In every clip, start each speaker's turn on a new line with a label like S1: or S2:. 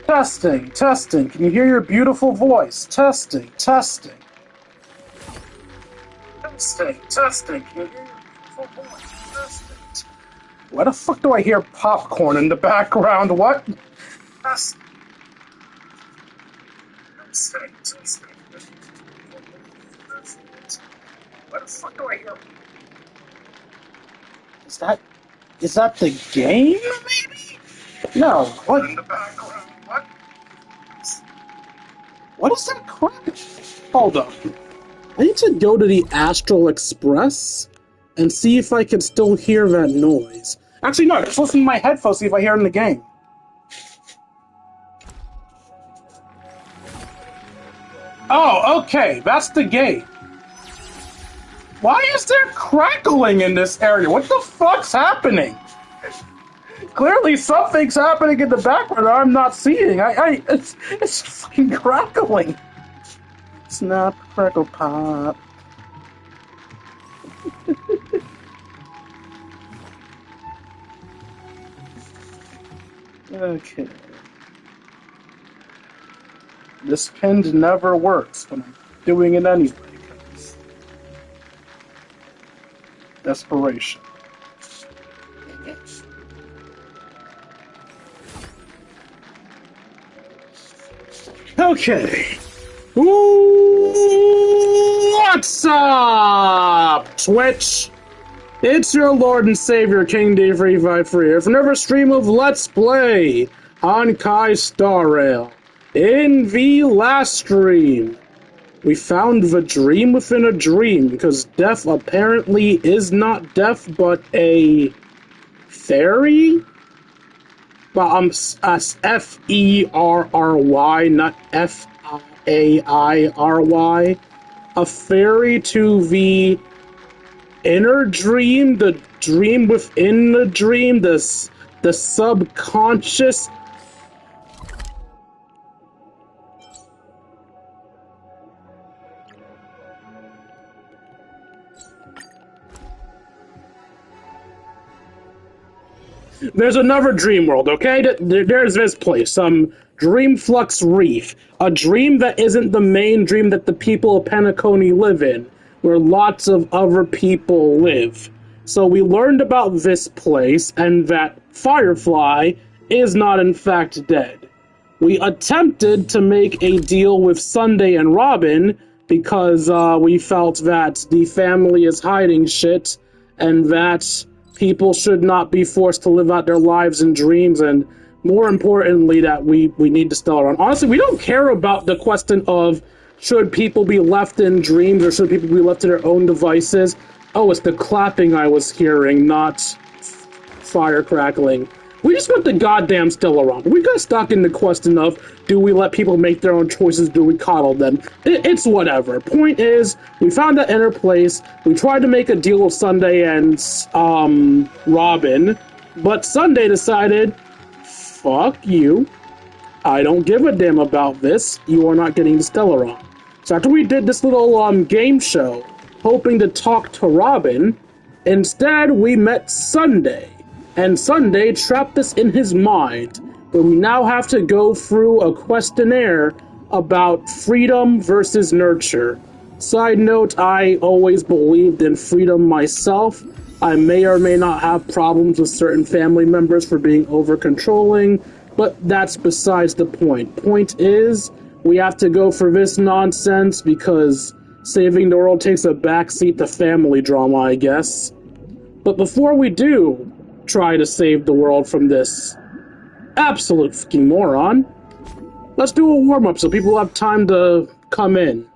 S1: Testing, testing. Can you hear your beautiful voice? Testing, testing. Testing, testing. Can you hear your beautiful voice? Testing. Why the fuck do I hear popcorn in the background? What? Testing. Testing, testing. Why the fuck do I hear? Is that the game, maybe? No. What? In the background. What? What is that crap? Hold up. I need to go to the Astral Express and see if I can still hear that noise. Actually, no. Just listen to my headphones, see if I hear it in the game. Oh, okay. That's the game. Why is there crackling in this area? What the fuck's happening? Clearly something's happening in the background that I'm not seeing. It's fucking crackling. Snap, crackle, pop. Okay. This pinned never works, but I'm doing it anyway. Desperation. Okay. What's up, Twitch? It's your Lord and Savior, King D353 here for another stream of Let's Play Honkai Star Rail. In the last stream, we found the dream within a dream, because death apparently is not death, but a fairy? But F-E-R-R-Y, not F-A-I-R-Y. A fairy to the inner dream, the dream within the dream, the subconscious. There's another dream world, okay? There's this place, Dream Flux Reef. A dream that isn't the main dream that the people of Penacony live in, where lots of other people live. So we learned about this place, and that Firefly is not in fact dead. We attempted to make a deal with Sunday and Robin, because we felt that the family is hiding shit, and that people should not be forced to live out their lives in dreams, and more importantly, that we need to Stellar Run. Honestly, we don't care about the question of should people be left in dreams or should people be left to their own devices. Oh, it's the clapping I was hearing, not fire crackling. We just want the goddamn Stellar Run. We got stuck in the question of do we let people make their own choices, do we coddle them? It's whatever. Point is, we found that inner place, we tried to make a deal with Sunday and Robin, but Sunday decided, fuck you, I don't give a damn about this, you are not getting the Stellar Run. So after we did this little game show, hoping to talk to Robin, instead we met Sunday. And Sunday trapped us in his mind, where we now have to go through a questionnaire about freedom versus nurture. Side note, I always believed in freedom myself. I may or may not have problems with certain family members for being over-controlling, but that's besides the point. Point is, we have to go for this nonsense because saving the world takes a backseat to family drama, I guess. But before we do try to save the world from this absolute fucking moron, let's do a warm-up so people have time to come in.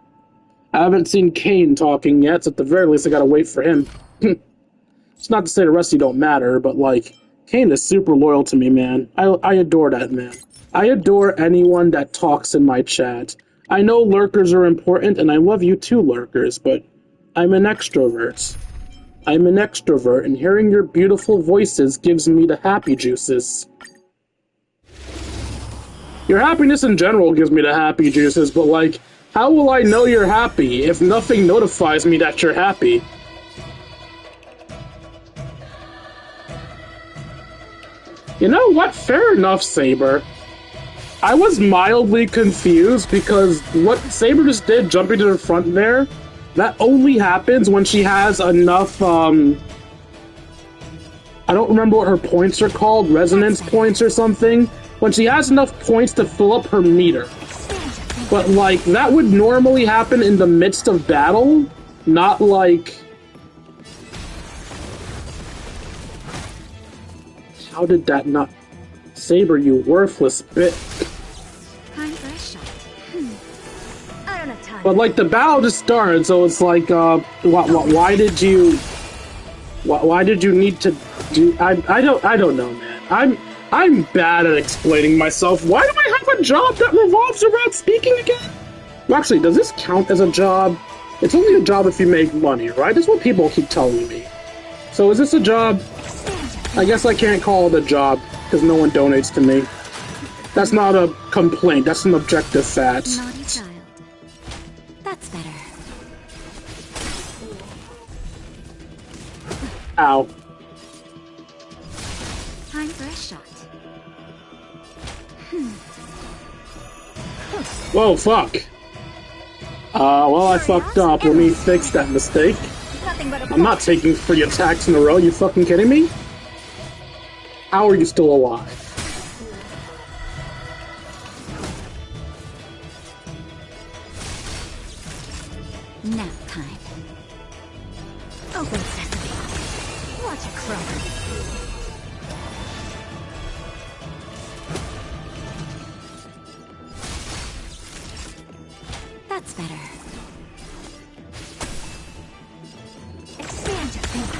S1: I haven't seen Kane talking yet, so at the very least I gotta wait for him. It's not to say the rest of you don't matter, but like, Kane is super loyal to me, man. I adore that man. I adore anyone that talks in my chat. I know lurkers are important, and I love you too, lurkers, but I'm an extrovert. I'm an extrovert, and hearing your beautiful voices gives me the happy juices. Your happiness in general gives me the happy juices, but like, how will I know you're happy if nothing notifies me that you're happy? You know what? Fair enough, Saber. I was mildly confused because what Saber just did, jumping to the front there, that only happens when she has enough, I don't remember what her points are called, resonance points or something. When she has enough points to fill up her meter. But, like, that would normally happen in the midst of battle, not like... How did that not... Saber, you worthless bit.
S2: I don't have time.
S1: But, like, the battle just started, so it's like, why did you... Why did you need to do... I don't know, man. I'm bad at explaining myself. Why do I have a job that revolves around speaking again? Well, actually, does this count as a job? It's only a job if you make money, right? That's what people keep telling me. So is this a job? I guess I can't call it a job, because no one donates to me. That's not a complaint, that's an objective fact.
S2: Naughty child. That's better.
S1: Ow.
S2: Time for a shot.
S1: Whoa, fuck. Well, I fucked up. Let me fix that mistake.
S2: Nothing but a
S1: I'm not taking 3 attacks in a row, you fucking kidding me? How are you still alive?
S2: Nap time. Open sesame. Watch it crumble. That's better. Expand your thinking.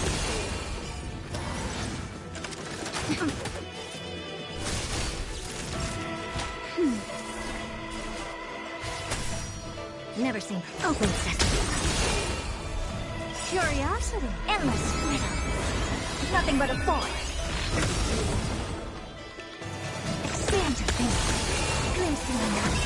S2: Never seen open sesame. Curiosity. Endless freedom. Nothing but a boy. Expand your thinking. Glimpse in the night.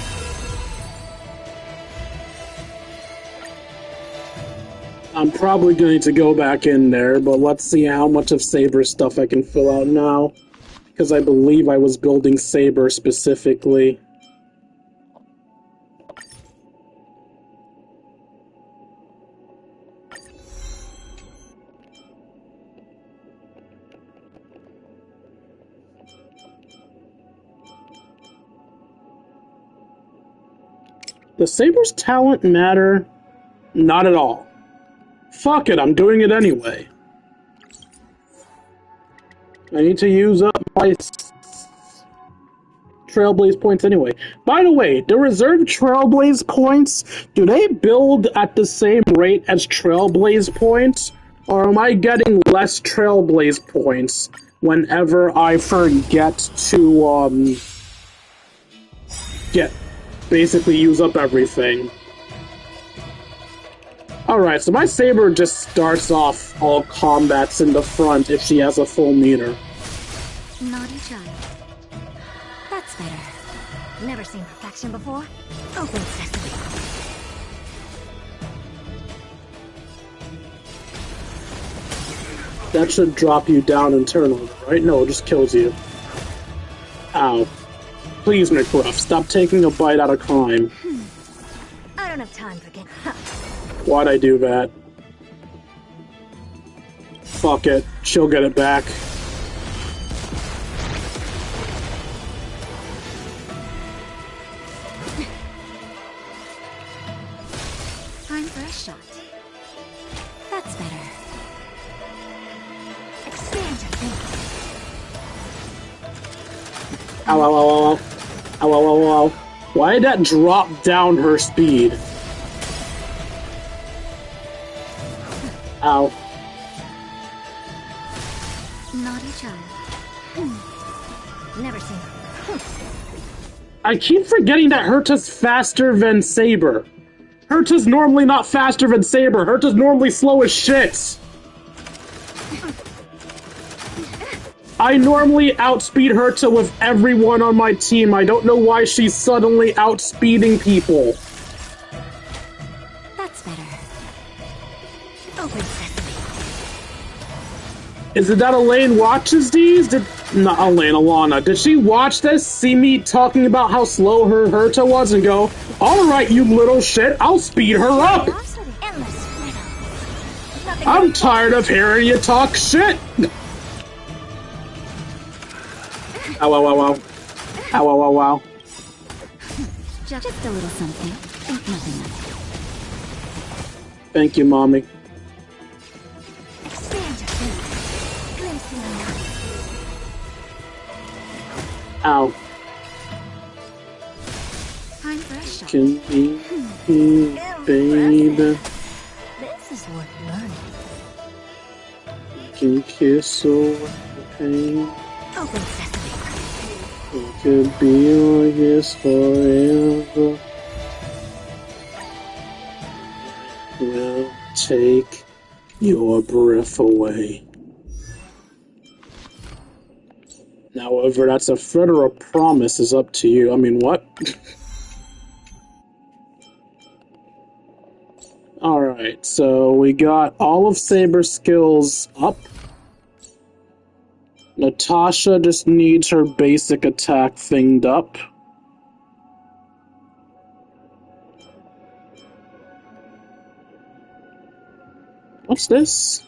S1: I'm probably going to go back in there, but let's see how much of Saber's stuff I can fill out now. Because I believe I was building Saber specifically. Does Saber's talent matter? Not at all. Fuck it, I'm doing it anyway. I need to use up my Trailblaze points anyway. By the way, the reserve Trailblaze points, do they build at the same rate as Trailblaze points? Or am I getting less Trailblaze points whenever I forget to, basically use up everything? Alright, so my Saber just starts off all combats in the front if she has a full meter.
S2: Naughty child. That's better. Never seen perfection before. Open sesame.
S1: That should drop you down internally, right? No, it just kills you. Ow. Please, McGruff, stop taking a bite out of crime.
S2: I don't have time for getting...
S1: Why'd I do that? Fuck it. She'll get it back.
S2: Time for a shot. That's better. Expand your thinking.
S1: Ow, ow, ow, ow, ow. Ow, ow, ow, ow. Why did that drop down her speed? Ow.
S2: Naughty child. Never seen her.
S1: I keep forgetting that Herta's faster than Saber. Herta's normally not faster than Saber. Herta's normally slow as shit. I normally outspeed Herta with everyone on my team. I don't know why she's suddenly outspeeding people.
S2: That's better. Open sesame.
S1: Is it that Elaine watches these? Not Elaine, Alana. Did she watch this, see me talking about how slow her Herta was, and go, alright, you little shit, I'll speed her up! I'm tired of hearing you talk shit! Ow, ow, ow, ow. Ow, ow, ow, ow.
S2: Just a little something. Think nothing of it.
S1: Thank you, Mommy.
S2: Expand your faith. Glimpse the
S1: Ow.
S2: time for a shot.
S1: Can be baby.
S2: This is worth learning.
S1: Can kiss away pain.
S2: Open sesame.
S1: It could be like this forever. Will take your breath away. Now, whether that's a threat or a promise is up to you. I mean, what? Alright, so we got all of Saber's skills up. Natasha just needs her basic attack thinged up. What's this?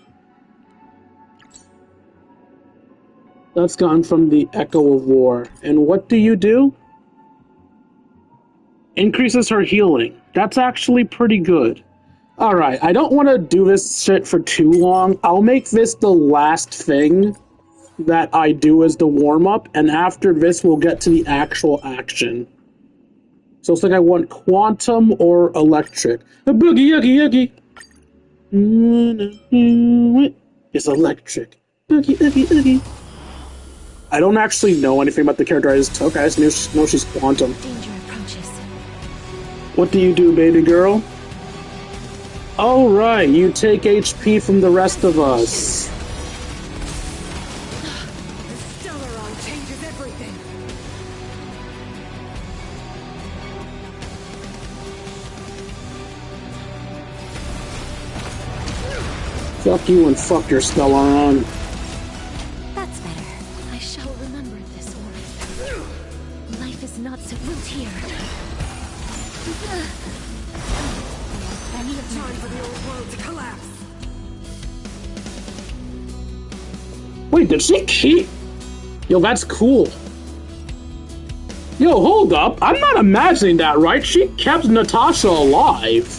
S1: That's gotten from the Echo of War. And what do you do? Increases her healing. That's actually pretty good. Alright, I don't want to do this shit for too long. I'll make this the last thing that I do as the warm-up, and after this we'll get to the actual action. So it's like I want quantum or electric. A boogie oogie oogie. It's electric. Boogie oogie oogie. I don't actually know anything about the character I just took. I just know she's quantum.
S2: Danger approaches.
S1: What do you do, baby girl? Oh right, you take HP from the rest of us.
S3: Changes everything.
S1: Fuck you and fuck your Stellaron.
S2: That's better. I shall remember this one. Life is not so root here.
S3: Time for the old world to collapse.
S1: Wait, did she keep? Yo, that's cool. Yo, hold up. I'm not imagining that, right? She kept Natasha alive.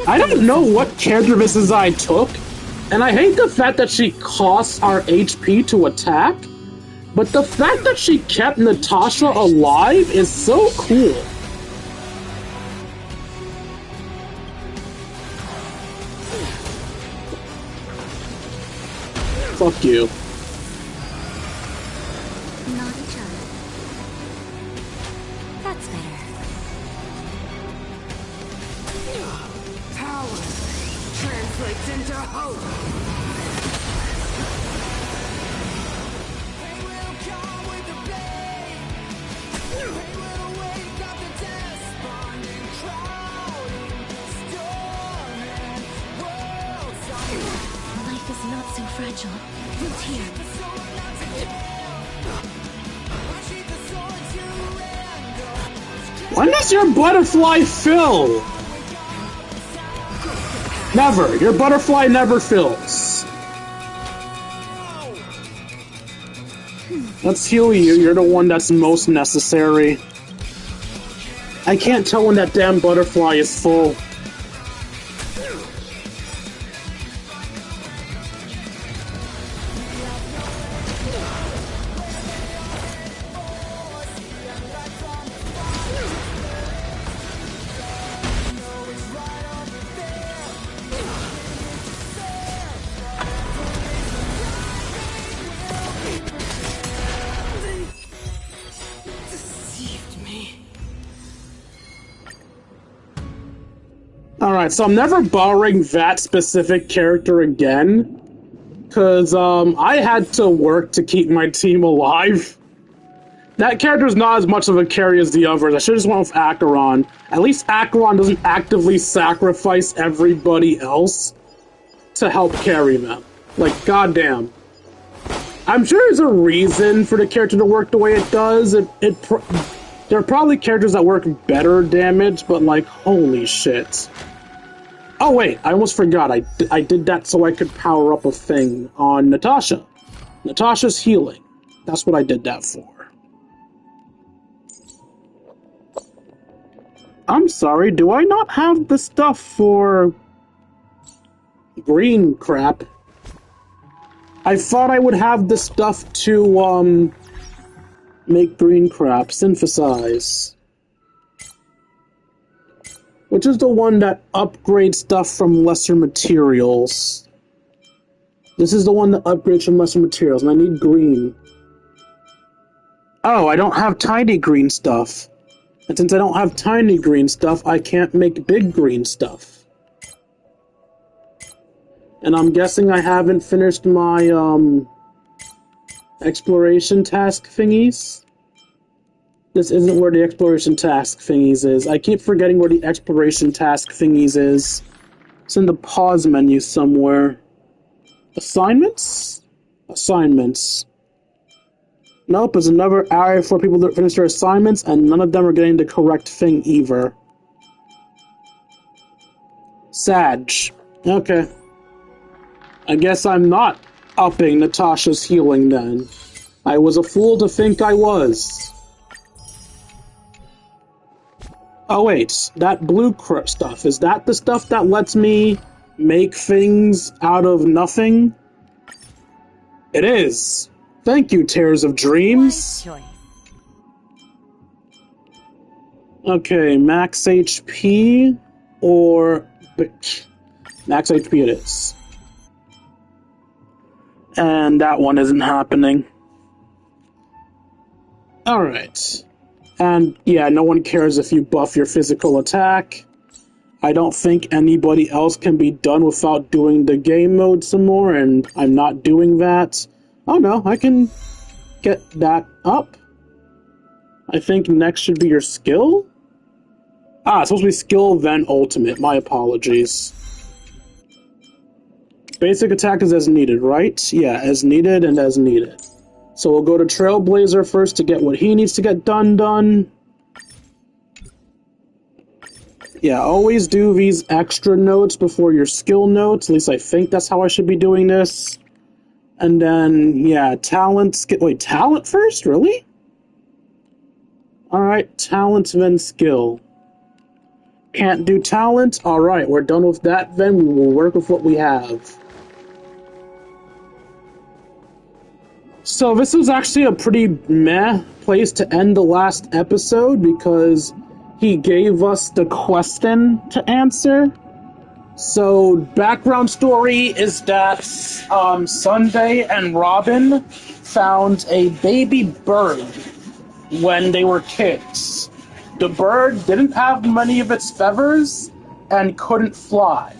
S1: I don't know what character this is I took, and I hate the fact that she costs our HP to attack, but the fact that she kept Natasha alive is so cool. Fuck you.
S2: Naughty child. That's better.
S3: Power translates into hope. They will come with the blade. They will wake up the desponding crowd in storming worlds.
S2: Life is not so fragile. Root here.
S1: When does your butterfly fill? Never. Your butterfly never fills. Let's heal you. You're the one that's most necessary. I can't tell when that damn butterfly is full. Alright, so I'm never borrowing that specific character again. Because, I had to work to keep my team alive. That character's not as much of a carry as the others. I should just went with Acheron. At least Acheron doesn't actively sacrifice everybody else to help carry them. Like, goddamn. I'm sure there's a reason for the character to work the way it does. There are probably characters that work better damage, but like, holy shit. Oh wait, I almost forgot. I did that so I could power up a thing on Natasha. Natasha's healing. That's what I did that for. I'm sorry, do I not have the stuff for green crap? I thought I would have the stuff to, make green crap, synthesize. Which is the one that upgrades stuff from lesser materials. This is the one that upgrades from lesser materials, and I need green. Oh, I don't have tiny green stuff. And since I don't have tiny green stuff, I can't make big green stuff. And I'm guessing I haven't finished my, exploration task thingies? This isn't where the exploration task thingies is. I keep forgetting where the exploration task thingies is. It's in the pause menu somewhere. Assignments? Assignments. Nope, there's another area for people to finish their assignments, and none of them are getting the correct thing either. Sag. Okay. I guess I'm not upping Natasha's healing then. I was a fool to think I was. Oh wait, that blue stuff, is that the stuff that lets me make things out of nothing? It is. Thank you, Tears of Dreams. Okay, max HP or... Max HP it is. And that one isn't happening. Alright. And yeah, no one cares if you buff your physical attack. I don't think anybody else can be done without doing the game mode some more, and I'm not doing that. Oh no, I can get that up. I think next should be your skill? Ah, it's supposed to be skill, then ultimate. My apologies. Basic attack is as needed, right? Yeah, as needed and as needed. So we'll go to Trailblazer first to get what he needs to get done. Yeah, always do these extra notes before your skill notes. At least I think that's how I should be doing this. And then, yeah, talent, wait, talent first? Really? Alright, talent, then skill. Can't do talent? Alright, we're done with that then. We will work with what we have. So this was actually a pretty meh place to end the last episode because he gave us the question to answer. So background story is that Sunday and Robin found a baby bird when they were kids. The bird didn't have many of its feathers and couldn't fly,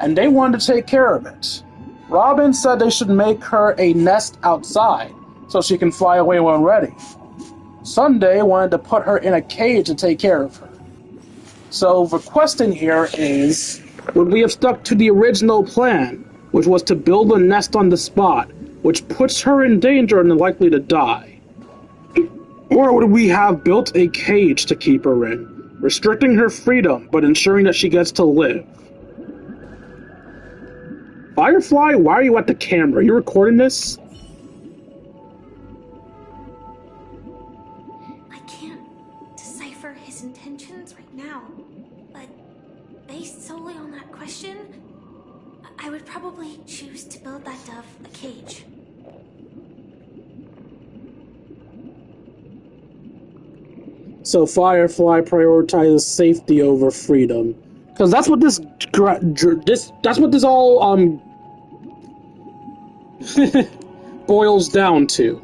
S1: and they wanted to take care of it. Robin said they should make her a nest outside so she can fly away when ready. Sunday wanted to put her in a cage to take care of her. So the question here is, would we have stuck to the original plan, which was to build a nest on the spot, which puts her in danger and likely to die? Or would we have built a cage to keep her in, restricting her freedom but ensuring that she gets to live? Firefly, why are you at the camera? Are you recording this?
S2: I can't decipher his intentions right now, but based solely on that question, I would probably choose to build that dove a cage.
S1: So Firefly prioritizes safety over freedom. Because that's what this all boils down to.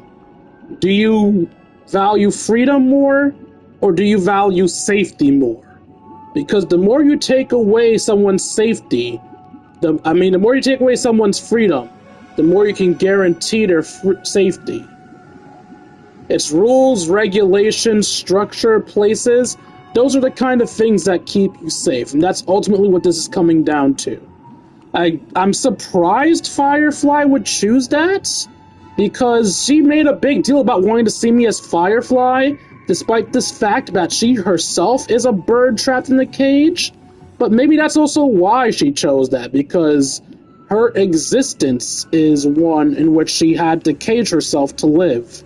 S1: Do you value freedom more, or do you value safety more? Because the more you take away someone's safety, the more you take away someone's freedom, the more you can guarantee their safety. It's rules, regulations, structure, places. Those are the kind of things that keep you safe, and that's ultimately what this is coming down to. I'm surprised Firefly would choose that, because she made a big deal about wanting to see me as Firefly, despite this fact that she herself is a bird trapped in the cage. But maybe that's also why she chose that, because her existence is one in which she had to cage herself to live.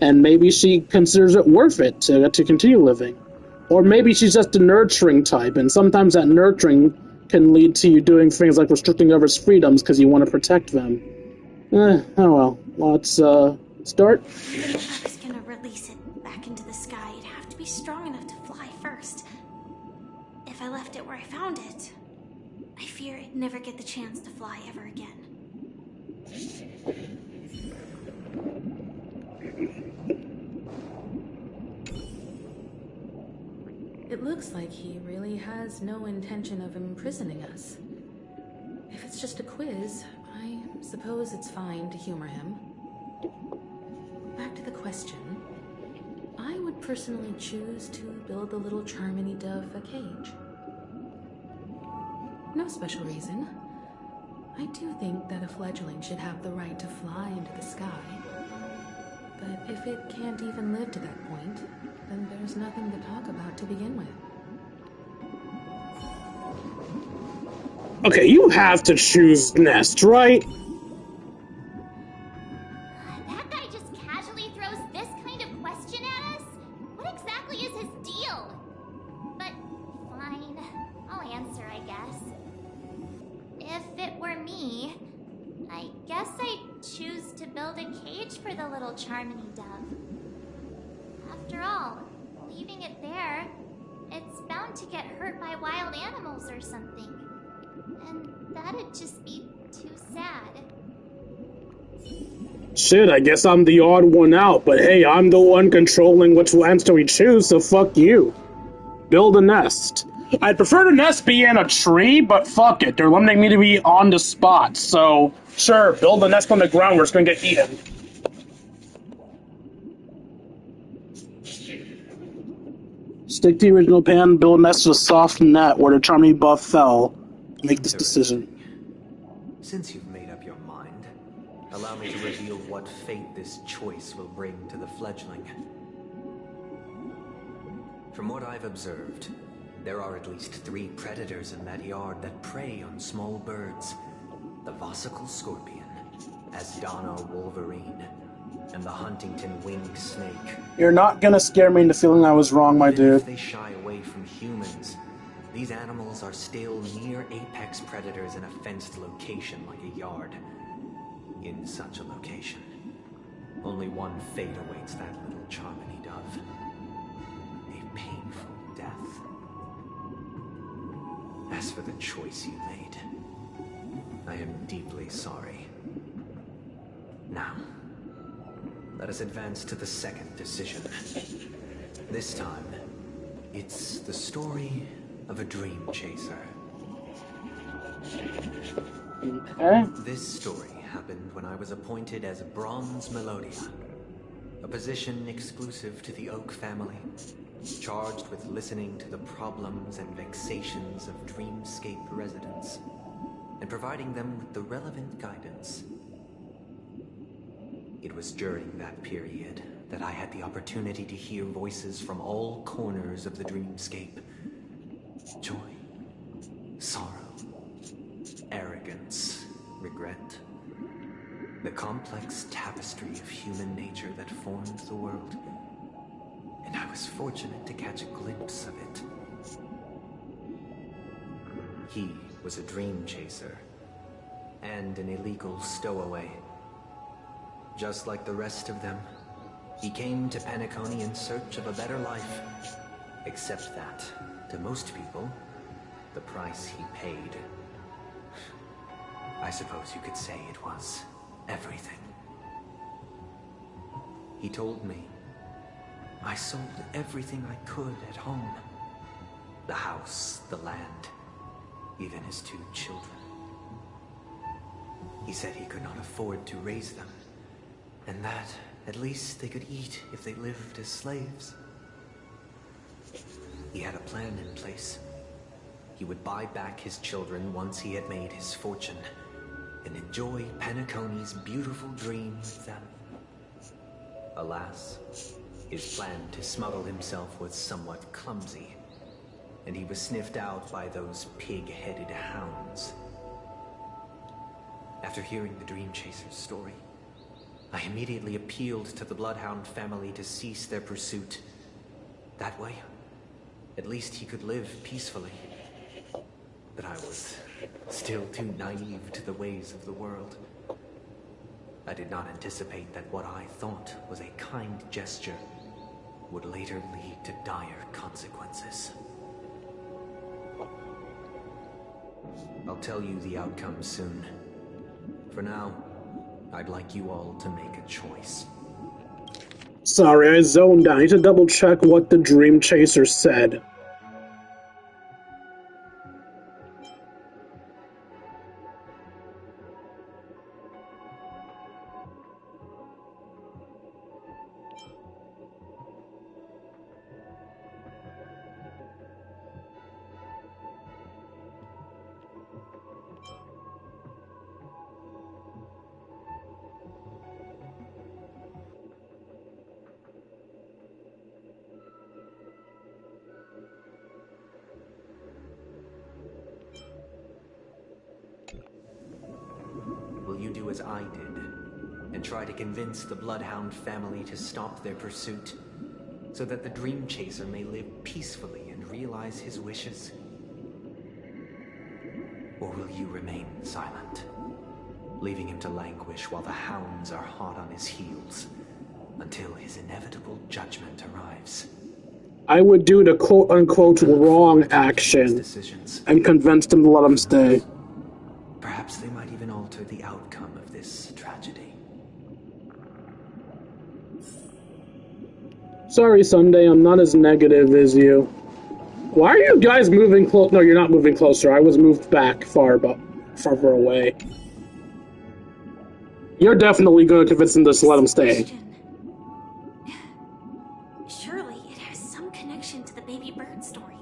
S1: And maybe she considers it worth it to continue living. Or maybe she's just a nurturing type, and sometimes that nurturing can lead to you doing things like restricting others' freedoms because you want to protect them. Oh well. Let's start.
S2: If I was gonna release it back into the sky, it'd have to be strong enough to fly first. If I left it where I found it, I fear it'd never get the chance to fly ever again.
S4: It looks like he really has no intention of imprisoning us. If it's just a quiz, I suppose it's fine to humor him. Back to the question. I would personally choose to build the little Charmony dove a cage. No special reason. I do think that a fledgling should have the right to fly into the sky. But if it can't even live to that point, then there's nothing to talk about to begin with.
S1: Okay, you have to choose Nest, right?
S5: That guy just casually throws this kind of question at us? What exactly is his deal? But fine, I'll answer, I guess. If it were me, I guess I'd choose to build a cage for the little Charmony dove. After all, leaving it there, it's bound to get hurt by wild animals or something. And that'd just be too sad.
S1: Shit, I guess I'm the odd one out, but hey, I'm the one controlling which lands we choose, so fuck you. Build a nest. I'd prefer the nest be in a tree, but fuck it, they're limiting me to be on the spot, so sure, build a nest on the ground where it's gonna get eaten. Stick to the original plan, build a nest with a soft net where the Charmony buff fell. Make this decision.
S6: Since you've made up your mind, allow me to reveal what fate this choice will bring to the fledgling. From what I've observed, there are at least 3 predators in that yard that prey on small birds. The Vossicle scorpion, Asdana wolverine, and the Huntington winged snake.
S1: You're not gonna scare me into feeling I was wrong, my dude.
S6: If they shy away from humans, these animals are still near apex predators in a fenced location like a yard. In such a location, only one fate awaits that little Charmony dove. A painful death. As for the choice you made, I am deeply sorry. Now, let us advance to the second decision. This time, it's the story of a dream chaser.
S1: Okay.
S6: This story happened when I was appointed as Bronze Melodia, a position exclusive to the Oak family, charged with listening to the problems and vexations of Dreamscape residents, and providing them with the relevant guidance. It was during that period that I had the opportunity to hear voices from all corners of the Dreamscape. Joy, sorrow, arrogance, regret. The complex tapestry of human nature that forms the world. And I was fortunate to catch a glimpse of it. He was a dream chaser and an illegal stowaway. Just like the rest of them, he came to Penacony in search of a better life. Except that, to most people, the price he paid, I suppose you could say it was everything. He told me, I sold everything I could at home. The house, the land, even his 2 children. He said he could not afford to raise them, and that at least they could eat if they lived as slaves. He had a plan in place. He would buy back his children once he had made his fortune, and enjoy Penacony's beautiful dream with them. Alas, his plan to smuggle himself was somewhat clumsy, and he was sniffed out by those pig-headed hounds. After hearing the Dream Chaser's story, I immediately appealed to the Bloodhound family to cease their pursuit. That way, at least he could live peacefully. But I was still too naive to the ways of the world. I did not anticipate that what I thought was a kind gesture would later lead to dire consequences. I'll tell you the outcome soon. For now, I'd like you all to make a choice.
S1: Sorry, I zoned out. I need to double check what the Dream Chaser said.
S6: Will you do as I did, and try to convince the Bloodhound family to stop their pursuit, so that the Dream Chaser may live peacefully and realize his wishes? Or will you remain silent, leaving him to languish while the hounds are hot on his heels, until his inevitable judgment arrives?
S1: I would do the quote-unquote wrong action and convince them to let him stay.
S6: Perhaps they might even alter the outcome of this tragedy.
S1: Sorry, Sunday, I'm not as negative as you. Why are you guys moving close? No, you're not moving closer. I was moved back farther away. You're definitely going to convince them to let him stay.
S2: Surely it has some connection to the baby bird story.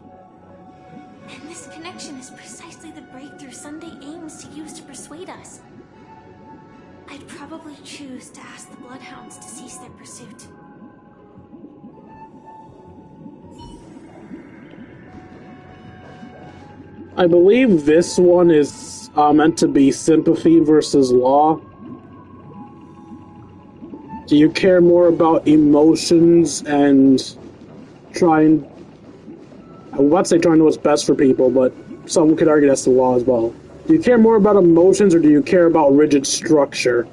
S2: And this connection is precisely the breakthrough Sunday aims to use to persuade us. I'd probably choose to ask the Bloodhounds to cease their pursuit.
S1: I believe this one is meant to be sympathy versus law. Do you care more about emotions and trying... I would not say trying to do what's best for people, but some could argue that's the law as well. Do you care more about emotions or do you care about rigid structure?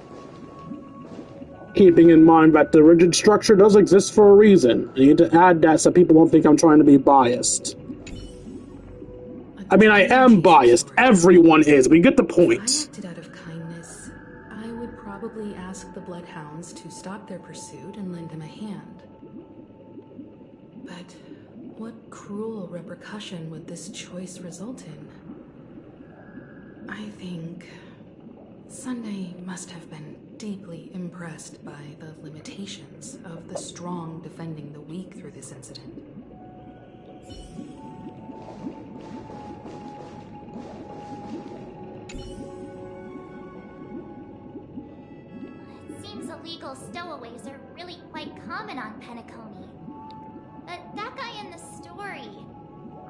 S1: Keeping in mind that the rigid structure does exist for a reason. I need to add that so people don't think I'm trying to be biased. I mean, I am biased. Everyone is, but you get the point.
S4: If I acted out of kindness, I would probably ask the Bloodhounds to stop their pursuit and lend him a hand. But what cruel repercussion would this choice result in? I think Sunday must have been deeply impressed by the limitations of the strong defending the weak through this incident.
S5: It seems illegal stowaways are really quite common on Penacony. But that guy in the story,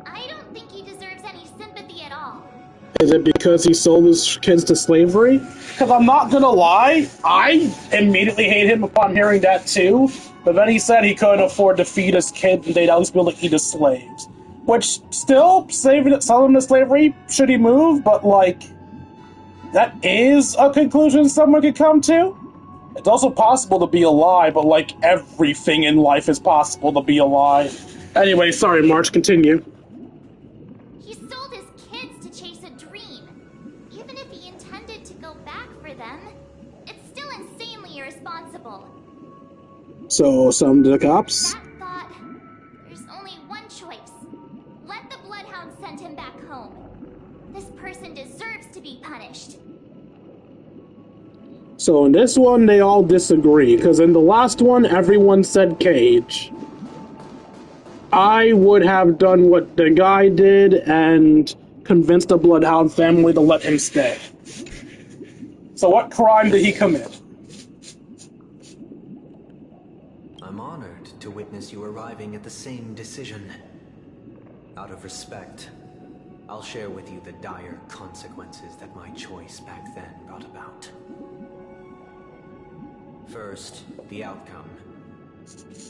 S5: I don't think he deserves any sympathy at all.
S1: Is it because he sold his kids to slavery? Because I'm not gonna lie, I immediately hate him upon hearing that too. But then he said he couldn't afford to feed his kids and they'd always be able to eat his slaves. Which, still, selling them to slavery, should he move? But, like, that is a conclusion someone could come to. It's also possible to be a lie, but, like, everything in life is possible to be a lie. Anyway, sorry, March, continue.
S5: He sold his kids to chase a dream. Even if he intended to go back for them, it's still insanely irresponsible.
S1: So, some to the cops?
S5: That thought, there's only one choice. Let the Bloodhound send him back home. This person deserves to be punished.
S1: So in this one, they all disagree, because in the last one, everyone said Cage. I would have done what the guy did and convinced the Bloodhound family to let him stay. So what crime did he commit?
S6: I'm honored to witness you arriving at the same decision. Out of respect, I'll share with you the dire consequences that my choice back then brought about. First, the outcome.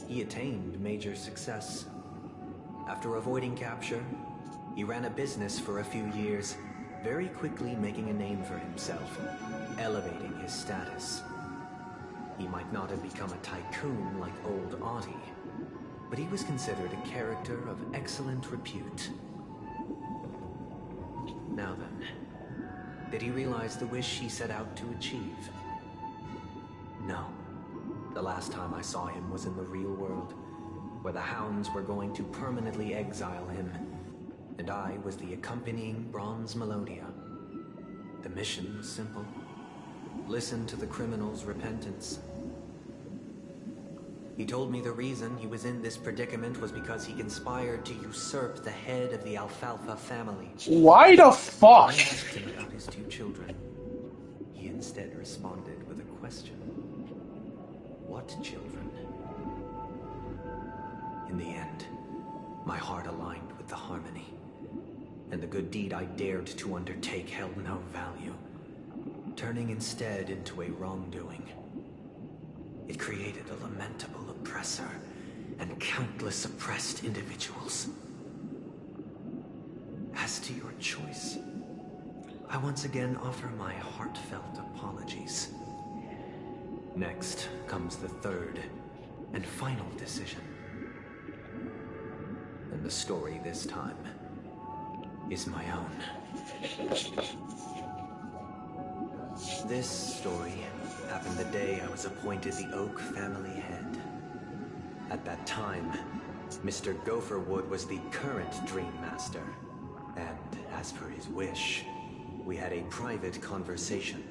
S6: He attained major success. After avoiding capture, he ran a business for a few years, very quickly making a name for himself, elevating his status. He might not have become a tycoon like old Audie, but he was considered a character of excellent repute. Now then, did he realize the wish he set out to achieve? No. The last time I saw him was in the real world, where the Hounds were going to permanently exile him, and I was the accompanying Bronze Melodia. The mission was simple. Listen to the criminal's repentance. He told me the reason he was in this predicament was because he conspired to usurp the head of the Alfalfa family.
S1: Why the fuck?
S6: I asked him about his 2 children. He instead responded with a question. What children? In the end, my heart aligned with the harmony, and the good deed I dared to undertake held no value, turning instead into a wrongdoing. It created a lamentable oppressor and countless oppressed individuals. As to your choice, I once again offer my heartfelt apologies. Next comes the third and final decision. And the story this time is my own. This story happened the day I was appointed the Oak family head. At that time, Mr. Gopherwood was the current Dream Master, and as per his wish, we had a private conversation.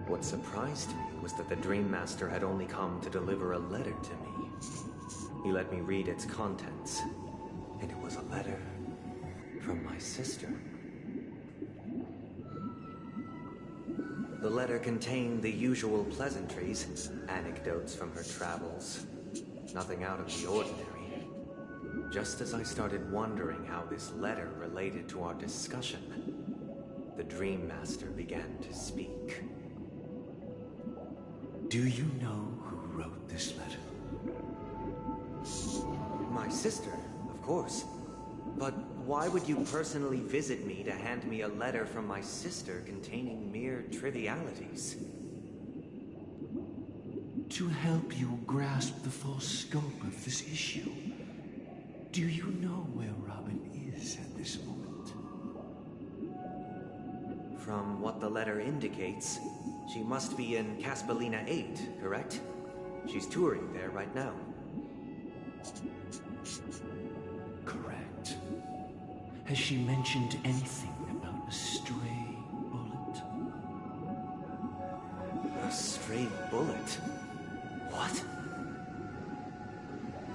S6: What surprised me was that the Dream Master had only come to deliver a letter to me. He let me read its contents, and it was a letter from my sister. The letter contained the usual pleasantries, anecdotes from her travels. Nothing out of the ordinary. Just as I started wondering how this letter related to our discussion, the Dream Master began to speak.
S7: Do you know who wrote this letter?
S6: My sister, of course. But why would you personally visit me to hand me a letter from my sister containing mere trivialities?
S7: To help you grasp the full scope of this issue. Do you know where Robin is at this moment?
S6: From what the letter indicates, she must be in Caspelina 8, correct? She's touring there right now.
S7: Correct. Has she mentioned anything about a stray bullet?
S6: A stray bullet? What?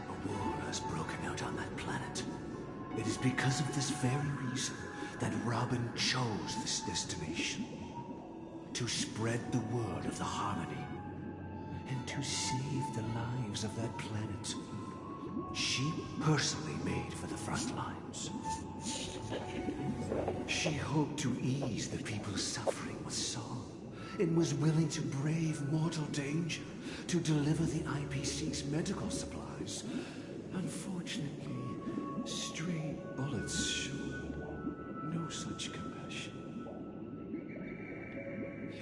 S7: A war has broken out on that planet. It is because of this very reason that Robin chose this destination. To spread the word of the harmony. And to save the lives of that planet. She personally made for the front lines. She hoped to ease the people's suffering with song, and was willing to brave mortal danger to deliver the IPC's medical supplies. Unfortunately, stray bullets show no such compassion.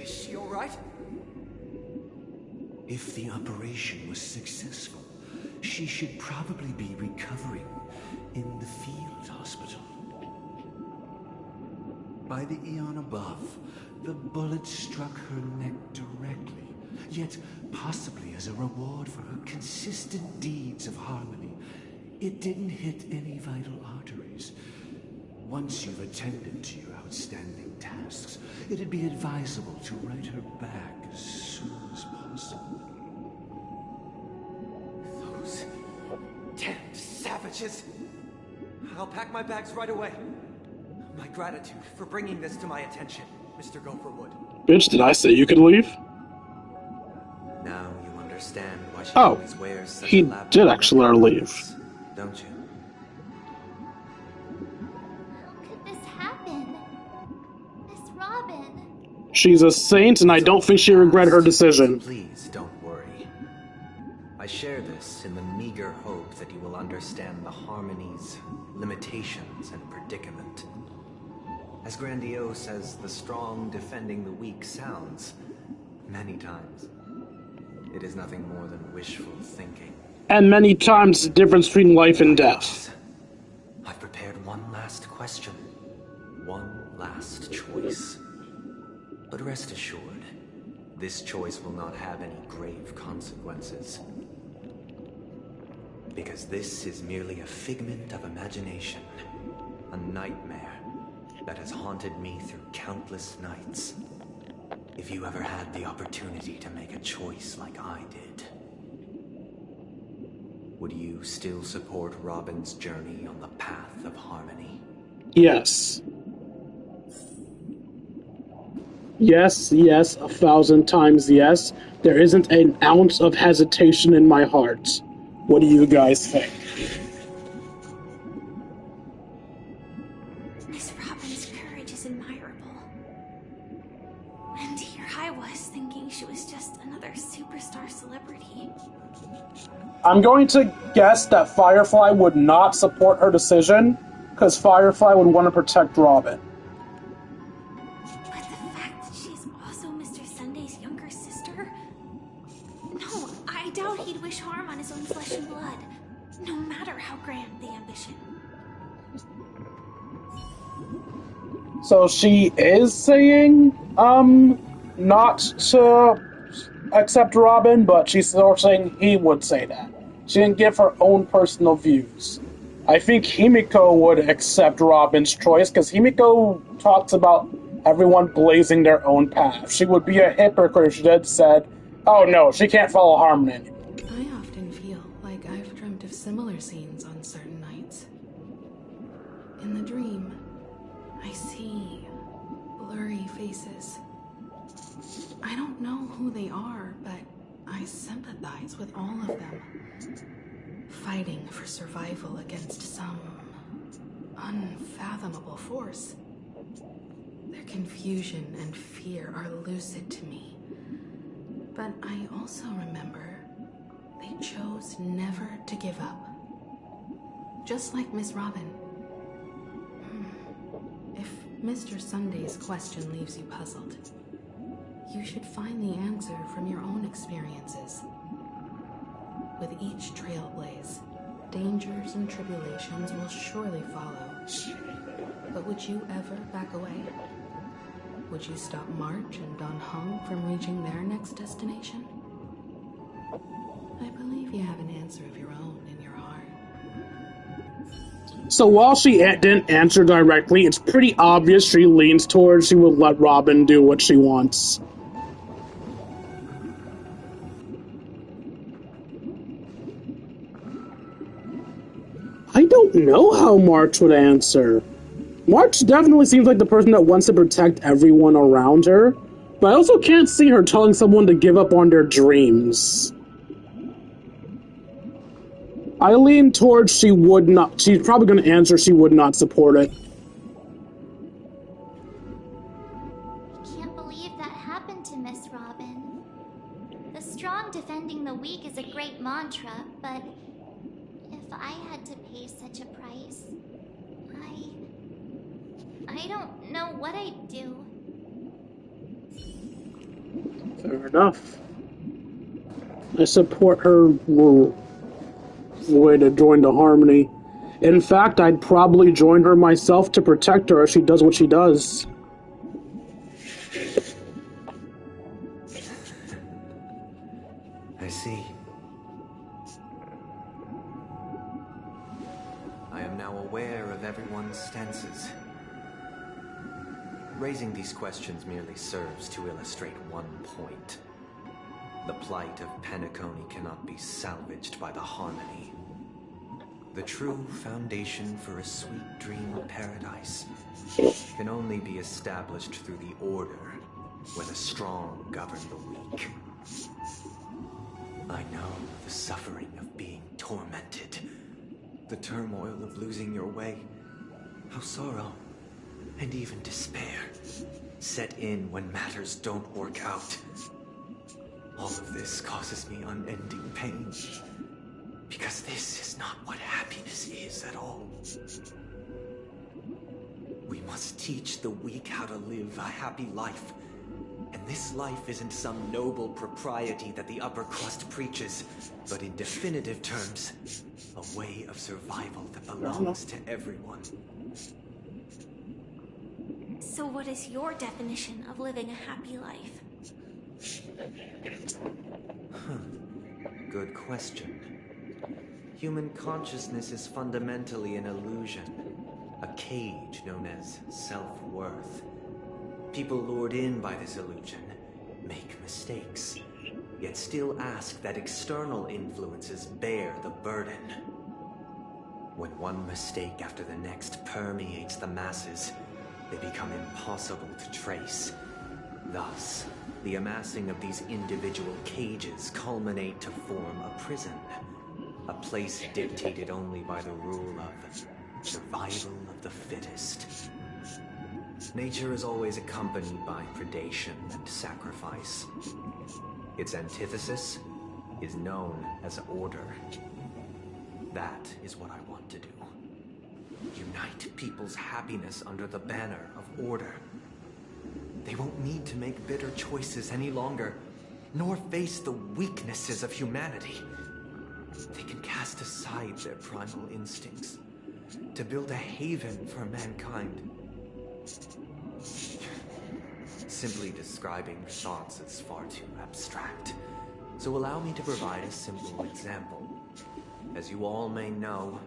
S6: Is she all right?
S7: If the operation was successful, she should probably be recovering in the field hospital. By the eon above, the bullet struck her neck directly, yet possibly as a reward for her consistent deeds of harmony. It didn't hit any vital arteries. Once you've attended to your outstanding tasks, it'd be advisable to write her back as soon as possible.
S6: Those damned savages! I'll pack my bags right away. My gratitude for bringing this to my attention, Mr. Gopherwood.
S1: Bitch, did I say you could leave?
S6: Now you understand why she
S1: Oh,
S6: always wears such
S1: he
S6: elaborate
S1: did actually let her leave.
S6: clothes, don't you?
S5: How could this happen? Miss Robin.
S1: She's a saint, and I don't think she regretted her decision.
S6: Please don't worry. I share this in the meager hope that you will understand the harmony's limitations and predicament. As grandiose as the strong defending the weak sounds, many times, it is nothing more than wishful thinking.
S1: And many times the difference between life and death.
S6: I've prepared one last question, one last choice. But rest assured, this choice will not have any grave consequences. Because this is merely a figment of imagination, a nightmare that has haunted me through countless nights. If you ever had the opportunity to make a choice like I did, would you still support Robin's journey on the path of harmony?
S1: Yes. Yes, yes, 1,000 times yes. There isn't an ounce of hesitation in my heart. What do you guys think?
S2: Miss Robin's courage is admirable. And here I was thinking she was just another superstar celebrity.
S1: I'm going to guess that Firefly would not support her decision, because Firefly would want to protect Robin.
S2: But the fact that she's also Mr. Sunday's younger sister? No, I doubt he'd wish harm on his own flesh and blood, no matter how grand the ambition.
S1: So she is saying, not to accept Robin, but she's still saying he would say that. She didn't give her own personal views. I think Himiko would accept Robin's choice, because Himiko talks about everyone blazing their own path. She would be a hypocrite if she had said, oh no, she can't follow Harmony.
S4: I often feel like I've dreamt of similar scenes on certain nights. In the dream, I see blurry faces. I don't know who they are, but I sympathize with all of them. Fighting for survival against some unfathomable force. Their confusion and fear are lucid to me. But I also remember they chose never to give up. Just like Miss Robin. If Mr. Sunday's question leaves you puzzled, you should find the answer from your own experiences. With each trailblaze, dangers and tribulations will surely follow. But would you ever back away? Would you stop March and Don Hung from reaching their next destination? I believe you have an answer of your own in your heart.
S1: So while she didn't answer directly, it's pretty obvious she leans towards she would let Robin do what she wants. I don't know how March would answer. March definitely seems like the person that wants to protect everyone around her, but I also can't see her telling someone to give up on their dreams. I lean towards she would not. She's probably going to answer she would not support it.
S5: Can't believe that happened to Miss Robin. The strong defending the weak is a great mantra, but if I had to pay such a price, I don't know what I'd do.
S1: Fair enough. I support her way to join the Harmony. In fact, I'd probably join her myself to protect her if she does what she does.
S6: I see. I am now aware of everyone's stances. Raising these questions merely serves to illustrate one point. The plight of Penacony cannot be salvaged by the Harmony. The true foundation for a sweet dream paradise can only be established through the Order, where the strong govern the weak. I know the suffering of being tormented, the turmoil of losing your way, how sorrow and even despair set in when matters don't work out. All of this causes me unending pain, because this is not what happiness is at all. We must teach the weak how to live a happy life. And this life isn't some noble propriety that the upper crust preaches, but in definitive terms, a way of survival that belongs to everyone.
S2: So what is your definition of living a happy life?
S6: Good question. Human consciousness is fundamentally an illusion, a cage known as self-worth. People lured in by this illusion make mistakes, yet still ask that external influences bear the burden. When one mistake after the next permeates the masses, they become impossible to trace. Thus, the amassing of these individual cages culminate to form a prison, a place dictated only by the rule of survival of the fittest. Nature is always accompanied by predation and sacrifice. Its antithesis is known as order. That is what I want to do. Unite people's happiness under the banner of order. They won't need to make bitter choices any longer, nor face the weaknesses of humanity. They can cast aside their primal instincts to build a haven for mankind. Simply describing thoughts is far too abstract, so allow me to provide a simple example. As you all may know,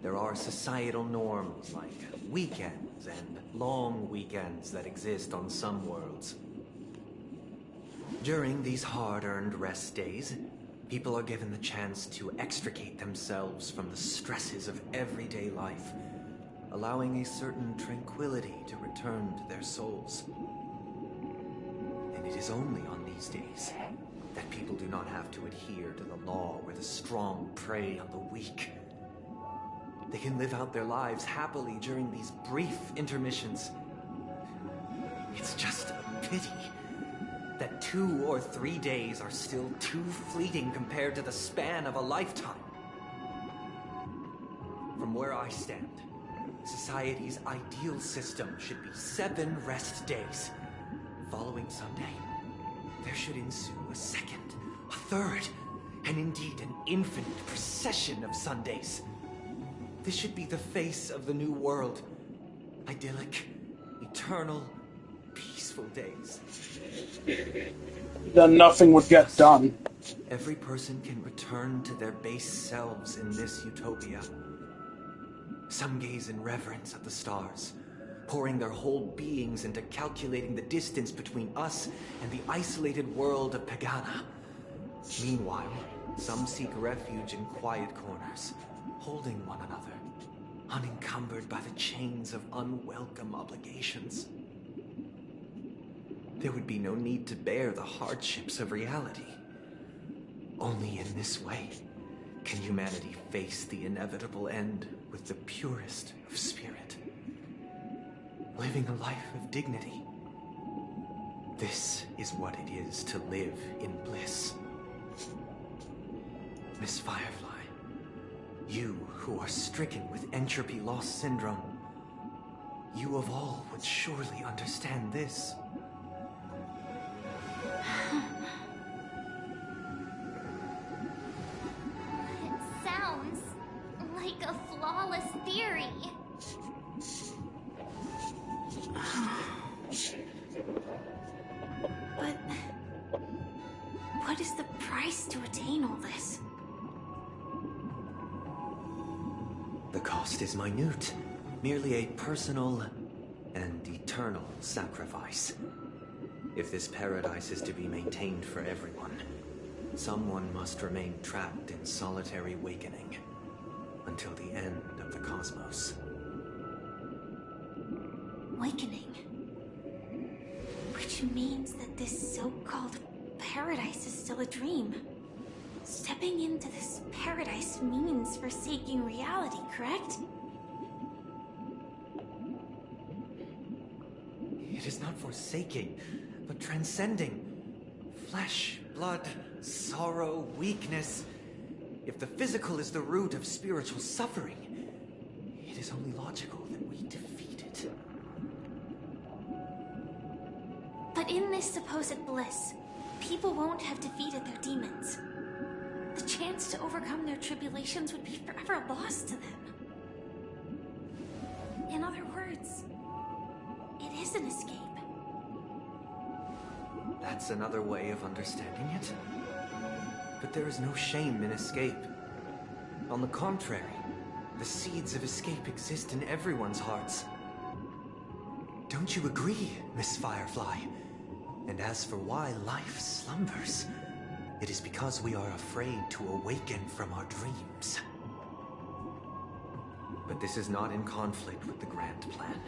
S6: there are societal norms like weekends and long weekends that exist on some worlds. During these hard-earned rest days, people are given the chance to extricate themselves from the stresses of everyday life, allowing a certain tranquility to return to their souls. And it is only on these days that people do not have to adhere to the law where the strong prey on the weak. They can live out their lives happily during these brief intermissions. It's just a pity that 2 or 3 days are still too fleeting compared to the span of a lifetime. From where I stand, society's ideal system should be 7 rest days. Following Sunday, there should ensue a second, a third, and indeed an infinite procession of Sundays. This should be the face of the new world. Idyllic, eternal, peaceful days.
S1: Then nothing would get done.
S6: Every person can return to their base selves in this utopia. Some gaze in reverence at the stars, pouring their whole beings into calculating the distance between us and the isolated world of Pagana. Meanwhile, some seek refuge in quiet corners, holding one another, unencumbered by the chains of unwelcome obligations. There would be no need to bear the hardships of reality. Only in this way can humanity face the inevitable end with the purest of spirit, living a life of dignity. This is what it is to live in bliss. Miss Firefly, you who are stricken with entropy loss syndrome, you of all would surely understand this.
S5: It sounds like a flawless theory.
S2: But what is the price to attain all this?
S6: The cost is minute, merely a personal and eternal sacrifice. If this paradise is to be maintained for everyone, someone must remain trapped in solitary awakening until the end of the cosmos.
S2: Awakening. Which means that this so-called paradise is still a dream. Stepping into this paradise means forsaking reality, correct?
S6: It is not forsaking, but transcending. Flesh, blood, sorrow, weakness. If the physical is the root of spiritual suffering, it is only logical that we defeat it.
S2: But in this supposed bliss, people won't have defeated their demons. The chance to overcome their tribulations would be forever lost to them. In other words, it is an escape.
S6: That's another way of understanding it. But there is no shame in escape. On the contrary, the seeds of escape exist in everyone's hearts. Don't you agree, Miss Firefly? And as for why life slumbers, it is because we are afraid to awaken from our dreams. But this is not in conflict with the grand plan.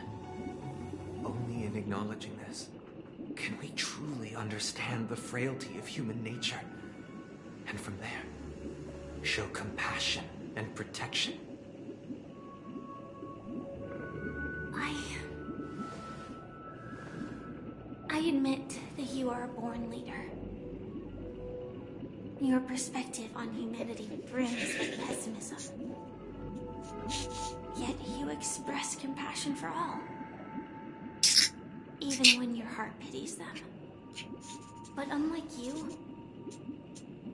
S6: Only in acknowledging this can we truly understand the frailty of human nature, and from there, show compassion and protection.
S2: I admit that you are a born leader. Your perspective on humanity brims with pessimism. Yet you express compassion for all, even when your heart pities them. But unlike you,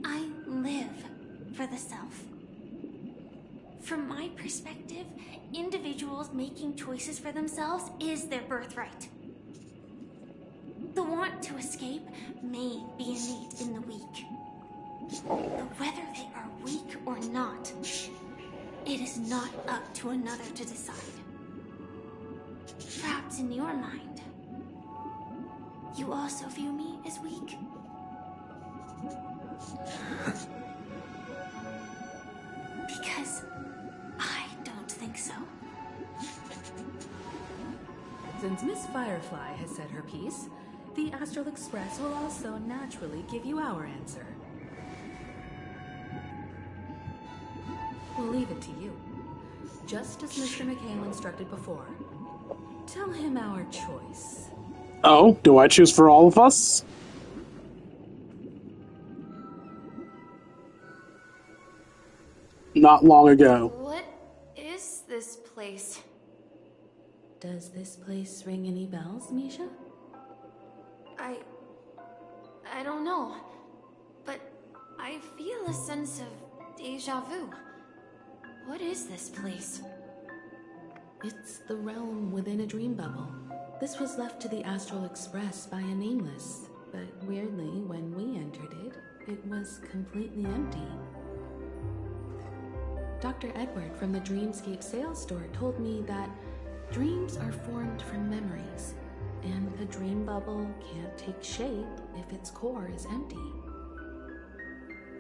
S2: I live for the self. From my perspective, individuals making choices for themselves is their birthright. The want to escape may be innate in the weak. But whether they are weak or not, it is not up to another to decide. Perhaps in your mind, you also view me as weak? Because I don't think so.
S4: Since Miss Firefly has said her piece, the Astral Express will also naturally give you our answer. We'll leave it to you. Just as Mr. McHale instructed before. Tell him our choice.
S1: Oh, do I choose for all of us? Not long ago.
S2: What is this place?
S4: Does this place ring any bells, Misha?
S2: I don't know, but I feel a sense of deja vu. What is this place?
S4: It's the realm within a dream bubble. This was left to the Astral Express by a nameless, but weirdly, when we entered it, it was completely empty. Dr. Edward from the Dreamscape sales store told me that dreams are formed from memories, and a dream bubble can't take shape if its core is empty.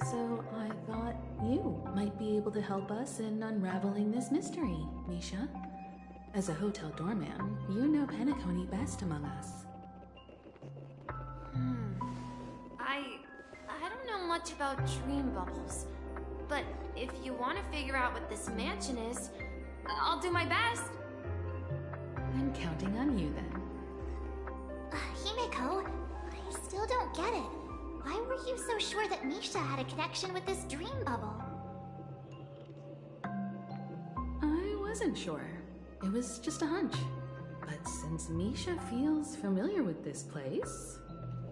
S4: So I thought you might be able to help us in unraveling this mystery, Misha. As a hotel doorman, you know Penacony best among us.
S2: I don't know much about dream bubbles, but if you want to figure out what this mansion is, I'll do my best.
S4: I'm counting on you then.
S5: Himeko, I still don't get it. Why were you so sure that Misha had a connection with this dream bubble?
S4: I wasn't sure. It was just a hunch. But since Misha feels familiar with this place,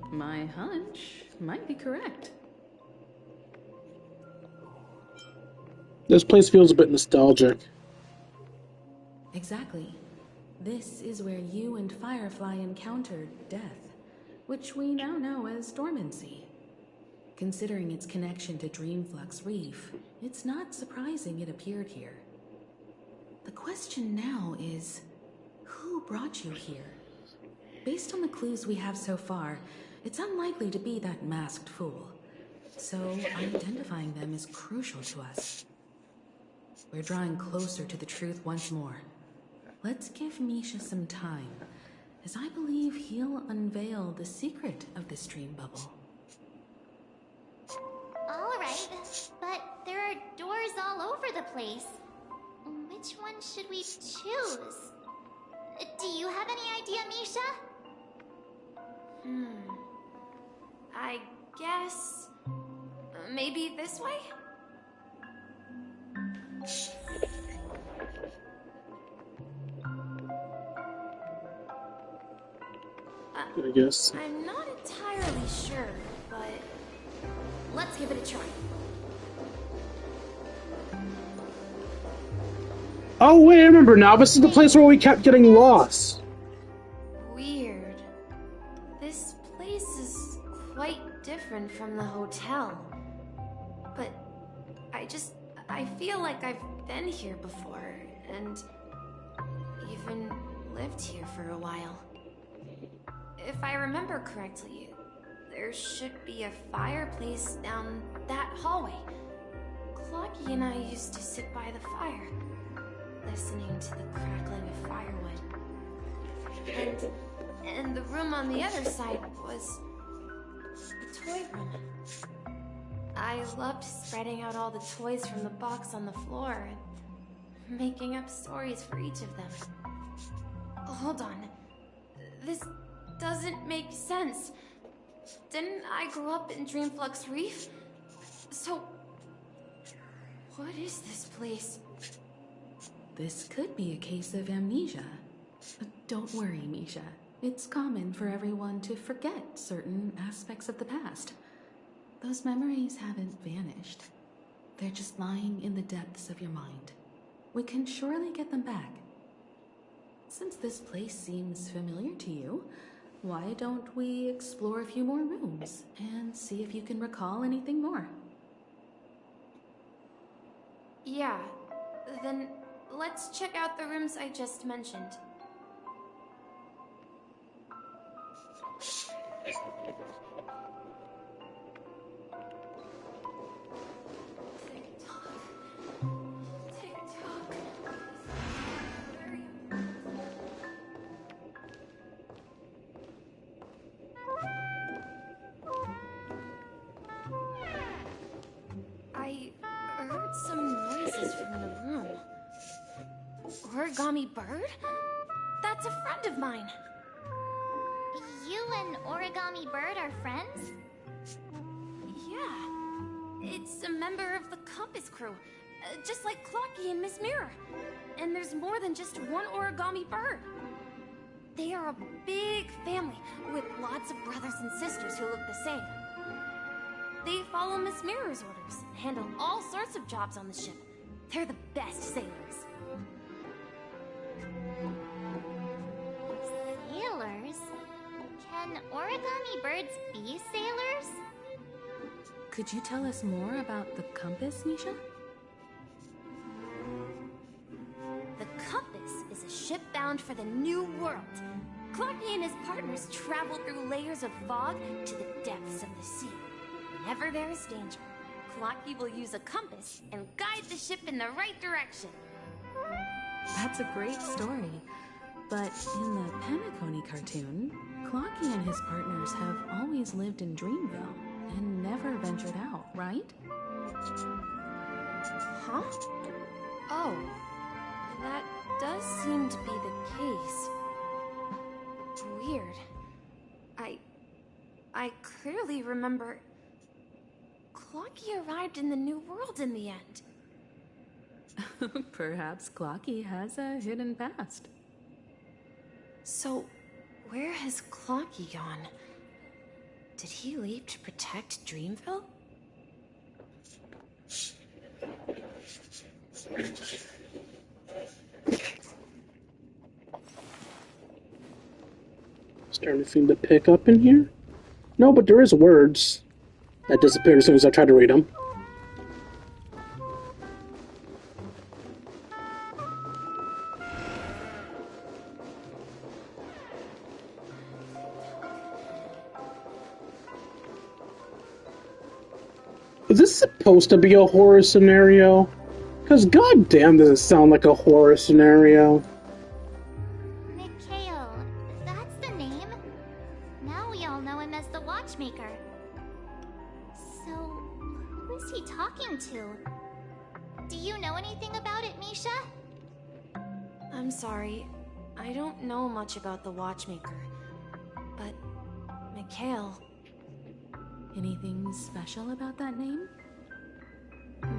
S4: my hunch might be correct.
S1: This place feels a bit nostalgic.
S4: Exactly. This is where you and Firefly encountered death, which we now know as dormancy. Considering its connection to Dreamflux Reef, it's not surprising it appeared here. The question now is, who brought you here? Based on the clues we have so far, it's unlikely to be that masked fool. So identifying them is crucial to us. We're drawing closer to the truth once more. Let's give Misha some time, as I believe he'll unveil the secret of this dream bubble.
S5: Alright, but there are doors all over the place. Which one should we choose? Do you have any idea, Misha?
S2: I guess... maybe this way?
S1: I guess.
S2: I'm not entirely sure, but let's give it a try.
S1: Oh wait, I remember now. This is the place where we kept getting lost.
S2: Weird. This place is quite different from the hotel. But I feel like I've been here before, and even lived here for a while. If I remember correctly, there should be a fireplace down that hallway. Clocky and I used to sit by the fire, listening to the crackling of firewood. And the room on the other side was the toy room. I loved spreading out all the toys from the box on the floor and making up stories for each of them. Hold on. This doesn't make sense. Didn't I grow up in Dreamflux Reef? So, what is this place?
S4: This could be a case of amnesia. But don't worry, Misha. It's common for everyone to forget certain aspects of the past. Those memories haven't vanished. They're just lying in the depths of your mind. We can surely get them back. Since this place seems familiar to you, why don't we explore a few more rooms and see if you can recall anything more?
S2: Yeah, then let's check out the rooms I just mentioned. I heard some noises from the room. Origami Bird? That's a friend of mine.
S5: You and Origami Bird are friends?
S2: Yeah, it's a member of the Compass crew, just like Clocky and Miss Mirror. And there's more than just one Origami Bird. They are a big family with lots of brothers and sisters who look the same. They follow Miss Mirror's orders and handle all sorts of jobs on the ship. They're the best sailors.
S5: Sailors? Can Origami Birds be sailors?
S4: Could you tell us more about the compass, Misha?
S2: The Compass is a ship bound for the New World. Clocky and his partners travel through layers of fog to the depths of the sea. Whenever there is danger, Clocky will use a compass and guide the ship in the right direction.
S4: That's a great story. But in the Penacony cartoon, Clocky and his partners have always lived in Dreamville and never ventured out, right?
S2: Huh? Oh, that does seem to be the case. Weird. I clearly remember Clocky arrived in the New World in the end.
S4: Perhaps Clocky has a hidden past.
S2: So, where has Clocky gone? Did he leave to protect Dreamville?
S1: Starting to seem to pick up in here? No, but there is words that disappeared as soon as I tried to read them. Is this supposed to be a horror scenario? Because goddamn does it sound like a horror scenario.
S5: Mikhail, that's the name. Now we all know him as the Watchmaker. So, who is he talking to? Do you know anything about it, Misha?
S8: I'm sorry. I don't know much about the Watchmaker. But, Mikhail...
S4: Anything special about that name?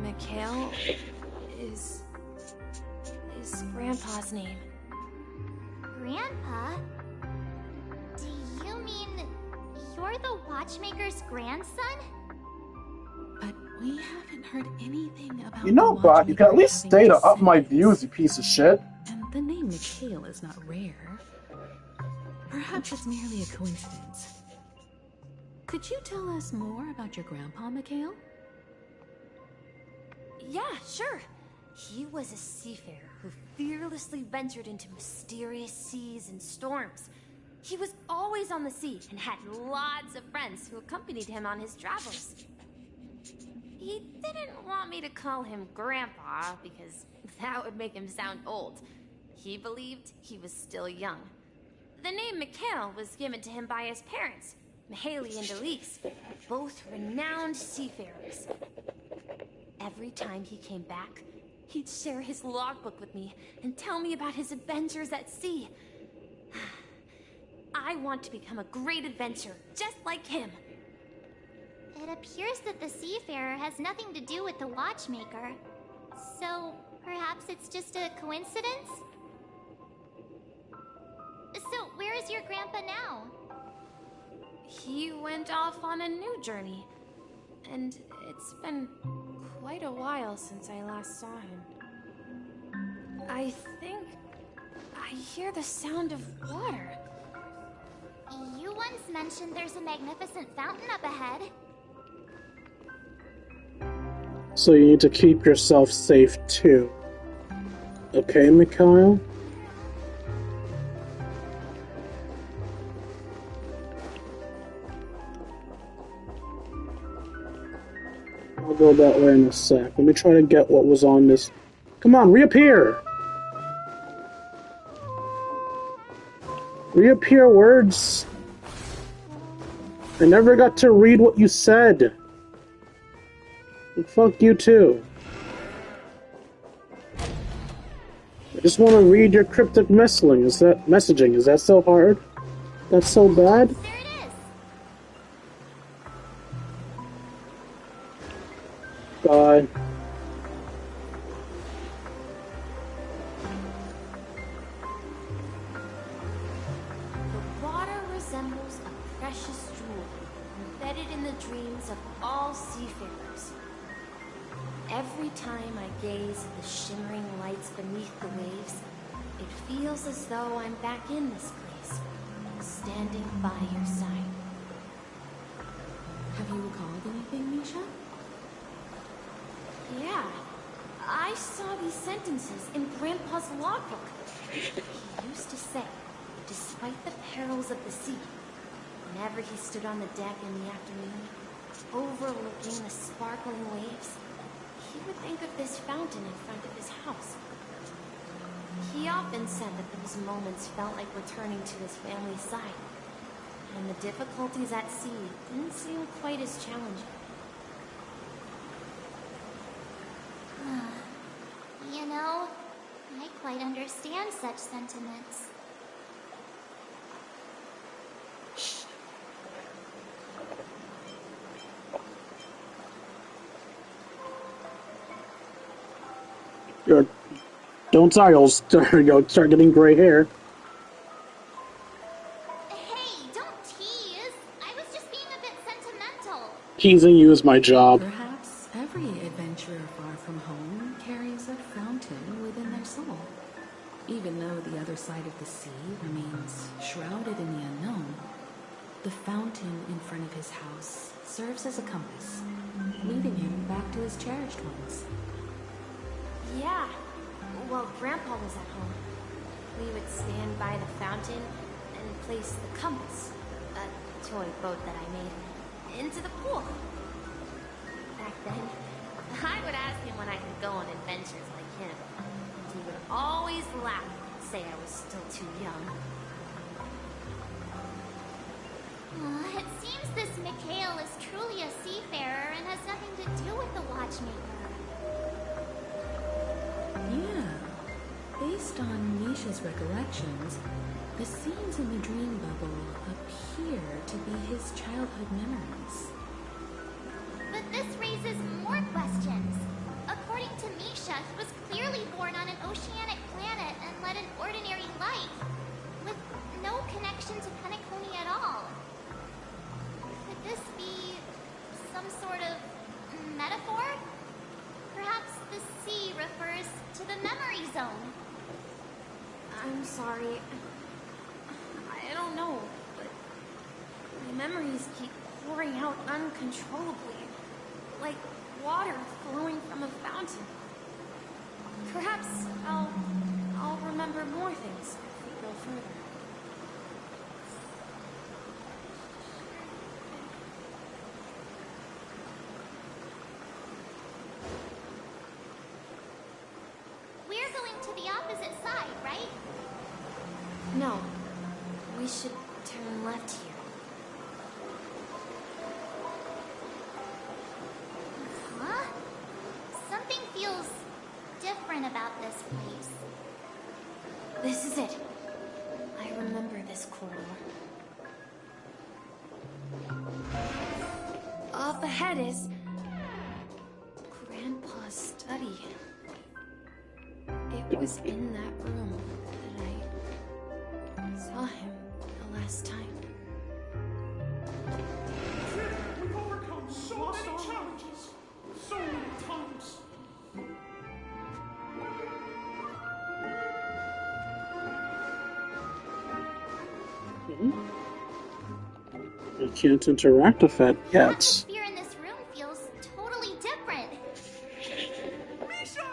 S8: Mikhail is Grandpa's name.
S5: Grandpa? Do you mean you're the Watchmaker's grandson?
S4: But we haven't heard anything about
S9: You know,
S4: the
S9: Bot, you can at
S4: Watchmaker
S9: least
S4: having
S9: stay to up
S4: descent.
S9: my views, you piece of shit.
S4: And the name Mikhail is not rare. Perhaps it's merely a coincidence. Could you tell us more about your grandpa, Mikhail?
S8: Yeah, sure. He was a seafarer who fearlessly ventured into mysterious seas and storms. He was always on the sea and had lots of friends who accompanied him on his travels. He didn't want me to call him Grandpa because that would make him sound old. He believed he was still young. The name Mikhail was given to him by his parents, Mihaly and Elise, both renowned seafarers. Every time he came back, he'd share his logbook with me and tell me about his adventures at sea. I want to become a great adventurer, just like him.
S5: It appears that the seafarer has nothing to do with the Watchmaker. So, perhaps it's just a coincidence? So, where is your grandpa now?
S8: He went off on a new journey, and it's been quite a while since I last saw him. I think I hear the sound of water.
S5: You once mentioned there's a magnificent fountain up ahead.
S1: So you need to keep yourself safe too. Okay, Mikhail? I'll go that way in a sec. Let me try to get what was on this. Come on, reappear! Reappear words. I never got to read what you said. And fuck you too. I just want to read your cryptic messaging. Is that so hard? That's so bad?
S5: There it is!
S1: Bye.
S8: The water resembles a precious jewel embedded in the dreams of all seafarers. Every time I gaze at the shimmering lights beneath the waves, it feels as though I'm back in this place, standing by your side.
S4: Have you recalled anything, Misha?
S8: Yeah, I saw these sentences in Grandpa's logbook. He used to say, despite the perils of the sea, whenever he stood on the deck in the afternoon, overlooking the sparkling waves, he would think of this fountain in front of his house. He often said that those moments felt like returning to his family's side, and the difficulties at sea didn't seem quite as challenging.
S5: You know, I quite understand such sentiments.
S1: Don't die, you'll start getting gray hair.
S5: Hey, don't tease! I was just being a bit sentimental.
S1: Teasing you is my job.
S4: Perhaps every adventurer far from home carries a fountain within their soul. Even though the other side of the sea remains shrouded in the unknown, the fountain in front of his house serves as a compass, leading him back to his cherished ones.
S8: Yeah. While Grandpa was at home, we would stand by the fountain and place the compass, a toy boat that I made, into the pool. back then. I would ask him when I could go on adventures like him, and he would always laugh and say I was still too young.
S5: It seems this Mikhail is truly a seafarer and has nothing to do with the Watchmaker.
S4: Yeah. Based on Misha's recollections, the scenes in the dream bubble appear to be his childhood memories.
S5: But this raises more questions. According to Misha, he was clearly born on an oceanic planet and led an ordinary life, with no connection to Penacony at all. Could this be some sort of metaphor? Perhaps the sea refers to the memory zone.
S8: I'm sorry. I don't know, but my memories keep pouring out uncontrollably, like water flowing from a fountain. Perhaps I'll remember more things if we go further.
S5: We're going to the opposite side, right?
S8: No, we should turn left here.
S5: Huh? Something feels different about this place.
S8: This is it. I remember this corridor. Up ahead is Grandpa's study. It was in that room that I saw him the last time.
S3: We've overcome so many challenges, so many times.
S1: You can't interact with it
S5: The
S1: yet.
S5: atmosphere in this room feels totally different.
S3: Misha!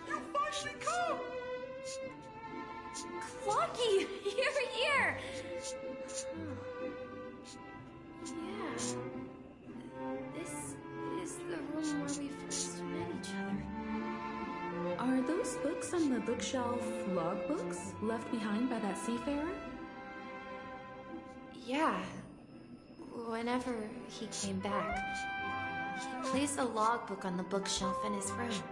S3: You finally come!
S8: Clocky! You're here! Yeah. This is the room where we first met each other.
S4: Are those books on the bookshelf logbooks left behind by that seafarer?
S8: Yeah. Whenever he came back, he placed a logbook on the bookshelf in his room.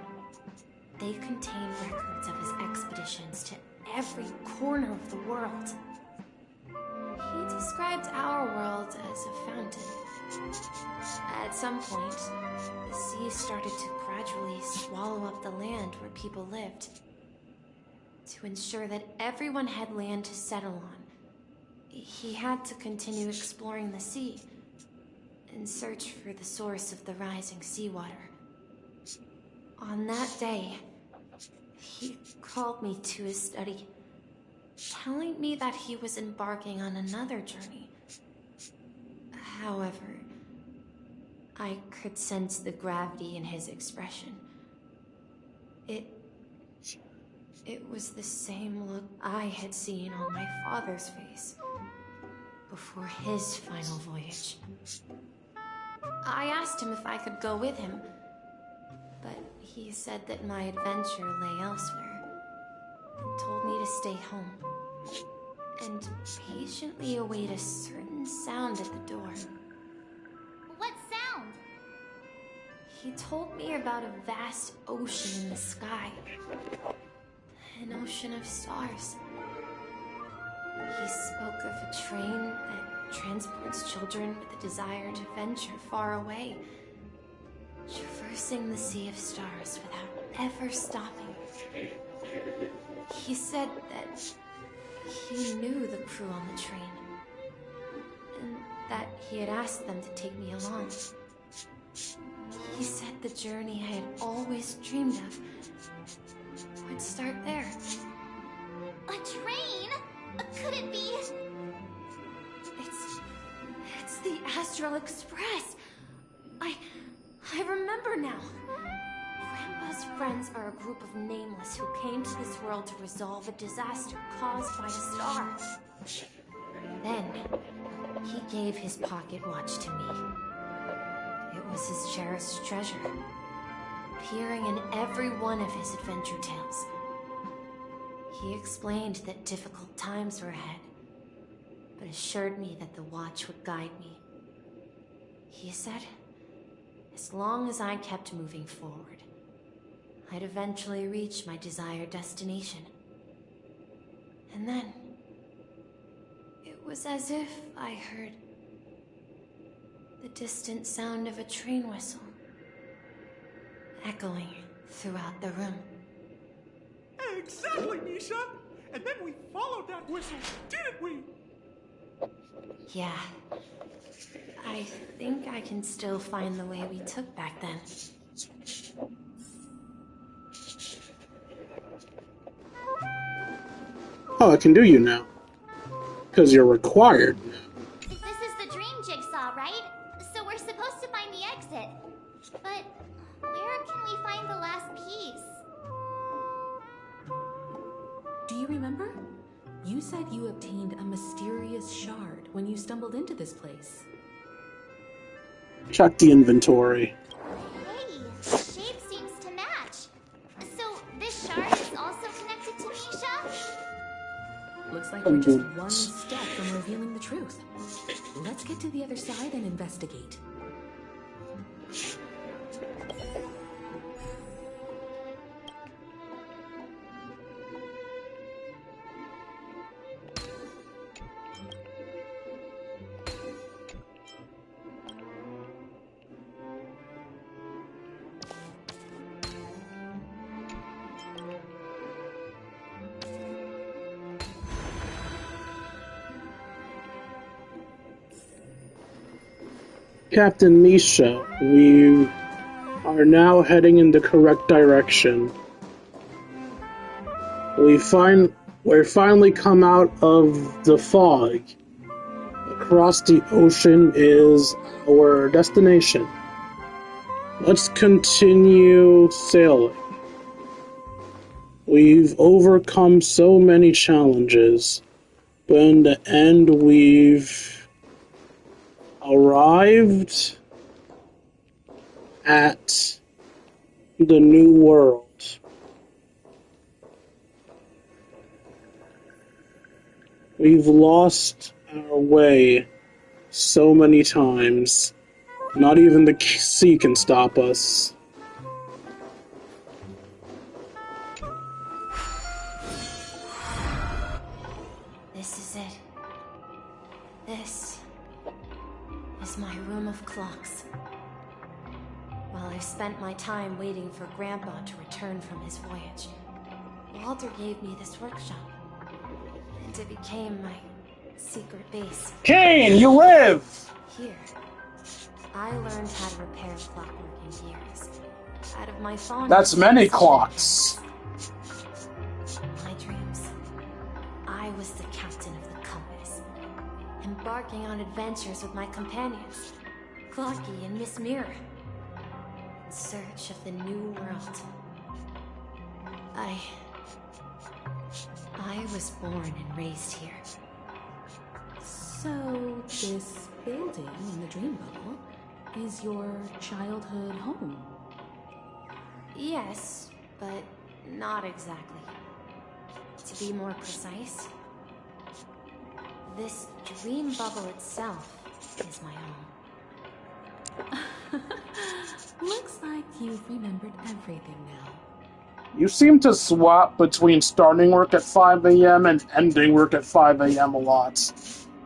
S8: They contain records of his expeditions to every corner of the world. He described our world as a fountain. At some point, the sea started to gradually swallow up the land where people lived. To ensure that everyone had land to settle on, he had to continue exploring the sea and search for the source of the rising seawater. On that day, he called me to his study, telling me that he was embarking on another journey. However, I could sense the gravity in his expression. It was the same look I had seen on my father's face before his final voyage. I asked him if I could go with him, but he said that my adventure lay elsewhere and told me to stay home and patiently await a certain sound at the door.
S5: What sound?
S8: He told me about a vast ocean in the sky. An ocean of stars. He spoke of a train that transports children with a desire to venture far away, traversing the sea of stars without ever stopping. He said that he knew the crew on the train, and that he had asked them to take me along. He said the journey I had always dreamed of would start there.
S5: A train? Could it be?
S8: It's the Astral Express. I remember now. Grandpa's friends are a group of nameless who came to this world to resolve a disaster caused by a star. Then, he gave his pocket watch to me. It was his cherished treasure, appearing in every one of his adventure tales. He explained that difficult times were ahead, but assured me that the watch would guide me. He said, as long as I kept moving forward, I'd eventually reach my desired destination. And then, it was as if I heard the distant sound of a train whistle, echoing throughout the room.
S3: Exactly, Misha! And then we followed that whistle, didn't we?
S8: Yeah. I think I can still find the way we took back then.
S1: Oh, I can do you now. Because you're required.
S5: This is the dream jigsaw, right? So we're supposed to find the exit. But where can we find the last piece?
S4: Do you remember? You said you obtained a mysterious shard when you stumbled into this place.
S1: Check the inventory.
S5: Hey, the shape seems to match. So this shard is also connected to Misha?
S4: Looks like we're just one step from revealing the truth. Let's get to the other side and investigate.
S1: Captain Misha, we are now heading in the correct direction. We're finally come out of the fog. Across the ocean is our destination. Let's continue sailing. We've overcome so many challenges, but in the end we've arrived at the new world. We've lost our way so many times. Not even the sea can stop us.
S8: This is it. This is my room of clocks. While I've spent my time waiting for Grandpa to return from his voyage, Walter gave me this workshop, and it became my secret base.
S1: Kane, you live!
S8: Here, I learned how to repair clockworking gears. Out of my fondness,
S1: That's many clocks.
S8: my dreams, I was the captain of the compass, embarking on adventures with my companions, Clocky and Miss Mirror, in search of the new world. I was born and raised here.
S4: So, this building in the dream bubble is your childhood home?
S8: Yes, but not exactly. To be more precise, this dream bubble itself is my home.
S4: Looks like you've remembered everything now.
S1: You seem to swap between starting work at 5 a.m. and ending work at 5 a.m. a lot.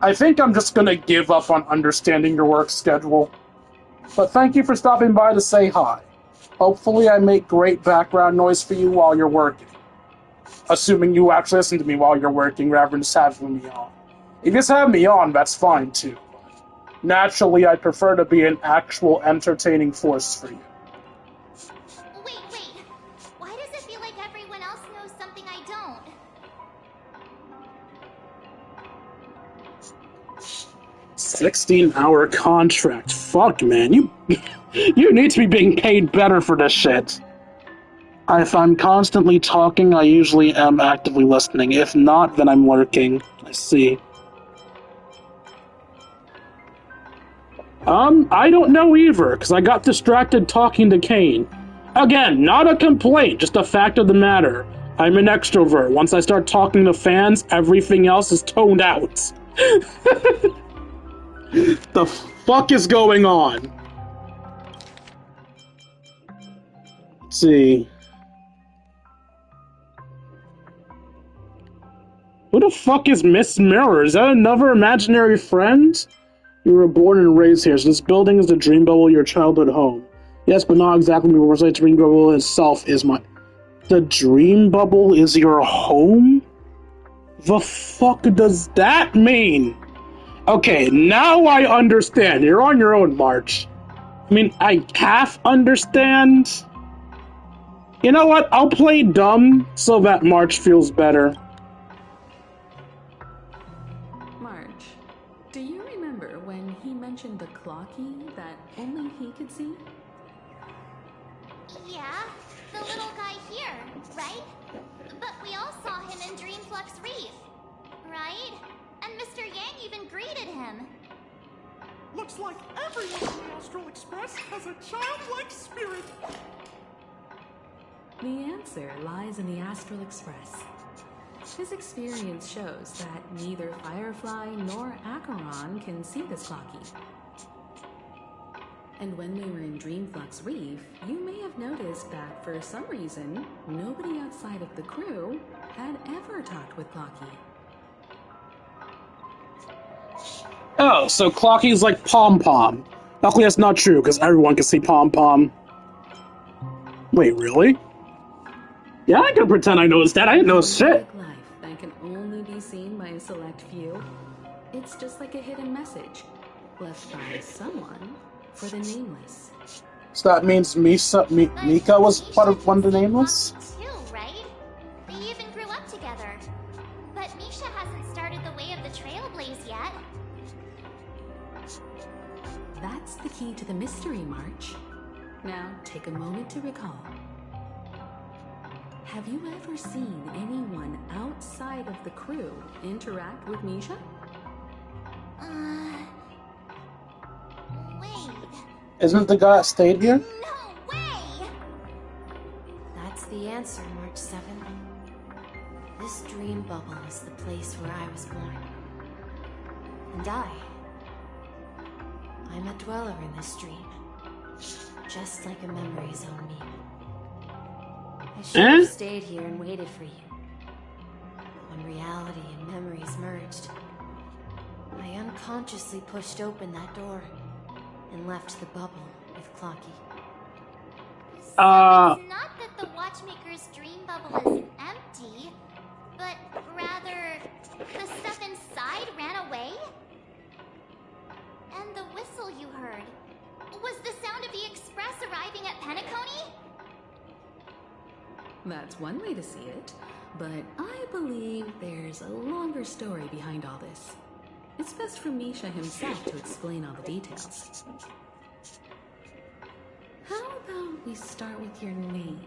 S1: I think I'm just gonna give up on understanding your work schedule. But thank you for stopping by to say hi. Hopefully I make great background noise for you while you're working. Assuming you actually listen to me while you're working rather than just having me on. If you just have me on, that's fine too. Naturally, I prefer to be an actual entertaining force for you.
S5: Wait. Why does it feel like everyone else knows something I don't?
S1: 16-hour contract. Fuck, man. You need to be being paid better for this shit. If I'm constantly talking, I usually am actively listening. If not, then I'm lurking. I see. I don't know either, because I got distracted talking to Kane. Again, not a complaint, just a fact of the matter. I'm an extrovert. Once I start talking to fans, everything else is toned out. The fuck is going on? Let's see. Who the fuck is Miss Mirror? Is that another imaginary friend? You were born and raised here, so this building is the dream bubble, your childhood home. Yes, but not exactly because the dream bubble itself is my... The dream bubble is your home? The fuck does that mean? Okay, now I understand. You're on your own, March. I mean, I half understand. You know what? I'll play dumb so that March feels better.
S4: March, do you remember when he mentioned the clocky that only he could see?
S5: Yeah, the little guy here, right? But we all saw him in Dreamflux Reef, right? And Mr. Yang even greeted him.
S3: Looks like everyone in the Astral Express has a childlike spirit.
S4: The answer lies in the Astral Express. His experience shows that neither Firefly nor Acheron can see this clocky. And when we were in Dreamflux Reef, you may have noticed that for some reason, nobody outside of the crew had ever talked with Clocky.
S1: Oh, so Clocky's like Pom Pom. Luckily that's not true, because everyone can see Pom Pom. Wait, really? Yeah, I can pretend I noticed that. I didn't know shit.
S4: Life that can only be seen by a select few. It's just like a hidden message left by someone for the nameless.
S1: So that means Mika was part of one of the Nameless?
S5: Too, right? They even grew up together. But Misha hasn't started the way of the Trailblaze yet.
S4: That's the key to the mystery, March. Now, take a moment to recall. Have you ever seen anyone outside of the crew interact with Misha?
S5: Wait.
S1: Isn't the guy that stayed here?
S5: No way!
S8: That's the answer, March 7th. This dream bubble is the place where I was born. And I'm a dweller in this dream. Just like a memory's own me. I should have stayed here and waited for you. When reality and memories merged, I unconsciously pushed open that door and left the bubble with Clocky.
S5: So it's not that the Watchmaker's dream bubble is empty, but rather the stuff inside ran away? And the whistle you heard was the sound of the express arriving at Penacony?
S4: That's one way to see it, but I believe there's a longer story behind all this. It's best for Misha himself to explain all the details. How about we start with your name?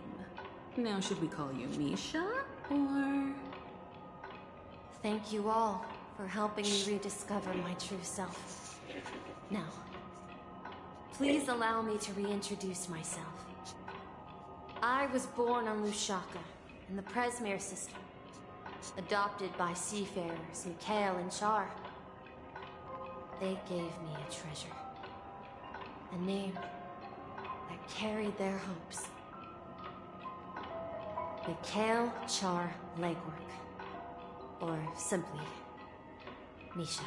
S4: Now, should we call you Misha, or...
S8: Thank you all for helping me rediscover my true self. Now, please allow me to reintroduce myself. I was born on Lushaka, in the Presmere system, adopted by seafarers Mikhail and Char. They gave me a treasure, a name that carried their hopes. Mikhail Char Legwork, or simply, Misha.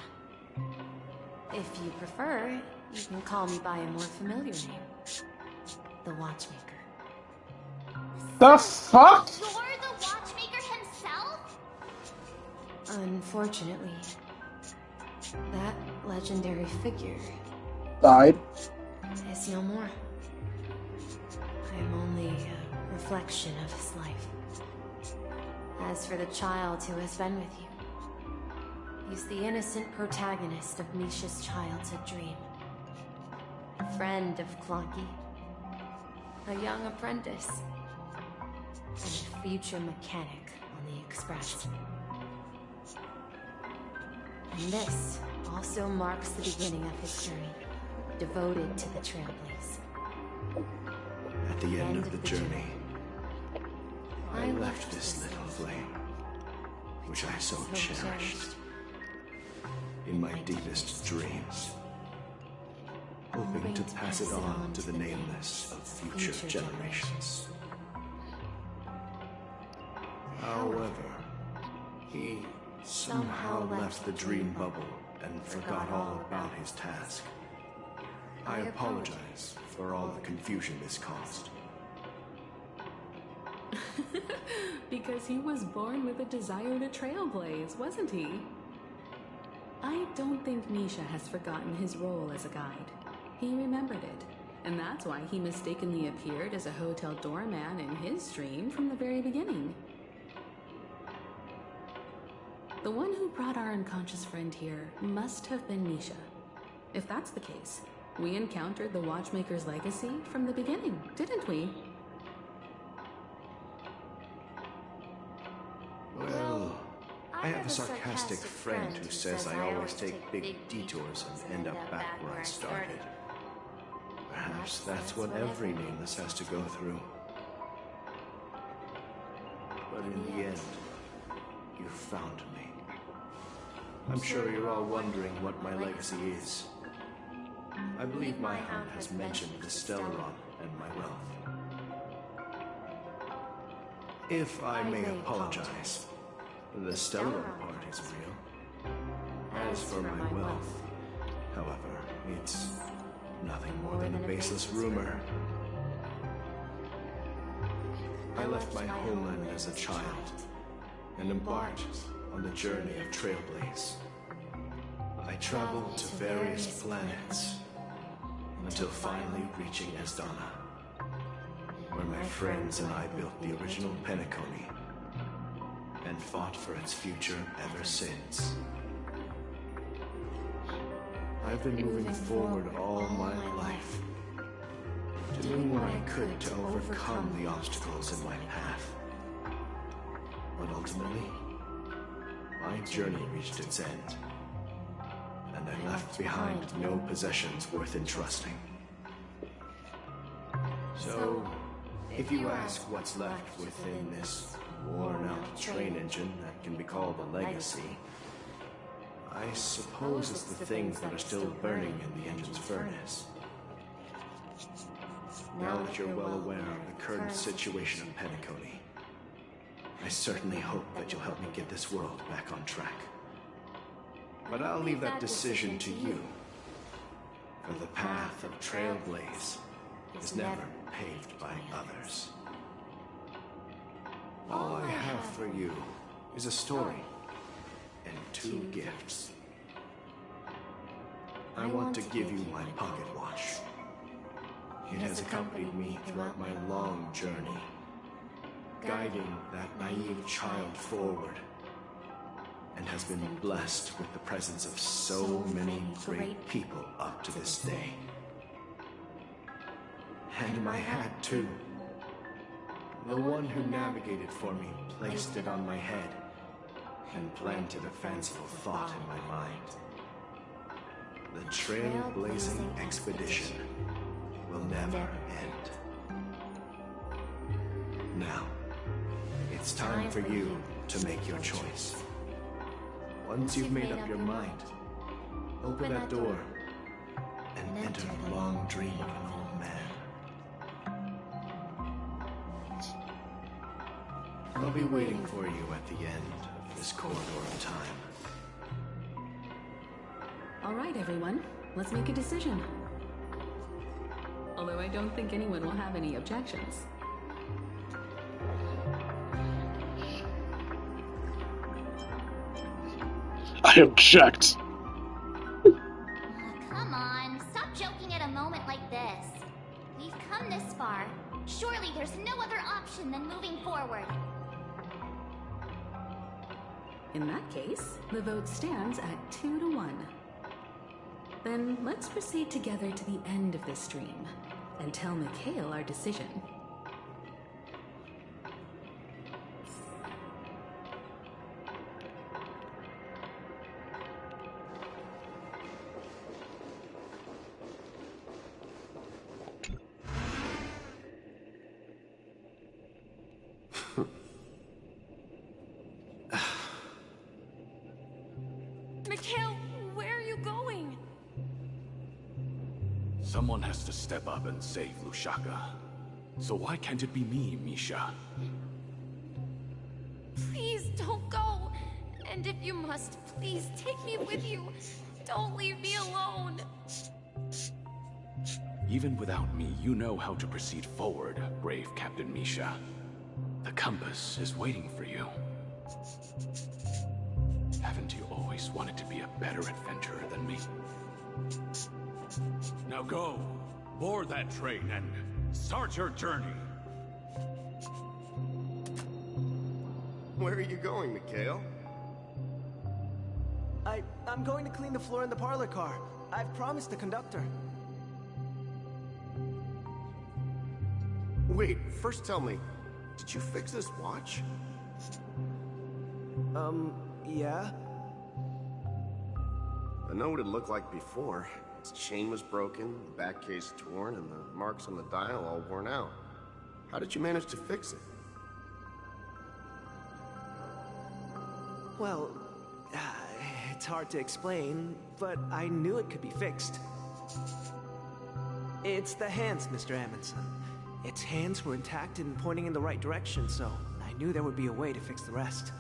S8: If you prefer, you can call me by a more familiar name, the Watchmaker.
S1: The fuck?
S5: You're the Watchmaker himself?
S8: Unfortunately, that legendary figure
S1: Died.
S8: is no more. I am only a reflection of his life. As for the child who has been with you, he's the innocent protagonist of Misha's childhood dream. A friend of Clocky, a young apprentice, and a future mechanic on the Express. And this also marks the beginning of his journey. devoted to the Trailblaze.
S7: At the end of the journey, I left this little flame, which I so cherished, in my deepest dreams, hoping to pass it on to the nameless of future generations. However, he somehow left the dream bubble and forgot all about his task. I apologize for all the confusion this caused.
S4: Because he was born with a desire to trailblaze, wasn't he? I don't think Misha has forgotten his role as a guide. He remembered it, and that's why he mistakenly appeared as a hotel doorman in his dream from the very beginning. The one who brought our unconscious friend here must have been Misha. If that's the case, we encountered the Watchmaker's legacy from the beginning, didn't we?
S7: Well, I have a sarcastic friend who says I always take big detours and end up back where I started. Perhaps that's what every nameless has to go through. But in the end, you found me. I'm sure you're all wondering what my legacy is. I believe my hound has mentioned the Stellaron and my wealth. If I may apologize, the Stellaron part is real. As for my wealth, however, it's nothing more than a baseless rumor. I left my homeland as a child and embarked on the journey of Trailblaze. I traveled to various planets until finally reaching Esdana, where my friends and I built the original Penacony and fought for its future ever since. I've been moving forward all my life, doing what I could to overcome the obstacles in my path. But ultimately, my journey reached its end, and I left behind no possessions worth entrusting. So, if you ask what's left within this worn-out train engine that can be called a legacy, I suppose it's the things that are still burning in the engine's furnace. Now that you're well aware of the current situation of Penacony, I certainly hope that you'll help me get this world back on track. But I'll leave that decision to you, for the path of Trailblaze is never paved by others. All I have for you is a story and 2 gifts. I want to give you my pocket watch. It has accompanied me throughout my long journey, guiding that naive child forward, and has been blessed with the presence of so many great people up to this day. And my hat, too. The one who navigated for me placed it on my head and planted a fanciful thought in my mind. The trailblazing expedition will never end. Now, it's time for you to make your choice. Once you've made up your mind, open that door and enter the long dream of an old man. I'll be waiting for you at the end of this corridor of time.
S4: All right, everyone, let's make a decision. Although I don't think anyone will have any objections.
S1: I object.
S5: Come on, stop joking at a moment like this. We've come this far. Surely there's no other option than moving forward.
S4: In that case, the vote stands at 2-1. Then let's proceed together to the end of this stream and tell Mikhail our decision.
S8: Kale, where are you going?
S7: Someone has to step up and save Lushaka. So why can't it be me, Misha?
S8: Please don't go. And if you must, please take me with you. Don't leave me alone.
S7: Even without me, you know how to proceed forward, brave Captain Misha. The compass is waiting for you. Haven't you always wanted to be a better adventurer than me? Now go, board that train and start your journey.
S9: Where are you going, Mikhail?
S10: I'm going to clean the floor in the parlor car. I've promised the conductor.
S9: Wait, first tell me, did you fix this watch?
S10: Yeah?
S9: I know what it looked like before. Its chain was broken, the back case torn, and the marks on the dial all worn out. How did you manage to fix it?
S10: Well, it's hard to explain, but I knew it could be fixed. It's the hands, Mr. Amundsen. Its hands were intact and pointing in the right direction, so I knew there would be a way to fix the rest.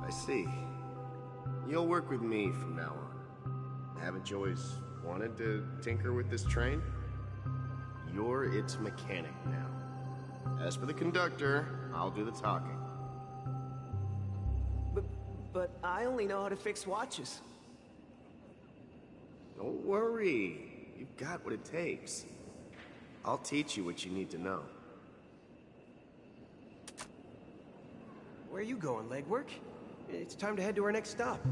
S9: I see. You'll work with me from now on. Haven't you always wanted to tinker with this train? You're its mechanic now. As for the conductor, I'll do the talking.
S10: But I only know how to fix watches.
S9: Don't worry. You've got what it takes. I'll teach you what you need to know.
S10: Where are you going, legwork? It's time to head to our next stop.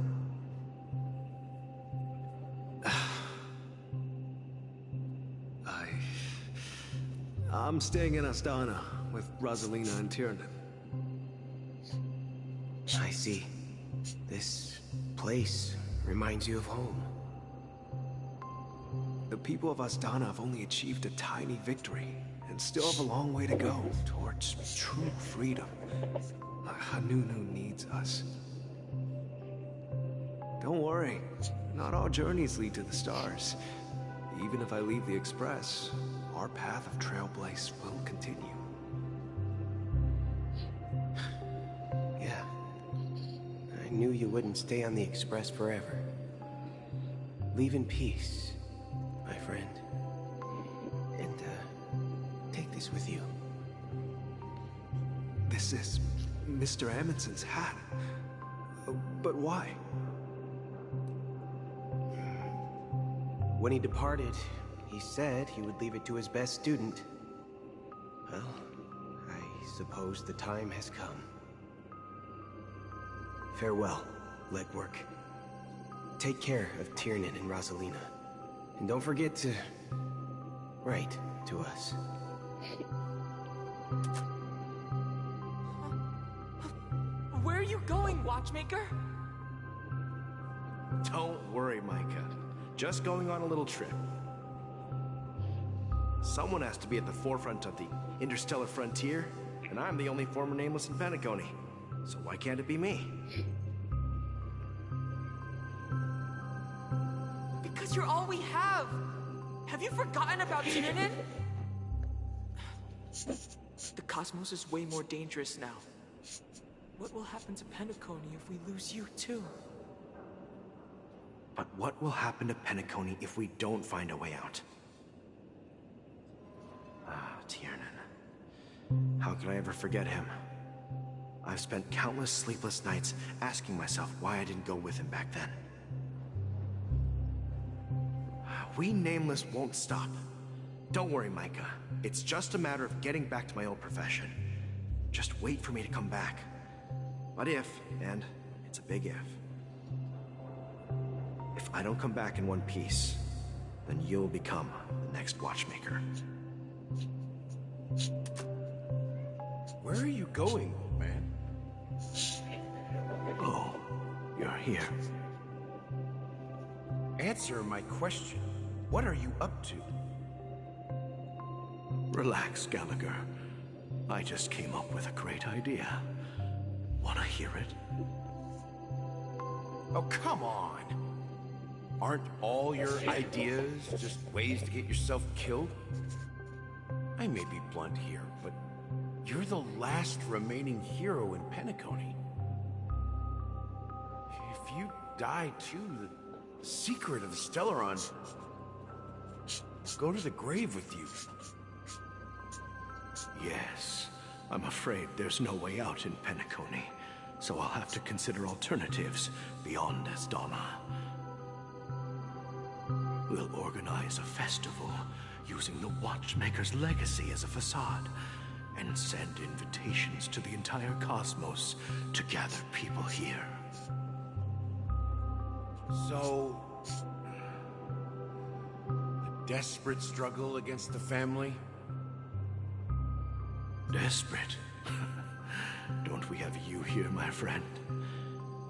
S10: I'm staying in Astana with Rosalina and Tiernan.
S11: I see. This place reminds you of home.
S10: The people of Astana have only achieved a tiny victory and still have a long way to go towards true freedom. Hanunu needs us. Don't worry, not all journeys lead to the stars. Even if I leave the Express, our path of trailblaze will continue.
S11: Yeah. I knew you wouldn't stay on the Express forever. Leave in peace, my friend. And, take this with you.
S10: This is Mr. Amundsen's hat. But why?
S11: When he departed, he said he would leave it to his best student. Well, I suppose the time has come. Farewell, legwork. Take care of Tiernan and Rosalina. And don't forget to write to us.
S3: Where are you going, watchmaker?
S12: Don't worry, Micah. Just going on a little trip. Someone has to be at the forefront of the interstellar frontier, and I'm the only former nameless in Penacony. So why can't it be me?
S3: Because you're all we have. Have you forgotten about Tiernan? The cosmos is way more dangerous now. What will happen to Penacony if we lose you too?
S12: But what will happen to Penacony if we don't find a way out? Ah, Tiernan. How could I ever forget him? I've spent countless sleepless nights asking myself why I didn't go with him back then. We Nameless won't stop. Don't worry, Micah. It's just a matter of getting back to my old profession. Just wait for me to come back. But if, and it's a big if I don't come back in one piece, then you'll become the next watchmaker.
S9: Where are you going, old man?
S12: Oh, you're here.
S9: Answer my question. What are you up to?
S12: Relax, Gallagher.
S7: I just came up with a great idea. Wanna hear it?
S12: Oh, come on. Aren't all your ideas just ways to get yourself killed? I may be blunt here, but you're the last remaining hero in Penacony. If you die too, the secret of the Stellaron will go to the grave with you.
S7: Yes. I'm afraid there's no way out in Penacony, so I'll have to consider alternatives beyond Asdana. We'll organize a festival using the Watchmaker's legacy as a facade, and send invitations to the entire cosmos to gather people here.
S12: So, a desperate struggle against the family?
S7: Desperate? Don't we have you here, my friend?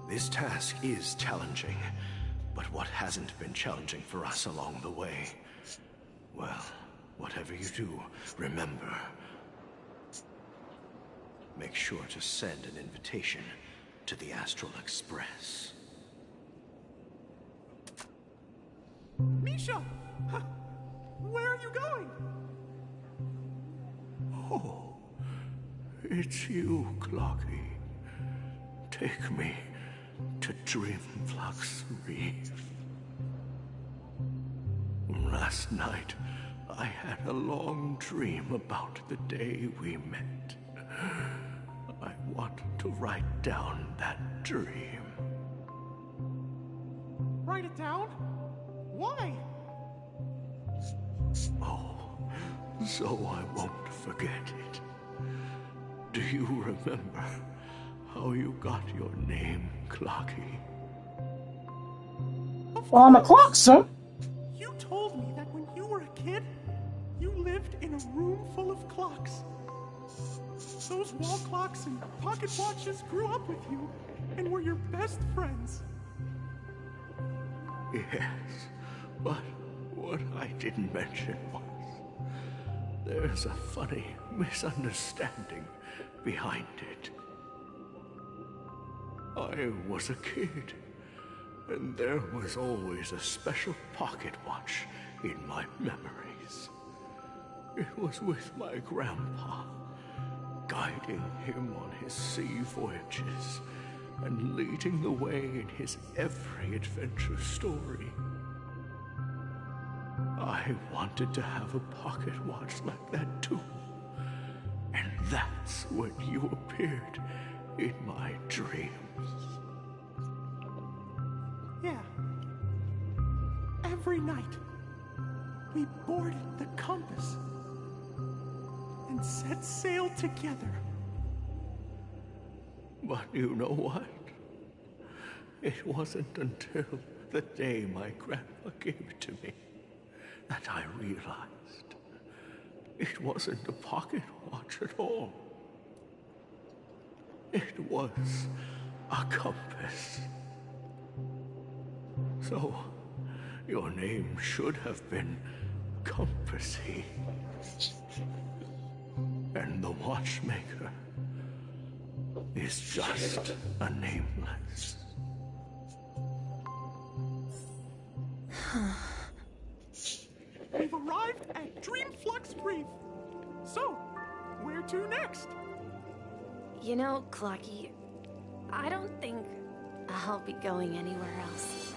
S7: This task is challenging, but what hasn't been challenging for us along the way? Well, whatever you do, remember, make sure to send an invitation to the Astral Express.
S3: Misha! Where are you going?
S7: Oh, it's you, Clocky. Take me to Dreamflux Reef. Last night, I had a long dream about the day we met. I want to write down that dream.
S3: Write it down? Why?
S7: Oh, so I won't forget it. Do you remember how you got your name, Clocky?
S1: Well, I'm a clock, sir.
S3: You told me that when you were a kid, you lived in a room full of clocks. Those wall clocks and pocket watches grew up with you and were your best friends.
S7: Yes, but what I didn't mention was there's a funny misunderstanding behind it. I was a kid, and there was always a special pocket watch in my memories. It was with my grandpa, guiding him on his sea voyages and leading the way in his every adventure story. I wanted to have a pocket watch like that too. And that's when you appeared in my dreams.
S3: Yeah. Every night, we boarded the compass and set sail together.
S7: But you know what? It wasn't until the day my grandpa gave it to me that I realized it wasn't a pocket watch at all. It was a compass. So, your name should have been Compassy. And the Watchmaker is just a nameless.
S3: We've arrived at Dreamflux Reef. So, where to next?
S8: You know, Clocky, I don't think I'll be going anywhere else.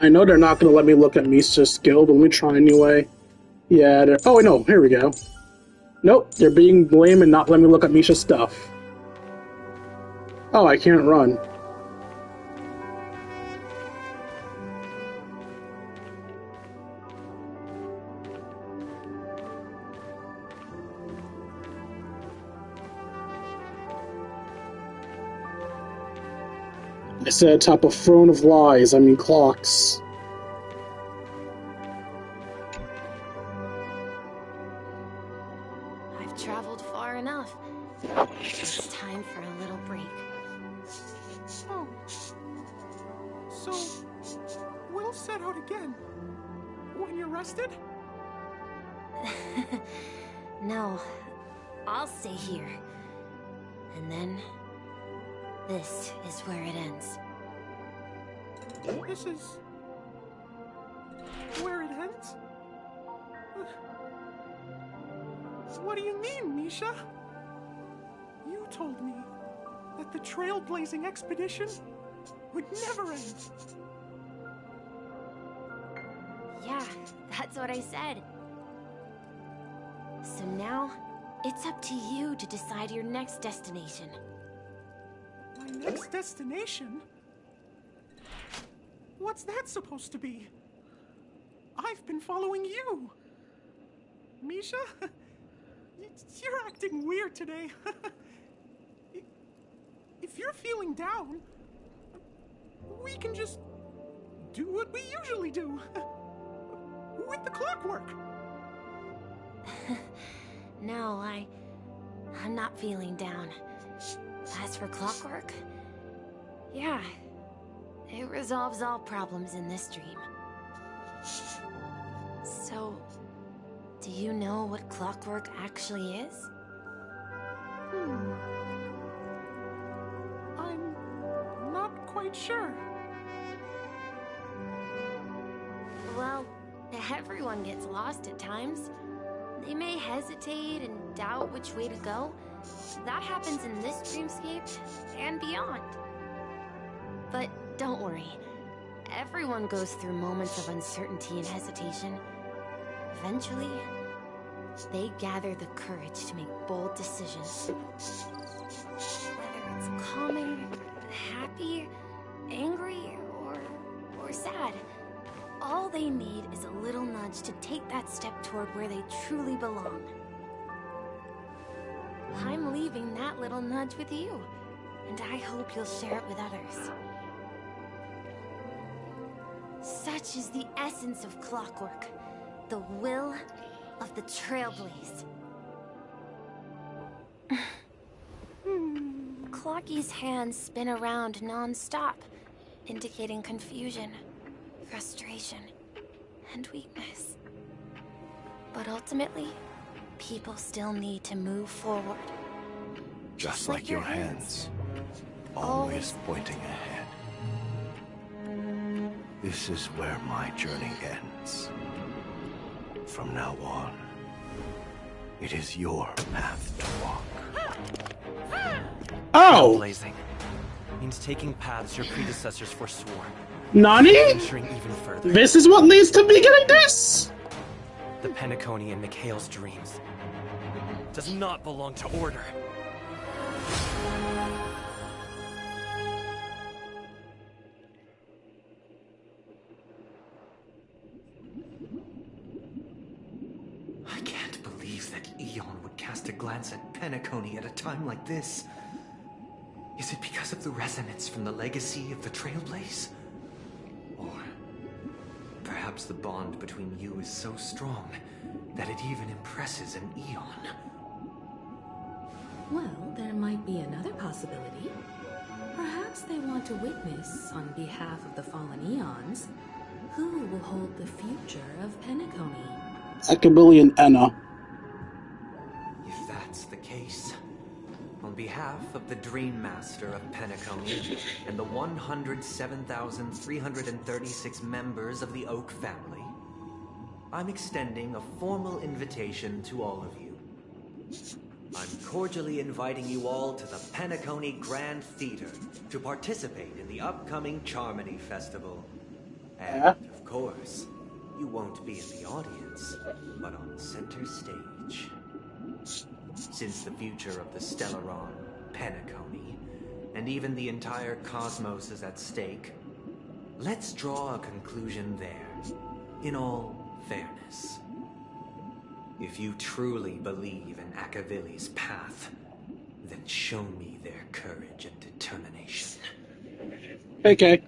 S1: I know they're not going to let me look at Misa's guild. Let me try anyway. Yeah, they're... Oh, no, here we go. Nope, they're being lame and not letting me look at Misha's stuff. Oh, I can't run. I sit atop a throne of lies, I mean clocks.
S8: I've traveled far enough. It's time for a little break.
S3: Oh. So, we'll set out again. When you're rested?
S8: No, I'll stay here. And then, this is where it ends.
S3: This is... where it ends? What do you mean, Misha? You told me that the trailblazing expedition would never end.
S8: Yeah, that's what I said. So now, it's up to you to decide your next destination.
S3: My next destination? What's that supposed to be? I've been following you. Misha? You're acting weird today. If you're feeling down, we can just do what we usually do. With the clockwork.
S8: No, I'm not feeling down. As for clockwork, yeah, it resolves all problems in this dream. So, do you know what clockwork actually is?
S3: I'm not quite sure.
S8: Well, everyone gets lost at times. They may hesitate and doubt which way to go. That happens in this dreamscape and beyond. But don't worry. Everyone goes through moments of uncertainty and hesitation. Eventually, they gather the courage to make bold decisions. Whether it's calming, happy, angry, or sad. All they need is a little nudge to take that step toward where they truly belong. I'm leaving that little nudge with you, and I hope you'll share it with others. Such is the essence of clockwork, the will of the Trailblaze. Clocky's hands spin around non-stop, indicating confusion, frustration, and weakness. But ultimately, people still need to move forward.
S7: Just like your hands, always pointing ahead. This is where my journey ends. From now on, it is your path to walk.
S1: Oh!
S13: Blazing means taking paths your predecessors forswore.
S1: Nani?
S13: Venturing even further.
S1: This is what leads to me getting this?
S13: The Penacony in Mikhail's dreams does not belong to Order.
S6: I can't believe that Eon would cast a glance at Penacony at a time like this. Is it because of the resonance from the legacy of the Trailblaze? Or perhaps the bond between you is so strong that it even impresses an Eon?
S4: Well, there might be another possibility. Perhaps they want to witness, on behalf of the fallen Eons, who will hold the future of Penacony.
S1: Ekabillion Enna.
S6: If that's the case, on behalf of the Dream Master of Penacony and the 107,336 members of the Oak family, I'm extending a formal invitation to all of you. I'm cordially inviting you all to the Penacony Grand Theater to participate in the upcoming Charmony Festival. And, of course, you won't be in the audience, but on center stage. Since the future of the Stellaron, Penacony, and even the entire cosmos is at stake, let's draw a conclusion there, in all fairness. If you truly believe in Akavilli's path, then show me their courage and determination.
S1: Okay.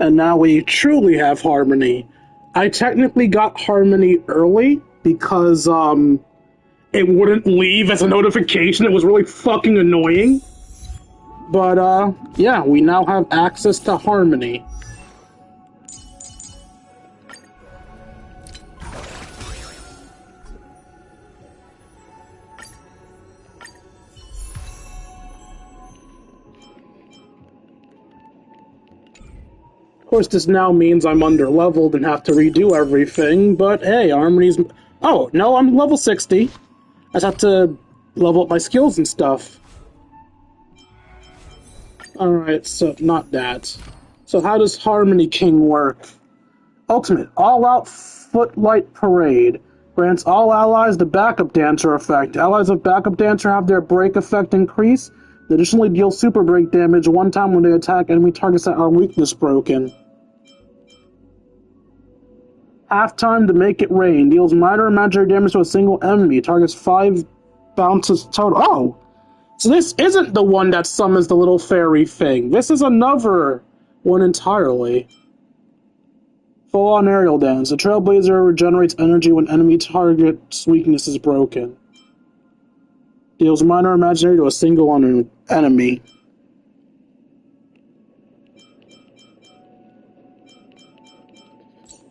S1: And now we truly have Harmony. I technically got Harmony early because, it wouldn't leave as a notification. It was really fucking annoying. But, yeah, we now have access to Harmony. Of course, this now means I'm under-leveled and have to redo everything, but hey, Harmony's... Oh, no, I'm level 60. I just have to level up my skills and stuff. Alright, so not that. So how does Harmony King work? Ultimate, all-out footlight parade. Grants all allies the backup dancer effect. Allies of backup dancer have their break effect increase. They additionally deal super break damage one time when they attack enemy targets that are weakness broken. Half time to make it rain. Deals minor imaginary damage to a single enemy. Targets 5 bounces total. Oh! So this isn't the one that summons the little fairy thing. This is another one entirely. Full-on aerial dance. The Trailblazer regenerates energy when enemy target's weakness is broken. Deals minor imaginary to a single enemy.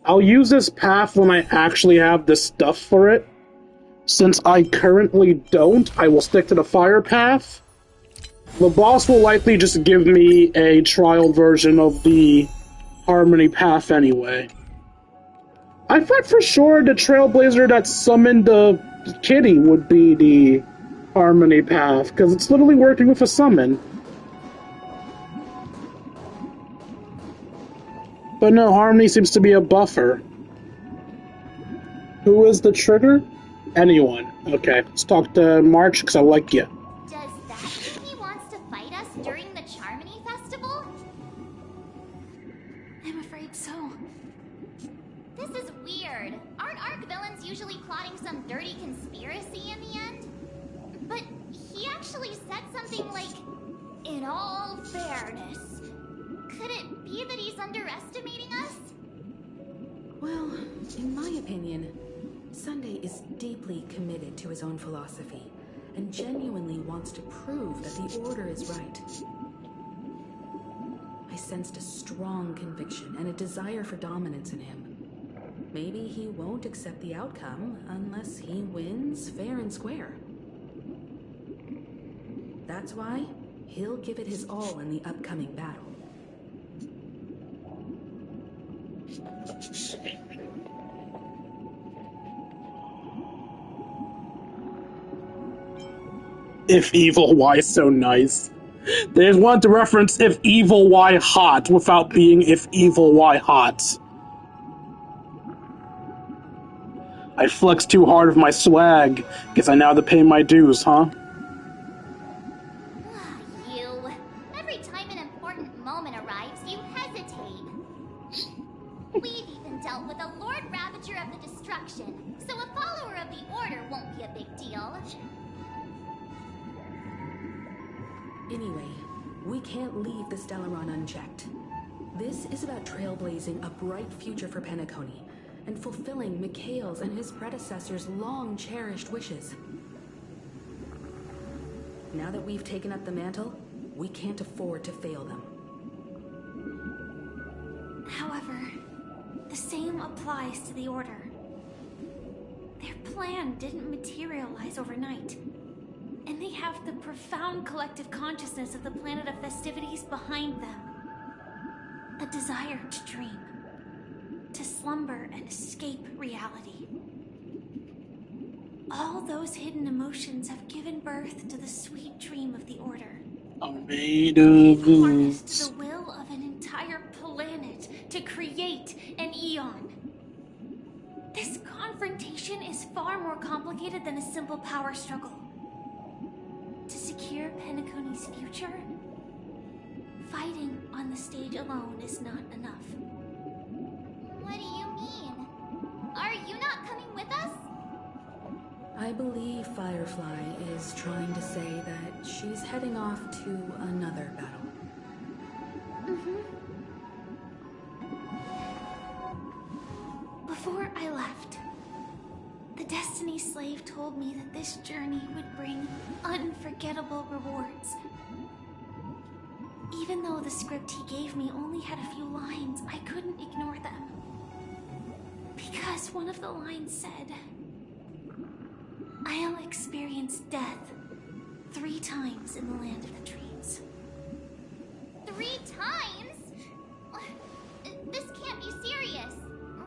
S1: I'll use this path when I actually have the stuff for it. Since I currently don't, I will stick to the fire path. The boss will likely just give me a trial version of the Harmony path anyway. I thought for sure the Trailblazer that summoned the kitty would be the Harmony path, because it's literally working with a summon. But no, Harmony seems to be a buffer. Who is the trigger? Anyone. Okay, let's talk to March, because I like you.
S5: Does that mean he wants to fight us during the Charmony Festival?
S2: I'm afraid so.
S5: This is weird. Aren't Arc villains usually plotting some dirty conspiracy in the end? But he actually said something like, "In all fairness." Could it be that he's underestimating us?
S4: Well, in my opinion, Sunday is deeply committed to his own philosophy and genuinely wants to prove that the Order is right. I sensed a strong conviction and a desire for dominance in him. Maybe he won't accept the outcome unless he wins fair and square. That's why he'll give it his all in the upcoming battle.
S1: If evil, why so nice? They just wanted to reference if evil, why hot without being if evil, why hot. I flex too hard with my swag. Guess I now have to pay my dues, huh?
S5: You. Every time an important moment arrives, you hesitate. We've even dealt with a Lord Ravager of the Destruction, so a follower of the Order won't be a big deal.
S4: Anyway, we can't leave the Stellaron unchecked. This is about trailblazing a bright future for Penacony and fulfilling Mikhail's and his predecessors' long-cherished wishes. Now that we've taken up the mantle, we can't afford to fail them.
S2: However, the same applies to the Order. Their plan didn't materialize overnight, and they have the profound collective consciousness of the planet of festivities behind them. A desire to dream, to slumber and escape reality. All those hidden emotions have given birth to the sweet dream of the Order.
S1: Made of
S2: Harnessed the will of an entire planet to create an eon. This confrontation is far more complicated than a simple power struggle. To secure Penacony's future, fighting on the stage alone is not enough.
S5: What do you mean? Are you not coming with us?
S4: I believe Firefly is trying to say that she's heading off to another battle.
S2: Before I left, the Destiny Destiny's slave told me that this journey would bring unforgettable rewards. Even though the script he gave me only had a few lines, I couldn't ignore them. Because one of the lines said, "I'll experience death 3 times in the land of the dreams."
S5: 3 times? This can't be serious,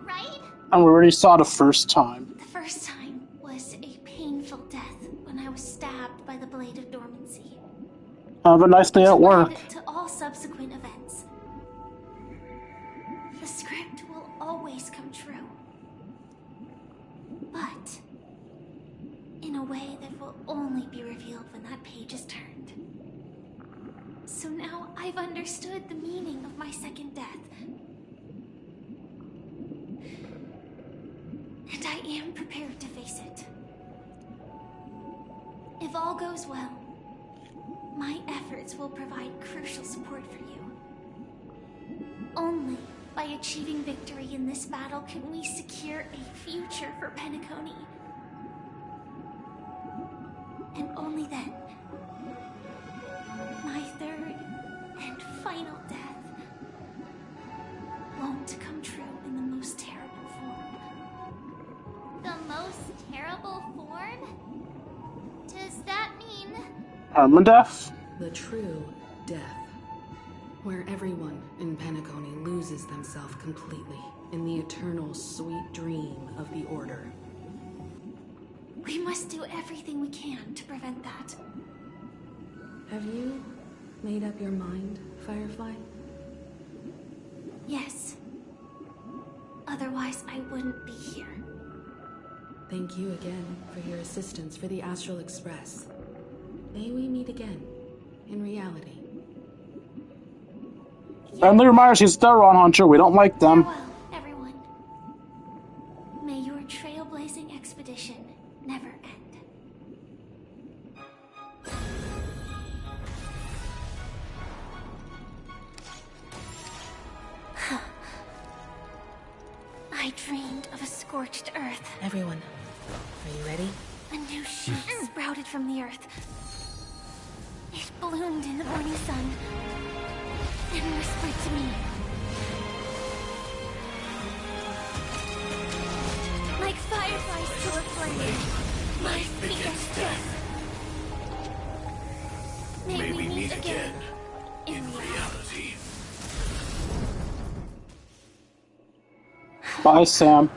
S5: right?
S1: And we already saw the first time.
S2: The first time was a painful death when I was stabbed by the Blade of Dormancy.
S1: Have a nice day at work.
S2: Led to all subsequent events. The script will always come true. But in a way that will only be revealed when that page is turned. So now I've understood the meaning of my second death. And I am prepared to face it. If all goes well, my efforts will provide crucial support for you. Only by achieving victory in this battle can we secure a future for Penacony. And only then, my third and final death won't come true in the most terrible form.
S5: The most terrible form? Does that mean...
S1: Permanent death?
S4: The true death. Where everyone in Penacony loses themselves completely in the eternal sweet dream of the Order.
S2: We must do everything we can to prevent that.
S4: Have you made up your mind, Firefly?
S2: Yes. Otherwise, I wouldn't be here.
S4: Thank you again for your assistance for the Astral Express. May we meet again, in reality.
S1: Friendly reminder, she's the Ron Hunter. We don't like them.
S2: Farewell, everyone. May your trailblazing expedition never end. I dreamed of a scorched earth.
S4: Everyone, are you ready?
S2: A new shoot sprouted from the earth. It bloomed in the morning sun and whispered to me. Like fireflies to a flame, my biggest death. May we meet again in reality.
S1: Bye, Sam.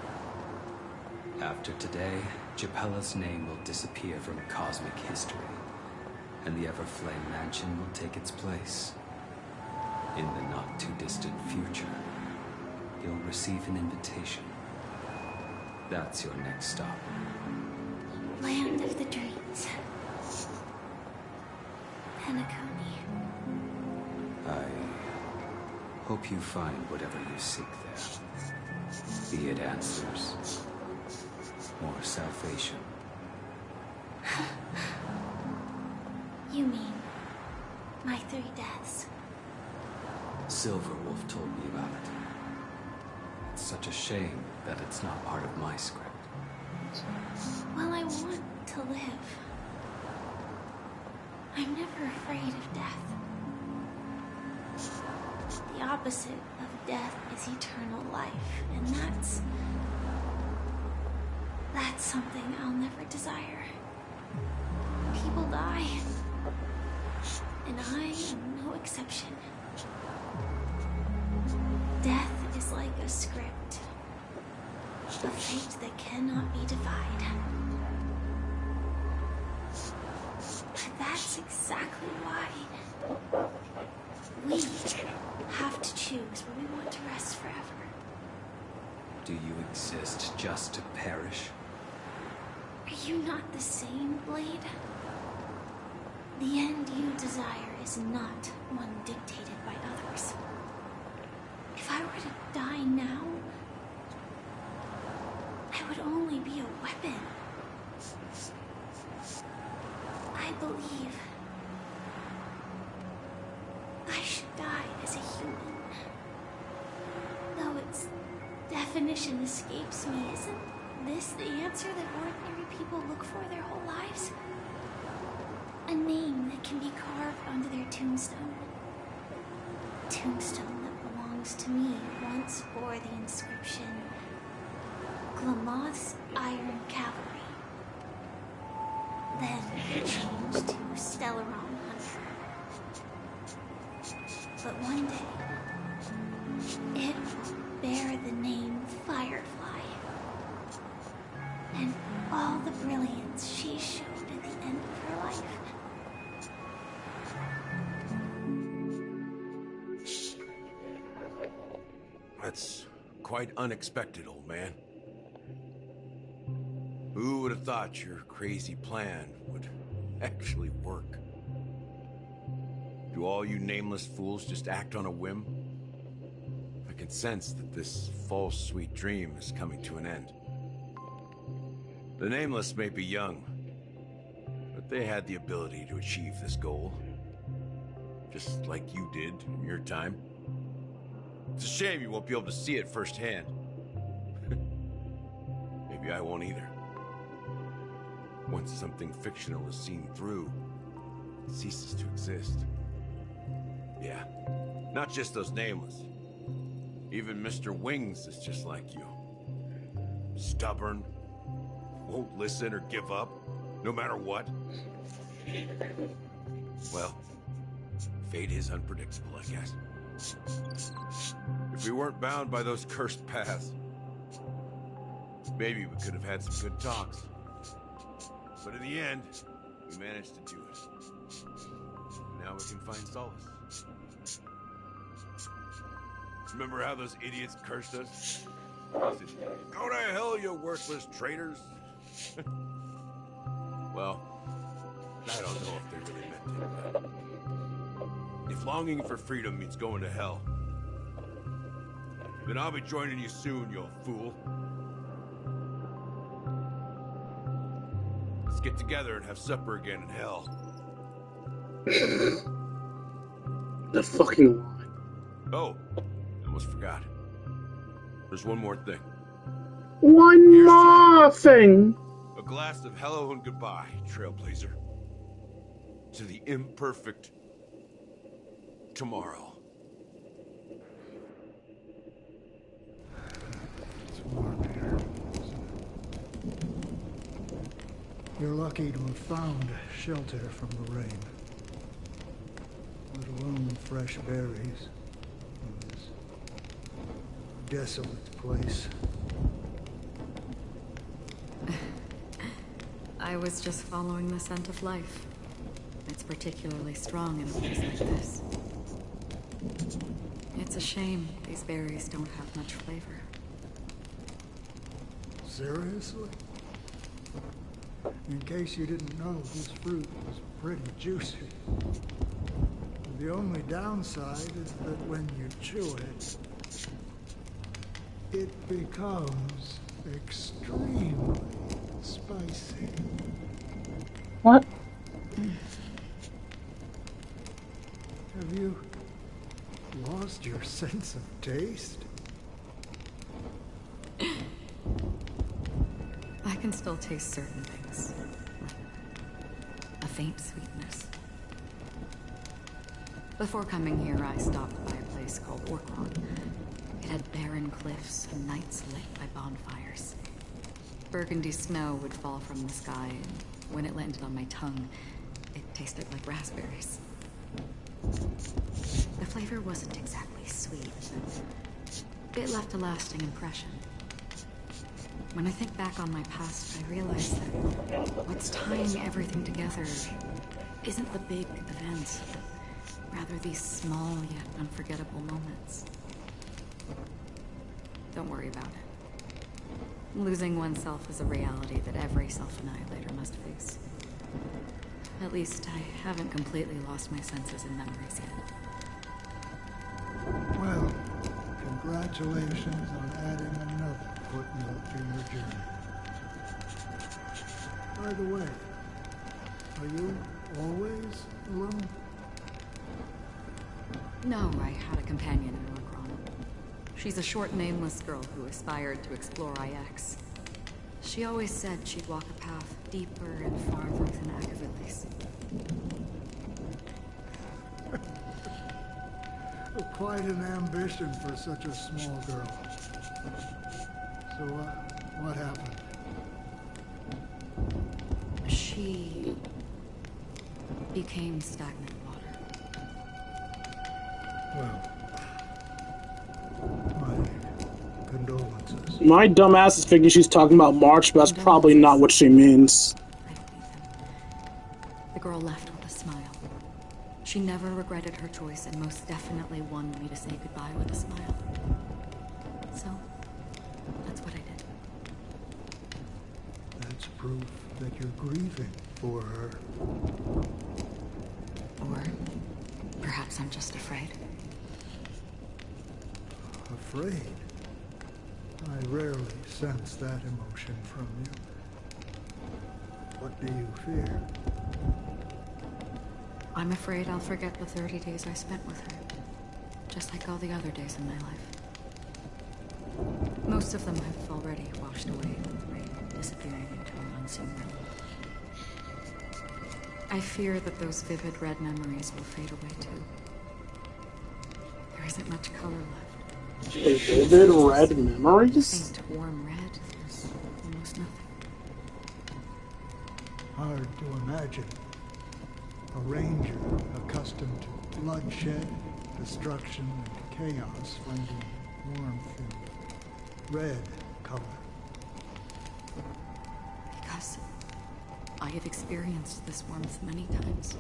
S14: After today, Japella's name will disappear from cosmic history, and the Everflame Mansion will take its place. In the not-too-distant future, you'll receive an invitation. That's your next stop.
S2: Land of the dreams. Penacony.
S14: I hope you find whatever you seek there. Be it answers, or salvation.
S2: You mean my 3 deaths?
S14: Silverwolf told me about it. It's such a shame that it's not part of my script.
S2: Well, I want to live. I'm never afraid of death. The opposite of death is eternal life, and that's something I'll never desire. People die, and I am no exception. Death is like a script, a fate that cannot be defied. But that's exactly why we have to choose where we want to rest forever.
S14: Do you exist just to perish?
S2: Are you not the same, Blade? The end you desire is not one dictated by others. If I were to die now, I would only be a weapon. I believe I should die as a human. Though its definition escapes me, isn't this the answer that ordinary people look for their whole lives? A name that can be carved onto their tombstone. A tombstone that belongs to me once bore the inscription, Glamoth's Iron Cavalry. Then changed to Stellaron Hunter. But one day, it will bear the name Firefly. And all the brilliance she showed at the end of her life.
S7: That's quite unexpected, old man. Who would have thought your crazy plan would actually work? Do all you nameless fools just act on a whim? I can sense that this false sweet dream is coming to an end. The nameless may be young, but they had the ability to achieve this goal. Just like you did in your time. It's a shame you won't be able to see it firsthand. Maybe I won't either. Once something fictional is seen through, it ceases to exist. Yeah, not just those nameless. Even Mr. Wings is just like you. Stubborn, won't listen or give up, no matter what. Well, fate is unpredictable, I guess. If we weren't bound by those cursed paths, maybe we could have had some good talks. But in the end, we managed to do it. Now we can find solace. Remember how those idiots cursed us? They said, "Go to hell, you worthless traitors." Well, I don't know if they really meant it, but if longing for freedom means going to hell, then I'll be joining you soon, you fool. Let's get together and have supper again in hell.
S1: The fucking line.
S7: Oh, almost forgot. There's one more thing.
S1: One more thing.
S7: A glass of hello and goodbye, Trailblazer. To the imperfect tomorrow.
S15: It's warm here. You're lucky to have found shelter from the rain. Let alone fresh berries in this desolate place.
S4: I was just following the scent of life. It's particularly strong in a place like this. It's a shame these berries don't have much flavor.
S15: Seriously? In case you didn't know, this fruit was pretty juicy. The only downside is that when you chew it, it becomes extremely spicy.
S1: What?
S15: Have you lost your sense of taste?
S4: I can still taste certain things. A faint sweetness. Before coming here, I stopped by a place called Orkron. It had barren cliffs and nights lit by bonfires. Burgundy snow would fall from the sky, and when it landed on my tongue, it tasted like raspberries. The flavor wasn't exactly sweet, but it left a lasting impression. When I think back on my past, I realize that what's tying everything together isn't the big events, but rather these small yet unforgettable moments. Don't worry about it. Losing oneself is a reality that every self-annihilator must face. At least I haven't completely lost my senses and memories yet.
S15: Well, congratulations on adding another footnote to your journey. By the way, are you always alone?
S4: No, I had a companion in Orkron. She's a short, nameless girl who aspired to explore IX.
S16: She always said she'd walk a path deeper and farther than Agavilis.
S15: Quite an ambition for such a small girl. So what happened?
S16: She became stagnant water.
S15: Well, my condolences.
S1: My dumbass is thinking she's talking about March, but that's probably not what she means.
S16: The girl left with a smile. She never regretted her choice and most definitely wanted me to say goodbye with a smile. So, that's what I did.
S15: That's proof that you're grieving for her.
S16: Or perhaps I'm just afraid.
S15: Afraid? I rarely sense that emotion from you. What do you fear?
S16: I'm afraid I'll forget the 30 days I spent with her. Just like all the other days in my life. Most of them have already washed away with rain, disappearing into an unseen realm. I fear that those vivid red memories will fade away too. There isn't much color left.
S1: Vivid red memories?
S16: Faint, warm red. There's almost nothing.
S15: Hard to imagine. A ranger accustomed to bloodshed, destruction, and chaos finding warmth in red color.
S16: Because I have experienced this warmth many times.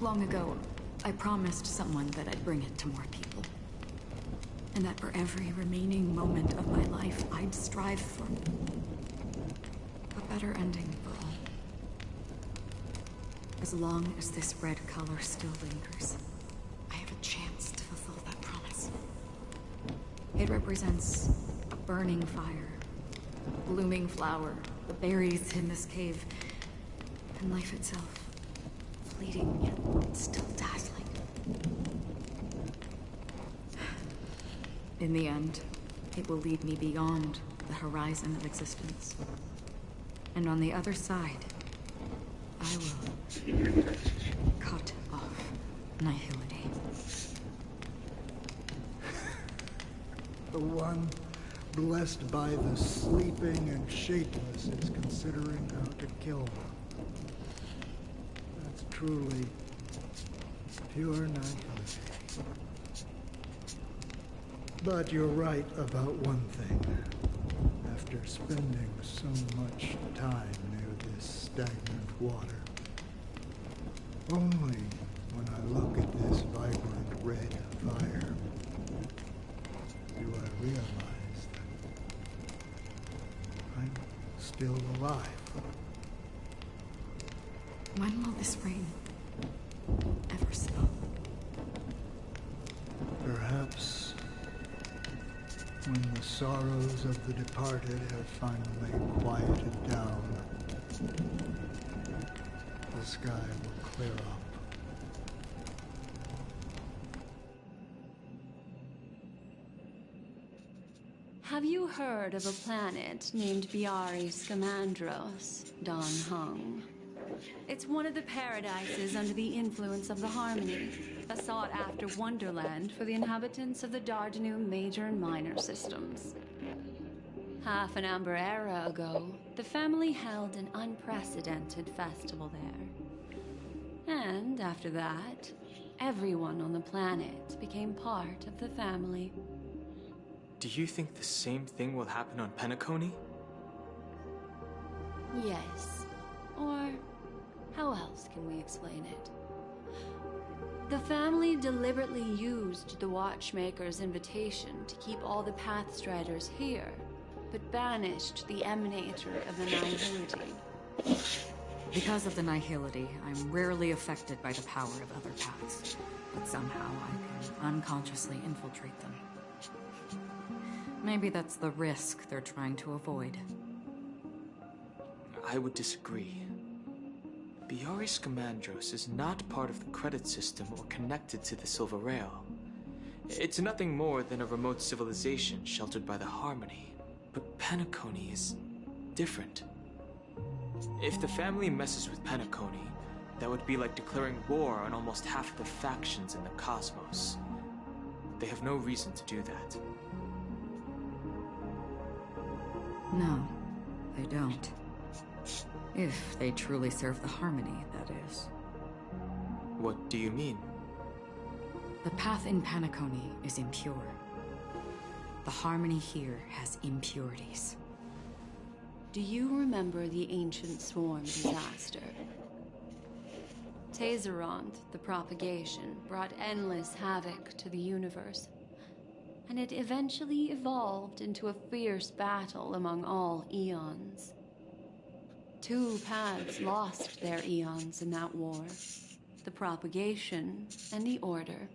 S16: Long ago, I promised someone that I'd bring it to more people. And that for every remaining moment of my life, I'd strive for a better ending for all. As long as this red color still lingers, I have a chance to fulfill that promise. It represents a burning fire, a blooming flower, the berries in this cave, and life itself, fleeting yet still dazzling. In the end, it will lead me beyond the horizon of existence. And on the other side, I will cut off nihility.
S15: The one blessed by the sleeping and shapeless is considering how to kill them. That's truly pure nihility. But you're right about one thing. After spending so much time near this stagnant water, only when I look at this vibrant red fire do I realize that I'm still alive.
S16: When will this rain ever stop?
S15: Perhaps when the sorrows of the departed have finally quieted down, the sky will clear up.
S17: Have you heard of a planet named Biari Scamandros, Don Hung? It's one of the paradises under the influence of the Harmony, a sought-after wonderland for the inhabitants of the Dardanu major and minor systems. Half an amber era ago, the family held an unprecedented festival there. And after that, everyone on the planet became part of the family.
S18: Do you think the same thing will happen on Penacony?
S17: Yes. Or how else can we explain it? The family deliberately used the Watchmaker's invitation to keep all the Pathstriders here, but banished the Emanator of the Nihility.
S16: Because of the Nihility, I'm rarely affected by the power of other paths, but somehow I can unconsciously infiltrate them. Maybe that's the risk they're trying to avoid.
S18: I would disagree. Biari Scamandros is not part of the credit system or connected to the Silver Rail. It's nothing more than a remote civilization sheltered by the Harmony. But Penacony is different. If the family messes with Penacony, that would be like declaring war on almost half of the factions in the cosmos. They have no reason to do that.
S16: No, they don't. If they truly serve the Harmony, that is.
S18: What do you mean?
S16: The path in Penacony is impure. The Harmony here has impurities.
S17: Do you remember the ancient swarm disaster? Tazeront, the propagation, brought endless havoc to the universe, and it eventually evolved into a fierce battle among all eons. 2 paths lost their eons in that war, the propagation and the Order.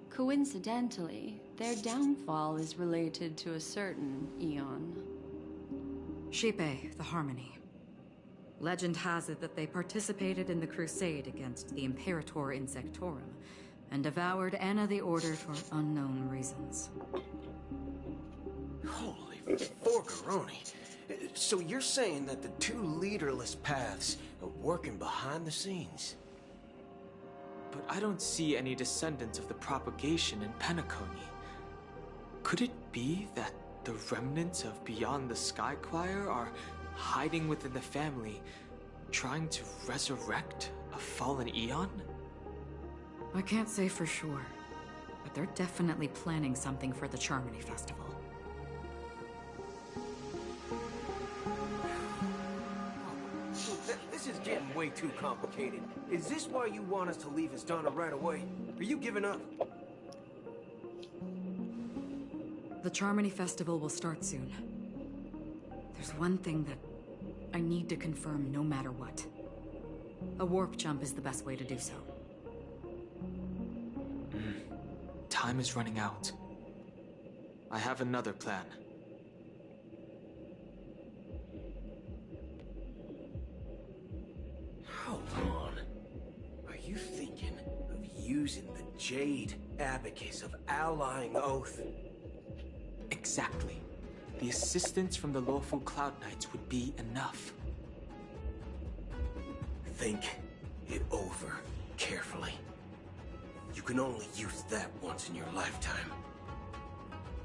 S17: Coincidentally, their downfall is related to a certain eon.
S16: Shipe, the Harmony. Legend has it that they participated in the crusade against the Imperator Insectorum and devoured Anna the Order for unknown reasons.
S11: Holy forgaroni. So you're saying that the 2 leaderless paths are working behind the scenes?
S18: But I don't see any descendants of the propagation in Penacony. Could it be that the remnants of Beyond the Sky Choir are hiding within the family, trying to resurrect a fallen eon?
S16: I can't say for sure, but they're definitely planning something for the Charmony Festival.
S11: This is getting way too complicated. Is this why you want us to leave Astana right away? Are you giving up?
S16: The Charmony Festival will start soon. There's one thing that I need to confirm no matter what. A warp jump is the best way to do so.
S18: Time is running out. I have another plan.
S11: Hold on. Are you thinking of using the Jade Abacus of Allying Oath?
S18: Exactly. The assistance from the Lawful Cloud Knights would be enough.
S11: Think it over carefully. You can only use that once in your lifetime.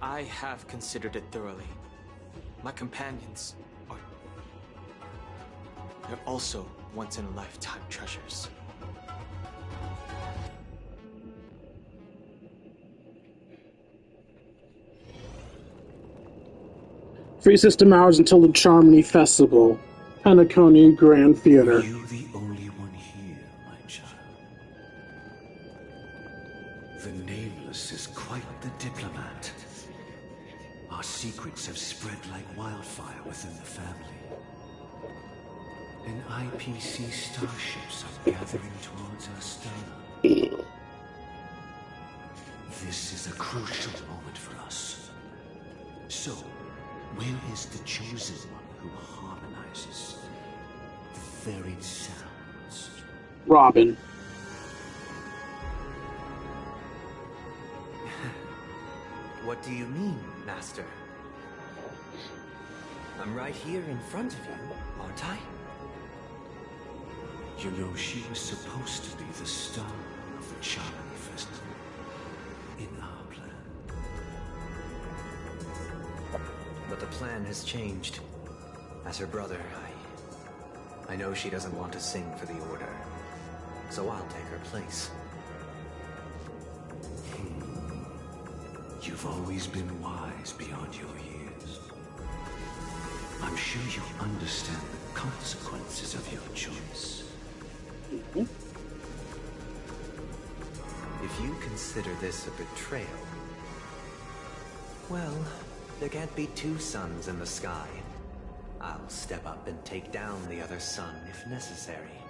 S18: I have considered it thoroughly. My companions are... they're also once-in-a-lifetime treasures.
S1: Free system hours until the Charmony Festival. Penacony Grand Theater.
S7: Are you the only one here, my child? The Nameless is quite the diplomat. Our secrets have spread like wildfire within the family. And IPC starships are gathering towards our star. This is a crucial moment for us. So, where is the chosen one who harmonizes the varied sounds?
S1: Robin.
S6: What do you mean, Master? I'm right here in front of you, aren't I?
S7: You know, she was supposed to be the star of the Charmony Festival. In our plan.
S6: But the plan has changed. As her brother, I know she doesn't want to sing for the Order. So I'll take her place.
S7: You've always been wise beyond your years. I'm sure you understand the consequences of your choice.
S6: If you consider this a betrayal, well, there can't be 2 suns in the sky. I'll step up and take down the other sun if necessary.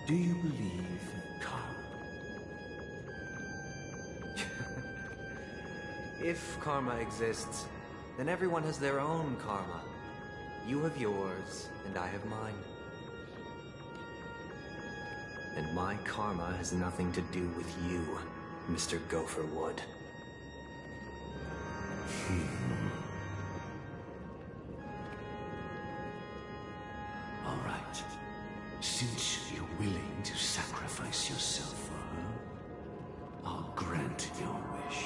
S7: Do you believe in karma?
S6: If karma exists, then everyone has their own karma. You have yours, and I have mine. And my karma has nothing to do with you, Mr. Gopherwood.
S7: All right. Since you're willing to sacrifice yourself for her, I'll grant your wish.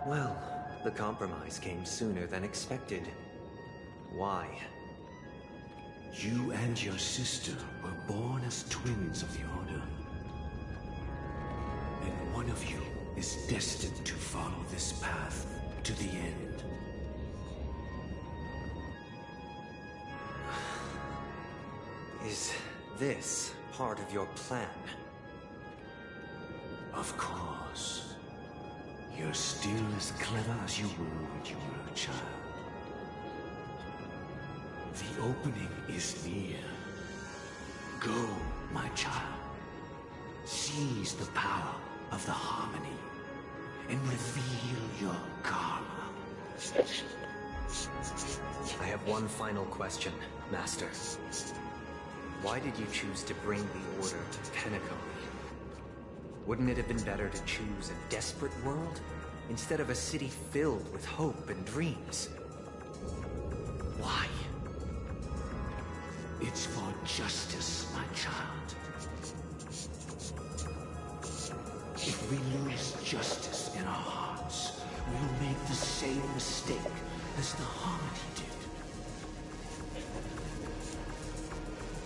S6: Well, the compromise came sooner than expected. Why?
S7: You and your sister were born as twins of the Order. And one of you is destined to follow this path to the end.
S6: Is this part of your plan?
S7: Of course. You're still as clever as you were when you were a child. The opening is near. Go, my child. Seize the power of the harmony and reveal your karma.
S6: I have one final question, Master. Why did you choose to bring the Order to Penacony? Wouldn't it have been better to choose a desperate world instead of a city filled with hope and dreams? Why?
S7: It's for justice, my child. If we lose justice in our hearts, we'll make the same mistake as the Harmony did.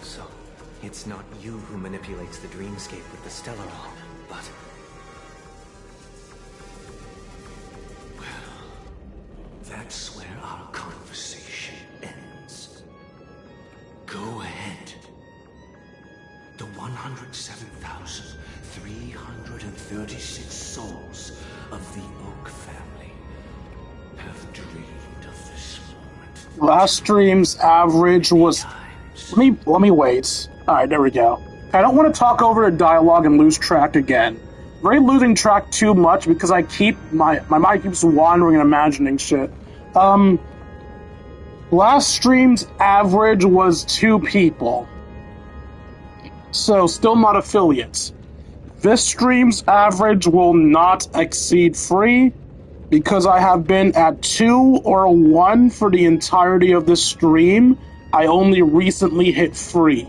S6: So, it's not you who manipulates the dreamscape with the Stellaron, but...
S7: Well, that's where our conversation ends. Go ahead. The 107,336 souls of the Oak family have dreamed of this moment.
S1: Last stream's average was... Let me wait. Alright, there we go. I don't want to talk over the dialogue and lose track again. I'm already losing track too much because I keep... My mind keeps wandering and imagining shit. Last stream's average was 2 people. So, still not affiliates. This stream's average will not exceed 3, because I have been at 2 or 1 for the entirety of this stream. I only recently hit 3.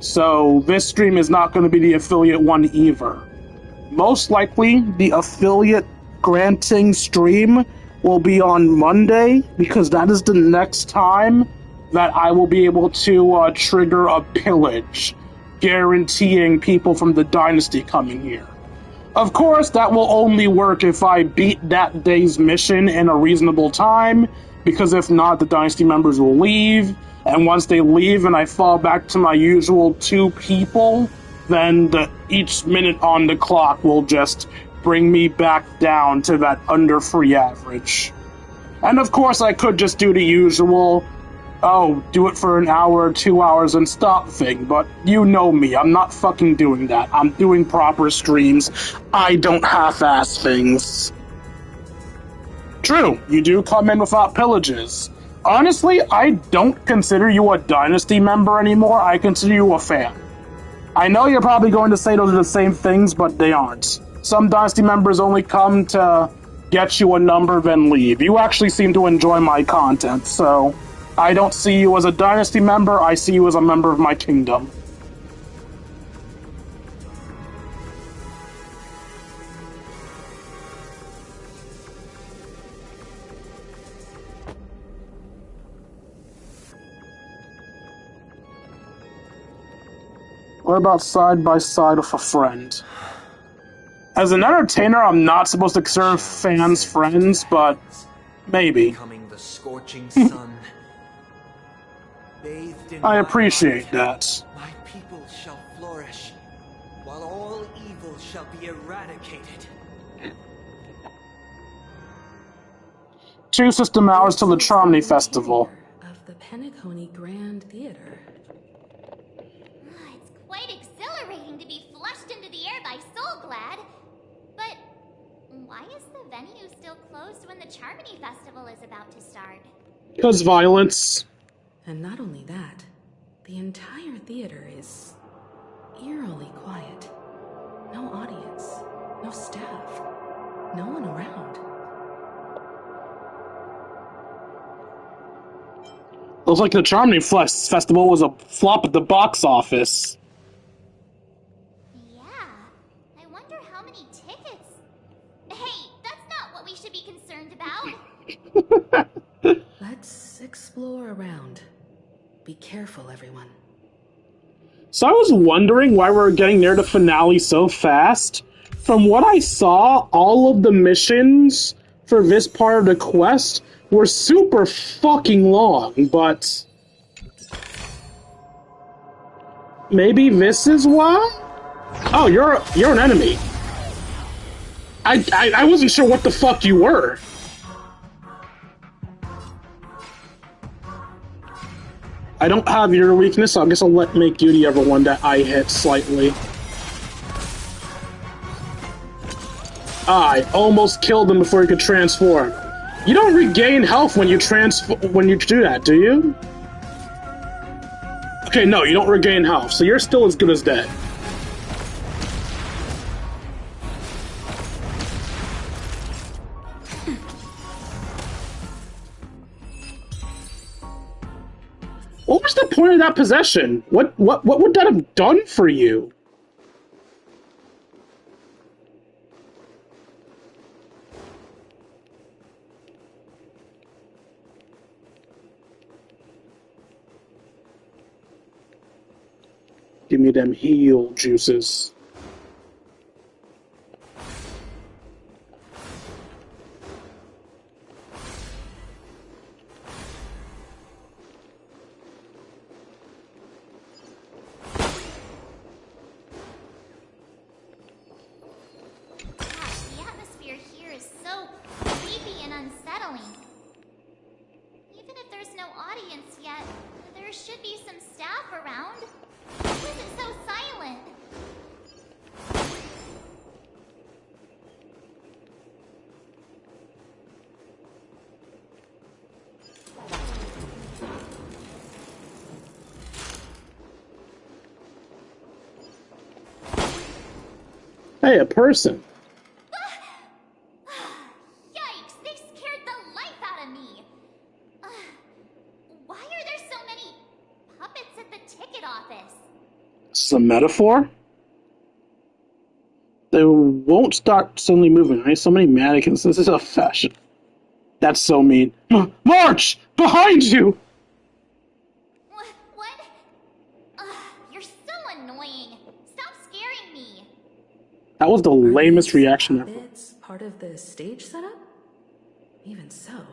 S1: So, this stream is not going to be the affiliate one either. Most likely, the affiliate granting stream will be on Monday, because that is the next time that I will be able to trigger a pillage, guaranteeing people from the Dynasty coming here. Of course, that will only work if I beat that day's mission in a reasonable time, because if not, the Dynasty members will leave, and once they leave and I fall back to my usual 2 people, then each minute on the clock will just bring me back down to that under 3 average. And of course, I could just do the usual, do it for an hour or 2 hours and stop thing, but you know me, I'm not fucking doing that. I'm doing proper streams. I don't half-ass things. True, you do come in without pillages. Honestly, I don't consider you a Dynasty member anymore, I consider you a fan. I know you're probably going to say those are the same things, but they aren't. Some Dynasty members only come to get you a number, then leave. You actually seem to enjoy my content, so I don't see you as a Dynasty member, I see you as a member of my kingdom. What about side by side with a friend? As an entertainer, I'm not supposed to consider fans friends, but maybe.
S6: Becoming the scorching sun. Bathed in
S1: I appreciate that.
S6: My people shall flourish, while all evil shall be eradicated.
S1: 2 system hours till the Charmony Festival.
S4: Of the Penacony Grand Theater.
S5: It's quite exhilarating to be flushed into the air by Soulglad. But why is the venue still closed when the Charmony Festival is about to start?
S1: Because violence.
S4: And not only that, the entire theater is eerily quiet. No audience, no staff. No one around.
S1: Looks like the Charming Flex Festival was a flop at the box office.
S5: Yeah. I wonder how many tickets. Hey, that's not what we should be concerned about.
S4: Let's explore around. Be careful, everyone.
S1: So I was wondering why we were getting near the finale so fast. From what I saw, all of the missions for this part of the quest were super fucking long, but maybe this is why? Oh, you're an enemy. I wasn't sure what the fuck you were. I don't have your weakness, so I guess I'll make you the other one that I hit slightly. I almost killed him before he could transform. You don't regain health when you do that, do you? Okay, no, you don't regain health, so you're still as good as dead. What was the point of that possession? What would that have done for you? Give me them heal juices.
S5: The atmosphere here is so creepy and unsettling. Even if there's no audience yet, there should be some staff around. Why is it so silent?
S1: Hey, a person.
S5: Yikes, they scared the life out of me. Why are there so many puppets at the ticket office?
S1: This is a metaphor? They won't start suddenly moving. I need so many mannequins. This is a fashion. That's so mean. March! Behind you!
S5: What? You're so annoying. Stop scaring me.
S1: That was the lamest reaction ever.
S4: It's part of the stage setup? Even so,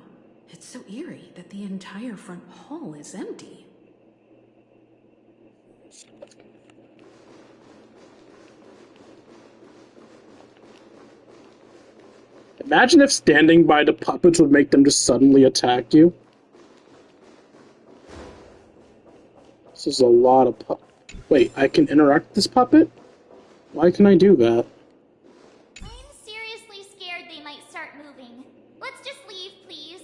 S4: it's so eerie that the entire front hall is empty.
S1: Imagine if standing by the puppets would make them just suddenly attack you. This is a lot of Wait, I can interact with this puppet? Why can I do that?
S5: I'm seriously scared they might start moving. Let's just leave, please.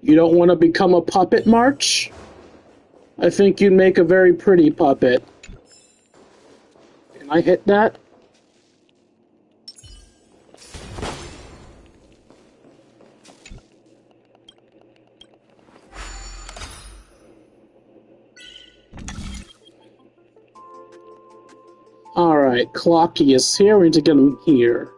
S1: You don't want to become a puppet, March? I think you'd make a very pretty puppet. Can I hit that? Alright, Clocky is here. We need to get him here.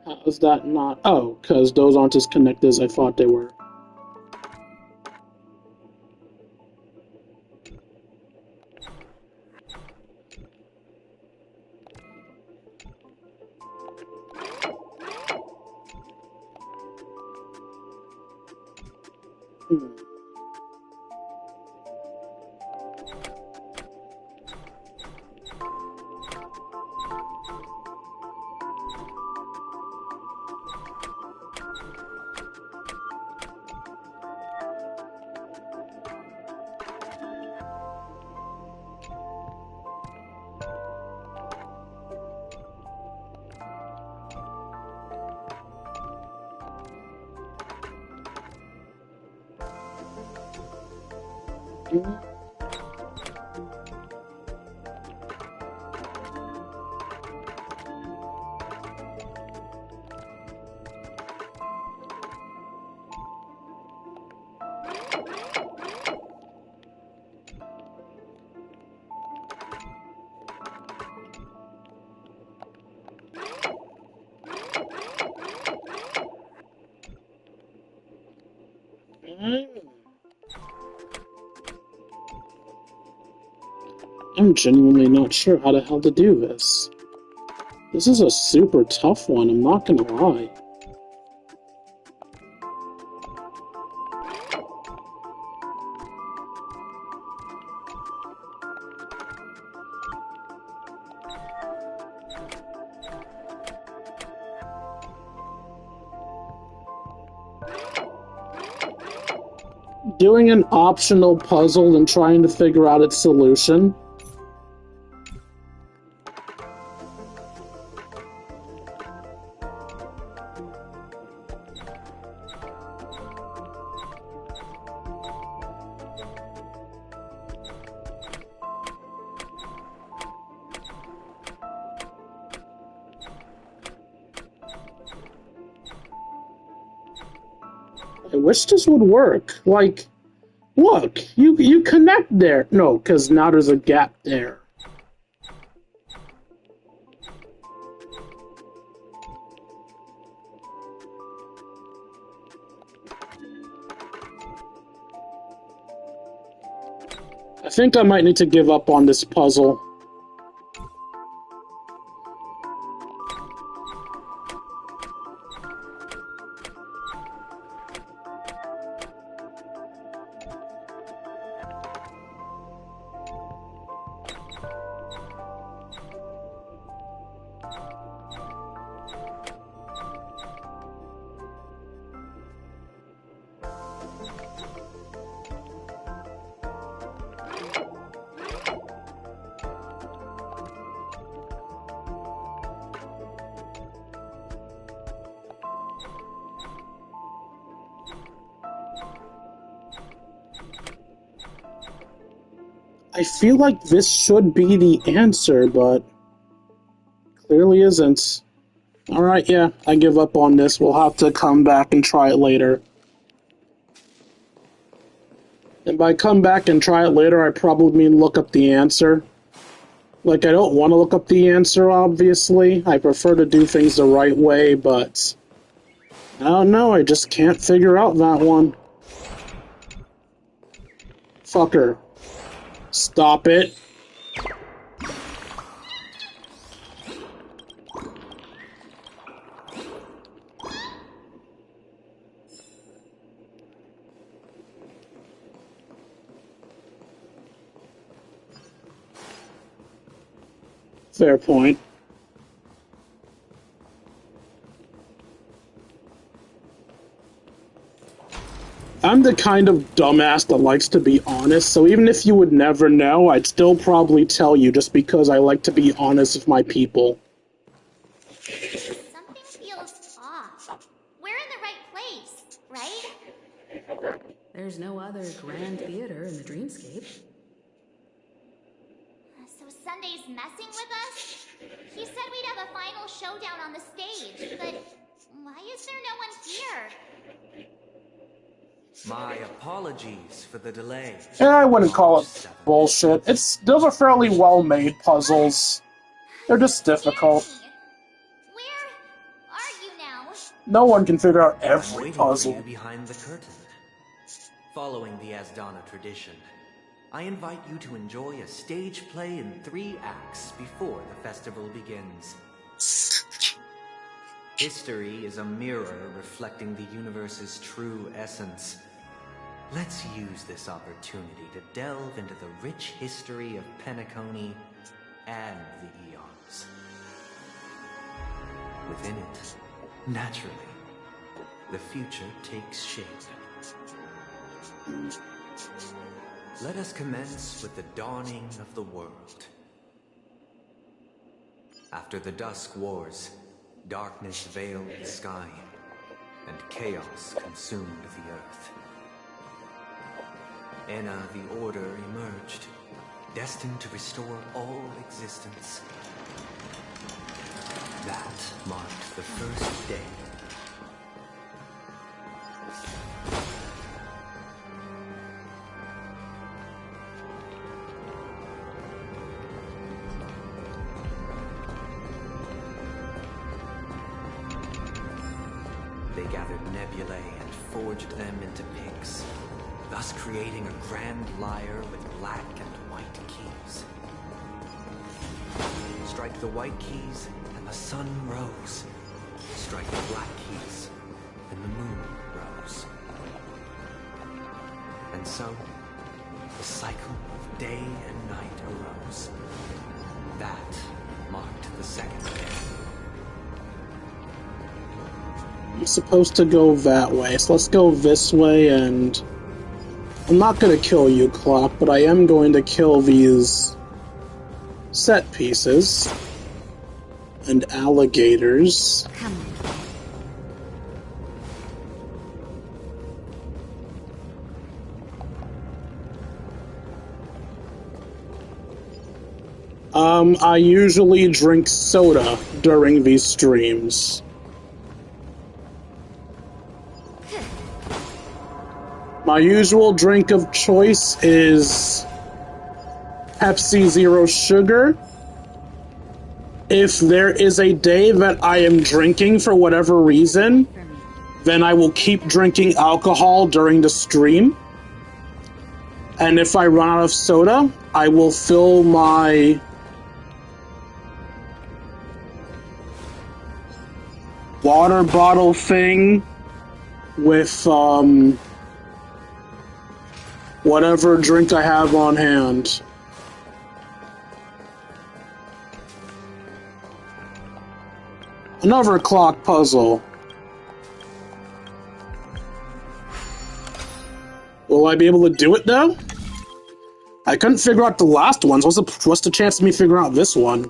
S1: How is that not? Oh, because those aren't as connected as I thought they were. I'm genuinely not sure how the hell to do this. This is a super tough one, I'm not gonna lie. Doing an optional puzzle and trying to figure out its solution. I wish this would work. Like, look, you connect there. No, because now there's a gap there. I think I might need to give up on this puzzle. I feel like this should be the answer, but clearly isn't. Alright, yeah, I give up on this. We'll have to come back and try it later. And by come back and try it later, I probably mean look up the answer. Like, I don't want to look up the answer, obviously. I prefer to do things the right way, but I don't know, I just can't figure out that one. Fucker. Stop it. Fair point. I'm the kind of dumbass that likes to be honest, so even if you would never know, I'd still probably tell you just because I like to be honest with my people.
S5: Something feels off. We're in the right place, right?
S4: There's no other grand theater in the dreamscape.
S5: So Sunday's messing with us? He said we'd have a final showdown on the stage, but why is there no one here?
S6: My apologies for the delay.
S1: I wouldn't call it bullshit. Those are fairly well-made puzzles. They're just difficult.
S5: Where are you now?
S1: No one can figure out every
S6: waiting
S1: puzzle.
S6: for you behind the curtain. Following the Asdana tradition, I invite you to enjoy a stage play in 3 acts before the festival begins. History is a mirror reflecting the universe's true essence. Let's use this opportunity to delve into the rich history of Penacony and the eons. Within it, naturally, the future takes shape. Let us commence with the dawning of the world. After the Dusk Wars, darkness veiled the sky, and chaos consumed the earth. Enna the Order emerged, destined to restore all existence. That marked the first day. They gathered nebulae and forged them into pigs, thus creating a grand lyre with black and white keys. Strike the white keys, and the sun rose. Strike the black keys, and the moon rose. And so, the cycle of day and night arose. That marked the second day.
S1: I'm supposed to go that way, so let's go this way, and I'm not going to kill you, Clock, but I am going to kill these set pieces and alligators. I usually drink soda during these streams. My usual drink of choice is Pepsi Zero Sugar. If there is a day that I am drinking for whatever reason, then I will keep drinking alcohol during the stream. And if I run out of soda, I will fill my water bottle thing with whatever drink I have on hand. Another clock puzzle. Will I be able to do it though? I couldn't figure out the last ones. What's the chance of me figuring out this one?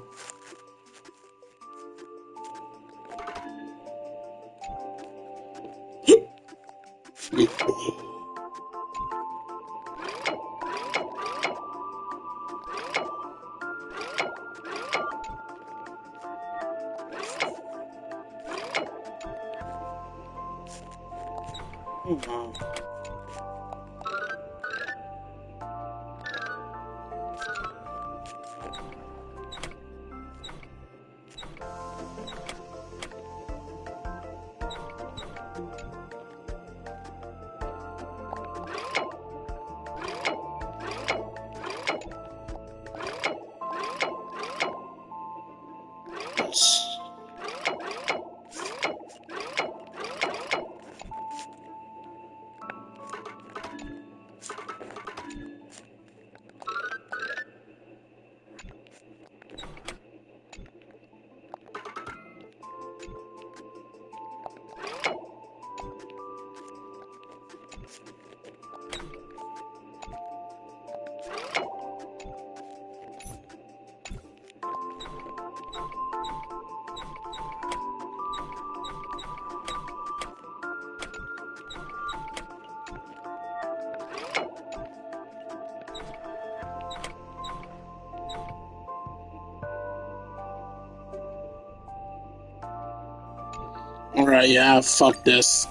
S1: Alright, yeah, fuck this.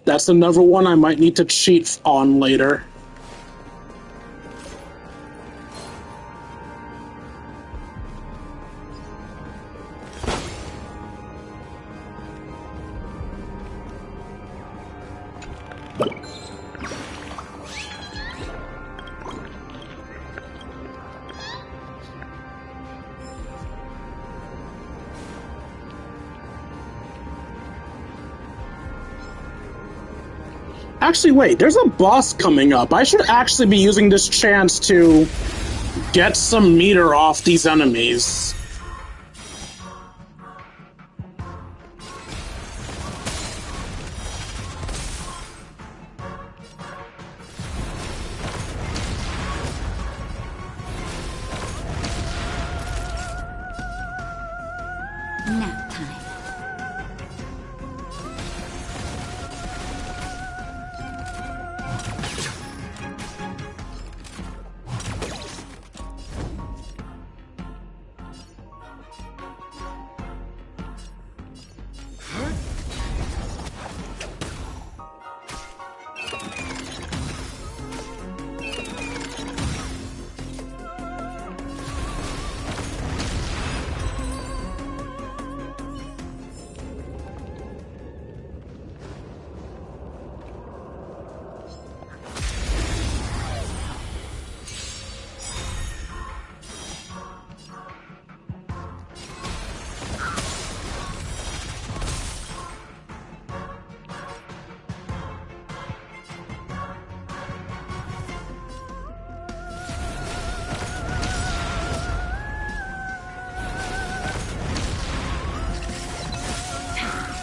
S1: That's another one I might need to cheat on later. Actually, wait, there's a boss coming up. I should actually be using this chance to get some meter off these enemies.
S16: Nap time.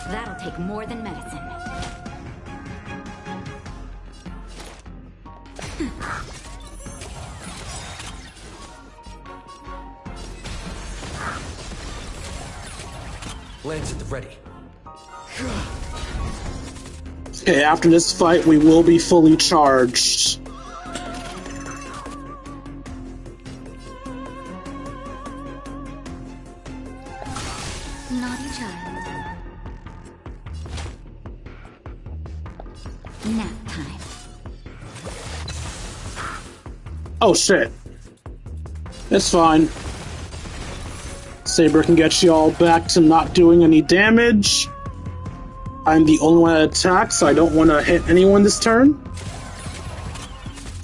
S16: That'll take more than medicine.
S13: Lance at the ready.
S1: Okay, after this fight, we will be fully charged.
S16: Naughty child. Nap time.
S1: Oh shit. It's fine. Saber can get you all back to not doing any damage. I'm the only one that attacks, so I don't want to hit anyone this turn.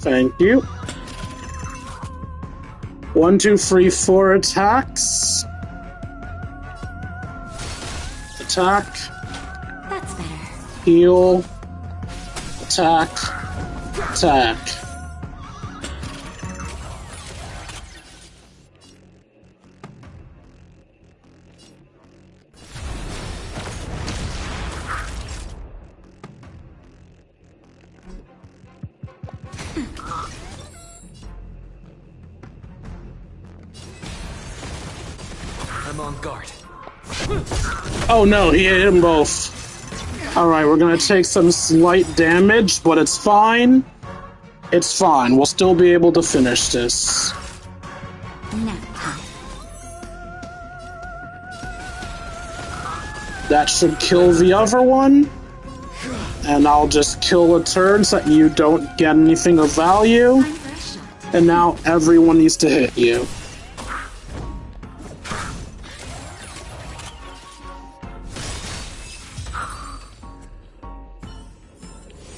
S1: Thank you. 1, 2, 3, 4 attacks. Attack.
S16: That's better.
S1: Heal. Attack. Attack.
S13: I'm on guard.
S1: Oh no, he hit them both. Alright, we're gonna take some slight damage, but it's fine. It's fine. We'll still be able to finish this.
S16: Nap time.
S1: That should kill the other one. And I'll just kill a turn so that you don't get anything of value. And now everyone needs to hit you.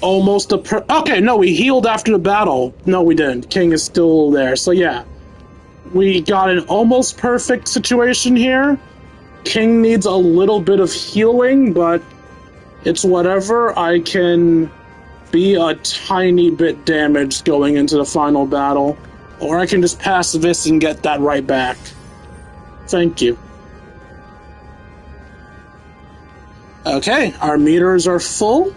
S1: Almost a okay, no, we healed after the battle. No, we didn't. King is still there. So yeah, we got an almost perfect situation here. King needs a little bit of healing, but it's whatever. I can be a tiny bit damaged going into the final battle, or I can just pass this and get that right back. Thank you. Okay, our meters are full.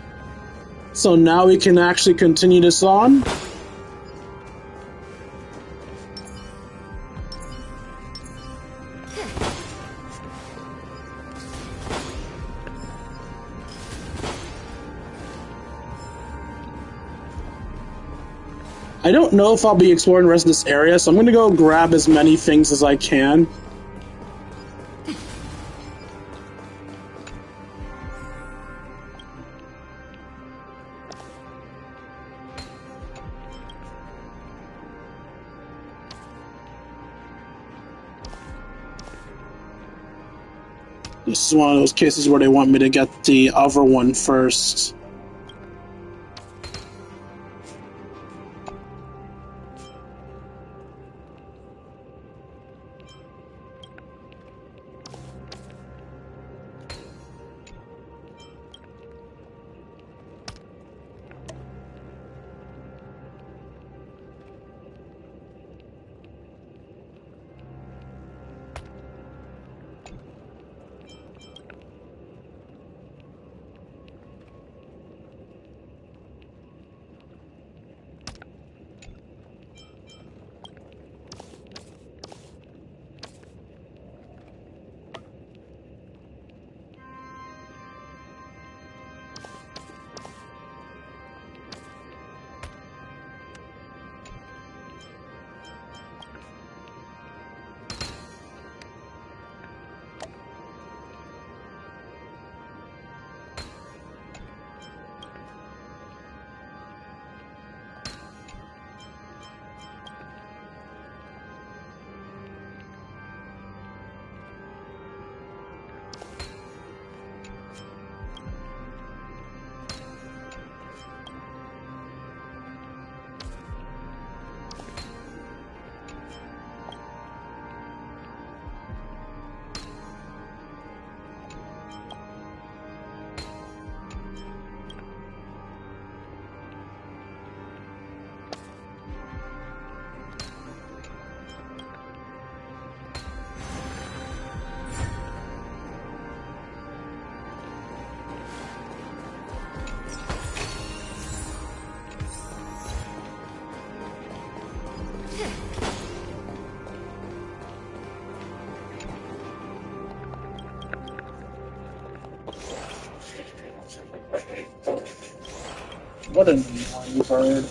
S1: So now we can actually continue this on. I don't know if I'll be exploring the rest of this area, so I'm going to go grab as many things as I can. This is one of those cases where they want me to get the other one first. What an annoying bird.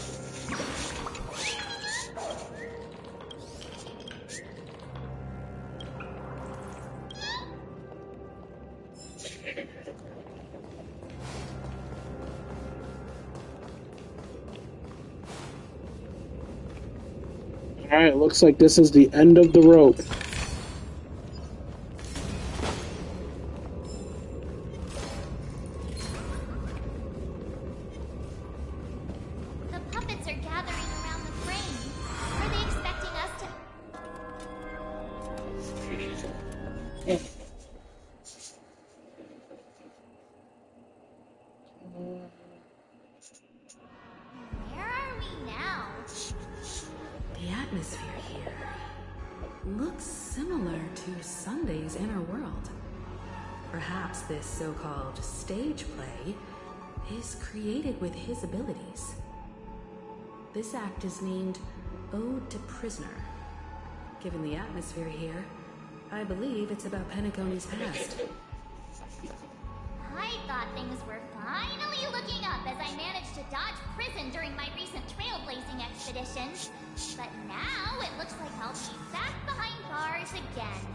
S1: Alright, looks like this is the end of the rope.
S5: The puppets are gathering around the frame. Are they expecting us to... Where are we now?
S4: The atmosphere here looks similar to Sunday's inner world. Perhaps this so-called stage play is created with his abilities. This act is named Ode to Prisoner. Given the atmosphere here, I believe it's about Penacony's past.
S5: I thought things were finally looking up as I managed to dodge prison during my recent trailblazing expedition. But now it looks like I'll be back behind bars again.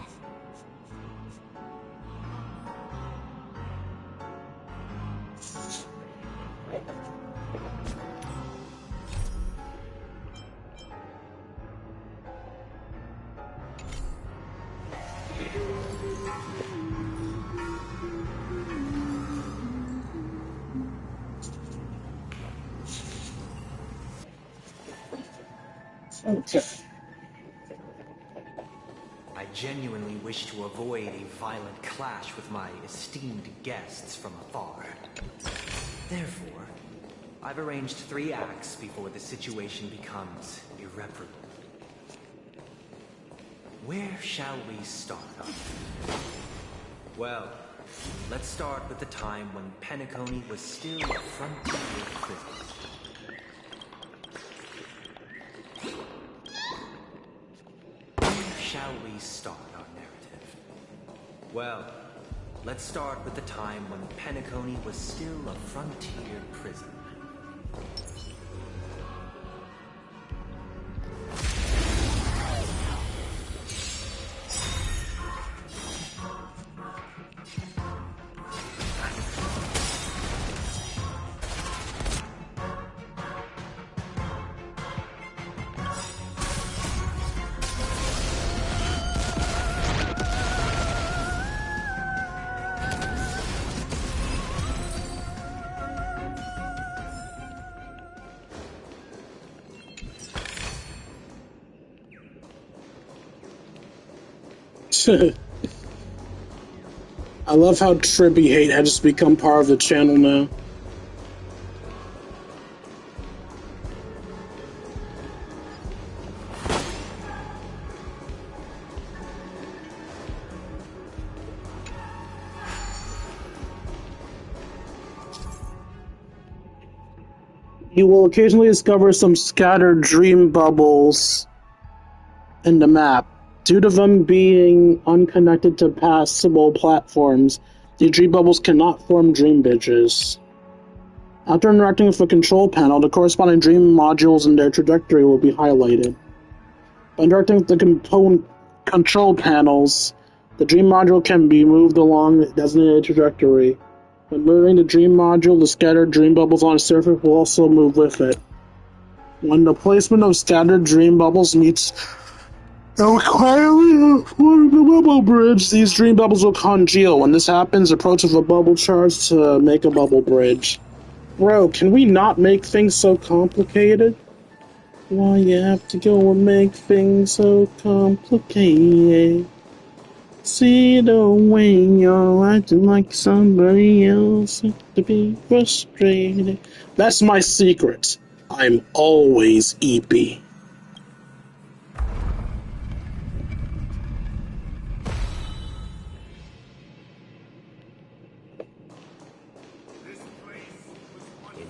S1: Okay.
S6: I genuinely wish to avoid a violent clash with my esteemed guests from afar. Therefore, I've arranged 3 acts before the situation becomes irreparable. Where shall we start on? Well, let's start with the time when Penacony was still a frontier prison. Where shall we start our narrative? Well, let's start with the time when Penacony was still a frontier prison.
S1: I love how Tribby Hate has just become part of the channel now. You will occasionally discover some scattered dream bubbles in the map. Due to them being unconnected to passable platforms, the dream bubbles cannot form dream bridges. After interacting with the control panel, the corresponding dream modules and their trajectory will be highlighted. By interacting with the component control panels, the dream module can be moved along the designated trajectory. When moving the dream module, the scattered dream bubbles on its surface will also move with it. When the placement of scattered dream bubbles meets the requirement for the bubble bridge, these dream bubbles will congeal. When this happens, approach with a bubble charge to make a bubble bridge. Bro, can we not make things so complicated? Why you have to go and make things so complicated? See the way you're acting like somebody else to be frustrated. That's my secret. I'm always EP.
S6: In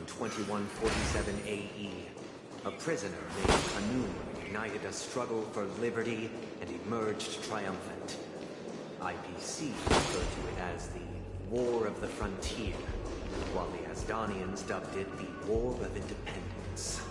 S6: 2147 AE, a prisoner named Hanun ignited a struggle for liberty and emerged triumphant. IPC referred to it as the War of the Frontier, while the Asdanians dubbed it the War of Independence.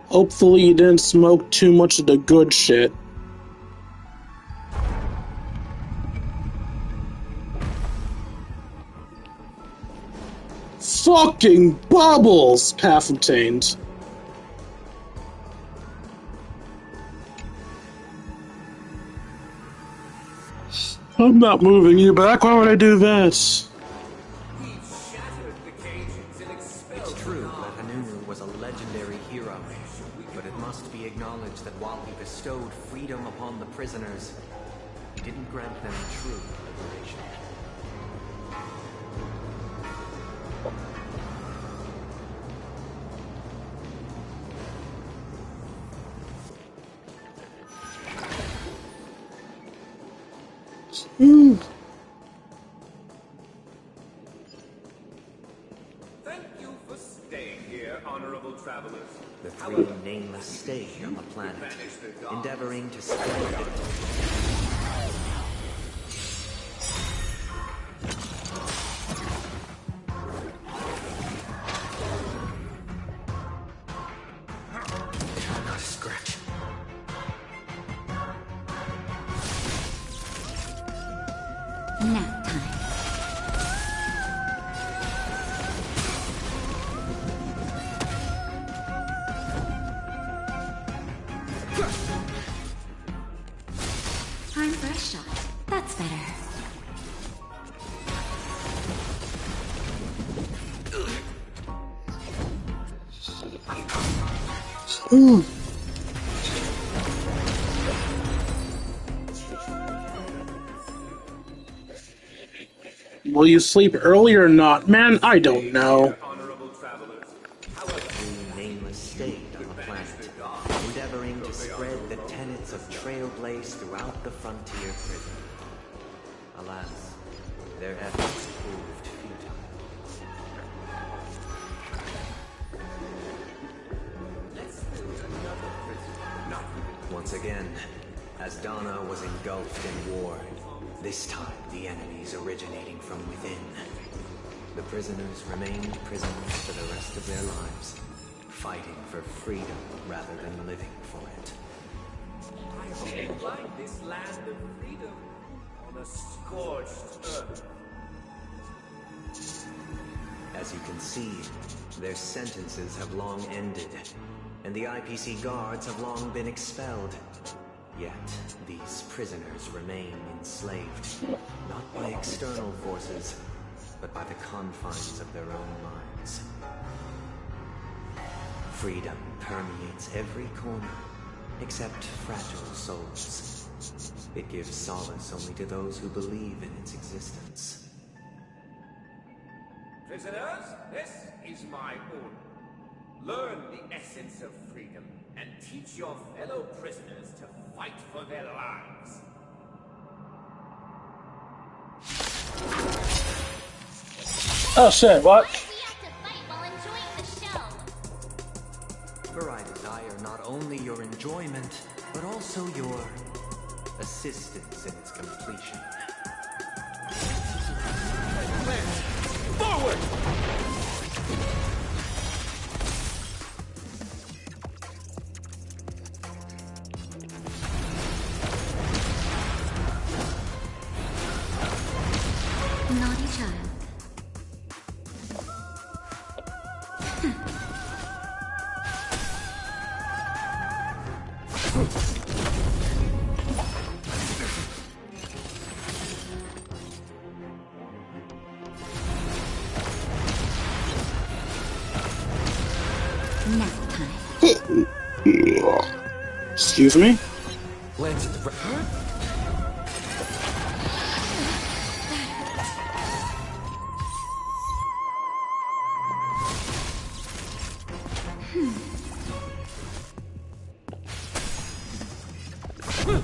S1: Hopefully you didn't smoke too much of the good shit. Fucking bubbles! Path obtained. I'm not moving you back. Why would I do that?
S6: It's true that Hanunu was a legendary hero, but it must be acknowledged that while he bestowed freedom upon the prisoners, he didn't grant them true liberation.
S19: Thank you for staying here, honorable travelers.
S6: The three nameless stayed on the planet, endeavoring to spread it. Not a scratch.
S20: Nap time. Time for a shot. That's better.
S1: Will you sleep early or not? Man, I don't know.
S6: Three nameless stayed on the planet, endeavoring to spread the tenets of Trailblaze throughout the frontier prison. Alas, their efforts proved futile. Once again, Asdana was engulfed in war. This time, the enemies originating from within. The prisoners remained prisoners for the rest of their lives, fighting for freedom rather than living for it.
S19: I hope you find this land of freedom on a scorched earth.
S6: As you can see, their sentences have long ended, and the IPC guards have long been expelled. Yet, these prisoners remain enslaved, not by external forces, but by the confines of their own minds. Freedom permeates every corner, except fragile souls. It gives solace only to those who believe in its existence.
S19: Prisoners, this is my order. Learn the essence of freedom and teach your fellow prisoners to fight for their lives.
S1: Oh shit, what?
S6: For I desire not only your enjoyment, but also your assistance in its completion.
S19: Forward!
S20: Naughty child. Nap time.
S1: Excuse me?
S13: Lands at the
S20: Time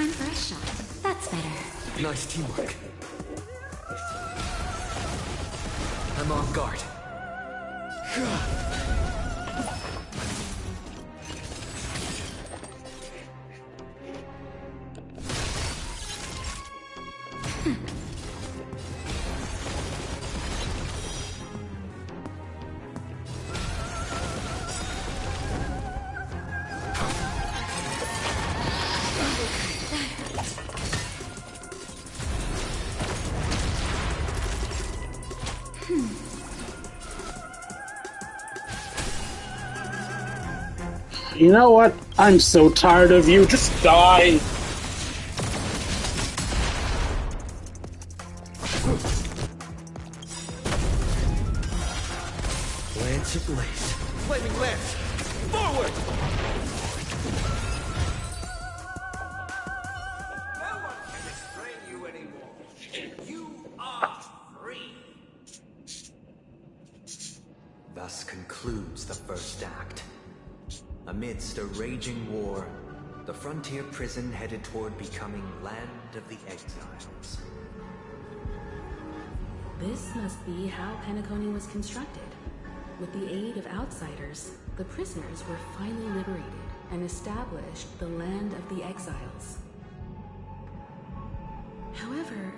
S20: for a shot. That's better.
S13: Nice teamwork. I'm on guard.
S1: You know what? I'm so tired of you. Just die.
S12: Lance ablaze. Flaming lance! Forward!
S19: No one can restrain you anymore. You are free.
S6: Thus concludes the first act. Amidst a raging war, the frontier prison headed toward becoming Land of the Exiles.
S4: This must be how Penacony was constructed. With the aid of outsiders, the prisoners were finally liberated and established the Land of the Exiles. However,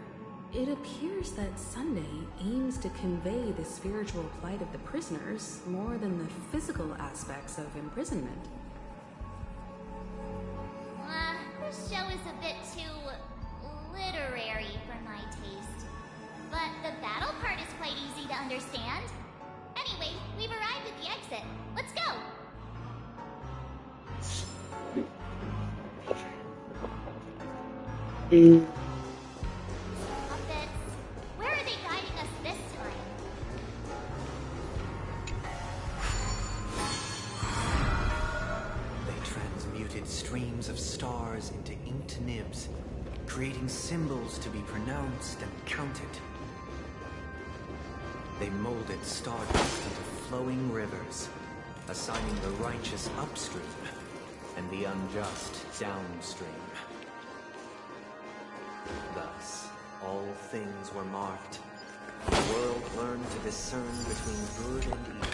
S4: it appears that Sunday aims to convey the spiritual plight of the prisoners more than the physical aspects of imprisonment.
S5: This show is a bit too literary for my taste. But the battle part is quite easy to understand. Anyway, we've arrived at the exit. Let's go! Puppets, where are they guiding us this time?
S6: They transmuted streams of stars into inked nibs, creating symbols to be pronounced and counted. They molded stardust into flowing rivers, assigning the righteous upstream and the unjust downstream. Thus, all things were marked. The world learned to discern between good and evil.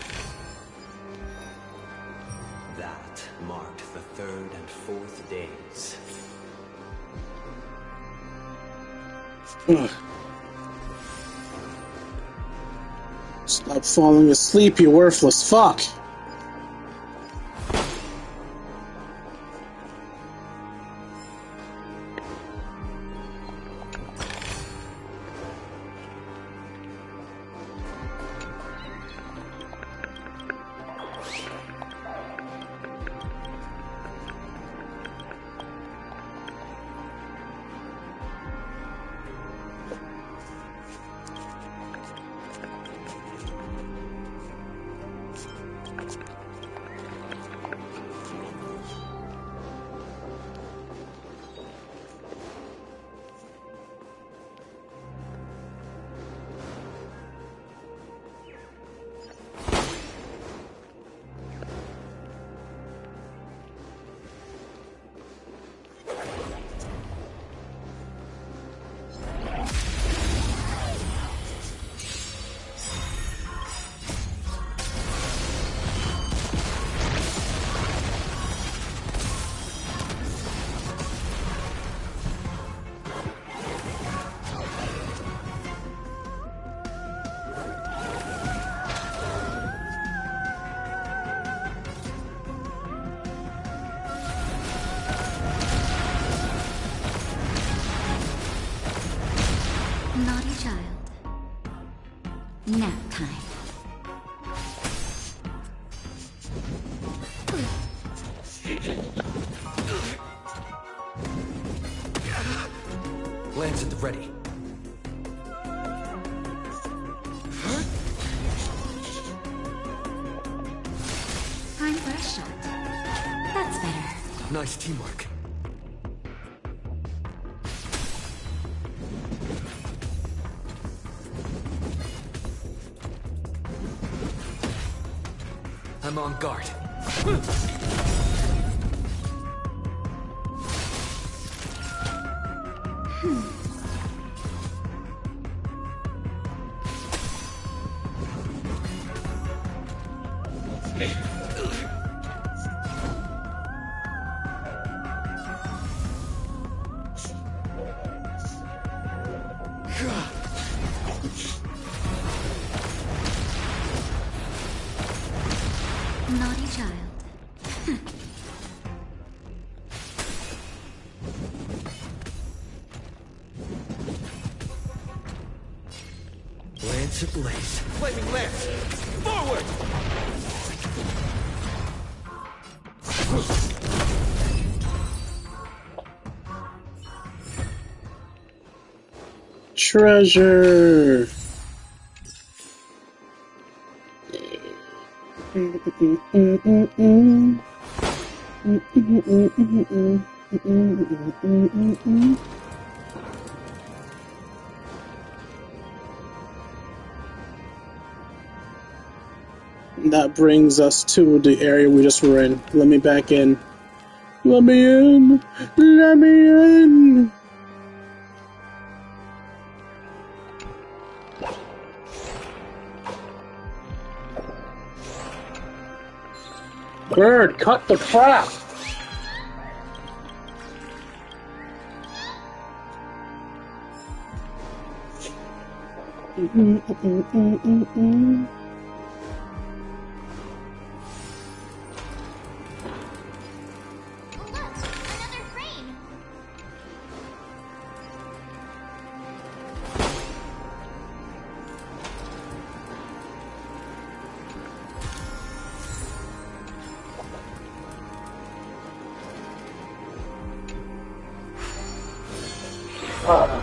S6: That marked the third and fourth days.
S1: Stop falling asleep, you worthless fuck.
S20: Naughty child. Nap time.
S13: Lance at the ready.
S20: Time for a shot. That's better.
S13: Nice teamwork. I'm on guard.
S20: Naughty child.
S12: Lance ablaze. Flaming lance! Forward!
S1: Treasure. That brings us to the area we just were in. Let me back in. Let me in. Let me in. Bird, cut the crap!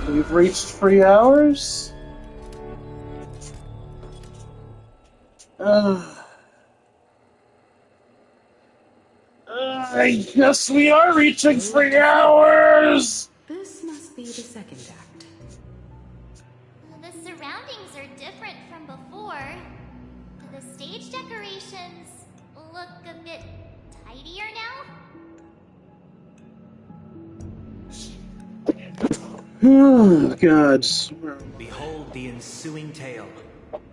S1: We've reached 3 hours? I guess we are reaching 3 hours!
S4: This must be the second act.
S5: The surroundings are different from before. The stage decorations look a bit tidier now.
S1: Oh, God.
S6: Behold the ensuing tale,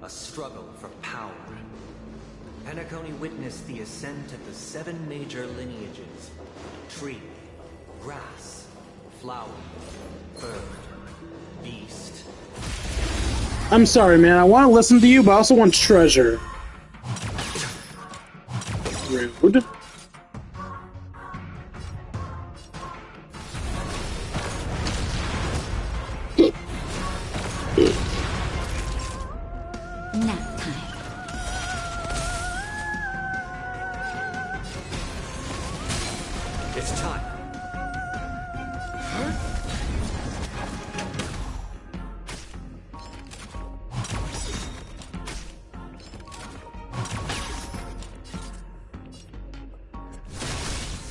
S6: a struggle for power. Penacony witnessed the ascent of the 7 major lineages: tree, grass, flower, bird, beast.
S1: I'm sorry, man. I want to listen to you, but I also want treasure. Rude.
S20: Nap time.
S6: It's time.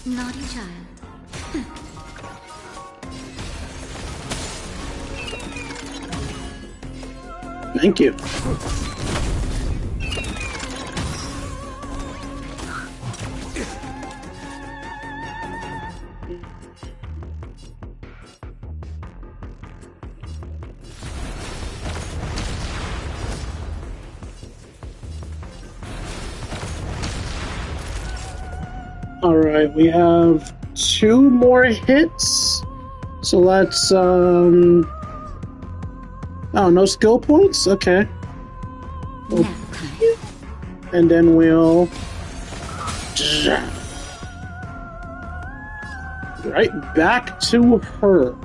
S20: Naughty child.
S1: Thank you. Alright, we have 2 more hits. So let's, oh, no skill points? Okay. And then we'll... right back to her.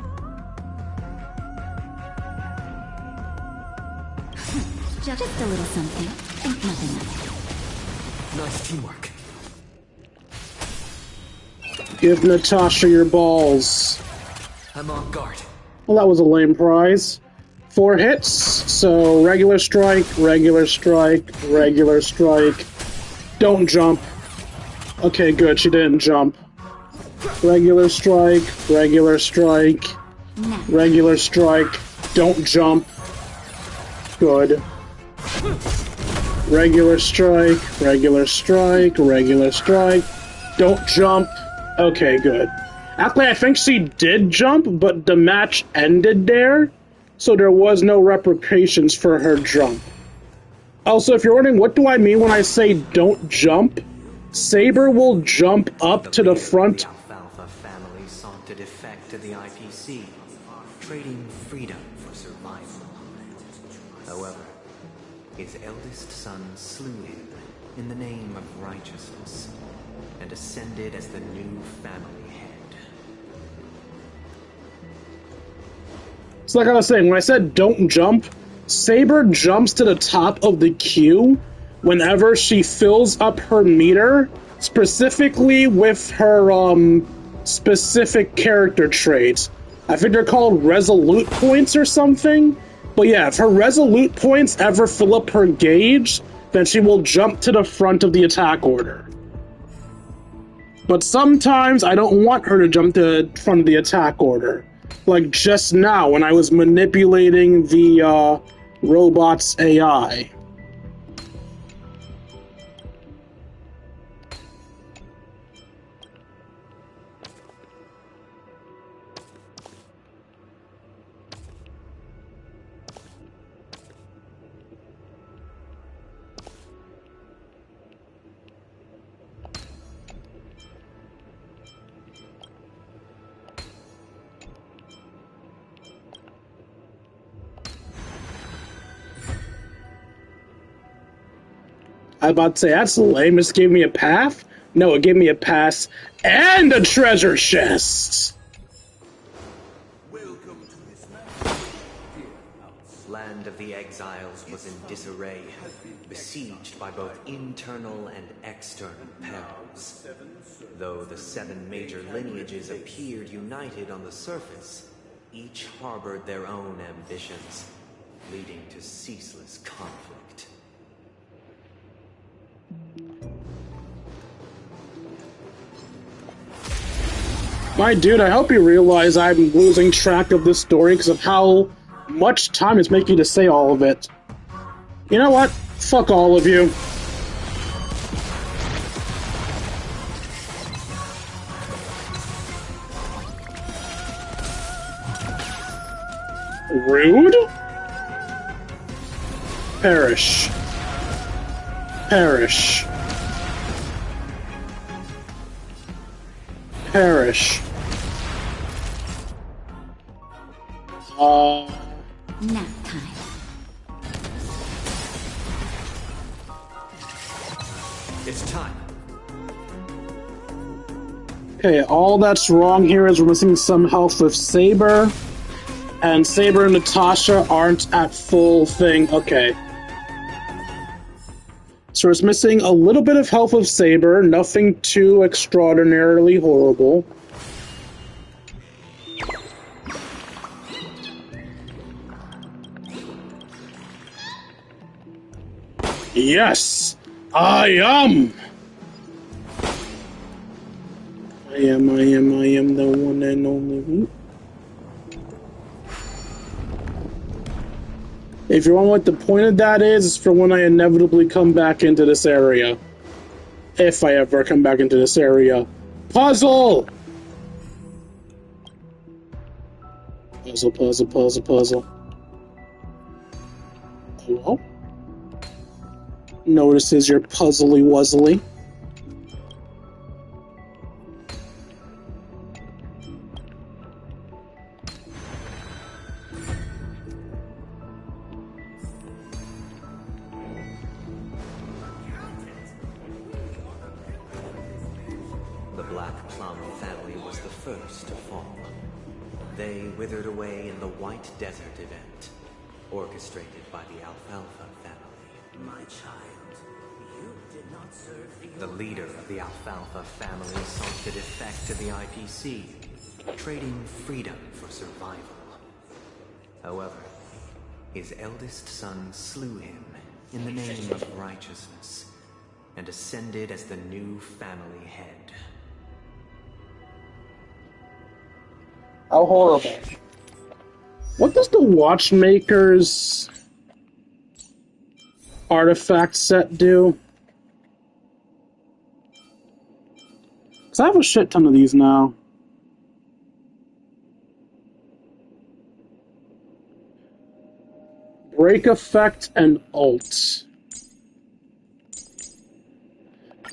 S20: Just a little something. Think nothing of it.
S13: Nice teamwork.
S1: Give Natasha your balls.
S13: I'm on guard.
S1: Well, that was a lame prize. 4 hits, so regular strike, regular strike, regular strike. Don't jump. Okay, good, she didn't jump. Regular strike, regular strike, regular strike. Don't jump. Good. Regular strike, regular strike, regular strike. Don't jump. Okay, good. Actually, I think she did jump, but the match ended there, so there was no repercussions for her jump. Also, if you're wondering what do I mean when I say don't jump, Saber will jump up to the front.
S6: The Alfalfa family sought to defect to the IPC, trading freedom for survival. However, his eldest son slew him in the name of righteousness and ascended as the new family head.
S1: So like I was saying, when I said don't jump, Saber jumps to the top of the queue whenever she fills up her meter, specifically with her specific character traits. I think they're called resolute points or something. But yeah, if her resolute points ever fill up her gauge, then she will jump to the front of the attack order. But sometimes I don't want her to jump to the front of the attack order. Like just now when I was manipulating the robot's AI. I was about to say, that's lame. This gave me a path? No, it gave me a pass and a treasure chest!
S6: Land of the Exiles was in disarray, besieged by both internal and external perils. Though the 7 major lineages appeared united on the surface, each harbored their own ambitions, leading to ceaseless conflict.
S1: My dude, I hope you realize I'm losing track of this story because of how much time it's making to say all of it. You know what? Fuck all of you. Rude? Perish. Perish. Perish.
S20: Nap time.
S12: It's time.
S1: Okay, all that's wrong here is we're missing some health with Saber. And Saber and Natasha aren't at full thing. Okay. So it's missing a little bit of health with Saber, nothing too extraordinarily horrible. Yes! I am the one and only. If you want what the point of that is, it's for when I inevitably come back into this area. If I ever come back into this area. Puzzle! Puzzle, puzzle, puzzle, puzzle. Hello? Notices your puzzly-wuzzly.
S6: The Black Plum family was the first to fall. They withered away in the White Desert event, orchestrated by the Alfalfa family.
S21: My child, you did not serve
S6: The leader of the Alfalfa family sought to defect to the IPC, trading freedom for survival. However, his eldest son slew him in the name of righteousness and ascended as the new family head.
S1: How horrible. What does the watchmaker's artifact set do? Because I have a shit ton of these now. Break effect and ult.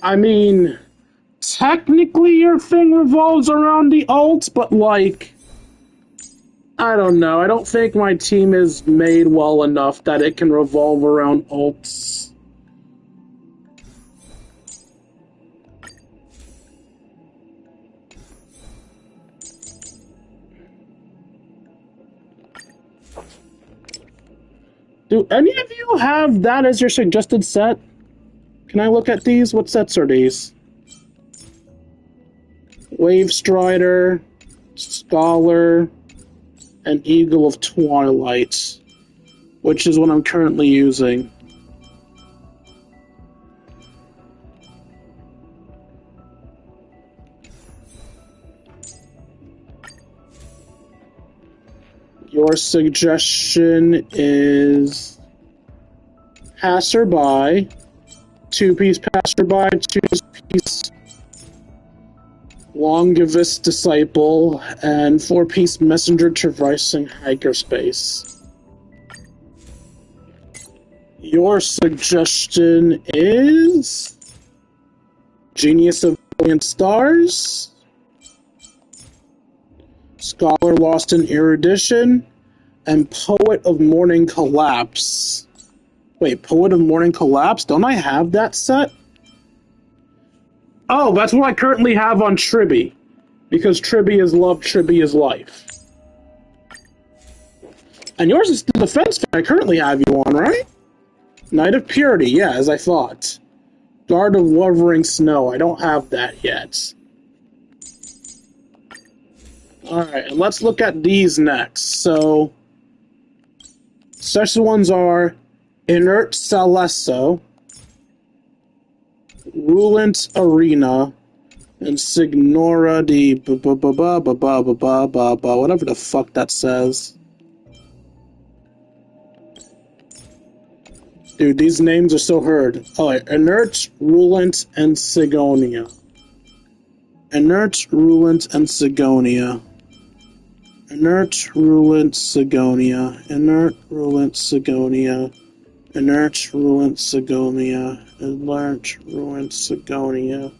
S1: I mean, technically your thing revolves around the ult, but like, I don't know. I don't think my team is made well enough that it can revolve around ults. Do any of you have that as your suggested set? Can I look at these? What sets are these? Wave Strider, Scholar, and Eagle of Twilight, which is what I'm currently using. Your suggestion is Passerby, 2-piece Passerby, 2-piece Longivus Disciple, and 4-piece Messenger traversing hyperspace. Your suggestion is Genius of Brilliant Stars, Scholar Lost in Erudition, and Poet of Morning Collapse. Wait, Poet of Morning Collapse? Don't I have that set? Oh, that's what I currently have on Tribby. Because Tribby is love, Tribby is life. And yours is the defense fan I currently have you on, right? Knight of Purity, yeah, as I thought. Guard of Wuthering Snow, I don't have that yet. Alright, and let's look at these next. So, such ones are Inert Salesso, Rulant Arena, and Signora di whatever the fuck that says. Dude, these names are so hard. Alright, Inert, Rulant, and Sigonia. Inert, Rulant, and Sigonia. Inert, Rulant, Sigonia. Inert, Rulant, Sigonia. Inert, Rulant, Sigonia. Inert, Rulant, Sigonia.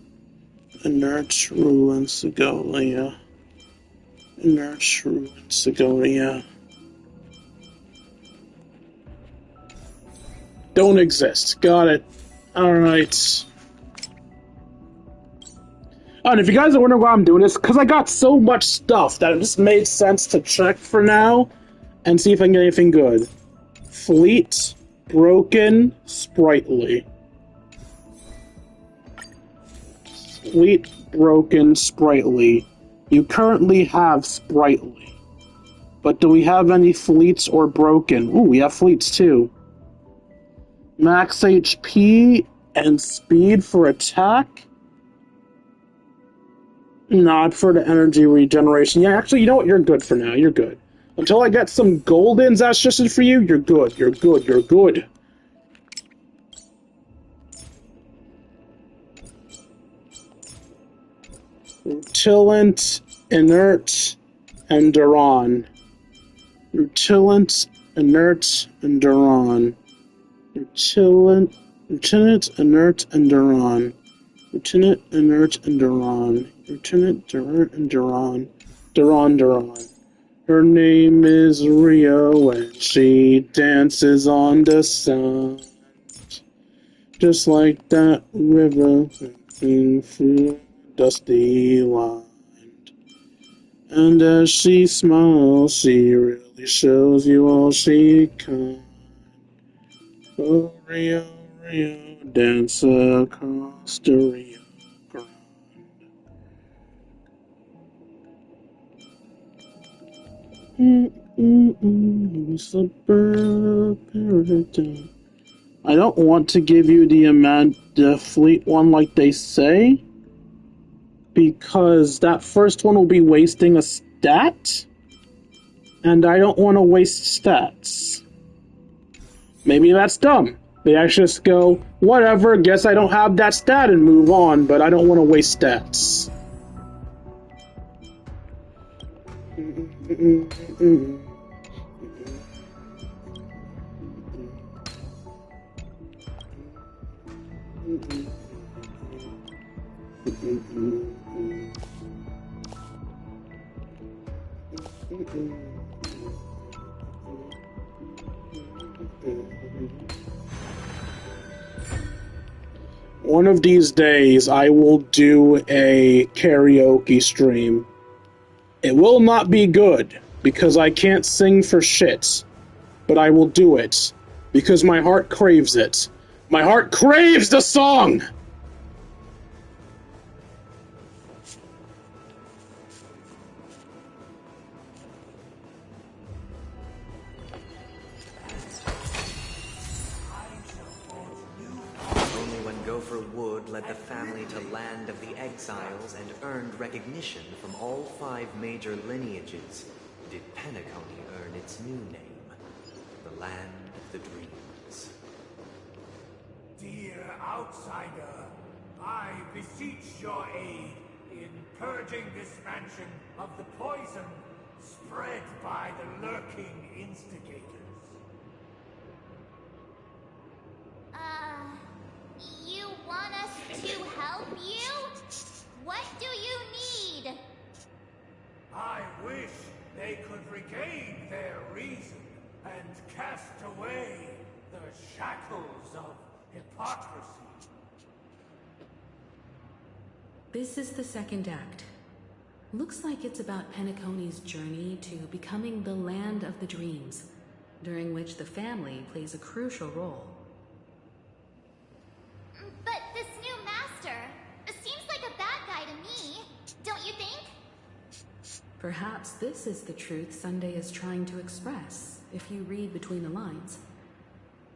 S1: Inert, Rulant, Sigonia. Inert, Rulant, Sigonia. Don't exist. Got it. Alright. Oh, and if you guys are wondering why I'm doing this, because I got so much stuff that it just made sense to check for now and see if I can get anything good. Fleet, Broken, Sprightly. Fleet, Broken, Sprightly. You currently have Sprightly. But do we have any Fleets or Broken? Ooh, we have Fleets too. Max HP and Speed for attack? No, I prefer the energy regeneration. Yeah, actually, you know what? You're good for now. You're good. Until I get some Goldens that's just for you, you're good. You're good. You're good. Rutilant, Inert, and Duran. Rutilant, Inert, and Duran. Rutilant, Inert, and Duran. Lieutenant, Inert, and Duran. Lieutenant, Durant, and Duran. Duran. Her name is Rio, and she dances on the sand. Just like that river flowing through dusty land. And as she smiles, she really shows you all she can. Oh, Rio, dance across the Rio Grande. I don't want to give you the fleet one like they say, because that first one will be wasting a stat, and I don't want to waste stats. Maybe that's dumb. They actually just go, whatever, guess I don't have that stat and move on, but I don't want to waste stats. One of these days, I will do a karaoke stream. It will not be good, because I can't sing for shit. But I will do it, because my heart craves it. My heart craves the song!
S6: Only when Gopher Wood led the family to Land of the Exiles and earned recognition from all 5 major lineages did Penacony earn its new name, the Land of the Dreams.
S19: Dear outsider, I beseech your aid in purging this mansion of the poison spread by the lurking instigators.
S5: You want us to help you? What do you need?
S19: I wish they could regain their reason and cast away the shackles of hypocrisy.
S4: This is the second act. Looks like it's about Penacony's journey to becoming the Land of the Dreams, during which the family plays a crucial role.
S5: But this new master seems like a bad guy to me, don't you think?
S4: Perhaps this is the truth Sunday is trying to express, if you read between the lines.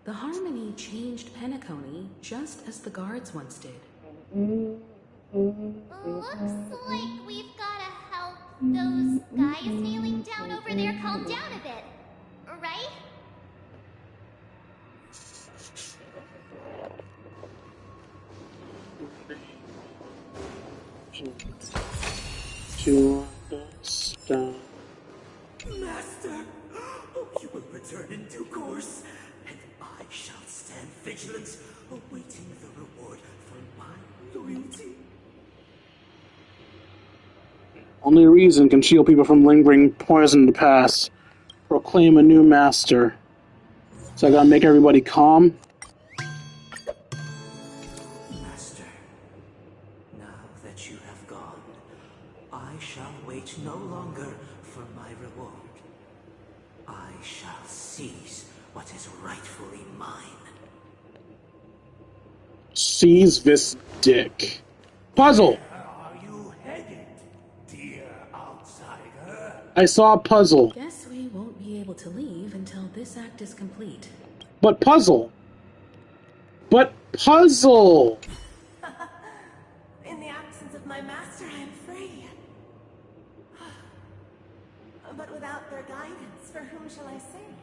S4: The Harmony changed Penacony just as the guards once did.
S5: Looks like we've gotta help those guys kneeling down over there calm down a bit, right?
S1: To understand.
S21: Master, you will return in due course, and I shall stand vigilant, awaiting the reward for my loyalty.
S1: Only reason can shield people from lingering poison in the past. Proclaim a new master. So I gotta make everybody calm.
S21: Master, now that you have gone, I shall wait no longer for my reward. I shall seize what is rightfully mine.
S1: Seize this dick. Puzzle!
S19: Are you headed, dear outsider?
S1: I saw a puzzle.
S4: Guess we won't be able to leave until this act is complete.
S1: But puzzle! But puzzle!
S10: In the absence of my master, I am free. But without their guidance, for whom shall I sing?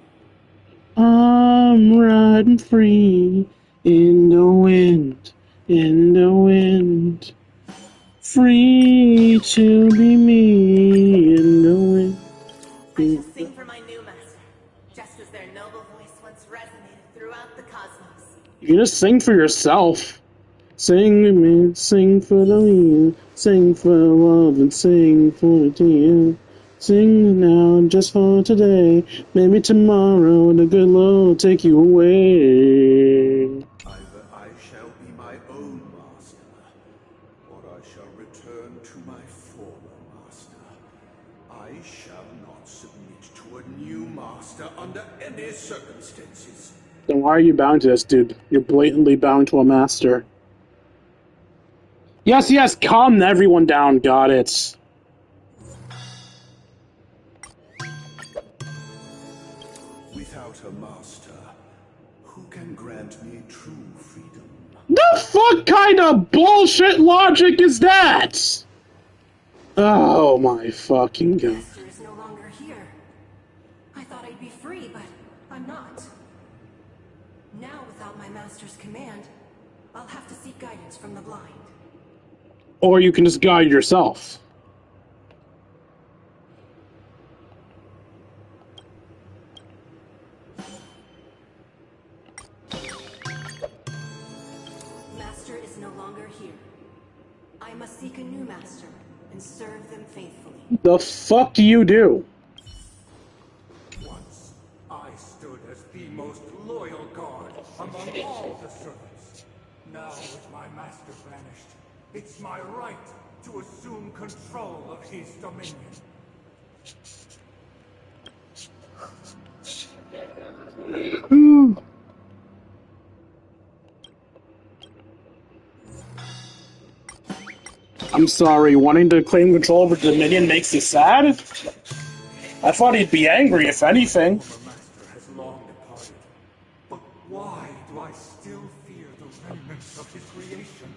S1: I'm riding free in the wind, in the wind. Free to be me in the wind.
S10: I shall sing for my new master, just as their noble voice once resonated throughout the cosmos.
S1: You can just sing for yourself. Sing with me, sing for the real, sing for love and sing for the deal. Sing now just for today, maybe tomorrow the good Lord will take you away.
S7: Either I shall be my own master, or I shall return to my former master. I shall not submit to a new master under any circumstances.
S1: Then why are you bound to this, dude? You're blatantly bound to a master. Yes, yes, calm everyone down, got it.
S7: Without a master, who can grant me true freedom?
S1: The fuck kind of bullshit logic is that? Oh my fucking god.
S10: Master is no longer here. I thought I'd be free, but I'm not. Now, without my master's command, I'll have to seek guidance from the blind.
S1: Or you can just guide yourself.
S10: Master is no longer here. I must seek a new master and serve them faithfully.
S1: The fuck do you do?
S19: Once, I stood as the most loyal guard among all the servants. Now, with my master vanished, it's my right to assume control of his dominion.
S1: I'm sorry, wanting to claim control over Dominion makes you sad? I thought he'd be angry, if anything.
S19: Former master has long departed. But why do I still fear the remnants of his creation?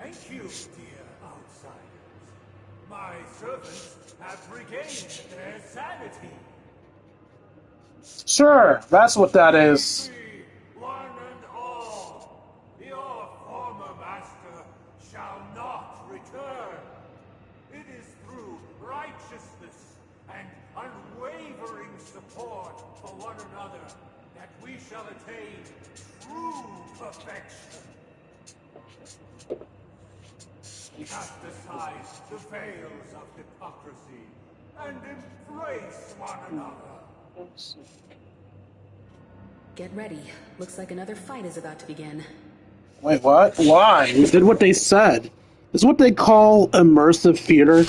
S19: Thank you, dear outsiders. My servants have regained their sanity.
S1: Sure, that's what that is.
S19: One and all, your former master shall not return. It is through righteousness and unwavering support for one another that we shall attain true perfection. Cast aside the veils of hypocrisy and embrace one another.
S4: Get ready. Looks like another fight is about to begin.
S1: Wait, what? Why? We did what they said. This is what they call immersive theater.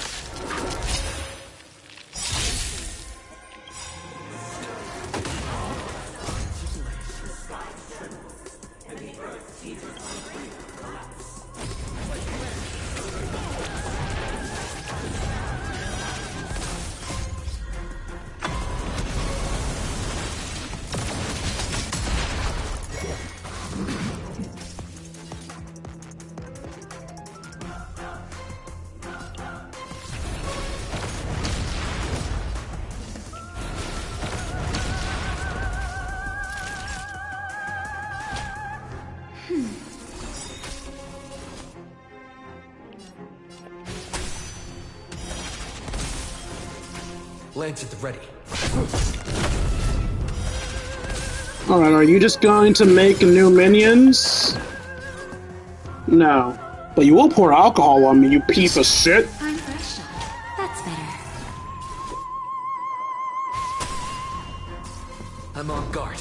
S13: Lance at the ready.
S1: Alright, are you just going to make new minions? No. But you will pour alcohol on me, you piece of shit.
S20: I'm fresh. That's better.
S13: I'm on guard.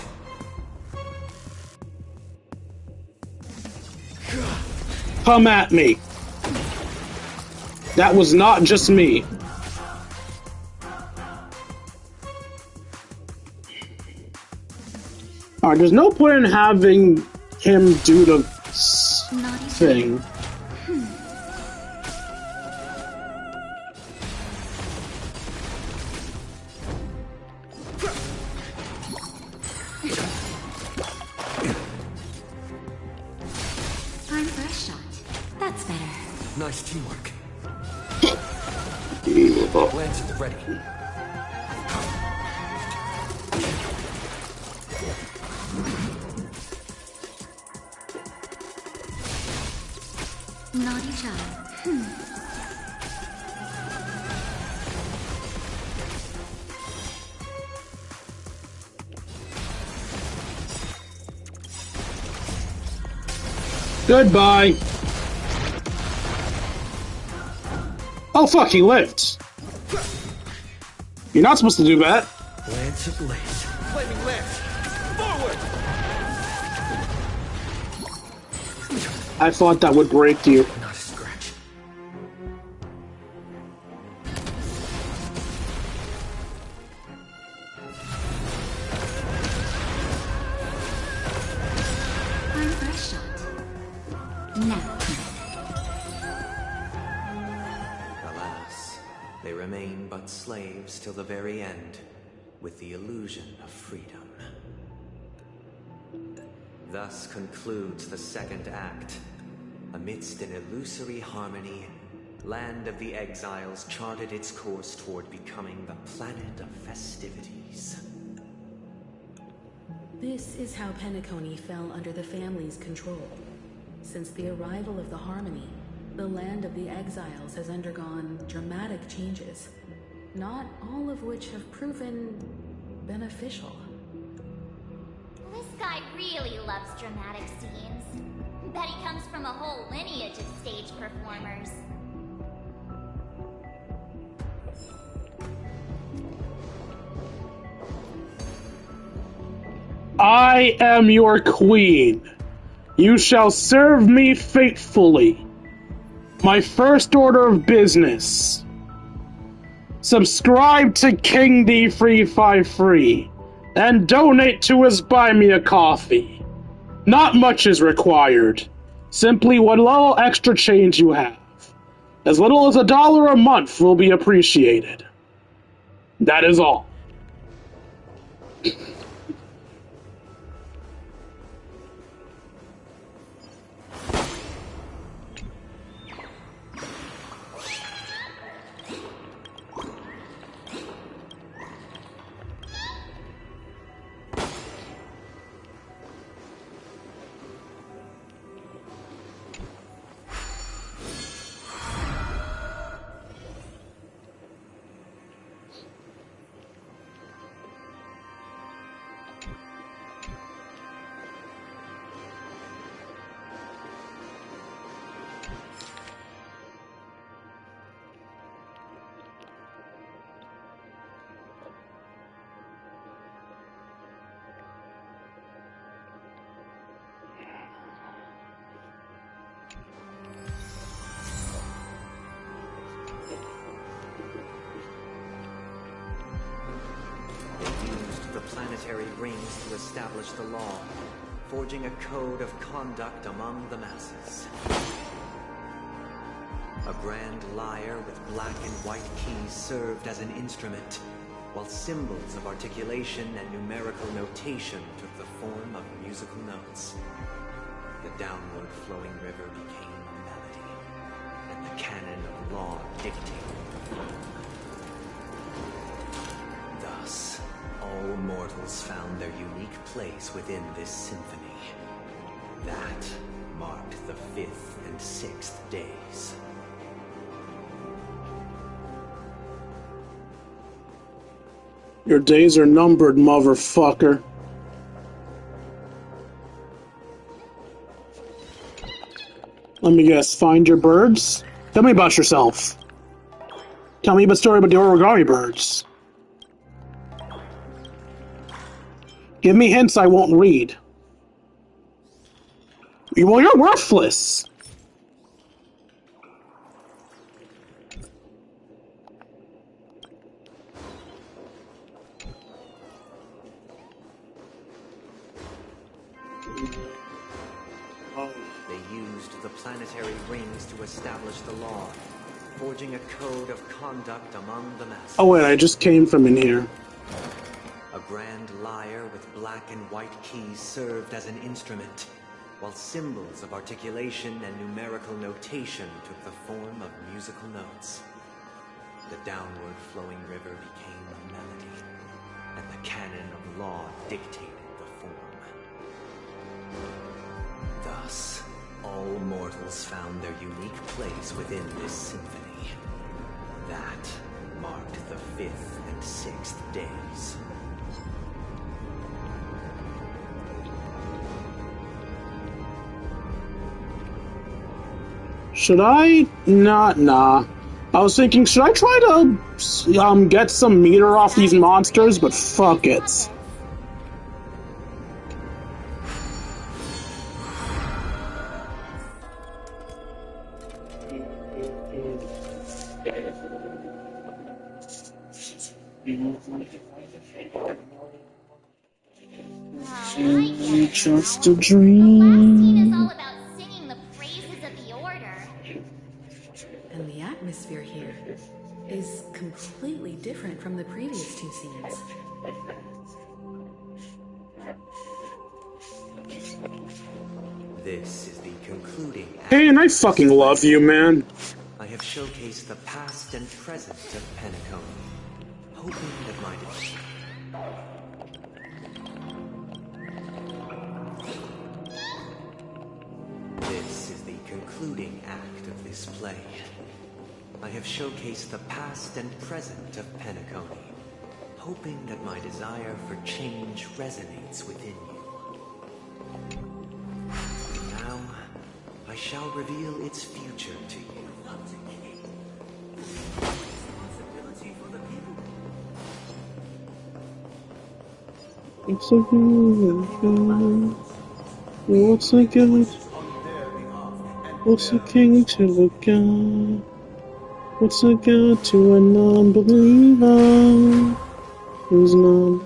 S1: Come at me. That was not just me. Alright, there's no point in having him do the thing.
S20: I'm fresh shot. That's better.
S13: Nice teamwork. Lance at the ready.
S20: Naughty child.
S1: Goodbye. Oh fuck, he lived. You're not supposed to do that.
S13: Lance ablaze. Flaming Lance! Forward!
S1: I thought that would break you.
S13: Not a scratch.
S20: I'm fresh shot. Now.
S6: Alas, they remain but slaves till the very end, with the illusion of freedom. Thus concludes the second act. Amidst an illusory harmony, Land of the Exiles charted its course toward becoming the planet of festivities.
S4: This is how Penacony fell under the family's control. Since the arrival of the Harmony, the land of the exiles has undergone dramatic changes, not all of which have proven beneficial.
S5: This guy really loves dramatic scenes. Bet he comes from a whole lineage of stage performers.
S1: I am your queen. You shall serve me faithfully. My first order of business. Subscribe to King D353 and donate to his Buy Me a Coffee. Not much is required. Simply what little extra change you have. As little as $1 a month will be appreciated. That is all.
S6: Planetary rings to establish the law, forging a code of conduct among the masses. A grand lyre with black and white keys served as an instrument, while symbols of articulation and numerical notation took the form of musical notes. The downward flowing river became a melody, and the canon of law dictated the form. Thus, all mortals found their unique place within this symphony. That marked the 5th and 6th days.
S1: Your days are numbered, motherfucker. Let me guess, find your birds? Tell me about yourself. Tell me a story about the origami birds. Give me hints I won't read. Well, you're worthless.
S6: They used the planetary rings to establish the law, forging a code of conduct among the masses.
S1: Oh wait, I just came from in here.
S6: A grand lyre with black and white keys served as an instrument, while symbols of articulation and numerical notation took the form of musical notes. The downward flowing river became a melody, and the canon of law dictated the form. Thus, all mortals found their unique place within this symphony. That marked the 5th and 6th days.
S1: Should I? Nah. I was thinking, should I try to get some meter off these monsters? But fuck it. Just a dream.
S4: And the atmosphere here is completely different from the previous two scenes.
S6: This is the concluding act.
S1: Hey, and I fucking love you, man.
S6: I have showcased the past and present of Penacony, hoping that my concluding act of this play. I have showcased the past and present of Penacony, hoping that my desire for change resonates within you. Now, I shall reveal its future to you.
S1: It's a good, what's a good, what's a king to look at? What's a god to a non-believer who's not?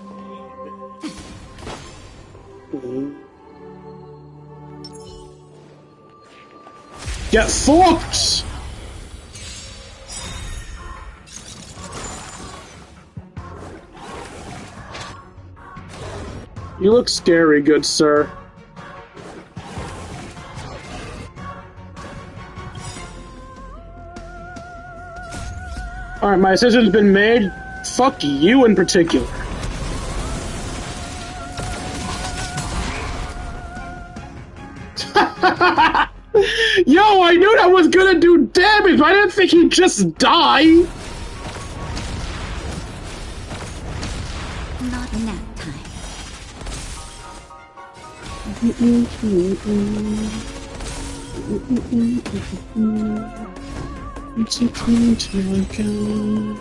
S1: Get fucked! You look scary, good sir. Alright, my decision's been made. Fuck you in particular. Yo, I knew that was gonna do damage, but I didn't think he'd just die.
S20: Not nap time.
S1: It's okay to a god.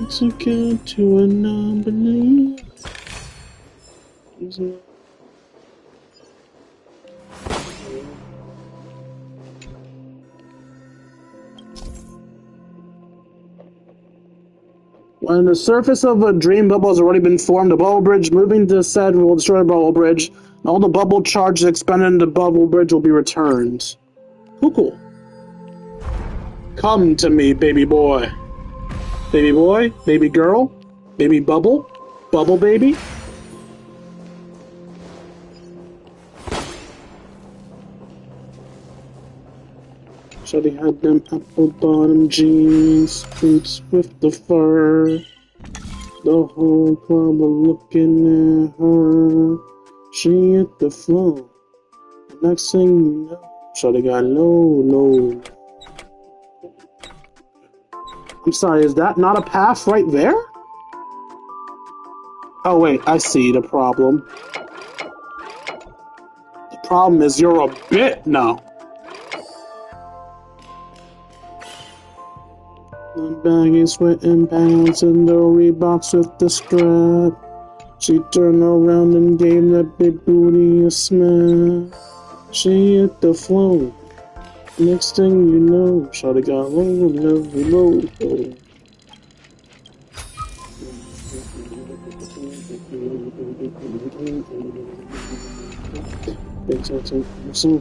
S1: It's okay to a non-believer. When the surface of a dream bubble has already been formed, a bubble bridge moving to said will destroy the bubble bridge, and all the bubble charges expended in the bubble bridge will be returned. Cool. Come to me, baby boy. Baby boy, baby girl, baby bubble, bubble baby. Shawty had them apple bottom jeans, boots with the fur. The whole club were looking at her. She hit the floor. The next thing you know, shawty got low. I'm sorry, is that not a path right there? Oh wait, I see the problem. The problem is you're a bit now. The baggy sweating pants and the Reeboks with the strap. She turned around and gave that big booty a smack. She hit the floor. Next thing you know, shawty got low.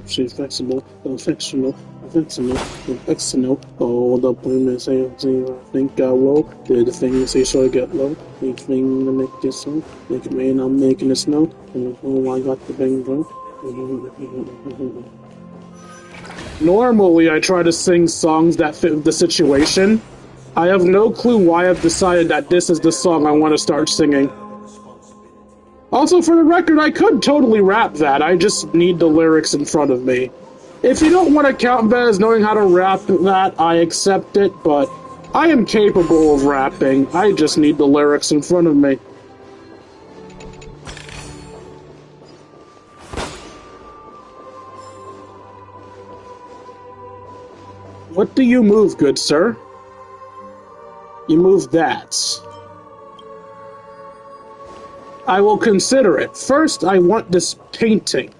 S1: She's flexible, affectional. Oh, the women say, I think I will. Do the thing that say, so I get low. Each thing to make this song. Make it rain, I'm making it snow. Oh, I got the bang drum. Normally, I try to sing songs that fit the situation. I have no clue why I've decided that this is the song I want to start singing. Also, for the record, I could totally rap that, I just need the lyrics in front of me. If you don't want to count that as knowing how to rap that, I accept it, but I am capable of rapping, I just need the lyrics in front of me. What do you move, good sir? You move that. I will consider it. First, I want this painting.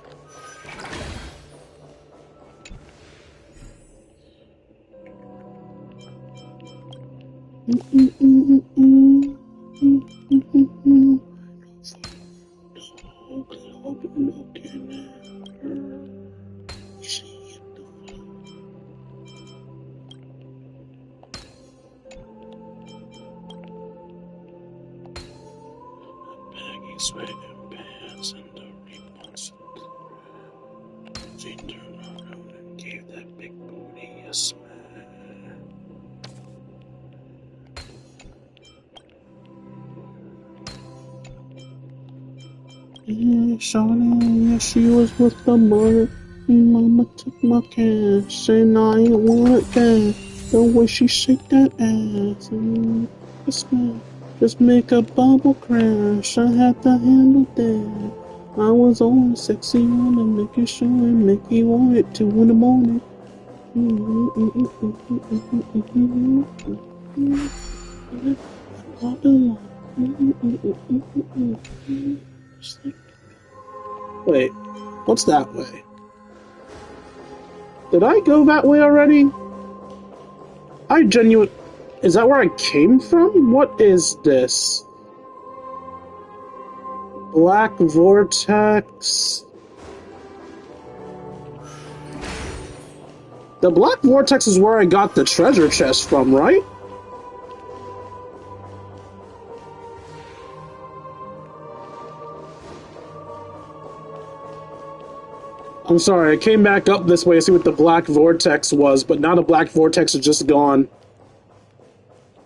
S1: Sweating pants and the Reeboks. She turned around and gave that big booty a smack. Yeah, Shawnee, yeah, she was with the mark. Mama took my cash and I ain't want it back. The way she shake that ass. Just make a bubble crash. I had to handle that. I was on sexy on to make you sure and make you want it 2 in the morning. Wait, what's that way? Did I go that way already? Is that where I came from? What is this? Black Vortex. The Black Vortex is where I got the treasure chest from, right? I'm sorry, I came back up this way to see what the Black Vortex was, but now the Black Vortex is just gone.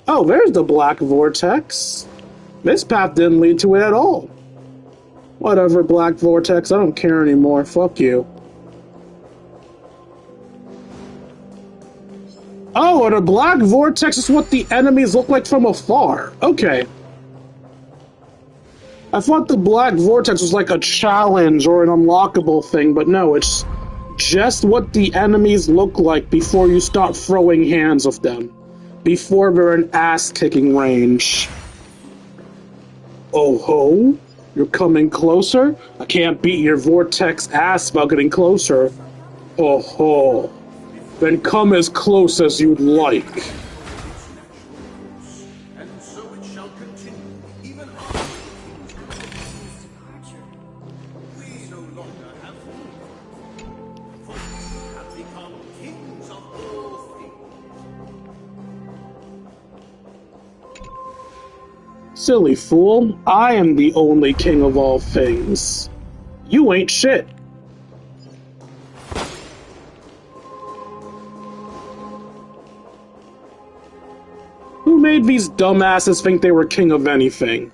S1: Oh, there's the Black Vortex. This path didn't lead to it at all. Whatever, Black Vortex, I don't care anymore. Fuck you. Oh, and a Black Vortex is what the enemies look like from afar. Okay. I thought the Black Vortex was like a challenge or an unlockable thing, but no, it's just what the enemies look like before you start throwing hands of them. Before they're in ass-kicking range. Oh ho? You're coming closer? I can't beat your Vortex ass without getting closer. Oh ho. Then come as close as you'd like.
S7: And so it shall continue, even after we no longer have food, for we have become kings of all things.
S1: Silly fool, I am the only king of all things. You ain't shit. Who made these dumbasses think they were king of anything?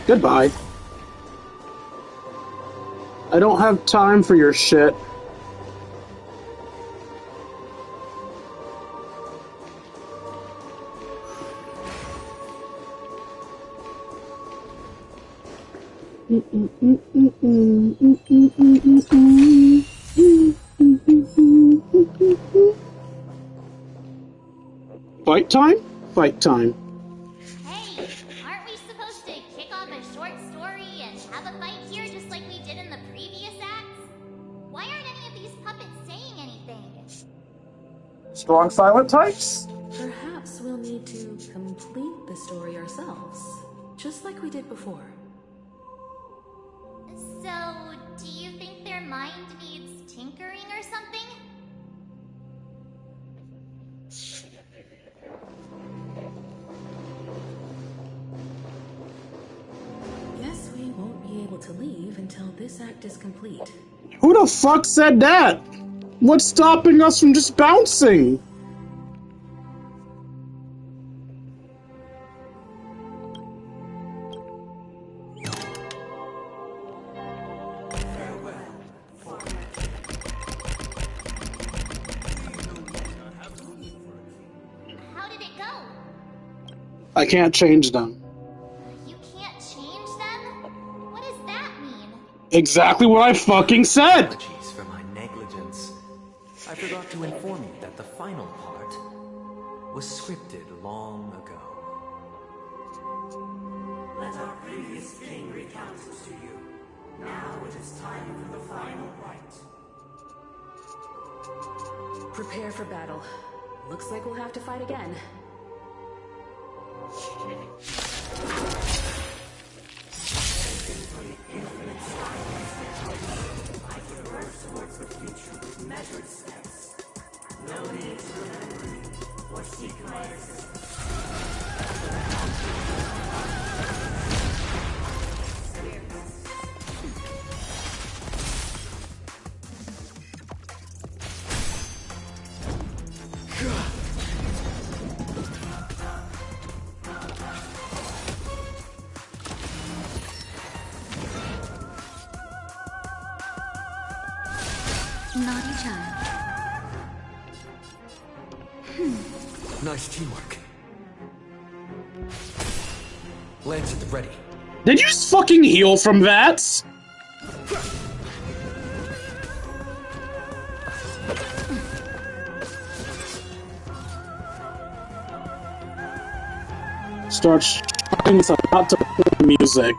S1: Goodbye. I don't have time for your shit. Fight time? Fight time.
S5: Hey, aren't we supposed to kick off a short story and have a fight here just like we did in the previous acts? Why aren't any of these puppets saying anything?
S1: Strong silent types?
S4: Perhaps we'll need to complete the story ourselves, just like we did before.
S5: So, do you think their mind needs tinkering or something?
S4: Guess we won't be able to leave until this act is complete.
S1: Who the fuck said that? What's stopping us from just bouncing?
S5: How did it go?
S1: I can't change them.
S5: You can't change them? What does that mean?
S1: Exactly what I fucking said!
S6: Apologies for my negligence. I forgot to inform you that the final part was scripted long ago.
S21: Let our previous king recount it to you. Now it is time for the final rite.
S4: Prepare for battle. Looks like we'll have to fight again.
S21: I traverse towards the future with measured steps. No need to remember me or seek my assistance.
S20: child.
S13: Nice teamwork. Lance at the ready.
S1: Did you just fucking heal from that? Start shouting about to play music.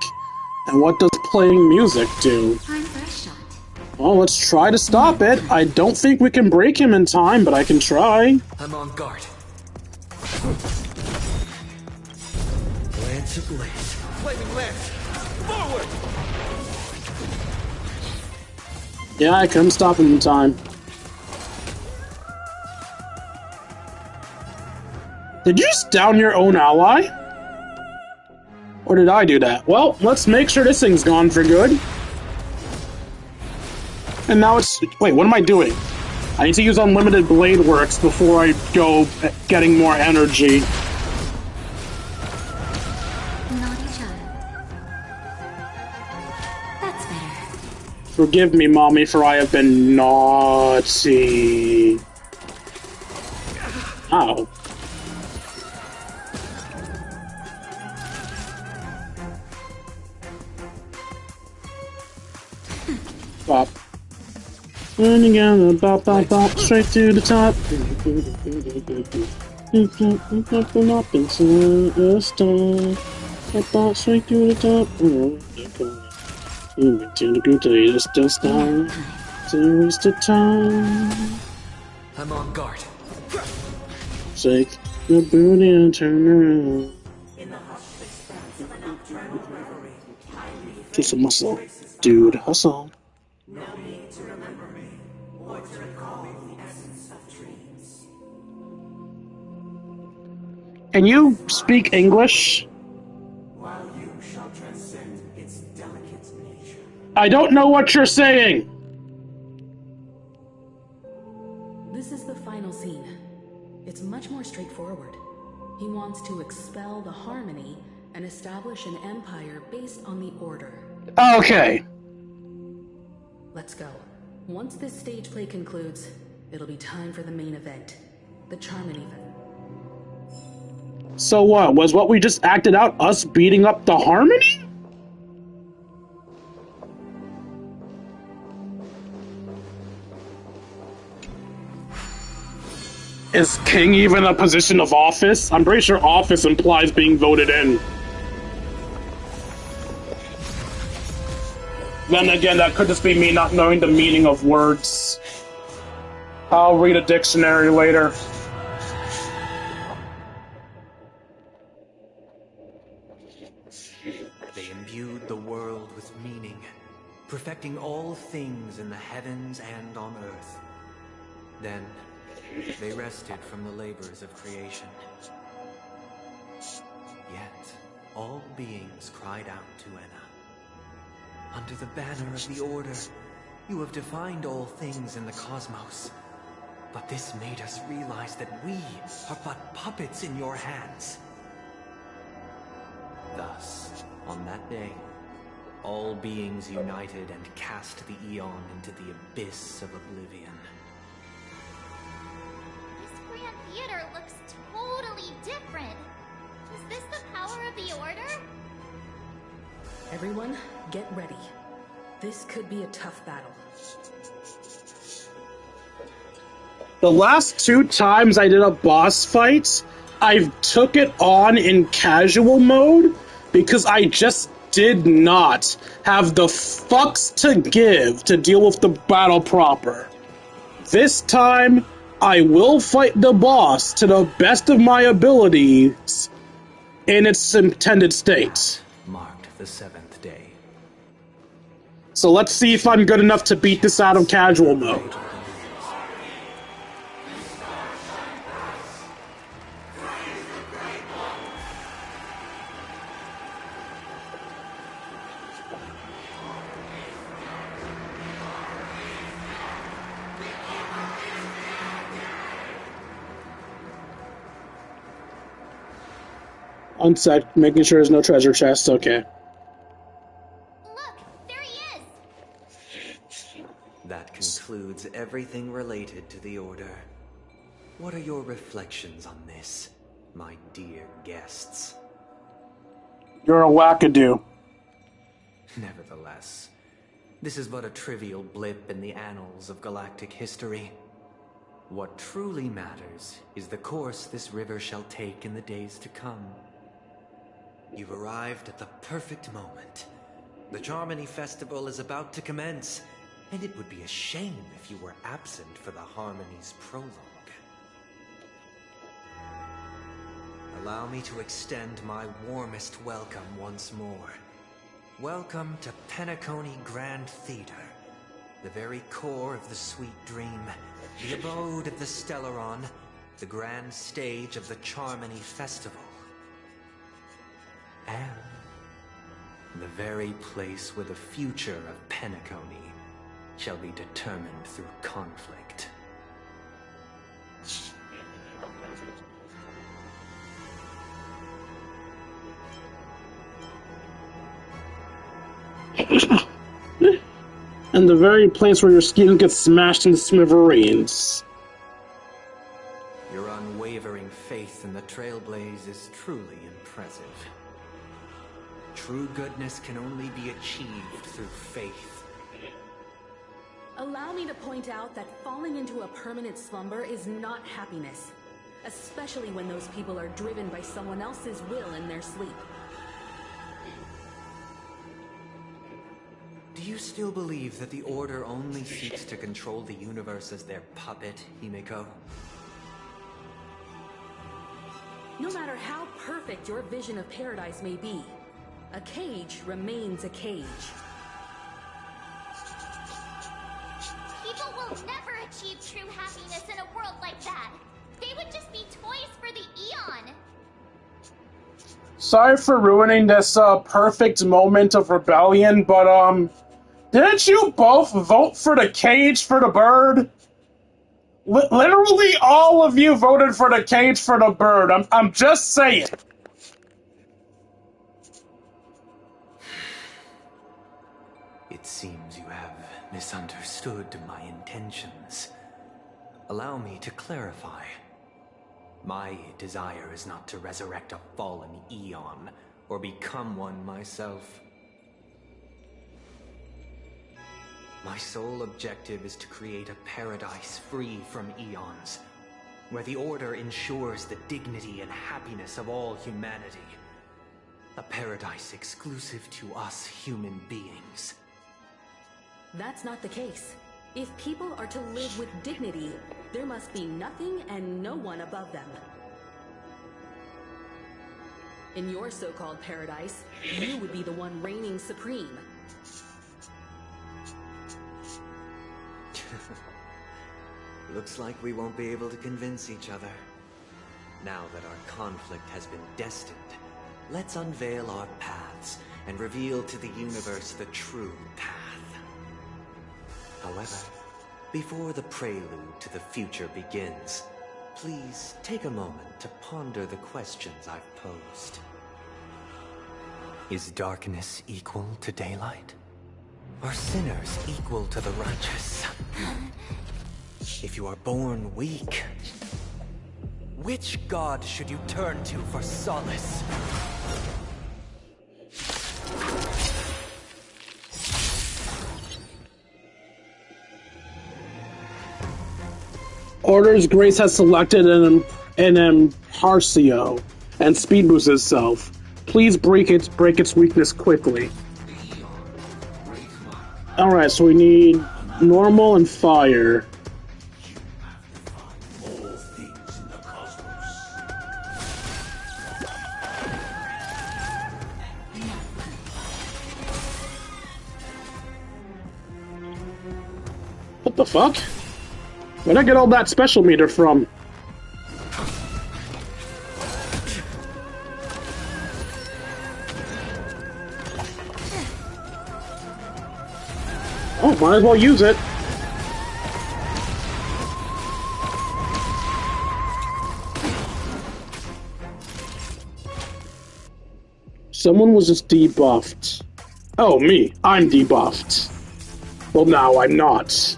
S1: And what does playing music do?
S20: I'm fresh shot.
S1: Well, let's try to stop it. I don't think we can break him in time, but I can try.
S13: I'm on guard. Lance ablaze. Flaming lance! Forward!
S1: Yeah, I couldn't stop him in time. Did you just down your own ally? Or did I do that? Well, let's make sure this thing's gone for good. And now it's... Wait, what am I doing? I need to use Unlimited Blade Works before I go getting more energy.
S20: Naughty child. That's better.
S1: Forgive me, Mommy, for I have been naughty. Ow. Bop. Running out, bop, bop, bop, straight to the top. Up into the star. Bop, straight to the top. To the good days, just down. To waste the time.
S13: I'm on guard.
S1: Shake your booty and turn around. Just a muscle. Dude, hustle.
S21: No need to remember me, or to recall the essence of dreams.
S1: Can you speak English?
S21: While you shall transcend its delicate nature.
S1: I don't know what you're saying!
S4: This is the final scene. It's much more straightforward. He wants to expel the Harmony and establish an empire based on the Order.
S1: Okay.
S4: Let's go. Once this stage play concludes, it'll be time for the main event. The Charmin event.
S1: So what? Was what we just acted out us beating up the Harmony? Is King even a position of office? I'm pretty sure office implies being voted in. Then again, that could just be me not knowing the meaning of words. I'll read a dictionary later.
S6: They imbued the world with meaning, perfecting all things in the heavens and on earth. Then, they rested from the labors of creation. Yet, all beings cried out to Enna. Under the banner of the Order, you have defined all things in the cosmos. But this made us realize that we are but puppets in your hands. Thus, on that day, all beings united and cast the Eon into the abyss of oblivion.
S5: This Grand Theater looks totally different. Is this the power of the Order?
S4: Everyone, get ready. This could be a tough battle.
S1: The last 2 times I did a boss fight, I took it on in casual mode because I just did not have the fucks to give to deal with the battle proper. This time, I will fight the boss to the best of my abilities in its intended state.
S6: Marked the 7th day.
S1: So let's see if I'm good enough to beat this out of casual mode. Unsec, making sure there's no treasure chest, okay.
S5: Look, there he is!
S6: That concludes includes everything related to the Order. What are your reflections on this, my dear guests?
S1: You're a wackadoo.
S6: Nevertheless, this is but a trivial blip in the annals of galactic history. What truly matters is the course this river shall take in the days to come. You've arrived at the perfect moment. The Charmony Festival is about to commence, and it would be a shame if you were absent for the Harmony's prologue. Allow me to extend my warmest welcome once more. Welcome to Penacony Grand Theater, the very core of the Sweet Dream, the abode of the Stellaron, the grand stage of the Charmony Festival. And the very place where the future of Penacony shall be determined through conflict.
S1: And the very place where your skin gets smashed into smithereens.
S6: Your unwavering faith in the Trailblaze is truly impressive. True goodness can only be achieved through faith.
S4: Allow me to point out that falling into a permanent slumber is not happiness, especially when those people are driven by someone else's will in their sleep.
S6: Do you still believe that the Order only seeks to control the universe as their puppet, Himiko?
S4: No matter how perfect your vision of paradise may be, a cage remains a cage.
S5: People will never achieve true happiness in a world like that. They would just be toys for the Eon.
S1: Sorry for ruining this perfect moment of rebellion, but didn't you both vote for the cage for the bird? Literally all of you voted for the cage for the bird. I'm just saying.
S6: It seems you have misunderstood my intentions. Allow me to clarify. My desire is not to resurrect a fallen Eon, or become one myself. My sole objective is to create a paradise free from Eons, where the Order ensures the dignity and happiness of all humanity. A paradise exclusive to us human beings.
S4: That's not the case. If people are to live with dignity, there must be nothing and no one above them. In your so-called paradise, you would be the one reigning supreme.
S6: Looks like we won't be able to convince each other. Now that our conflict has been destined, let's unveil our paths and reveal to the universe the true path. However, before the prelude to the future begins, please take a moment to ponder the questions I've posed. Is darkness equal to daylight? Are sinners equal to the righteous? If you are born weak, which god should you turn to for solace?
S1: Order's Grace has selected an Imparcio and speed boosts itself. Please break its weakness quickly. Alright, so we need normal and fire. What the fuck? Where'd I get all that special meter from? Oh, might as well use it. Someone was just debuffed. Oh, me. I'm debuffed. Well, now I'm not.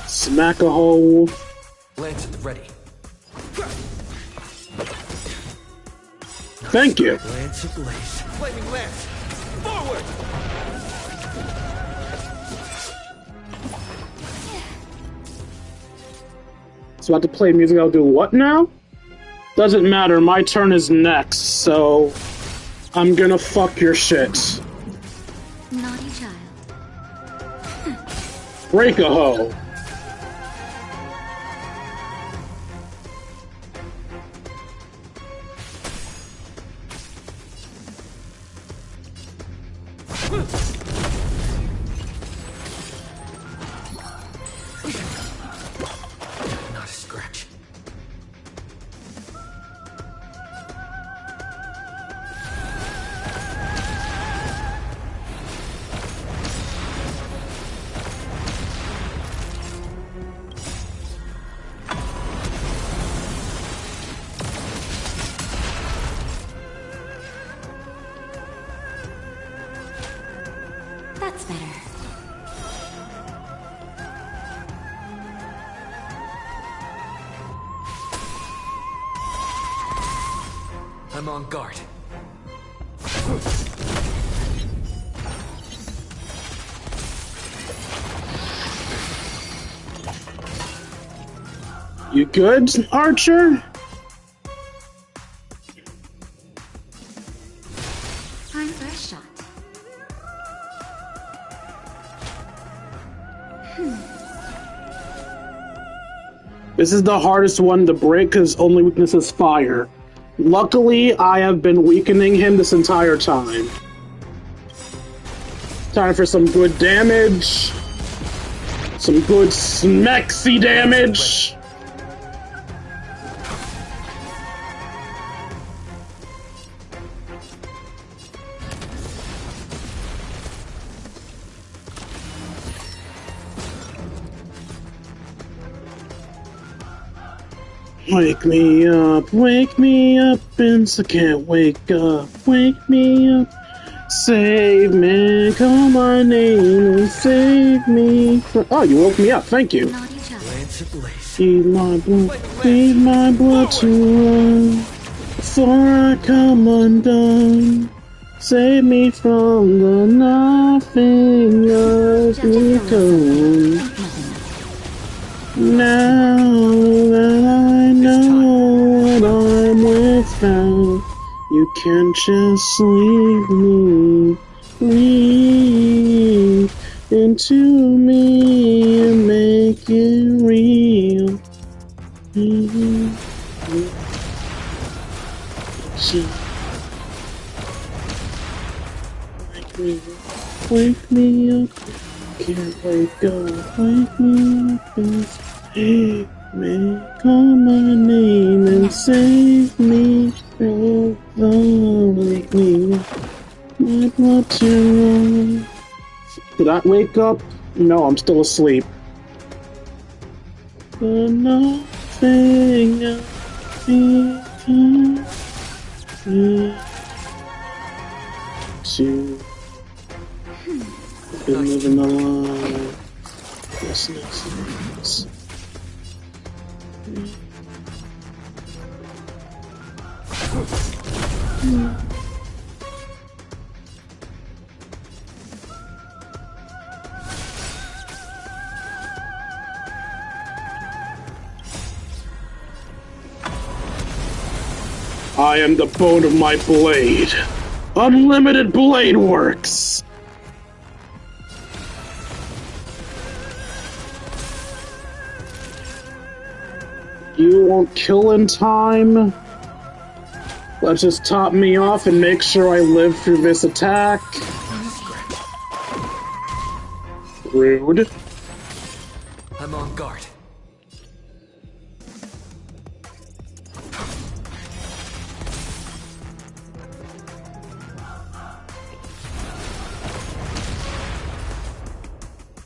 S1: Smack a hole.
S13: Lance at the ready.
S1: Thank you.
S12: Lance ablaze. Flaming lance. Forward!
S1: It's about to play music. I'll do what now? Doesn't matter. My turn is next, so I'm gonna fuck your shit.
S20: Naughty child.
S1: Break a hoe.
S13: Not a scratch.
S20: That's better.
S13: I'm on guard.
S1: You good, Archer?
S20: Time for a shot.
S1: This is the hardest one to break because only weakness is fire. Luckily, I have been weakening him this entire time. Time for some good damage. Some good smexy damage. Wake me up, and I can't wake up. Wake me up, save me, call my name and save me from. Oh, you woke me up, thank you.
S12: Lance ablaze.
S1: Feed my blood to run before I come undone. Save me from the nothing of become. Now that I know what I'm without, you can't just leave me. Breathe into me and make it real. Wake me up, can't wake up, wake me up and call my name and save me from the wake me up, my blood to run. Did I wake up? No, I'm still asleep. The nothing of become to been living the life. Yes, yes. I am the bone of my blade. Unlimited blade works. You won't kill in time. Let's just top me off and make sure I live through this attack. Rude.
S13: I'm on guard.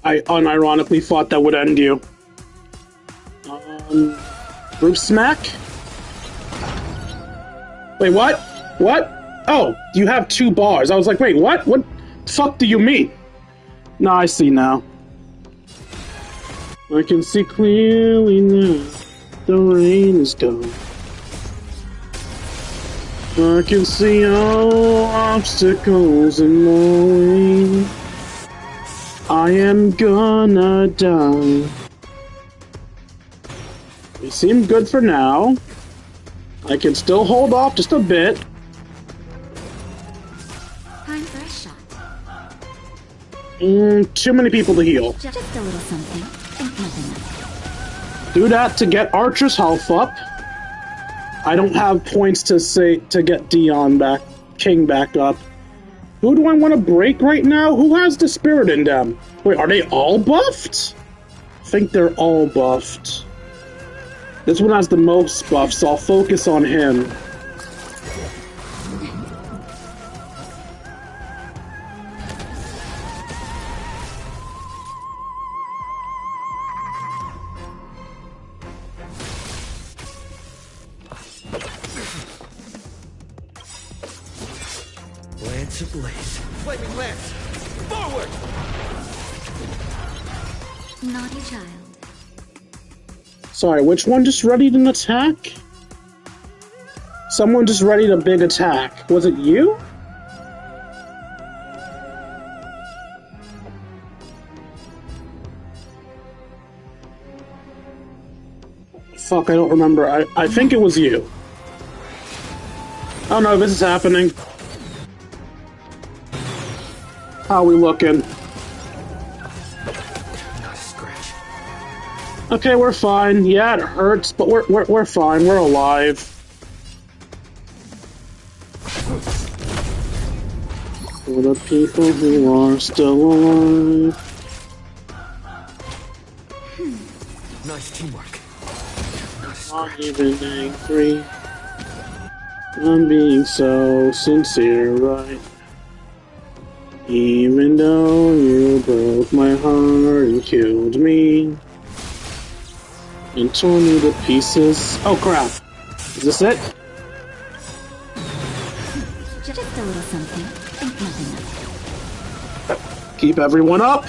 S1: I unironically thought that would end you. Group smack? Wait, what? What? Oh, you have 2 bars. I was like, wait, what? What the fuck do you mean? No, I see now. I can see clearly now. The rain is gone. I can see all obstacles in my way. I am gonna die. They seem good for now. I can still hold off just a bit.
S20: Time for a shot.
S1: Too many people to heal.
S20: Just a little something. Think nothing of it.
S1: Do that to get Archer's health up. I don't have points to get King back up. Who do I want to break right now? Who has the spirit in them? Wait, are they all buffed? I think they're all buffed. This one has the most buffs, so I'll focus on him.
S7: Lance ablaze. Flaming lance! Forward!
S20: Naughty child.
S1: Sorry, which one just readied an attack? Someone just readied a big attack. Was it you? Fuck, I don't remember. I think it was you. Oh no, this is happening. How are we looking?
S7: Not a scratch.
S1: Okay, we're fine. Yeah, it hurts, but we're fine. We're alive. For the people who are still alive.
S7: Nice teamwork.
S1: Not even angry. I'm being so sincere, right? Even though you broke my heart and killed me and tore me to pieces. Oh crap! Is this it?
S20: Just a little something. Think nothing of it.
S1: Keep everyone up.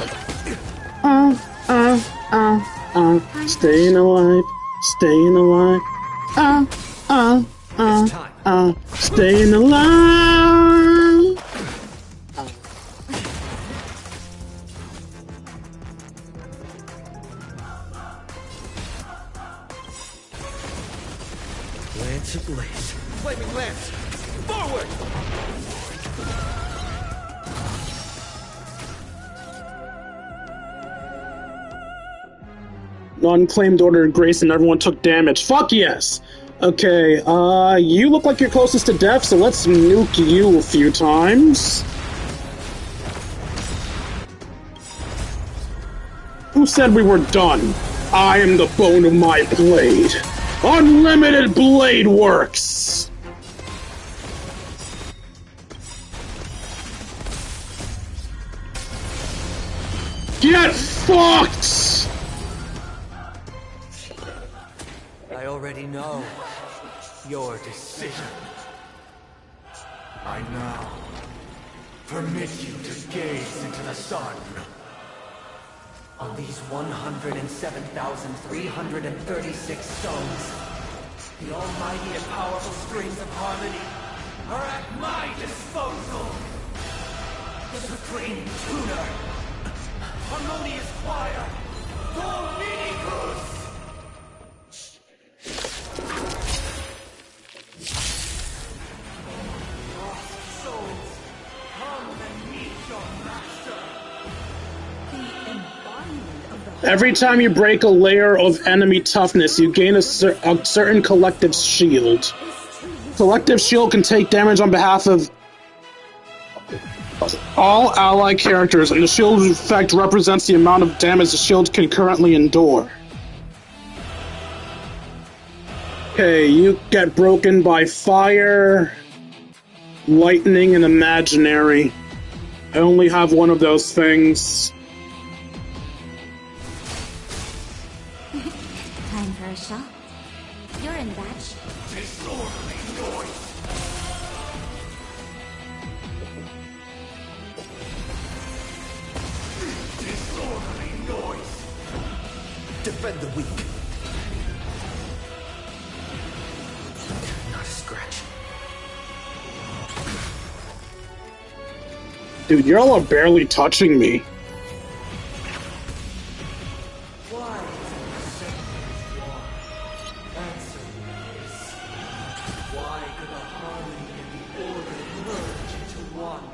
S1: Staying alive, staying alive. Staying alive.
S7: Lance ablaze. Flaming lance! Forward!
S1: Non-claimed order of grace and everyone took damage. Fuck yes! Okay, you look like you're closest to death, so let's nuke you a few times. Who said we were done? I am the bone of my blade. Unlimited blade works! Get fucked!
S21: I already know your decision.
S19: I now permit you to gaze into the sun.
S21: On these 107,336 stones, the almighty and powerful strings of harmony are at my disposal. Supreme Tuner, harmonious choir, Dominicus! Souls, come and meet your master.
S1: Every time you break a layer of enemy toughness, you gain a certain collective shield. Collective shield can take damage on behalf of all allied characters, and the shield effect represents the amount of damage the shield can currently endure. Okay, you get broken by fire, lightning, and imaginary. I only have one of those things.
S20: Time for a shot. You're in batch.
S19: Disorderly noise! Disorderly noise!
S6: Defend the weak. Not a scratch.
S1: Dude, y'all are barely touching me.
S21: Why answer me this. Why could the harmony and the order merge into one?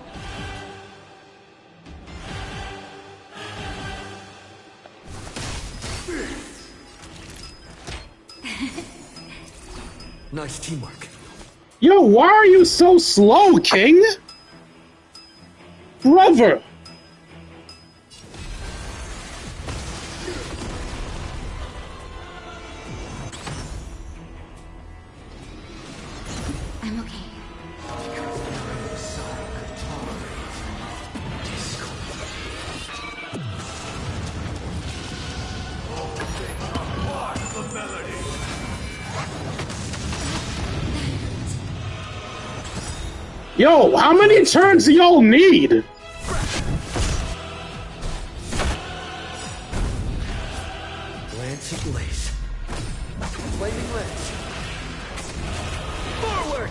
S6: Nice teamwork.
S1: Yo, why are you so slow, King? Brother!
S20: I'm okay.
S1: Yo, how many turns do y'all need?
S6: Lance ablaze. Flaming lance. Forward!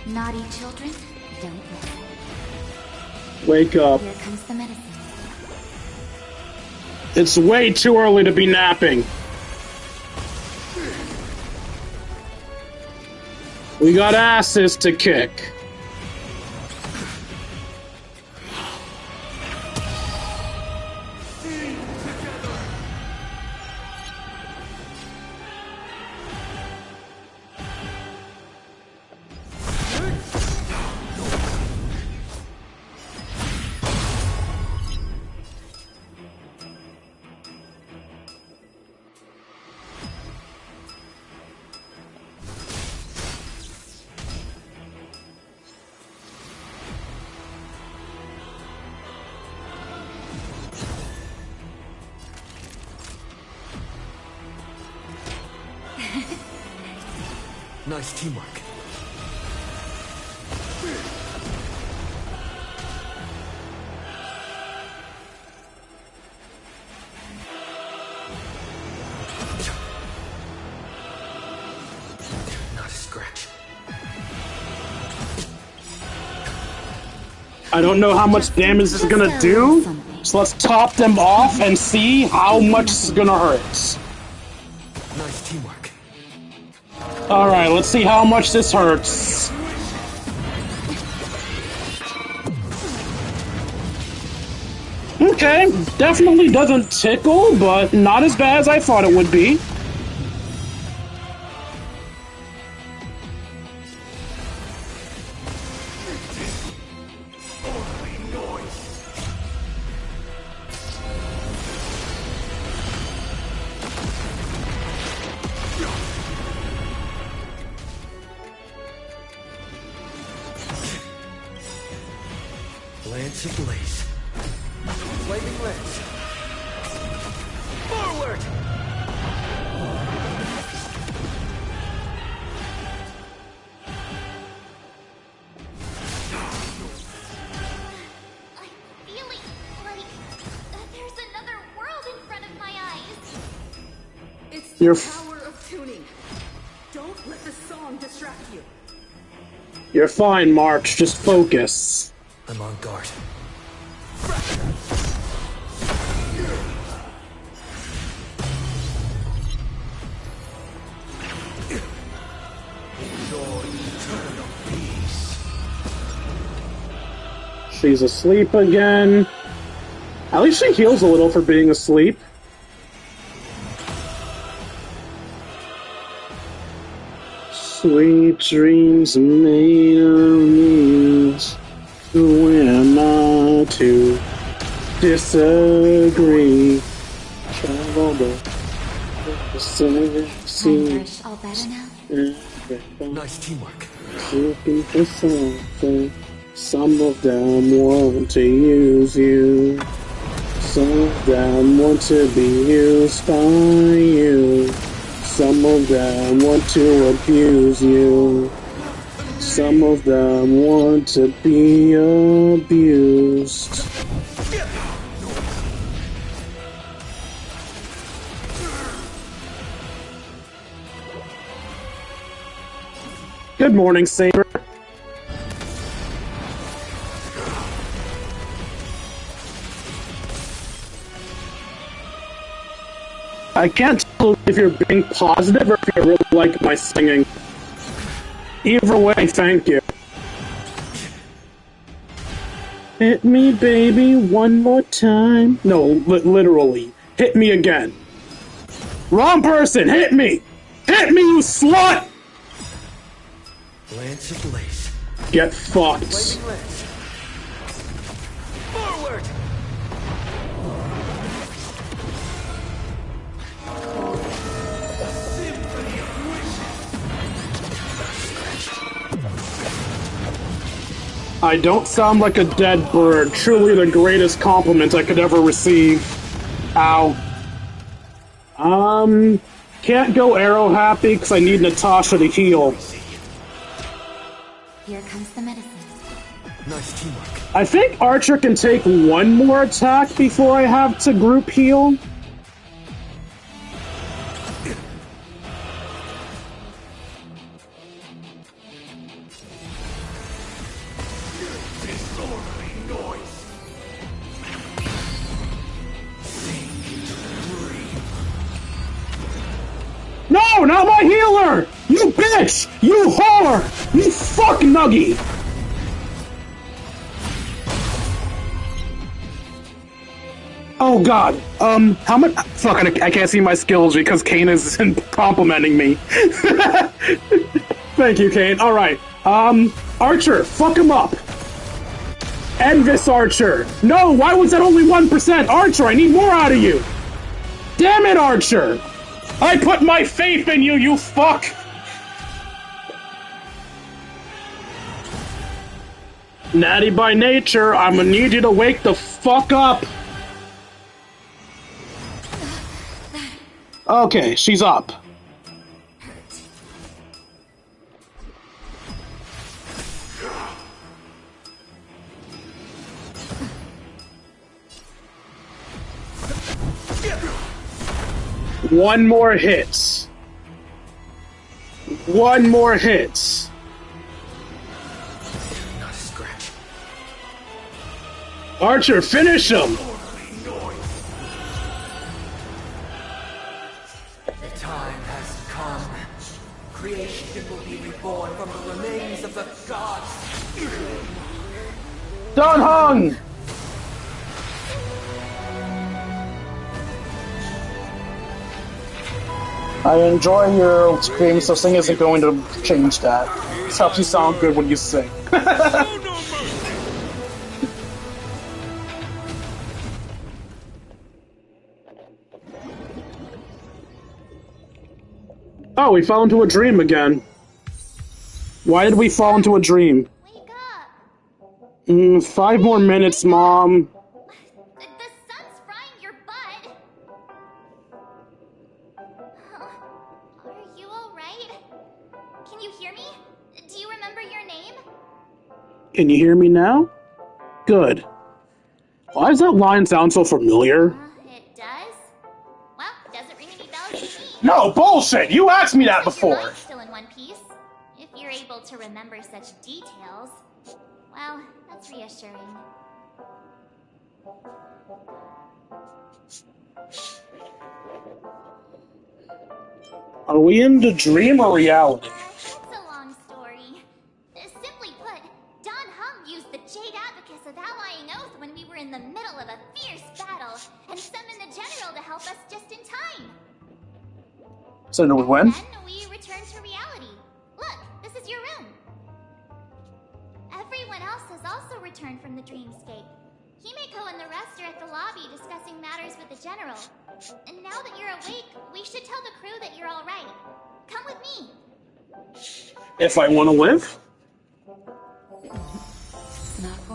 S20: Naughty children, don't listen.
S1: Wake up.
S20: Here comes the medicine.
S1: It's way too early to be napping. We got asses to kick.
S6: Nice teamwork. Not a scratch.
S1: I don't know how much damage this is gonna do, so let's top them off and see how much it's gonna hurt.
S6: Nice teamwork.
S1: Alright, let's see how much this hurts. Okay, definitely doesn't tickle, but not as bad as I thought it would be.
S6: Lance ablaze. Flaming lance. Forward!
S5: I'm feeling like there's another world in front of my eyes.
S4: It's
S1: You're
S4: the power of tuning. Don't let the song distract you.
S1: You're fine, March. Just focus.
S6: I'm on guard.
S1: She's asleep again. At least she heals a little for being asleep. Sweet dreams made of news. We're not to disagree. Travel the
S20: Fresh, all better now?
S6: Nice teamwork.
S1: Looking for something. Some of them want to use you. Some of them want to be used by you. Some of them want to abuse you. Some of them want to be abused. Good morning, Saber. I can't tell if you're being positive or if you really like my singing. Either way, thank you. Hit me, baby, one more time. No, literally. Hit me again. Wrong person! Hit me! Hit me, you slut!
S21: Lance of Lace.
S1: Get fucked.
S21: Flaming Lance. Forward! Symphony of wishes.
S1: I don't sound like a dead bird. Truly the greatest compliment I could ever receive. Ow. Can't go arrow happy because I need Natasha to heal.
S2: Here comes the medicine.
S21: Nice teamwork.
S1: I think Archer can take one more attack before I have to group heal. No, not my healer! You bitch! You whore! You fuck nuggy! Oh god, how much? Fuck, I can't see my skills because Kane is complimenting me. Thank you, Kane. Alright, Archer, fuck him up! End this, Archer! No, why was that only 1%? Archer, I need more out of you! Damn it, Archer! I put my faith in you, you fuck! Natty by nature, I'm gonna need you to wake the fuck up! Okay, she's up. One more hit. One more hit.
S21: Not a scratch.
S1: Archer, finish him!
S21: The time has come. Creation will be reborn from the remains of the gods.
S1: Don Hung! I enjoy your scream, so sing isn't going to change that. This helps you sound good when you sing. Oh, we fell into a dream again. Why did we fall into a dream?
S5: Wake up!
S1: 5 more minutes, Mom.
S5: The sun's frying your butt! Are you alright? Can you hear me? Do you remember your name?
S1: Can you hear me now? Good. Why does that line sound so familiar?
S5: It does? Well, doesn't ring any bells to me.
S1: No, bullshit! You asked me that before!
S5: Your mind's still in one piece. If you're able to remember such details, well, that's reassuring.
S1: Are we in the dream or reality?
S5: That's a long story. Simply put, Don Hung used the Jade Abacus of Allying Oath when we were in the middle of a fierce battle, and summoned the General to help us just in time.
S1: So do we win?
S5: Then we returned to reality. Look, this is your room. Everyone else has also returned from the dreamscape. Himeko and the rest are at the lobby discussing matters with the General. And now that you're awake, we should tell the crew that you're all right. Come with me.
S1: If I want to live?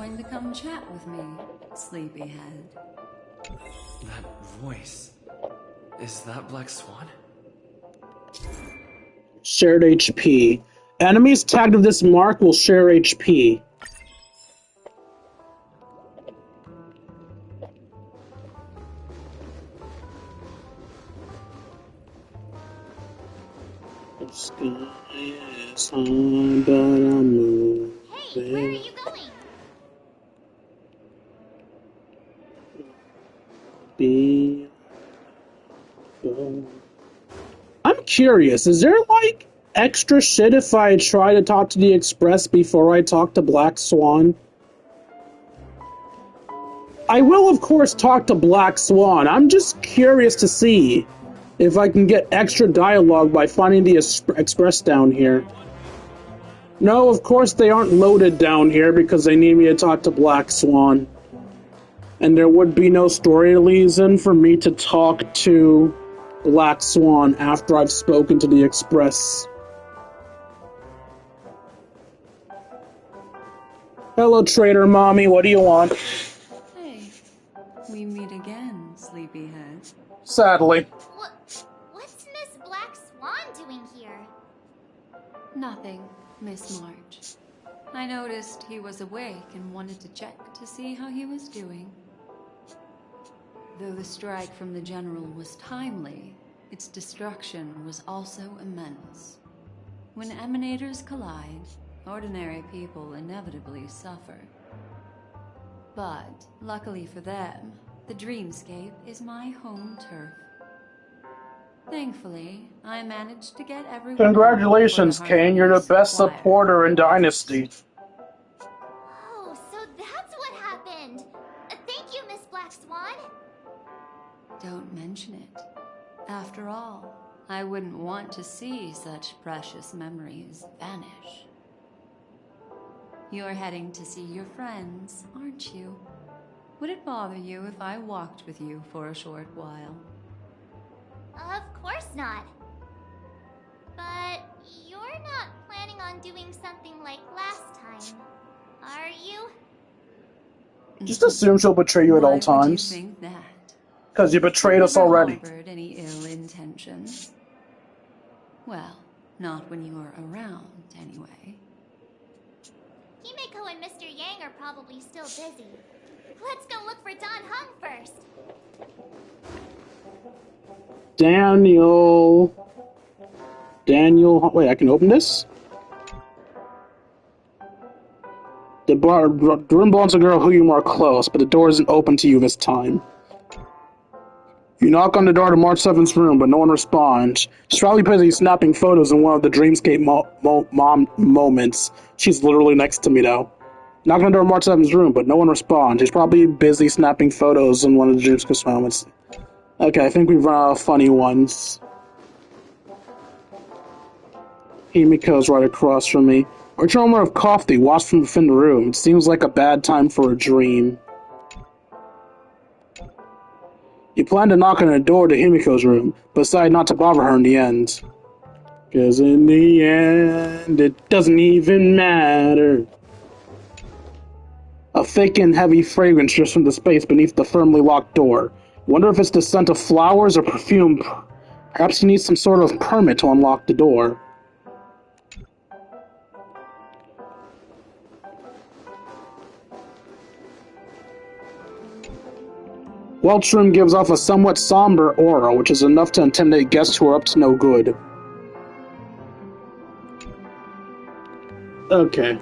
S17: going to come chat with me, sleepyhead?
S13: That voice. Is that Black Swan?
S1: Shared HP. Enemies tagged with this mark will share HP. The sky is high, but I'm moving.
S5: Hey, where are you going?
S1: I'm curious, is there like extra shit if I try to talk to the Express before I talk to Black Swan? I will of course talk to Black Swan. I'm just curious to see if I can get extra dialogue by finding the Express down here. No, of course they aren't loaded down here because they need me to talk to Black Swan. And there would be no story reason for me to talk to Black Swan after I've spoken to the Express. Hello, Trader Mommy, what do you want?
S17: Hey, we meet again, sleepyhead.
S1: Sadly.
S5: What's Miss Black Swan doing here?
S17: Nothing, Miss March. I noticed he was awake and wanted to check to see how he was doing. Though the strike from the General was timely, its destruction was also immense. When emanators collide, ordinary people inevitably suffer. But, luckily for them, the dreamscape is my home turf. Thankfully, I managed to get everyone.
S1: Congratulations, Kane, you're the best supporter in Dynasty.
S5: Oh, so that's what happened. Thank you, Miss Black Swan.
S17: Don't mention it. After all, I wouldn't want to see such precious memories vanish. You're heading to see your friends, aren't you? Would it bother you if I walked with you for a short while?
S5: Of course not. But you're not planning on doing something like last time, are you?
S1: Just assume she'll betray you at all times.
S17: Why would you think that?
S1: Because you betrayed us already.
S17: Harbored any ill intentions? Well, not when you're around, anyway.
S5: Himeko and Mr. Yang are probably still busy. Let's go look for Don Hung first.
S1: Daniel, wait, I can open this? The room belongs to a girl who you are close, but the door isn't open to you this time. You knock on the door to March 7th's room, but no one responds. She's probably busy snapping photos in one of the dreamscape moments. She's literally next to me, though. Knock on the door to March 7th's room, but no one responds. She's probably busy snapping photos in one of the dreamscape moments. Okay, I think we've run out of funny ones. Himiko's right across from me. Our aroma of coffee wafts from within the room. It seems like a bad time for a dream. You plan to knock on the door to Himiko's room, but decide not to bother her in the end. Because in the end, it doesn't even matter. A thick and heavy fragrance drifts from the space beneath the firmly locked door. Wonder if it's the scent of flowers or perfume. Perhaps you need some sort of permit to unlock the door. Welch's room gives off a somewhat somber aura, which is enough to intimidate guests who are up to no good. Okay.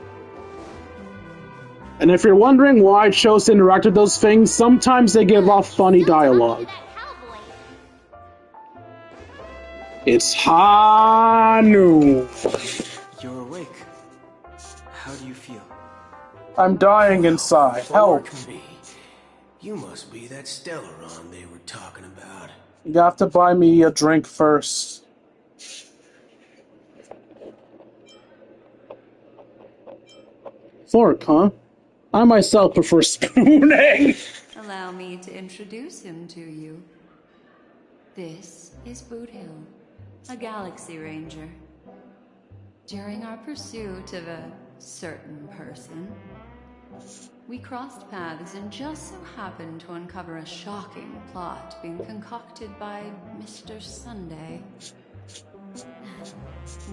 S1: And if you're wondering why I chose to interact with those things, sometimes they give off funny dialogue. It's Hanu.
S18: You're awake. How do you feel?
S1: I'm dying inside. Help.
S7: You must be that Stellaron they were talking about.
S1: You have to buy me a drink first. Fork, huh? I myself prefer spooning.
S17: Allow me to introduce him to you. This is Boot Hill, a Galaxy Ranger. During our pursuit of a certain person, We crossed paths and just so happened to uncover a shocking plot being concocted by Mr. Sunday.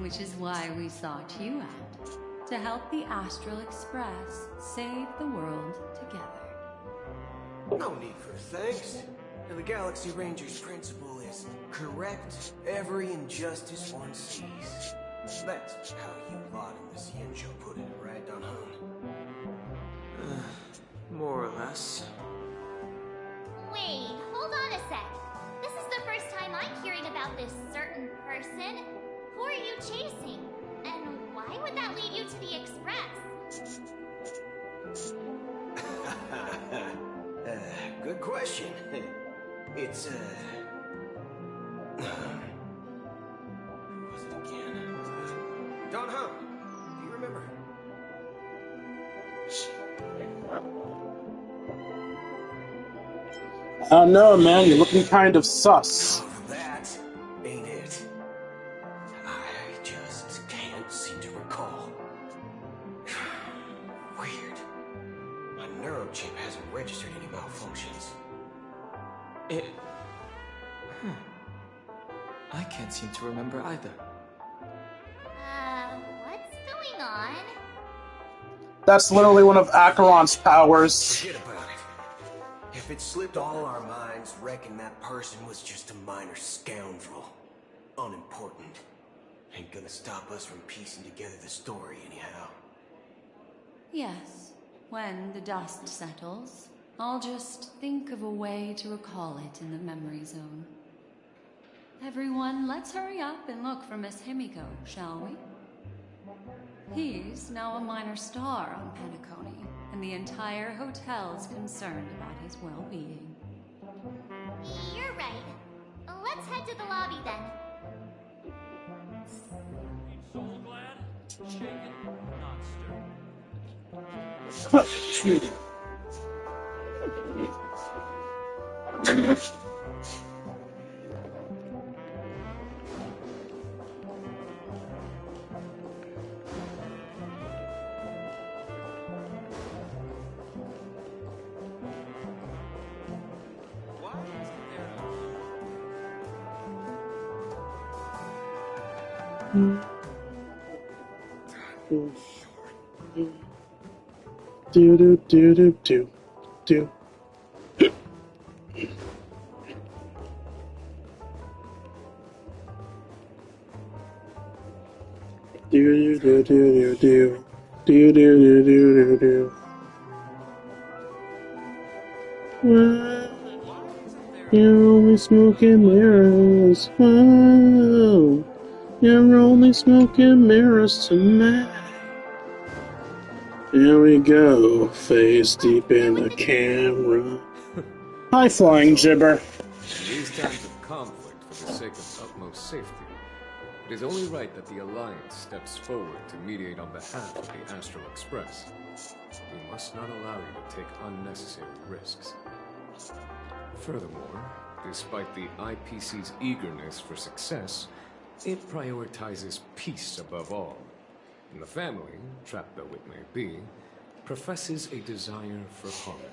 S17: Which is why we sought you out, to help the Astral Express save the world together.
S11: No need for thanks. The Galaxy Ranger's principle is correct every injustice one sees. That's how you lot in the Ciencio put it, right, Don Hung?
S18: More or less.
S5: Wait, hold on a sec. This is the first time I'm hearing about this certain person. Who are you chasing? And why would that lead you to the Express?
S11: Good question. It's, who was it again? Don Hung. Do you remember?
S1: I don't know, man. You're looking kind of sus.
S11: That ain't it. I just can't seem to recall. Weird. My neurochip hasn't registered any malfunctions.
S18: I can't seem to remember either.
S5: What's going on?
S1: That's literally one of Acheron's powers.
S11: Forget about it. If it slipped all our minds, reckon that person was just a minor scoundrel. Unimportant. Ain't gonna stop us from piecing together the story anyhow.
S17: Yes, when the dust settles, I'll just think of a way to recall it in the memory zone. Everyone, let's hurry up and look for Miss Himiko, shall we? He's now a minor star on Penacony, and the entire hotel's concerned about his well-being.
S5: You're right. Let's head to the lobby then.
S9: Soul glad? Shaken, not stirred.
S1: Do do do do do do. Do do do do do do do do do do do. You're only smoking mirrors. Whoa. You're only smoking mirrors tonight. Here we go, face deep in the camera. High flying gibber.
S22: In these times of conflict, for the sake of utmost safety, it is only right that the Alliance steps forward to mediate on behalf of the Astral Express. We must not allow you to take unnecessary risks. Furthermore, despite the IPC's eagerness for success, it prioritizes peace above all. And the family, trapped though it may be, professes a desire for harmony.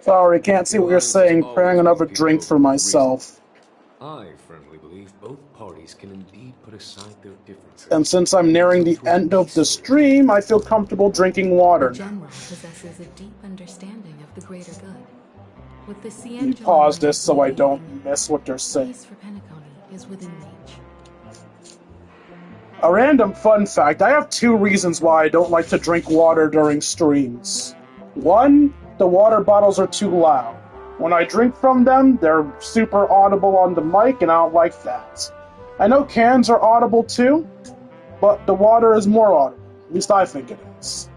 S1: Sorry, can't see what you're saying. Preparing another drink for myself.
S22: I firmly believe both parties can indeed put aside their differences.
S1: And since I'm nearing the end of the stream, I feel comfortable drinking water.
S4: The General possesses a deep understanding of the greater good. With the
S1: Let me pause this so I don't miss what they're saying.
S4: peace for Penacony is within reach.
S1: A random fun fact, I have two reasons why I don't like to drink water during streams. One, the water bottles are too loud. When I drink from them, they're super audible on the mic, and I don't like that. I know cans are audible too, but the water is more audible. At least I think it is.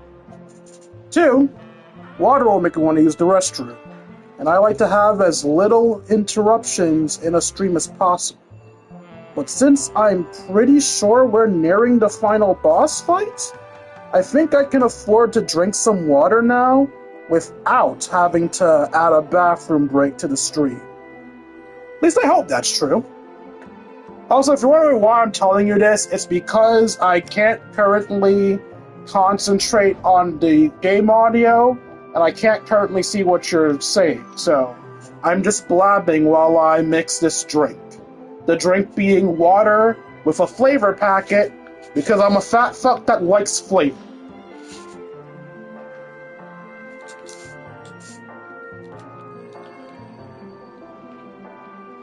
S1: Two, water will make me want to use the restroom, and I like to have as little interruptions in a stream as possible. But since I'm pretty sure we're nearing the final boss fight, I think I can afford to drink some water now without having to add a bathroom break to the stream. At least I hope that's true. Also, if you're wondering why I'm telling you this, it's because I can't currently concentrate on the game audio and I can't currently see what you're saying, so I'm just blabbing while I mix this drink. The drink being water with a flavor packet, because I'm a fat fuck that likes flavor.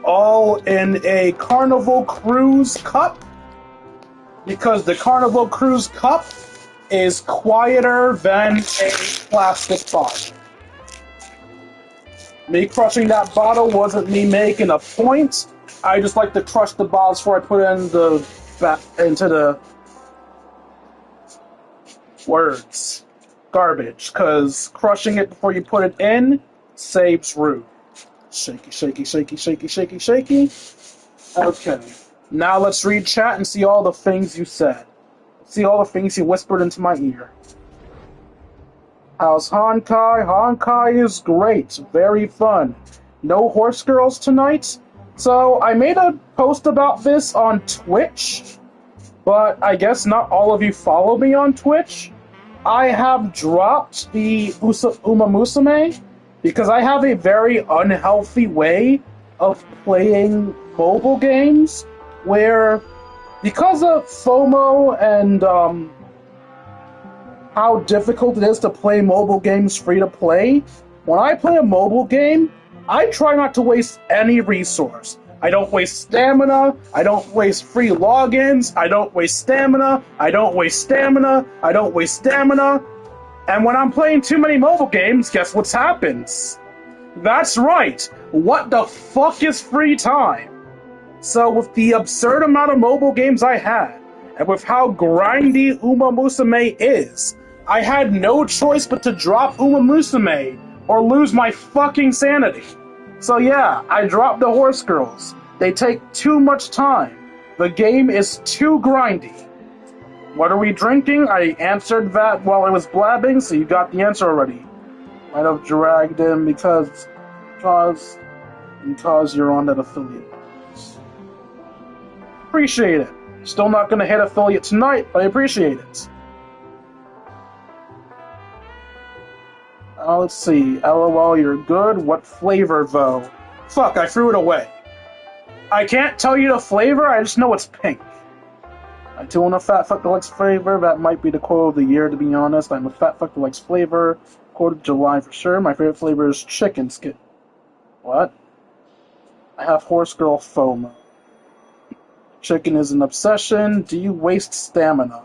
S1: All in a Carnival Cruise cup, because the Carnival Cruise cup is quieter than a plastic bottle. Me crushing that bottle wasn't me making a point. I just like to crush the bottles before I put it into the garbage, because crushing it before you put it in saves room. Shaky, shaky, shaky, shaky, shaky, shaky. Okay. Now let's read chat and see all the things you said. See all the things you whispered into my ear. How's Honkai? Honkai is great. Very fun. No horse girls tonight? So, I made a post about this on Twitch, but I guess not all of you follow me on Twitch. I have dropped the Uma Musume because I have a very unhealthy way of playing mobile games where, because of FOMO and how difficult it is to play mobile games free to play, when I play a mobile game, I try not to waste any resource. I don't waste stamina, I don't waste free logins, I don't waste stamina, I don't waste stamina, I don't waste stamina. And when I'm playing too many mobile games, guess what happens? That's right, what the fuck is free time? So with the absurd amount of mobile games I had, and with how grindy Uma Musume is, I had no choice but to drop Uma Musume or lose my fucking sanity. So yeah, I dropped the horse girls. They take too much time. The game is too grindy. What are we drinking? I answered that while I was blabbing, so you got the answer already. Might have dragged him because you're on that affiliate. Appreciate it. Still not gonna hit affiliate tonight, but I appreciate it. Let's see. LOL, you're good. What flavor, though? Fuck, I threw it away. I can't tell you the flavor, I just know it's pink. I too am a fat fuck that likes flavor. That might be the quote of the year, to be honest. I'm a fat fuck that likes flavor. Quote of July for sure. My favorite flavor is chicken skin. What? I have horse girl FOMO. Chicken is an obsession. Do you waste stamina?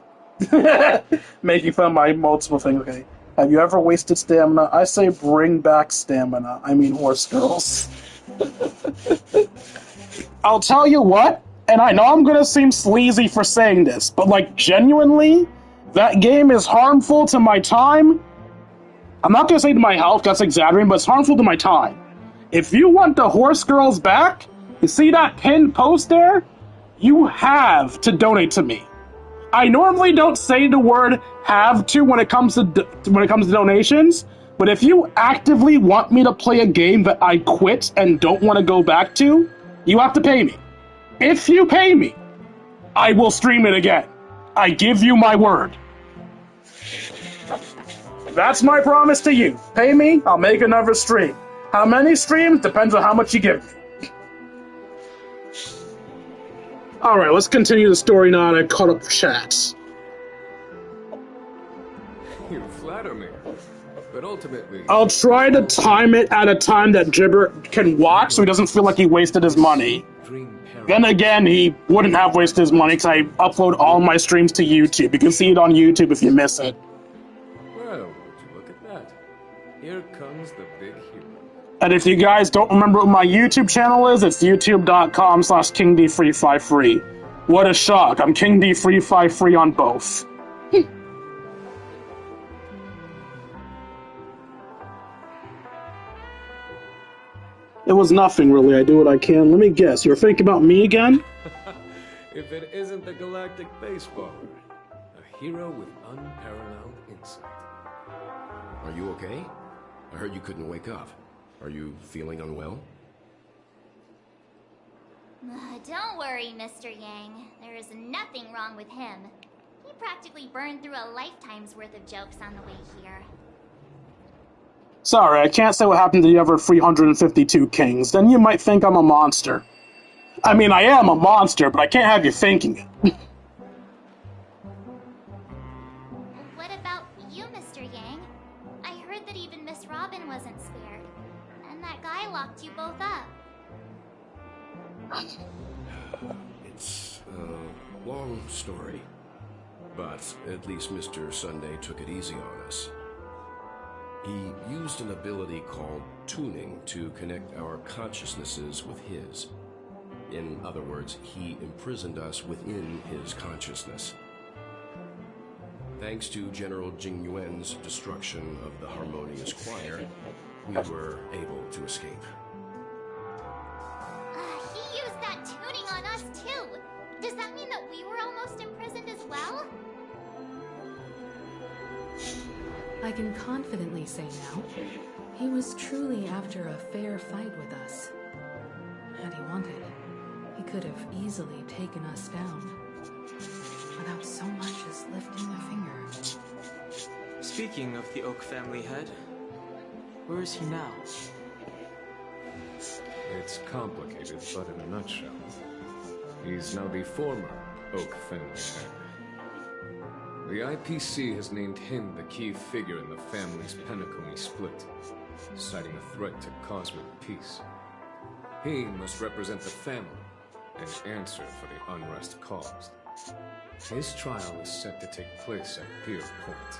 S1: Making fun of my multiple things, okay. Have you ever wasted stamina? I say bring back stamina. I mean horse girls. I'll tell you what, and I know I'm gonna seem sleazy for saying this, but like genuinely, that game is harmful to my time. I'm not gonna say to my health, that's exaggerating, but it's harmful to my time. If you want the horse girls back, you see that pinned post there? You have to donate to me. I normally don't say the word "have to" when it comes to donations, but if you actively want me to play a game that I quit and don't want to go back to, you have to pay me. If you pay me, I will stream it again. I give you my word. That's my promise to you. Pay me, I'll make another stream. How many streams? Depends on how much you give me. Alright, let's continue the story now that I caught up chat.
S22: You flatter me, but ultimately...
S1: I'll try to time it at a time that Gibber can watch so he doesn't feel like he wasted his money. Then again, he wouldn't have wasted his money because I upload all my streams to YouTube. You can see it on YouTube if you miss it.
S22: Well, would you look at that? Here comes the big hero.
S1: And if you guys don't remember what my YouTube channel is, it's youtube.com/KingD353. What a shock, I'm KingD353 on both. It was nothing, really. I do what I can. Let me guess, you're thinking about me again?
S22: If it isn't the galactic baseballer, a hero with unparalleled insight.
S3: Are you okay? I heard you couldn't wake up. Are you feeling unwell?
S5: Don't worry, Mr. Yang. There is nothing wrong with him. He practically burned through a lifetime's worth of jokes on the way here.
S1: Sorry, I can't say what happened to the other 352 kings. Then you might think I'm a monster. I mean, I am a monster, but I can't have you thinking it.
S5: What about you, Mr. Yang? I heard that even Miss Robin wasn't spared. And that guy locked you both up.
S3: It's a long story. But at least Mr. Sunday took it easy on us. He used an ability called tuning to connect our consciousnesses with his. In other words, he imprisoned us within his consciousness. Thanks to General Jing Yuan's destruction of the Harmonious Choir, we were able to escape.
S5: He used that tuning on us too. Does that mean that we were almost imprisoned as well?
S4: I can confidently say now, he was truly after a fair fight with us. Had he wanted, he could have easily taken us down, without so much as lifting a finger.
S18: Speaking of the Oak family head, where is he now?
S22: It's complicated, but in a nutshell, he's now the former Oak family head. The IPC has named him the key figure in the family's Penacony split, citing a threat to cosmic peace. He must represent the family and answer for the unrest caused. His trial is set to take place at Pier Point.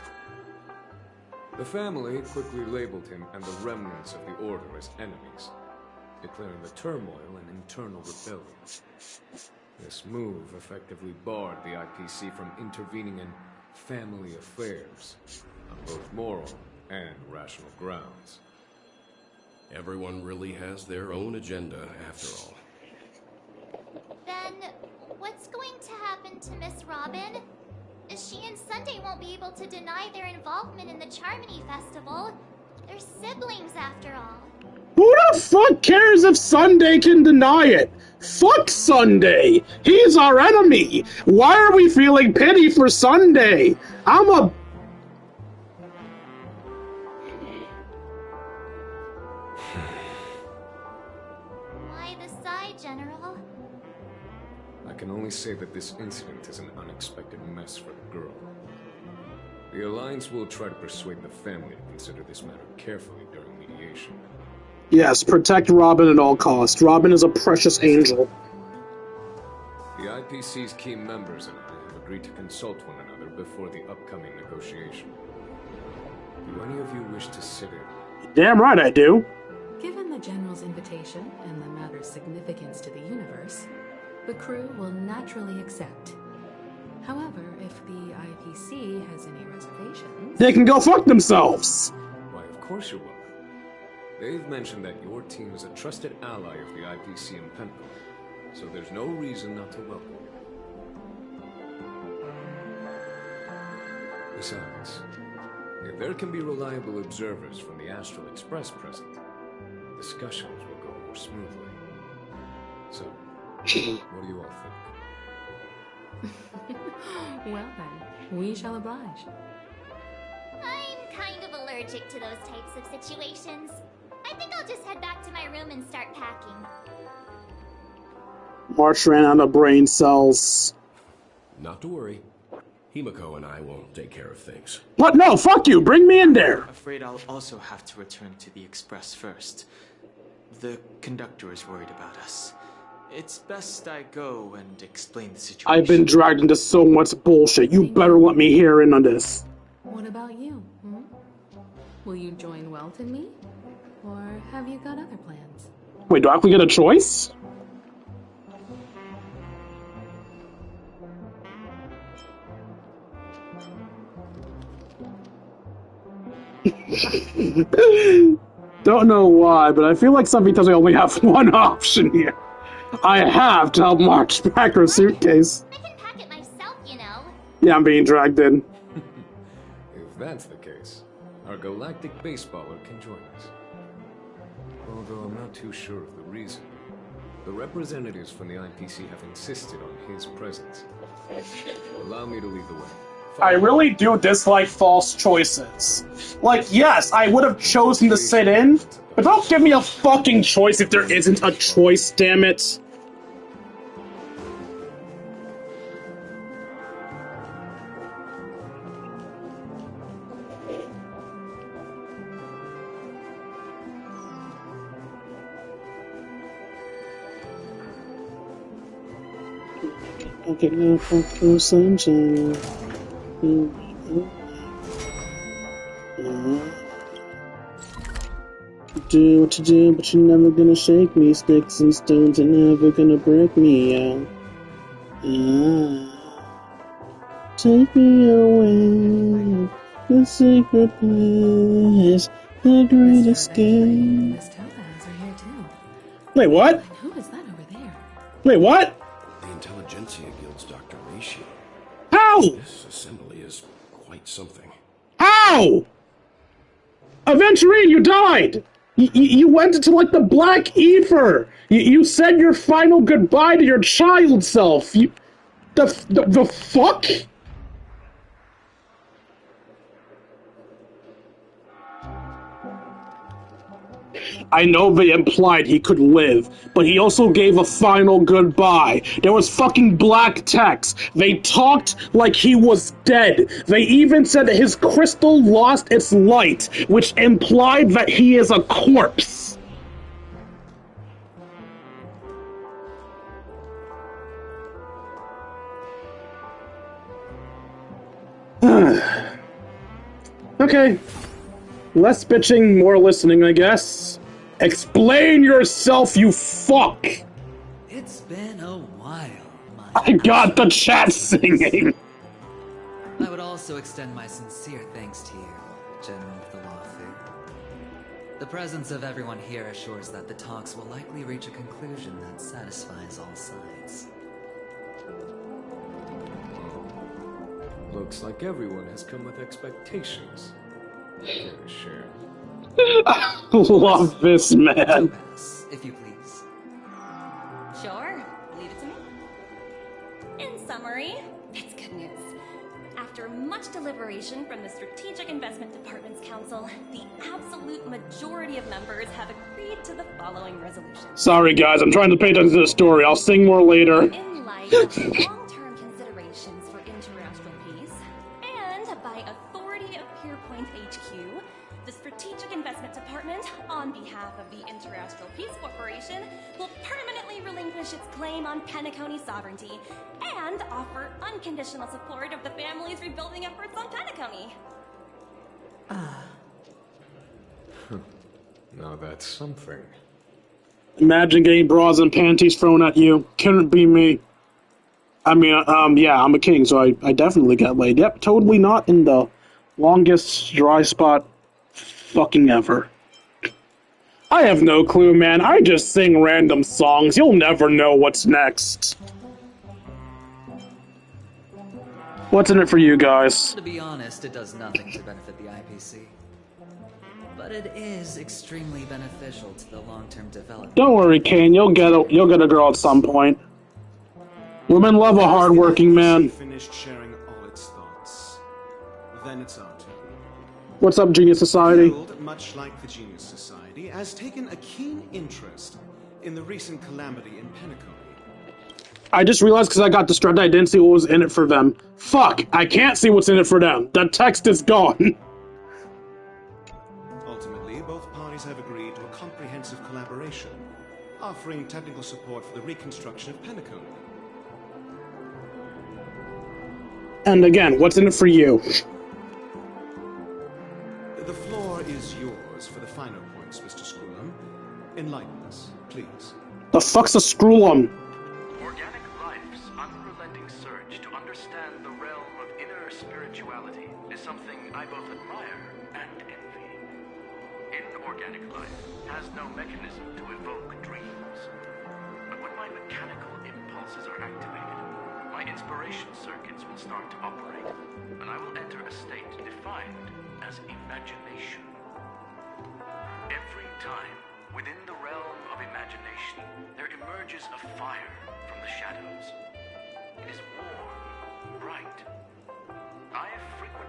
S22: The family quickly labeled him and the remnants of the Order as enemies, declaring the turmoil an internal rebellion. This move effectively barred the IPC from intervening in family affairs on both moral and rational grounds.
S3: Everyone really has their own agenda, after all.
S5: Then, what's going to happen to Miss Robin? She and Sunday won't be able to deny their involvement in the Charmony Festival. They're siblings, after all.
S1: Who the fuck cares if Sunday can deny it? Fuck Sunday! He's our enemy! Why are we feeling pity for Sunday? I'm a...
S5: Why the sigh, General?
S22: I can only say that this incident is an unexpected mess for the girl. The Alliance will try to persuade the family to consider this matter carefully during mediation.
S1: Yes, protect Robin at all costs. Robin is a precious angel.
S22: The IPC's key members and I have agreed to consult one another before the upcoming negotiation. Do any of you wish to sit in?
S1: Damn right I do.
S4: Given the General's invitation and the matter's significance to the universe, the crew will naturally accept. However, if the IPC has any reservations...
S1: They can go fuck themselves!
S22: Why, of course you're welcome. They've mentioned that your team is a trusted ally of the IPC in Pentagon, so there's no reason not to welcome you. Besides, if there can be reliable observers from the Astral Express present, discussions will go more smoothly. So, what do you all think?
S4: Well then, we shall oblige.
S5: I'm kind of allergic to those types of situations. I think I'll just head back to my room and start packing.
S1: March ran out of brain cells.
S3: Not to worry. Himiko and I will take care of things.
S1: What? No, fuck you! Bring me in there!
S18: I'm afraid I'll also have to return to the Express first. The conductor is worried about us. It's best I go and explain the situation.
S1: I've been dragged into so much bullshit. You better let me hear in on this.
S4: What about you? Will you join Welt and me? Or have you got other plans?
S1: Wait, do I actually get a choice? Don't know why, but I feel like something tells me I only have one option here. I have to help March pack her suitcase.
S5: I can pack it myself, you know.
S1: Yeah, I'm being dragged in.
S22: If that's the case, our galactic baseballer can join us. Although I'm not too sure of the reason. The representatives from the IPC have insisted on his presence. Allow me to lead the way.
S1: I really do dislike false choices. Like, yes, I would have chosen to sit in, but don't give me a fucking choice if there isn't a choice, damn it. Okay, now for sunshine. Do what you do, but you're never gonna shake me. Sticks and stones are never gonna break me out. Take me away, the secret place, the great escape. Wait, what?
S4: Who is that over there?
S1: Wait, what?
S3: The Intelligentsia Guild's Dr. Reishi.
S1: How?
S3: This assembly is quite something.
S1: How? Aventurine, you died! You went into, like, the Black Ether! You said your final goodbye to your child self! The fuck? I know they implied he could live, but he also gave a final goodbye. There was fucking black text. They talked like he was dead. They even said that his crystal lost its light, which implied that he is a corpse. Okay. Less bitching, more listening, I guess. Explain yourself, you fuck!
S8: It's been a while,
S1: I got the chat singing!
S8: I would also extend my sincere thanks to you, General of the Lawfare. The presence of everyone here assures that the talks will likely reach a conclusion that satisfies all sides.
S22: Looks like everyone has come with expectations. Care to share?
S1: I love this man.
S8: If you please.
S14: Sure, leave it to me. In summary, it's good news. After much deliberation from the Strategic Investment Department's Council, the absolute majority of members have agreed to the following resolution.
S1: Sorry guys, I'm trying to pay attention to the story. I'll sing more later.
S14: In light of long-term considerations for interastral peace, and by authority of Pierpoint HQ, the Strategic Investment Department, on behalf of the Interastral Peace Corporation, will permanently relinquish its claim on Penacony sovereignty and offer unconditional support of the family's rebuilding efforts on Penacony.
S22: Now that's something.
S1: Imagine getting bras and panties thrown at you. Couldn't be me. I mean, yeah, I'm a king, so I definitely get laid. Yep, totally not in the longest dry spot fucking ever. I have no clue, man. I just sing random songs. You'll never know what's next. What's in it for you guys?
S8: To be honest, it does nothing to benefit the IPC. But it is extremely beneficial to the long-term development.
S1: Don't worry, Kane. You'll get a girl at some point. Women love a hard-working man.
S23: Finished sharing all its thoughts. Then it's our turn.
S1: What's up, Genius Society?
S23: The Guild, much like the Genius Society, has taken a keen interest in the recent calamity in Penacony.
S1: I just realized because I got distracted, I didn't see what was in it for them. Fuck! I can't see what's in it for them. The text is gone.
S23: Ultimately, both parties have agreed to a comprehensive collaboration, offering technical support for the reconstruction of Penacony.
S1: And again, what's in it for you?
S23: The floor is yours for the finer points, Mr. Screwlum. Enlighten us, please.
S1: The fuck's a Screwlum?
S24: Organic life's unrelenting surge to understand the realm of inner spirituality is something I both admire and envy. Inorganic life has no mechanism to evoke dreams. But when my mechanical impulses are activated, my inspiration circuits will start to operate, and I will enter a state defined as imagination. Every time, within the realm of imagination, there emerges a fire from the shadows. It is warm, bright. I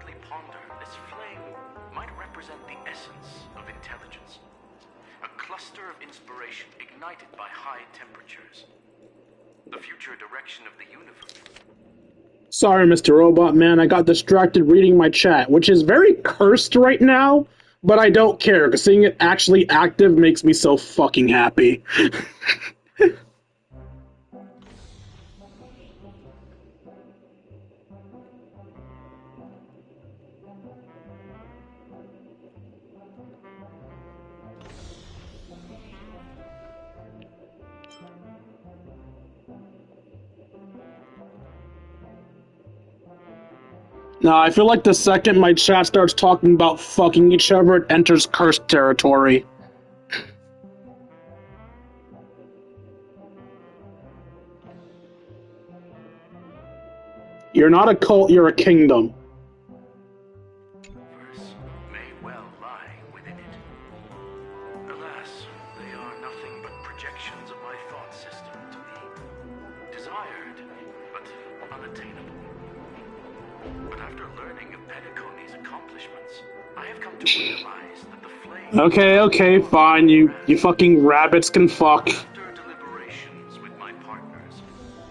S24: quietly ponder, this flame might represent the essence of intelligence. A cluster of inspiration ignited by high temperatures. The future direction of the universe.
S1: Sorry, Mr. Robot Man, I got distracted reading my chat, which is very cursed right now, but I don't care, because seeing it actually active makes me so fucking happy. No, I feel like the second my chat starts talking about fucking each other, it enters cursed territory. You're not a cult, you're a kingdom.
S24: May well lie within it. Alas, they are nothing but projections of my thought system to be desired, but unattainable. But after learning of Penacony's accomplishments, I have come to realize that the flame...
S1: Okay, fine, you fucking rabbits can fuck.
S24: After deliberations with my partners,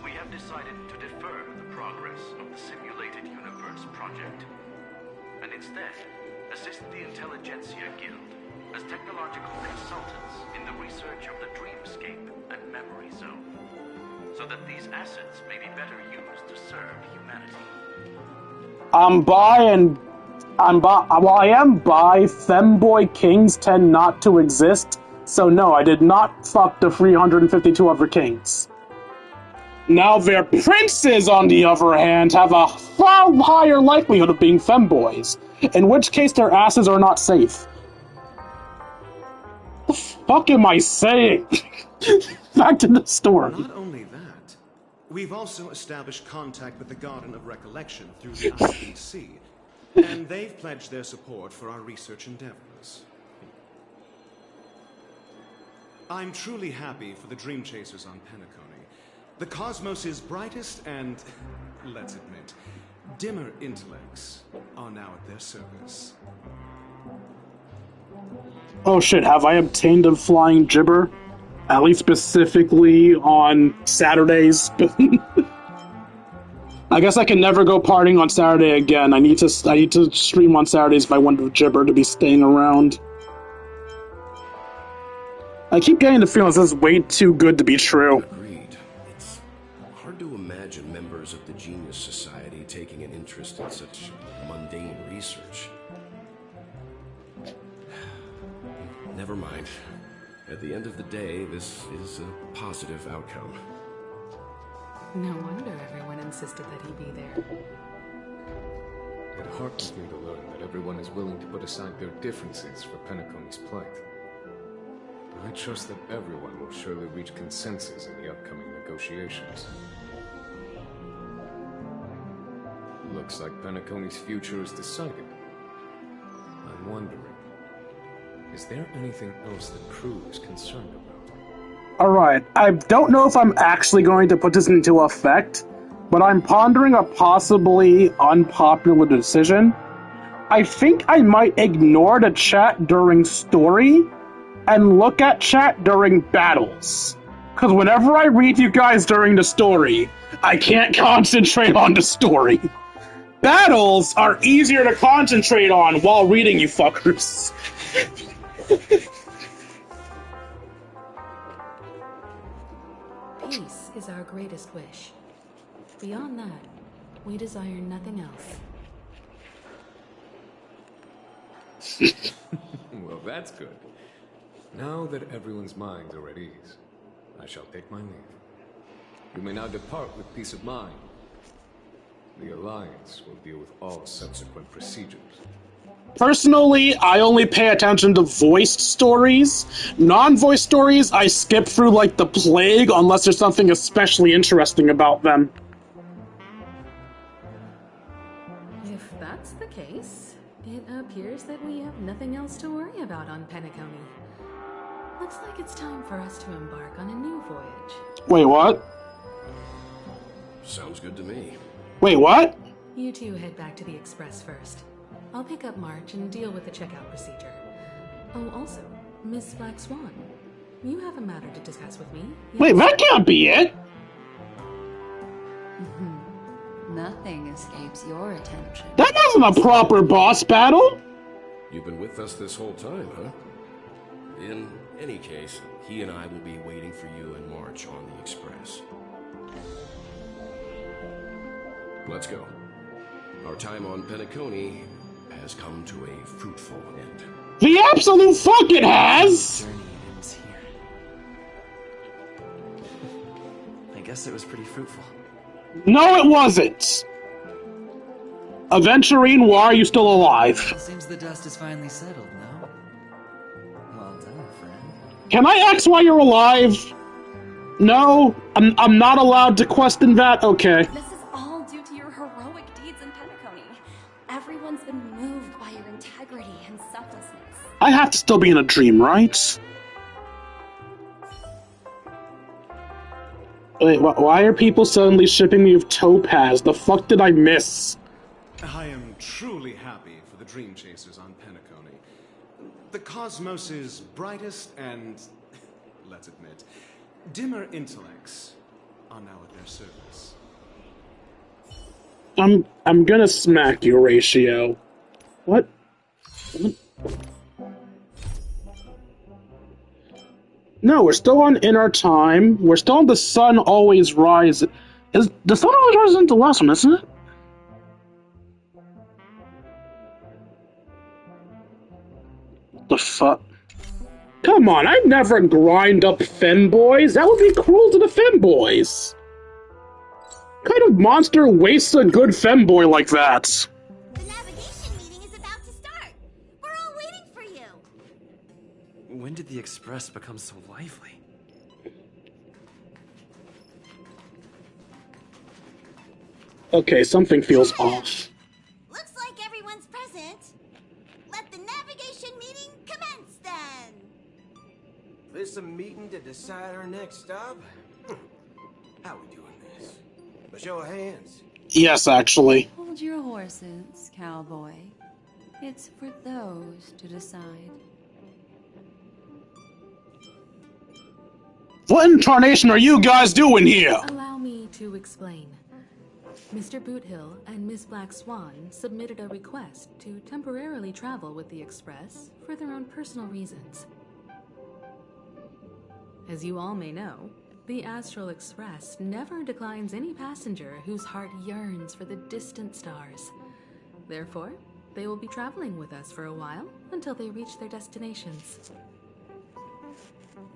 S24: we have decided to defer the progress of the Simulated Universe project, and instead assist the Intelligentsia Guild as technological consultants in the research of the Dreamscape and Memory Zone, so that these assets may be better used to serve humanity.
S1: While I am bi, femboy kings tend not to exist, so no, I did not fuck the 352 other kings. Now their princes, on the other hand, have a far higher likelihood of being femboys, in which case their asses are not safe. What the fuck am I saying? Back to the story.
S23: Not only that, we've also established contact with the Garden of Recollection through the IPC, and they've pledged their support for our research endeavors. I'm truly happy for the Dream Chasers on Penacony. The cosmos' brightest and, let's admit, dimmer intellects are now at their service.
S1: Oh shit, have I obtained a flying gibber? At least specifically on Saturdays. I guess I can never go partying on Saturday again. I need to stream on Saturdays if I want the gibber to be staying around. I keep getting the feeling this is way too good to be true.
S3: Agreed. It's hard to imagine members of the Genius Society taking an interest in such mundane research. Never mind. At the end of the day, this is a positive outcome.
S4: No wonder everyone insisted that he be there.
S22: It heartens me to learn that everyone is willing to put aside their differences for Penacony's plight. I trust that everyone will surely reach consensus in the upcoming negotiations. Looks like Penacony's future is decided. I'm wondering, is there anything else the crew is concerned about?
S1: Alright, I don't know if I'm actually going to put this into effect, but I'm pondering a possibly unpopular decision. I think I might ignore the chat during story and look at chat during battles. Because whenever I read you guys during the story, I can't concentrate on the story. Battles are easier to concentrate on while reading, you fuckers.
S4: Peace is our greatest wish. Beyond that, we desire nothing else.
S22: Well, that's good. Now that everyone's minds are at ease, I shall take my leave. You may now depart with peace of mind. The Alliance will deal with all subsequent procedures.
S1: Personally, I only pay attention to voiced stories. Non-voiced stories, I skip through like the plague unless there's something especially interesting about them.
S4: If that's the case, it appears that we have nothing else to worry about on Penacony. Looks like it's time for us to embark on a new voyage.
S1: Wait, what?
S3: Sounds good to me.
S1: Wait, what?
S4: You two head back to the Express first. I'll pick up March and deal with the checkout procedure. Oh, also, Miss Black Swan, you have a matter to discuss with me. Yes?
S1: Wait, that can't be it!
S17: Nothing escapes your attention.
S1: That wasn't a proper boss battle!
S3: You've been with us this whole time, huh? In any case, he and I will be waiting for you in March on the Express. Let's go. Our time on Penacony has come to a fruitful end.
S1: The absolute fuck it has!
S13: I guess it was pretty fruitful.
S1: No, it wasn't! Aventurine, why are you still alive?
S8: Seems the dust is finally settled, no? Well done, friend.
S1: Can I ask why you're alive? No? I'm not allowed to question that? Okay.
S14: This is all due to your heroic deeds in Penacony. Everyone's been moved by your integrity and selflessness.
S1: I have to still be in a dream, right? Wait, why are people suddenly shipping me with Topaz? The fuck did I miss?
S23: I am truly happy for the Dream Chasers on Penacony. The cosmos' brightest and, let's admit, dimmer intellects are now at their service.
S1: I'm gonna smack you, Ratio. What? No, we're still on In Our Time. We're still on The Sun Always Rises. Is The Sun Always Rises into the last one, isn't it? The fuck? Come on, I'd never grind up femboys. That would be cruel to the femboys. What kind of monster wastes a good femboy like that?
S5: The navigation meeting is about to start. We're all waiting for you.
S13: When did the Express become so lively?
S1: Okay, something feels off.
S5: Looks like everyone's present. Let the navigation meeting commence then.
S11: This a meeting to decide our next stop? How we doing this? A show of hands.
S1: Yes, actually.
S17: Hold your horses, cowboy. It's for those to decide.
S1: What incarnation are you guys doing here?
S4: Allow me to explain. Mr. Boothill and Miss Black Swan submitted a request to temporarily travel with the Express for their own personal reasons. As you all may know, the Astral Express never declines any passenger whose heart yearns for the distant stars. Therefore, they will be traveling with us for a while until they reach their destinations.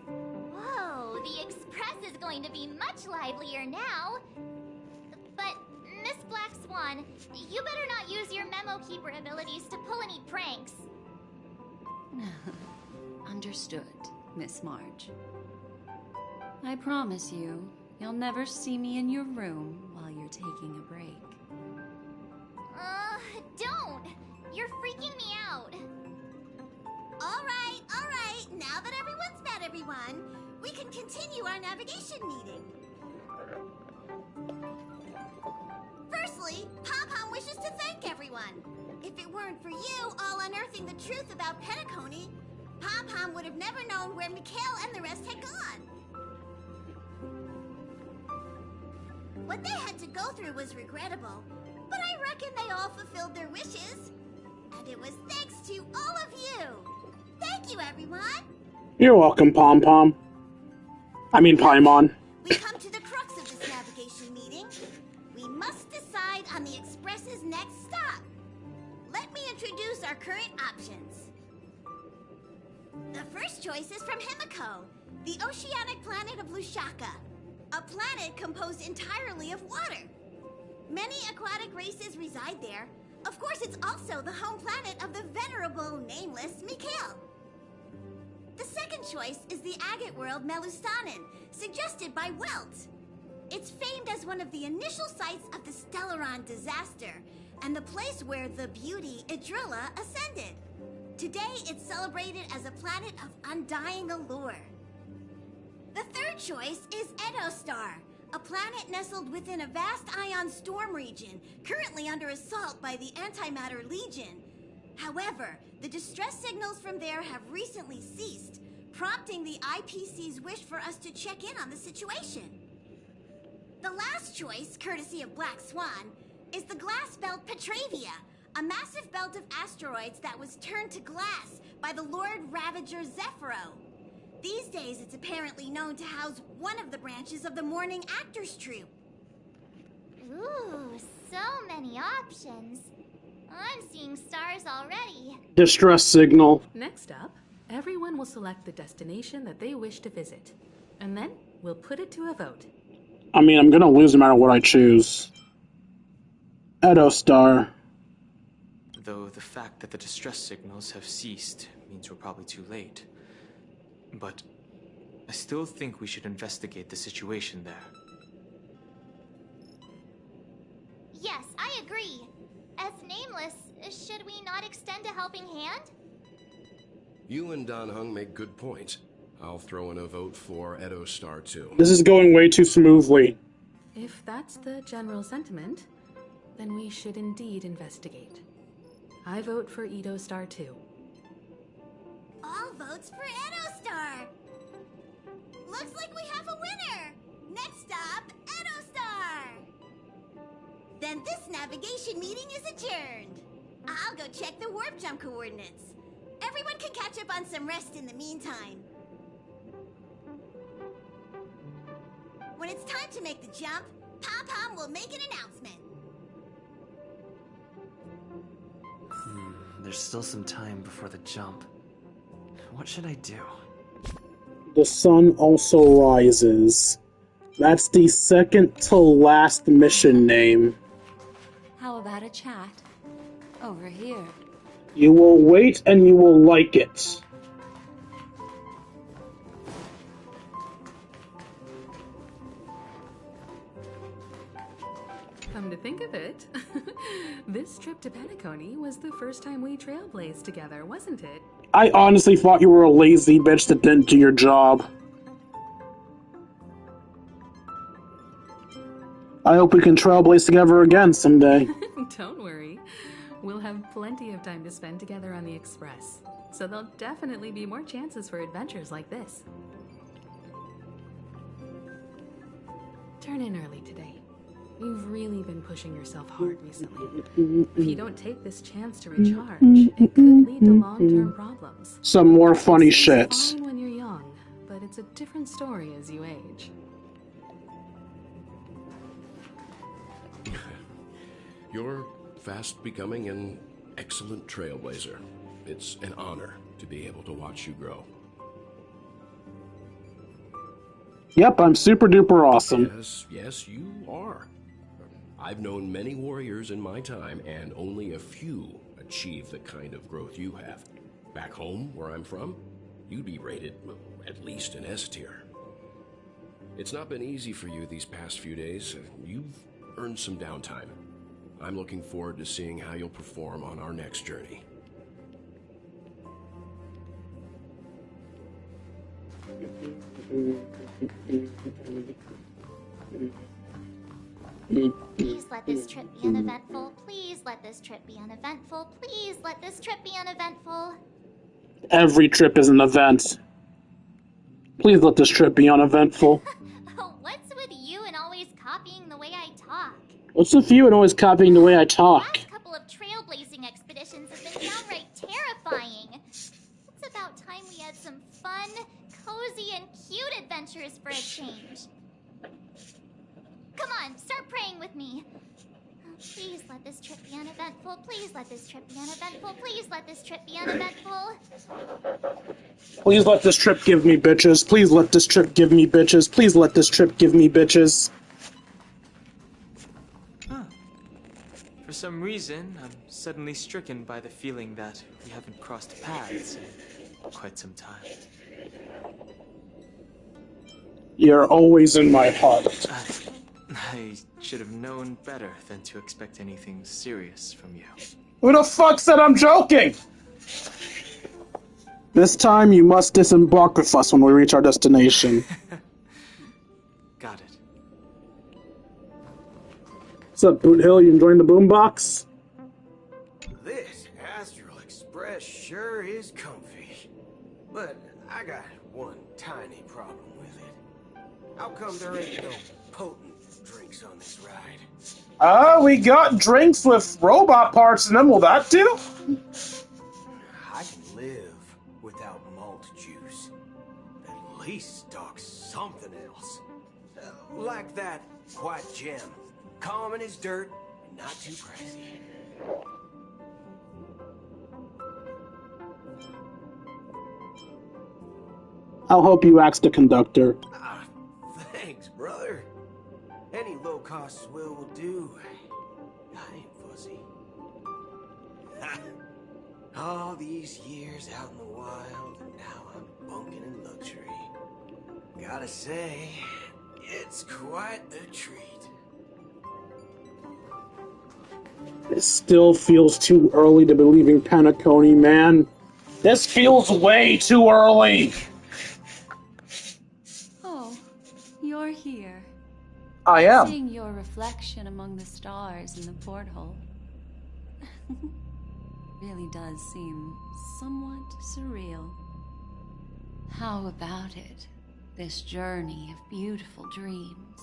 S5: Whoa, the Express is going to be much livelier now. But, Miss Black Swan, you better not use your memo keeper abilities to pull any pranks.
S17: Understood, Miss March. I promise you, you'll never see me in your room while you're taking a break.
S5: Don't! You're freaking me out. All right. Now that everyone's met everyone, we can continue our navigation meeting. Firstly, Pom-Pom wishes to thank everyone. If it weren't for you all unearthing the truth about Penacony, Pom-Pom would have never known where Mikhail and the rest had gone. What they had to go through was regrettable, but I reckon they all fulfilled their wishes. And it was thanks to all of you. Thank you, everyone.
S1: You're welcome, Pom-Pom. I mean, Paimon.
S5: We come to the crux of this navigation meeting. We must decide on the Express's next stop. Let me introduce our current options. The first choice is from Himiko, the oceanic planet of Lushaka, a planet composed entirely of water. Many aquatic races reside there. Of course, it's also the home planet of the venerable, nameless Mikhail. The second choice is the agate world Melustanin, suggested by Welt. It's famed as one of the initial sites of the Stellaron disaster, and the place where the beauty Idrilla ascended. Today, it's celebrated as a planet of undying allure. The third choice is Edostar,
S10: A planet nestled within a vast ion storm region, currently under assault by the Antimatter Legion. However, the distress signals from there have recently ceased, prompting the IPC's wish for us to check in on the situation. The last choice, courtesy of Black Swan, is the glass belt Petravia, a massive belt of asteroids that was turned to glass by the Lord Ravager Zephyro. These days, it's apparently known to house one of the branches of the Morning Actors Troupe.
S5: Ooh, so many options. I'm seeing stars already.
S1: Distress signal.
S4: Next up, everyone will select the destination that they wish to visit. And then we'll put it to a vote.
S1: I mean, I'm gonna lose no matter what I choose. Edo Star.
S18: Though the fact that the distress signals have ceased means we're probably too late. But I still think we should investigate the situation there.
S5: Yes, I agree. As Nameless, should we not extend a helping hand?
S3: You and Don Hung make good points. I'll throw in a vote for Edo Star 2.
S1: This is going way too smoothly.
S4: If that's the general sentiment, then we should indeed investigate. I vote for Edo Star 2.
S10: All votes for Edo Star. Looks like we have a winner. Next stop, Edo Star. Then this navigation meeting is adjourned. I'll go check the warp jump coordinates. Everyone can catch up on some rest in the meantime. When it's time to make the jump, Pom-Pom will make an announcement.
S8: There's still some time before the jump. What should I do?
S1: The sun also rises. That's the second to last mission name.
S17: How about a chat? Over here.
S1: You will wait and you will like it.
S4: Come to think of it, this trip to Penacony was the first time we trailblazed together, wasn't it?
S1: I honestly thought you were a lazy bitch that didn't do your job. I hope we can trailblaze together again someday.
S4: Don't worry. We'll have plenty of time to spend together on the Express, so there'll definitely be more chances for adventures like this. Turn in early today. You've really been pushing yourself hard recently. If you don't take this chance to recharge, it could lead to long-term problems.
S1: Some more funny
S4: It's
S1: shit.
S4: fine when you're young, but it's a different story as you age.
S3: You're fast becoming an excellent trailblazer. It's an honor to be able to watch you grow.
S1: Yep, I'm super duper awesome.
S3: Yes, you are. I've known many warriors in my time, and only a few achieve the kind of growth you have. Back home, where I'm from, you'd be rated at least an S tier. It's not been easy for you these past few days. You've earned some downtime. I'm looking forward to seeing how you'll perform on our next journey.
S5: Please let this trip be uneventful. Please let this trip be uneventful. Please let this trip be uneventful.
S1: Every trip is an event. Please let this trip be uneventful.
S5: What's with you and always copying the way I talk?
S1: What's with you and always copying the way I talk?
S5: Last couple of trailblazing expeditions have been downright terrifying. It's about time we had some fun, cozy, and cute adventures for a change. Come on, start praying with me. Please let this trip be uneventful. Please let this trip be uneventful. Please let this trip be uneventful.
S1: Please let this trip give me bitches. Please let this trip give me bitches. Please let this trip give me bitches.
S18: For some reason, I'm suddenly stricken by the feeling that we haven't crossed paths in quite some time.
S1: You're always in my heart.
S18: I should have known better than to expect anything serious from you.
S1: Who the fuck said I'm joking? This time you must disembark with us when we reach our destination.
S18: Got it.
S1: What's up, Boot Hill? You enjoying the boombox?
S11: This Astral Express sure is comfy. But I got one tiny problem with it. How come there ain't no potent drinks on this ride?
S1: We got drinks with robot parts in them. Will that do?
S11: I can live without malt juice. At least stock something else. Like that white gem. Common as dirt, and not too pricey.
S1: I'll help you ask the conductor.
S11: Thanks, brother. Any low-cost swill will do. I ain't fussy. All these years out in the wild, and now I'm bunking in luxury. Gotta say, it's quite a treat.
S1: It still feels too early to be leaving Penacony, man. This feels way too early.
S17: Oh, you're here.
S1: I am.
S17: Seeing your reflection among the stars in the porthole really does seem somewhat surreal. How about it? This journey of beautiful dreams.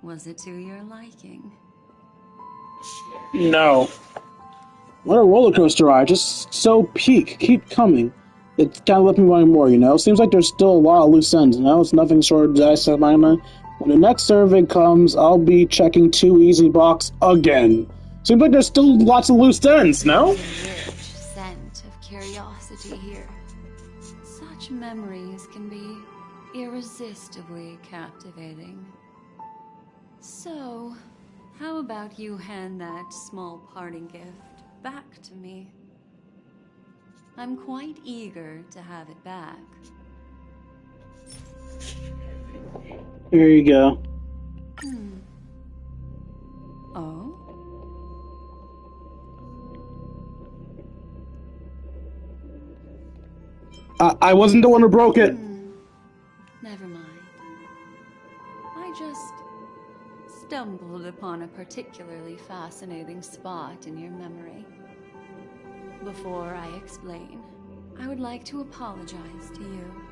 S17: Was it to your liking?
S1: No. What a roller coaster ride. Just so peak. Keep coming. It kind of left me wanting more, you know? Seems like there's still a lot of loose ends, you know? It's nothing short of dice at my mind. When the next survey comes, I'll be checking 2 easy box again. Seems like there's still lots of loose ends, no?
S17: There's a rich scent of curiosity here. Such memories can be irresistibly captivating. So, how about you hand that small parting gift back to me? I'm quite eager to have it back.
S1: Here you go.
S17: Oh?
S1: I wasn't the one who broke it.
S17: Never mind. I just stumbled upon a particularly fascinating spot in your memory. Before I explain, I would like to apologize to you.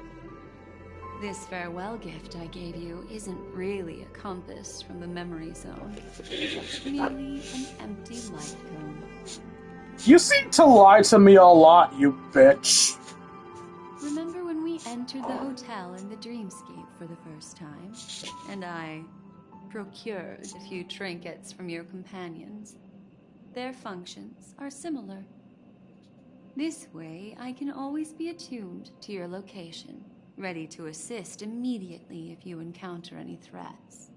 S17: This farewell gift I gave you isn't really a compass from the memory zone. Merely an empty light cone.
S1: You seem to lie to me a lot, you bitch.
S17: Remember when we entered the hotel in the dreamscape for the first time, and I procured a few trinkets from your companions? Their functions are similar. This way, I can always be attuned to your location, ready to assist immediately if you encounter any threats.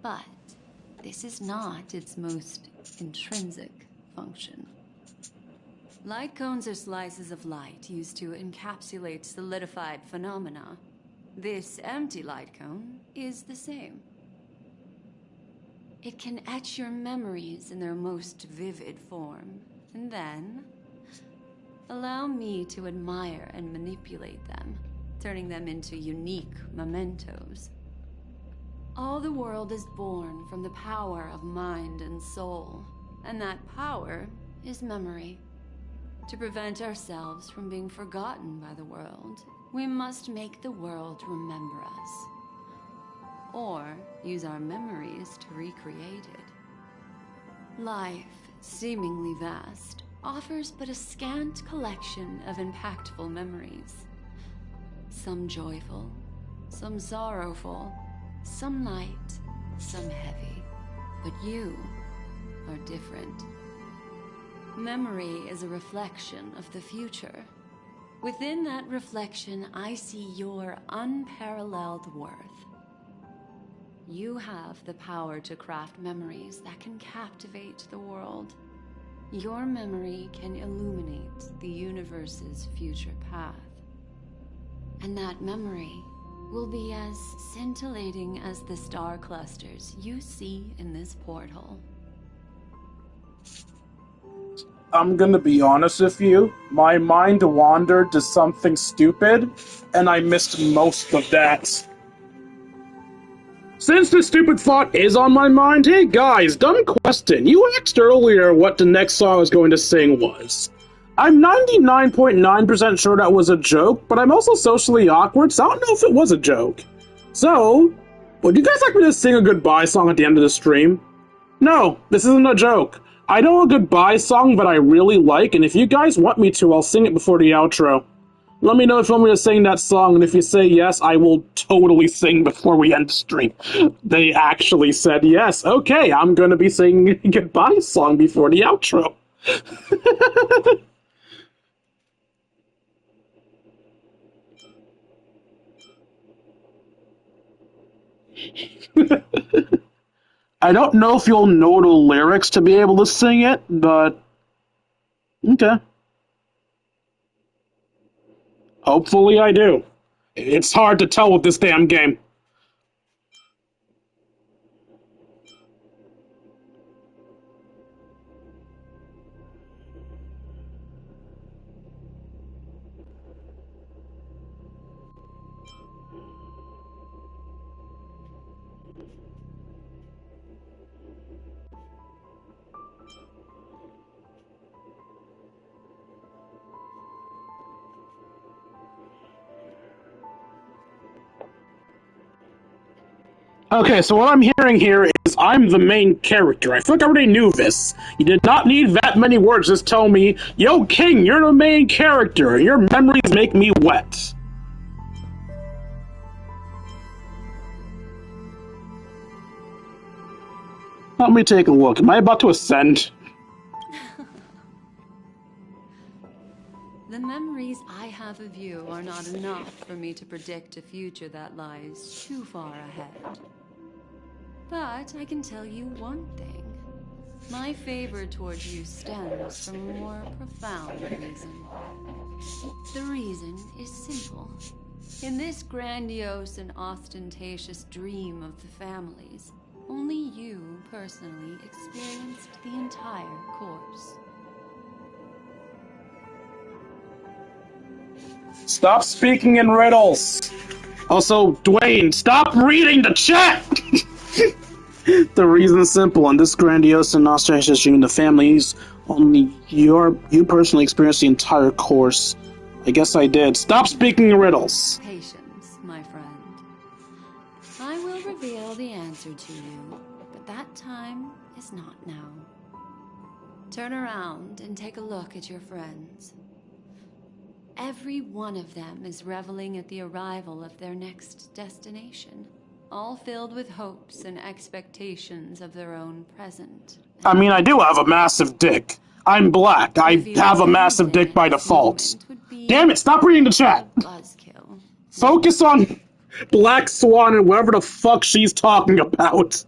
S17: But this is not its most intrinsic function. Light cones are slices of light used to encapsulate solidified phenomena. This empty light cone is the same. It can etch your memories in their most vivid form, and then allow me to admire and manipulate them, turning them into unique mementos. All the world is born from the power of mind and soul, and that power is memory. To prevent ourselves from being forgotten by the world, we must make the world remember us, or use our memories to recreate it. Life, seemingly vast, offers but a scant collection of impactful memories. Some joyful, some sorrowful, some light, some heavy. But you are different. Memory is a reflection of the future. Within that reflection, I see your unparalleled worth. You have the power to craft memories that can captivate the world. Your memory can illuminate the universe's future path. And that memory will be as scintillating as the star clusters you see in this porthole.
S1: I'm gonna be honest with you. My mind wandered to something stupid, and I missed most of that. Since this stupid thought is on my mind, hey guys, dumb question. You asked earlier what the next song I was going to sing was. I'm 99.9% sure that was a joke, but I'm also socially awkward, so I don't know if it was a joke. So, would you guys like me to sing a goodbye song at the end of the stream? No, this isn't a joke. I know a goodbye song that I really like, and if you guys want me to, I'll sing it before the outro. Let me know if you want me to sing that song, and if you say yes, I will totally sing before we end the stream. They actually said yes. Okay, I'm gonna be singing a goodbye song before the outro. I don't know if you'll know the lyrics to be able to sing it, but okay. Hopefully I do. It's hard to tell with this damn game. Okay, so what I'm hearing here is I'm the main character. I feel like I already knew this. You did not need that many words. Just tell me, yo, King, you're the main character. Your memories make me wet. Let me take a look. Am I about to ascend?
S17: The memories I have of you are not enough for me to predict a future that lies too far ahead. But I can tell you one thing. My favor towards you stems from a more profound reason. The reason is simple. In this grandiose and ostentatious dream of the families, only you personally experienced the entire course.
S1: Stop speaking in riddles. Also, Dwayne, stop reading the chat! The reason is simple. In this grandiose and ostentatious dream, the families, only you personally experienced the entire course. I guess I did. Stop speaking in riddles.
S17: Patience, my friend. I will reveal the answer to you, but that time is not now. Turn around and take a look at your friends. Every one of them is reveling at the arrival of their next destination, all filled with hopes and expectations of their own present.
S1: I mean, I do have a massive dick. I'm black. I have a massive dick by default. Damn it, stop reading the chat! Focus on Black Swan and whatever the fuck she's talking about.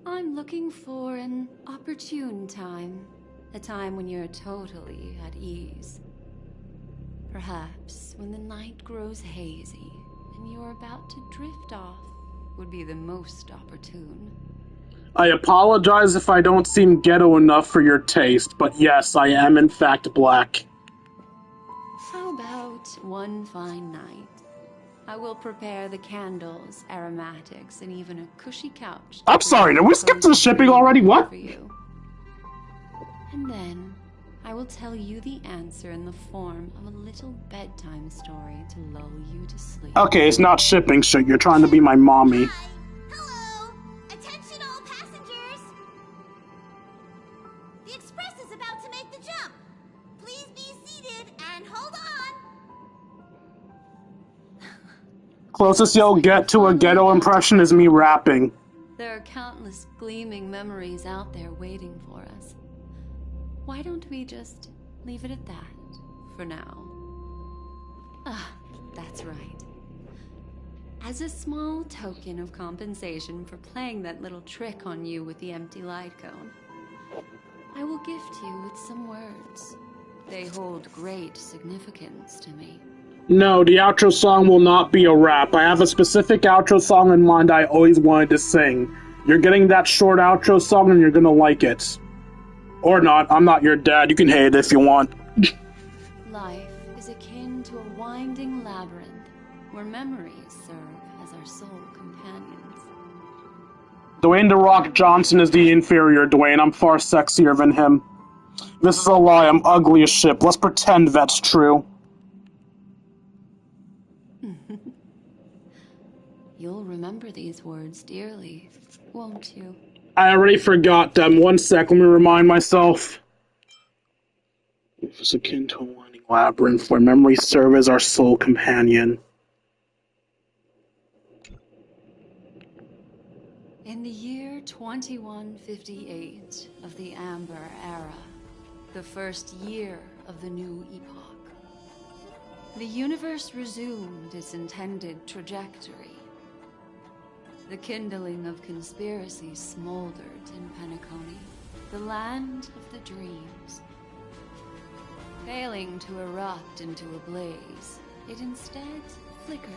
S17: I'm looking for an opportune time. A time when you're totally at ease. Perhaps when the night grows hazy and you're about to drift off would be the most opportune.
S1: I apologize if I don't seem ghetto enough for your taste, but yes, I am in fact black.
S17: How about one fine night? I will prepare the candles, aromatics, and even a cushy couch.
S1: I'm sorry, did we skip to the shipping already? What?
S17: For you. And then I will tell you the answer in the form of a little bedtime story to lull you to sleep.
S1: Okay, it's not shipping shit. You're trying to be my mommy.
S10: Hello! Attention all passengers! The express is about to make the jump. Please be seated and hold on.
S1: Closest you'll get to a ghetto impression is me rapping.
S17: There are countless gleaming memories out there waiting for us. Why don't we just leave it at that for now? Ah, that's right. As a small token of compensation for playing that little trick on you with the empty light cone, I will gift you with some words. They hold great significance to me.
S1: No, the outro song will not be a rap. I have a specific outro song in mind I always wanted to sing. You're getting that short outro song and you're gonna like it. Or not. I'm not your dad. You can hate it if you want.
S17: Life is akin to a winding labyrinth where memories serve as our sole companions.
S1: Dwayne "The Rock" Johnson is the inferior Dwayne. I'm far sexier than him. This is a lie. I'm ugly as shit. Let's pretend that's true.
S17: You'll remember these words dearly, won't you?
S1: I already forgot them. 1 sec, let me remind myself. It's akin to a winding labyrinth where memories serve as our sole companion.
S17: In the year 2158 of the Amber Era, the first year of the new epoch, the universe resumed its intended trajectory. The kindling of conspiracy smoldered in Penacony, the land of the dreams. Failing to erupt into a blaze, it instead flickered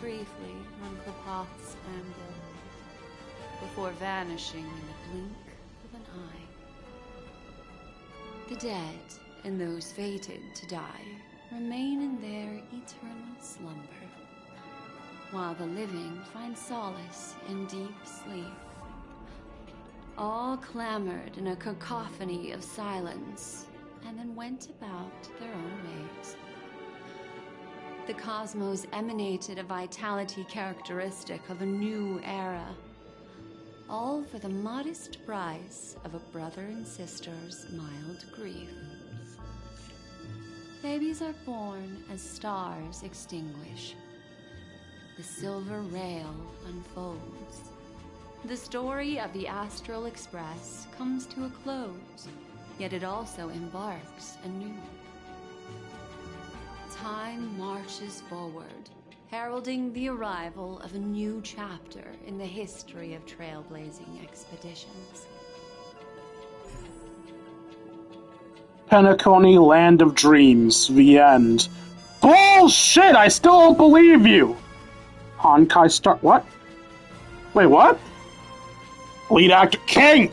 S17: briefly on Klapoth's anvil, before vanishing in the blink of an eye. The dead, and those fated to die, remain in their eternal slumber, while the living find solace in deep sleep. All clamored in a cacophony of silence, and then went about their own ways. The cosmos emanated a vitality characteristic of a new era, all for the modest price of a brother and sister's mild grief. Babies are born as stars extinguish. The silver rail unfolds. The story of the Astral Express comes to a close, yet it also embarks anew. Time marches forward, heralding the arrival of a new chapter in the history of trailblazing expeditions.
S1: Penacony, Land of Dreams. The end. Bullshit! I still don't believe you! Honkai Star... What? Wait, what? Lead actor... King!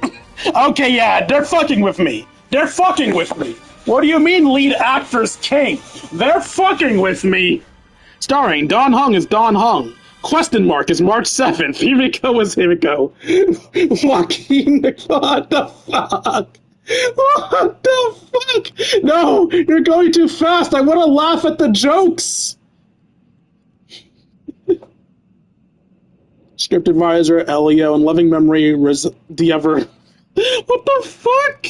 S1: Okay, yeah, they're fucking with me. They're fucking with me. What do you mean lead actor's King? They're fucking with me. Starring Don Hung as Don Hung. Question mark is March 7th. Himiko is Himiko. Joaquin, what the fuck? What the fuck? No, you're going too fast. I want to laugh at the jokes. Script advisor Elio and loving memory the ever. What the fuck?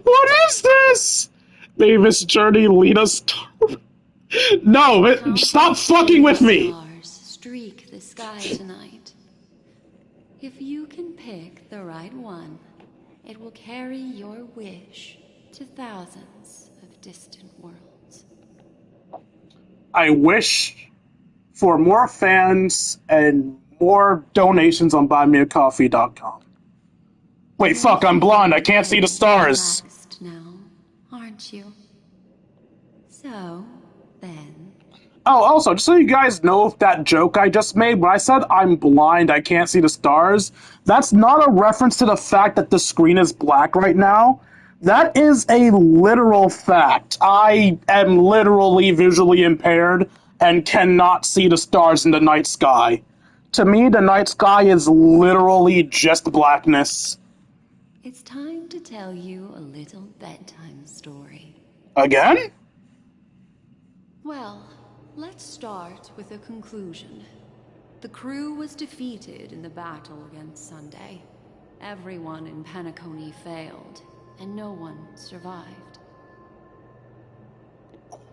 S1: What is this? Mavis Journey lead us. No, stop fucking with me.
S17: Stars streak the sky tonight. If you can pick the right one, it will carry your wish to thousands of distant worlds.
S1: I wish for more fans and more donations on buymeacoffee.com. Wait, fuck, I'm blind. I can't see the stars.
S17: Relaxed now, aren't you? So, then...
S1: Oh, also, just so you guys know that joke I just made, when I said I'm blind, I can't see the stars, that's not a reference to the fact that the screen is black right now. That is a literal fact. I am literally visually impaired and cannot see the stars in the night sky. To me, the night sky is literally just blackness.
S17: It's time to tell you a little bedtime story.
S1: Again?
S17: Well, let's start with a conclusion. The crew was defeated in the battle against Sunday. Everyone in Penacony failed, and no one survived.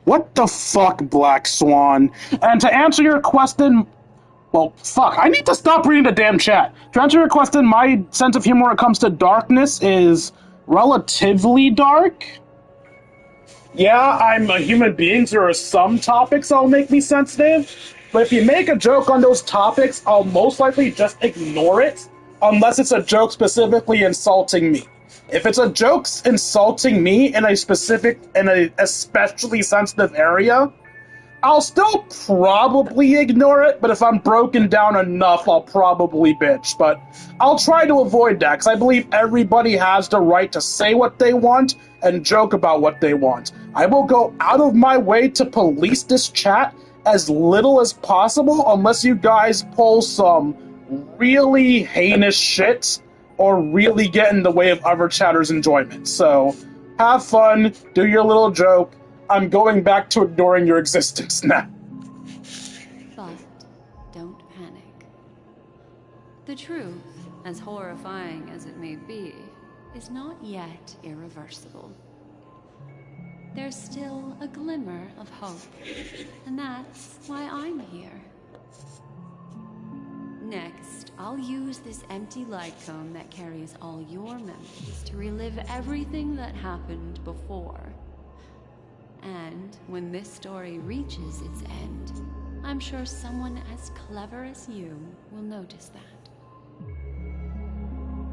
S1: What the fuck, Black Swan? And to answer your question... Well, fuck, I need to stop reading the damn chat. To answer your question, my sense of humor when it comes to darkness is relatively dark. Yeah, I'm a human being, so there are some topics that'll make me sensitive, but if you make a joke on those topics, I'll most likely just ignore it, unless it's a joke specifically insulting me. If it's a joke insulting me in a especially sensitive area, I'll still probably ignore it, but if I'm broken down enough, I'll probably bitch. But I'll try to avoid that, because I believe everybody has the right to say what they want and joke about what they want. I will go out of my way to police this chat as little as possible, unless you guys pull some really heinous shit or really get in the way of other chatters' enjoyment. So, have fun, do your little joke. I'm going back to ignoring your existence now.
S17: But don't panic. The truth, as horrifying as it may be, is not yet irreversible. There's still a glimmer of hope, and that's why I'm here. Next, I'll use this empty light cone that carries all your memories to relive everything that happened before. And when this story reaches its end, I'm sure someone as clever as you will notice that.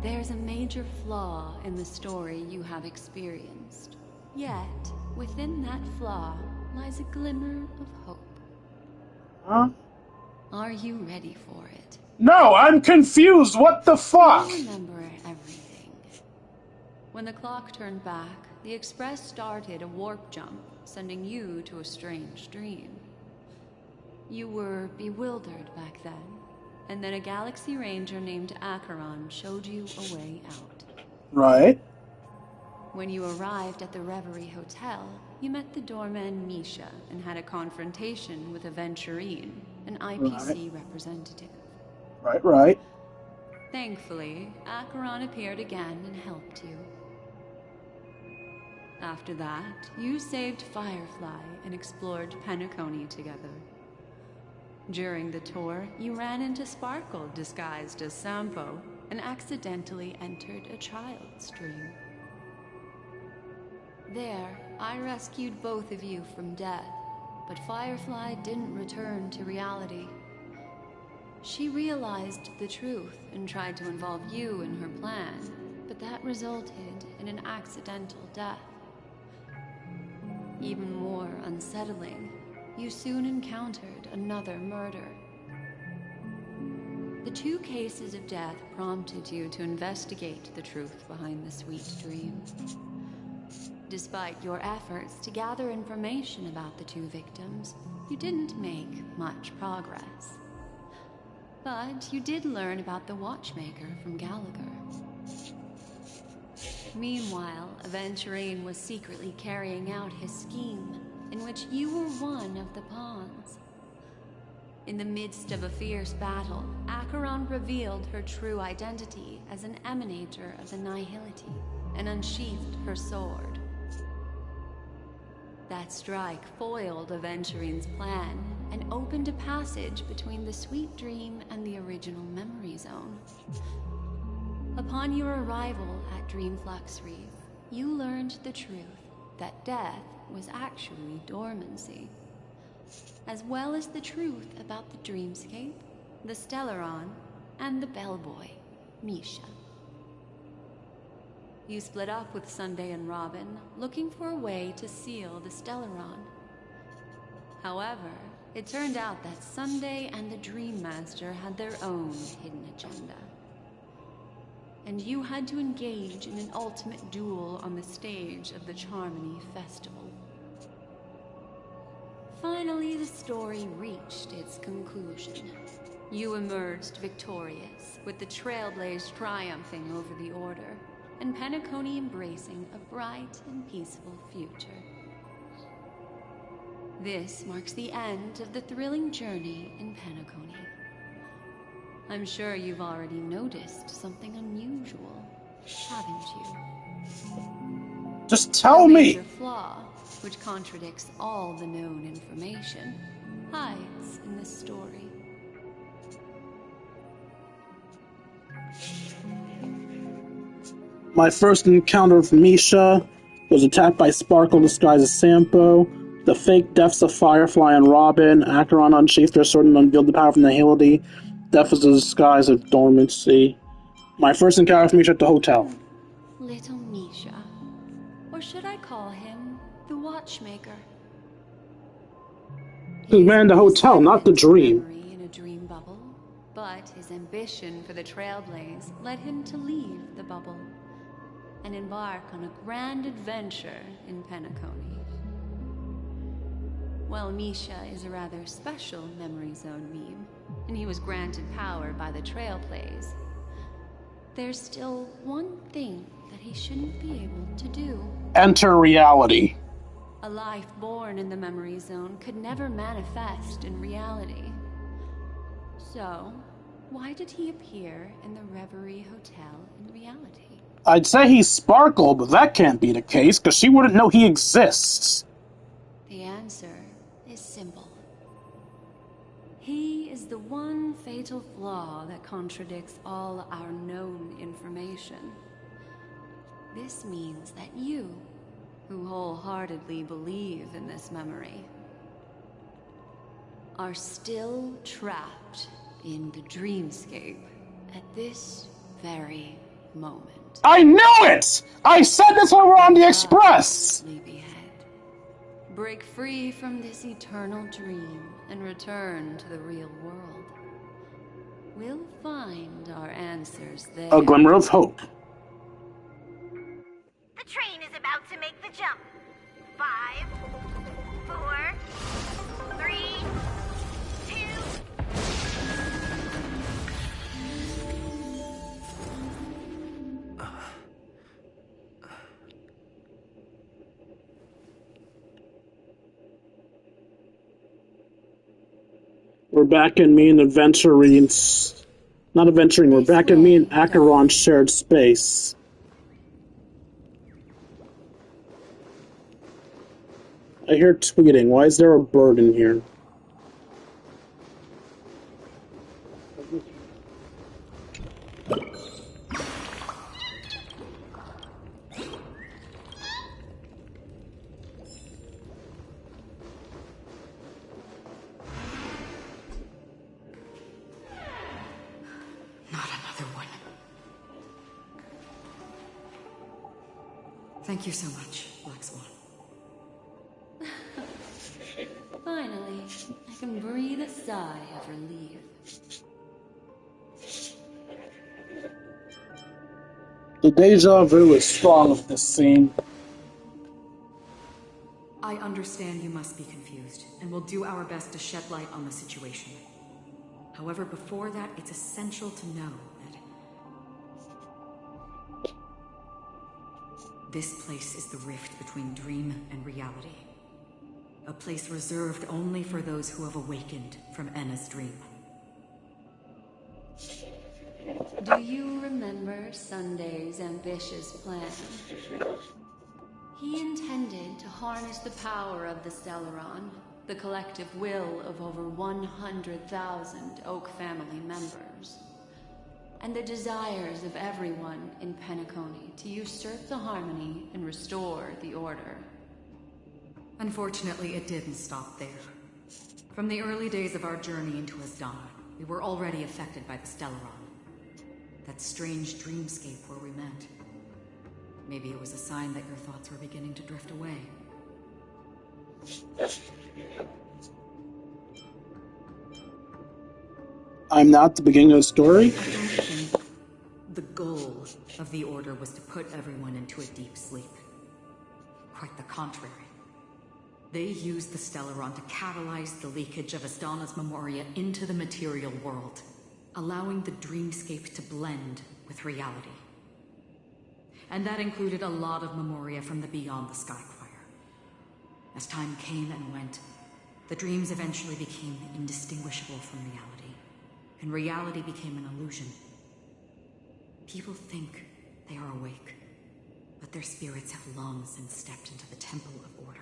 S17: There's a major flaw in the story you have experienced. Yet, within that flaw lies a glimmer of hope.
S1: Huh?
S17: Are you ready for it?
S1: No, I'm confused. What the fuck?
S17: I remember everything. When the clock turned back, the Express started a warp jump, sending you to a strange dream. You were bewildered back then, and then a Galaxy Ranger named Acheron showed you a way out.
S1: Right.
S17: When you arrived at the Reverie Hotel, you met the doorman Misha and had a confrontation with Aventurine, an IPC representative.
S1: Right.
S17: Thankfully, Acheron appeared again and helped you. After that, you saved Firefly and explored Penacony together. During the tour, you ran into Sparkle disguised as Sampo and accidentally entered a child's dream. There, I rescued both of you from death, but Firefly didn't return to reality. She realized the truth and tried to involve you in her plan, but that resulted in an accidental death. Even more unsettling, you soon encountered another murder. The two cases of death prompted you to investigate the truth behind the sweet dream. Despite your efforts to gather information about the two victims, you didn't make much progress. But you did learn about the Watchmaker from Gallagher. Meanwhile, Aventurine was secretly carrying out his scheme, in which you were one of the pawns. In the midst of a fierce battle, Acheron revealed her true identity as an emanator of the Nihility and unsheathed her sword. That strike foiled Aventurine's plan and opened a passage between the sweet dream and the original memory zone. Upon your arrival at Dreamflux Reef, you learned the truth that death was actually dormancy, as well as the truth about the dreamscape, the Stellaron, and the bellboy, Misha. You split up with Sunday and Robin, looking for a way to seal the Stellaron. However, it turned out that Sunday and the Dream Master had their own hidden agenda. And you had to engage in an ultimate duel on the stage of the Charmony Festival. Finally, the story reached its conclusion. You emerged victorious, with the Trailblaze triumphing over the Order, and Penacony embracing a bright and peaceful future. This marks the end of the thrilling journey in Penacony. I'm sure you've already noticed something unusual, haven't you?
S1: Just tell me!
S17: The major flaw, which contradicts all the known information, hides in this story.
S1: My first encounter with Misha was attacked by Sparkle disguised as Sampo. The fake deaths of Firefly and Robin. Acheron unsheathed their sword and unveiled the power of Nihility. Death was a disguise of dormancy. My first encounter with Misha at the hotel.
S17: Little Misha. Or should I call him the Watchmaker?
S1: He ran the hotel, not the dream.
S17: Memory in a dream bubble, but his ambition for the Trailblaze led him to leave the bubble and embark on a grand adventure in Penacony. While Misha is a rather special Memory Zone meme, and he was granted power by the Trailblaze, there's still one thing that he shouldn't be able to do.
S1: Enter reality.
S17: A life born in the Memory Zone could never manifest in reality. So, why did he appear in the Reverie Hotel in reality?
S1: I'd say he's Sparkle, but that can't be the case, because she wouldn't know he exists.
S17: The answer is simple. He is the one fatal flaw that contradicts all our known information. This means that you, who wholeheartedly believe in this memory, are still trapped in the dreamscape at this very moment.
S1: I knew it! I said this when we were on the Express!
S17: Sleepyhead. Break free from this eternal dream and return to the real world. We'll find our answers there.
S1: A glimmer of hope.
S10: The train is about to make the jump. 5, 4, 3, 2.
S1: We're back in me and adventuring. Not adventuring, we're back in me and Acheron's shared space. I hear tweeting. Why is there a bird in here?
S12: Thank you so much, Black Swan.
S17: Finally, I can breathe a sigh of relief.
S1: The deja vu is strong with this scene.
S12: I understand you must be confused, and we'll do our best to shed light on the situation. However, before that, it's essential to know that this place is the rift between dream and reality. A place reserved only for those who have awakened from Enna's dream.
S17: Do you remember Sunday's ambitious plan? He intended to harness the power of the Stellaron, the collective will of over 100,000 Oak family members, and the desires of everyone in Penacony to usurp the harmony and restore the order.
S12: Unfortunately, it didn't stop there. From the early days of our journey into Asdana, we were already affected by the Stellaron. That strange dreamscape where we met. Maybe it was a sign that your thoughts were beginning to drift away.
S1: I'm not the beginning of the story?
S12: The goal of the Order was to put everyone into a deep sleep. Quite the contrary. They used the Stellaron to catalyze the leakage of Asdana's Memoria into the material world, allowing the dreamscape to blend with reality. And that included a lot of Memoria from the Beyond the Skychoir. As time came and went, the dreams eventually became indistinguishable from reality, and reality became an illusion. People think they are awake, but their spirits have long since stepped into the Temple of Order.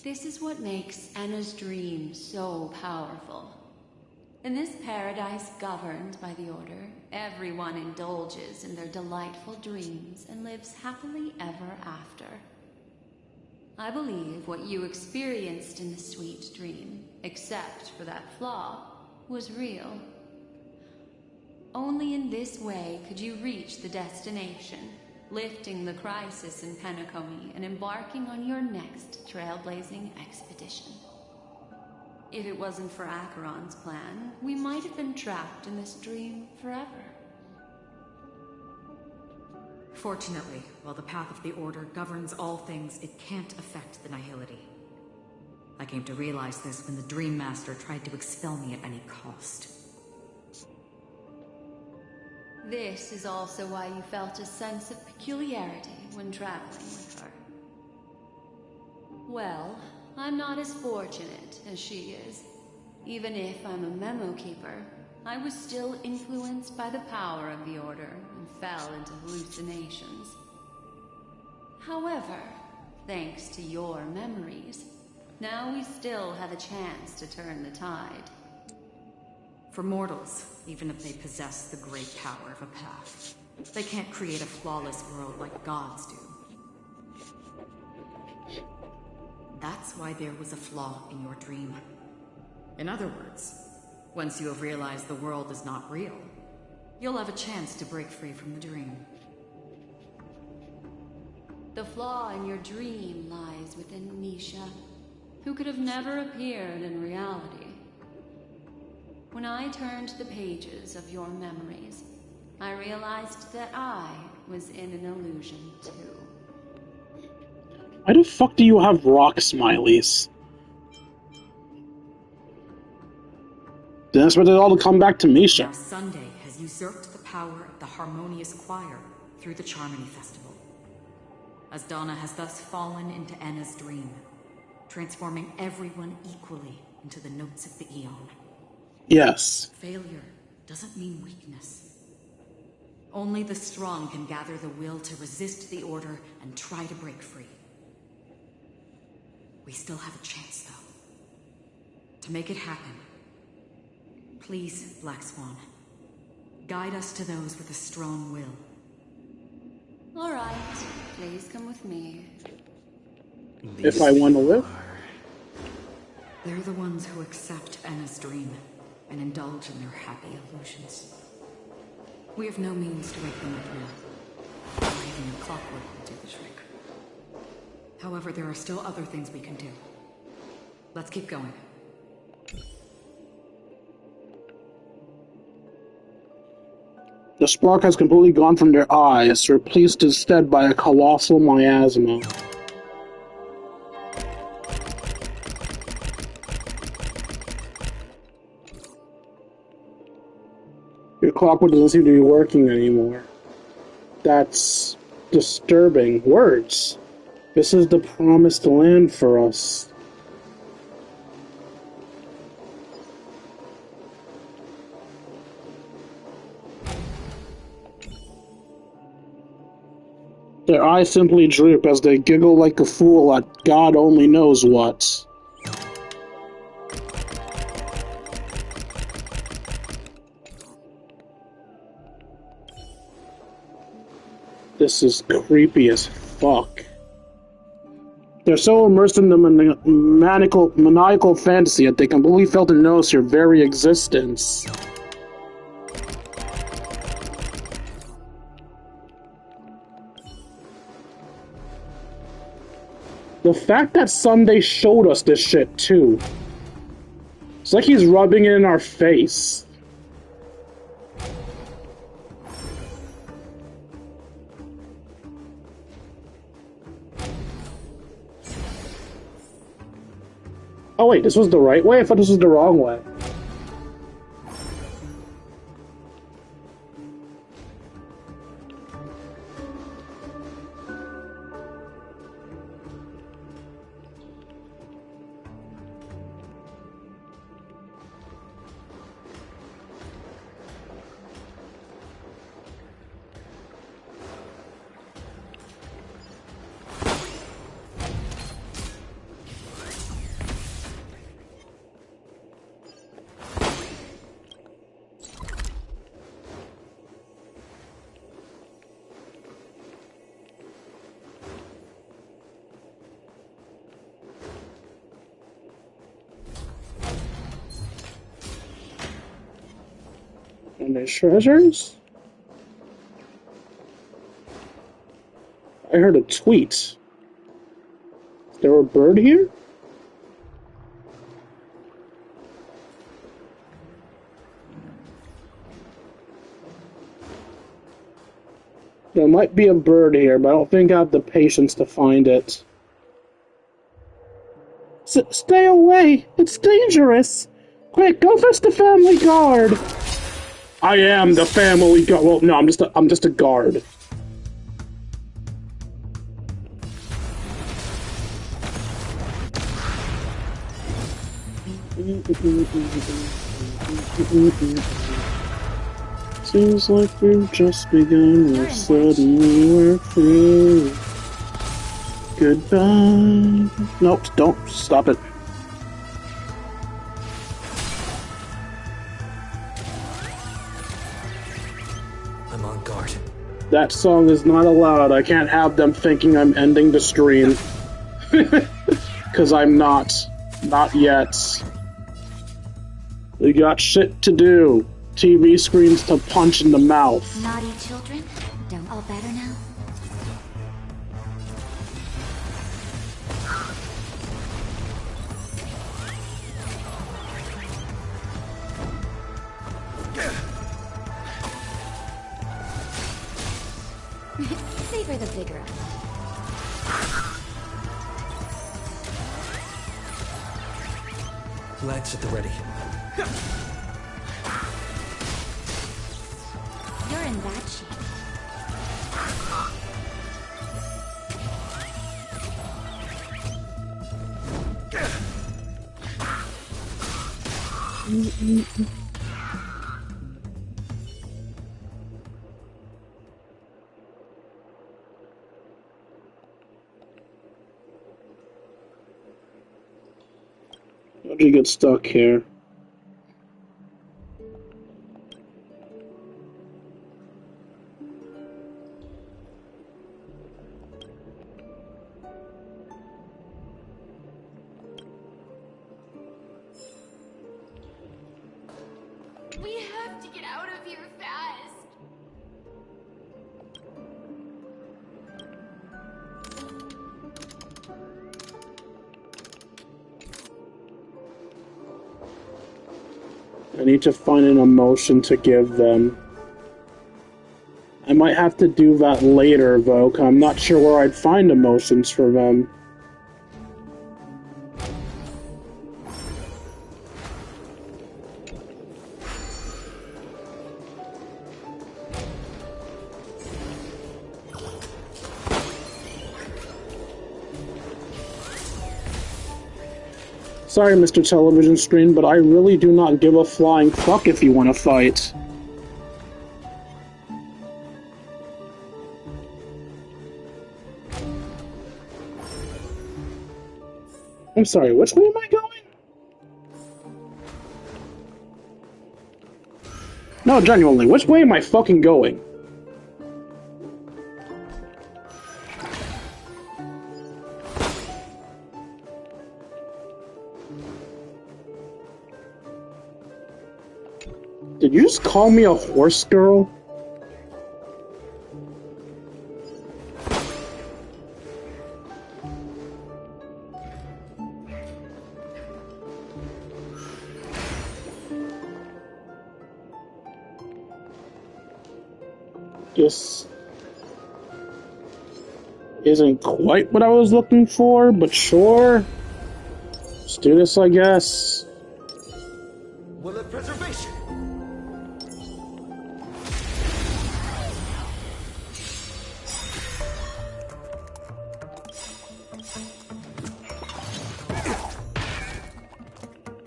S17: This is what makes Enna's dream so powerful. In this paradise governed by the Order, everyone indulges in their delightful dreams and lives happily ever after. I believe what you experienced in the sweet dream, except for that flaw, was real. Only in this way could you reach the destination, lifting the crisis in Penacony and embarking on your next trailblazing expedition. If it wasn't for Acheron's plan, we might have been trapped in this dream forever.
S12: Fortunately, while the path of the Order governs all things, it can't affect the Nihility. I came to realize this when the Dream Master tried to expel me at any cost.
S17: This is also why you felt a sense of peculiarity when traveling with her. Well, I'm not as fortunate as she is. Even if I'm a memo keeper, I was still influenced by the power of the Order and fell into hallucinations. However, thanks to your memories, now we still have a chance to turn the tide.
S12: For mortals, even if they possess the great power of a path, they can't create a flawless world like gods do. That's why there was a flaw in your dream. In other words, once you have realized the world is not real, you'll have a chance to break free from the dream.
S17: The flaw in your dream lies within Nisha, who could have never appeared in reality. When I turned the pages of your memories, I realized that I was in an illusion too.
S1: Why the fuck do you have rock smileys? Then expect it all to come back to Misha.
S12: Now Sunday has usurped the power of the Harmonious Choir through the Charmony Festival. Asdana has thus fallen into Enna's dream, transforming everyone equally into the notes of the Eon.
S1: Yes.
S12: Failure doesn't mean weakness. Only the strong can gather the will to resist the Order and try to break free. We still have a chance, though. To make it happen, please, Black Swan, guide us to those with a strong will.
S17: All right, please come with me.
S1: If I want to live?
S12: They're the ones who accept Enna's dream and indulge in their happy illusions. We have no means to wake them up now. Not even a clockwork will do the trick. However, there are still other things we can do. Let's keep going.
S1: The spark has completely gone from their eyes, replaced instead by a colossal miasma. Your clockwork doesn't seem to be working anymore. That's disturbing. Words. This is the promised land for us. Their eyes simply droop as they giggle like a fool at God only knows what. This is creepy as fuck. They're so immersed in the maniacal fantasy that they completely fail to notice your very existence. The fact that Sunday showed us this shit, too. It's like he's rubbing it in our face. Oh wait, this was the right way? I thought this was the wrong way. And there's treasures? I heard a tweet. Is there a bird here? There might be a bird here, but I don't think I have the patience to find it. Stay away! It's dangerous! Quick, go fetch the family guard! I am the family guard. Well, no, I'm just a guard. Seems like we've just begun, or suddenly we're free. Goodbye. Nope, don't stop it.
S6: I'm on guard.
S1: That song is not allowed. I can't have them thinking I'm ending the stream. Because I'm not. Not yet. We got shit to do. TV screens to punch in the mouth.
S2: Naughty children, don't all better now? Savor the bigger of
S6: Lads at the ready.
S2: You're in bad shape.
S1: How'd you get stuck here?
S5: We have to get out of here fast.
S1: I need to find an emotion to give them. I might have to do that later, though, 'cause I'm not sure where I'd find emotions for them. Sorry, Mr. Television Screen, but I really do not give a flying fuck if you want to fight. I'm sorry, which way am I going? No, genuinely, which way am I fucking going? Did you just call me a horse girl? This isn't quite what I was looking for, but sure. Let's do this, I guess.
S6: Will it preservation?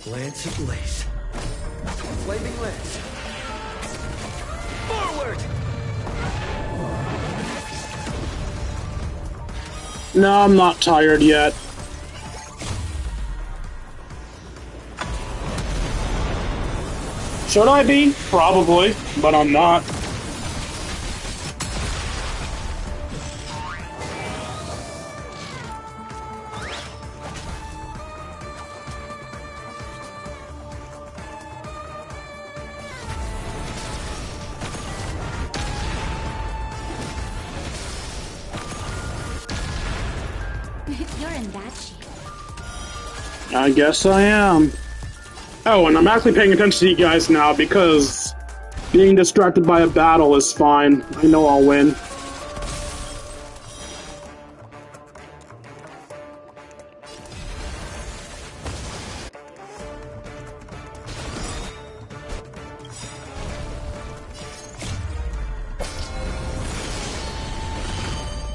S6: Lance ablaze. Flaming lance. Forward!
S1: No, I'm not tired yet. Should I be? Probably, but I'm not.
S2: You're in bad shape.
S1: I guess I am. Oh, and I'm actually paying attention to you guys now because being distracted by a battle is fine. I know I'll win.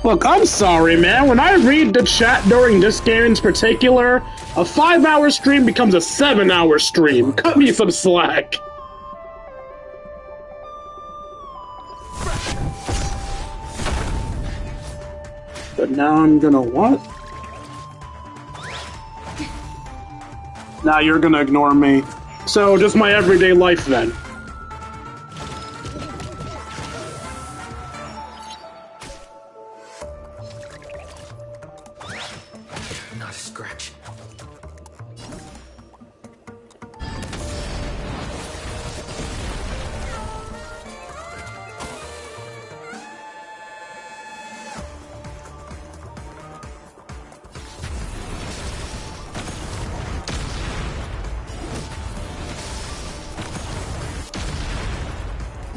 S1: Look, I'm sorry, man. When I read the chat during this game in particular, a 5-hour stream becomes a 7-hour stream. Cut me some slack. But now I'm gonna what? Now you're gonna ignore me. So, just my everyday life then.
S6: Not a scratch.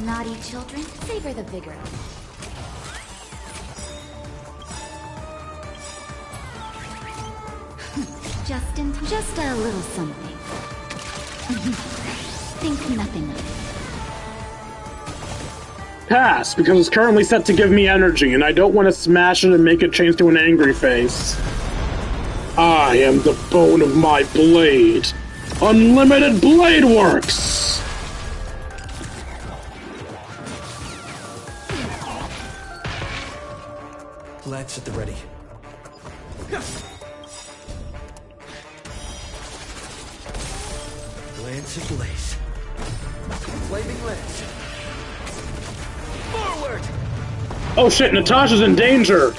S2: Naughty children, savor the vigor. Just a little something. Think nothing of it.
S1: Pass, because it's currently set to give me energy, and I don't want to smash it and make it change to an angry face. I am the bone of my blade. Unlimited blade works!
S6: Lance at the ready. Lance ablaze. Flaming lance. Forward!
S1: Oh shit, Natasha's in danger!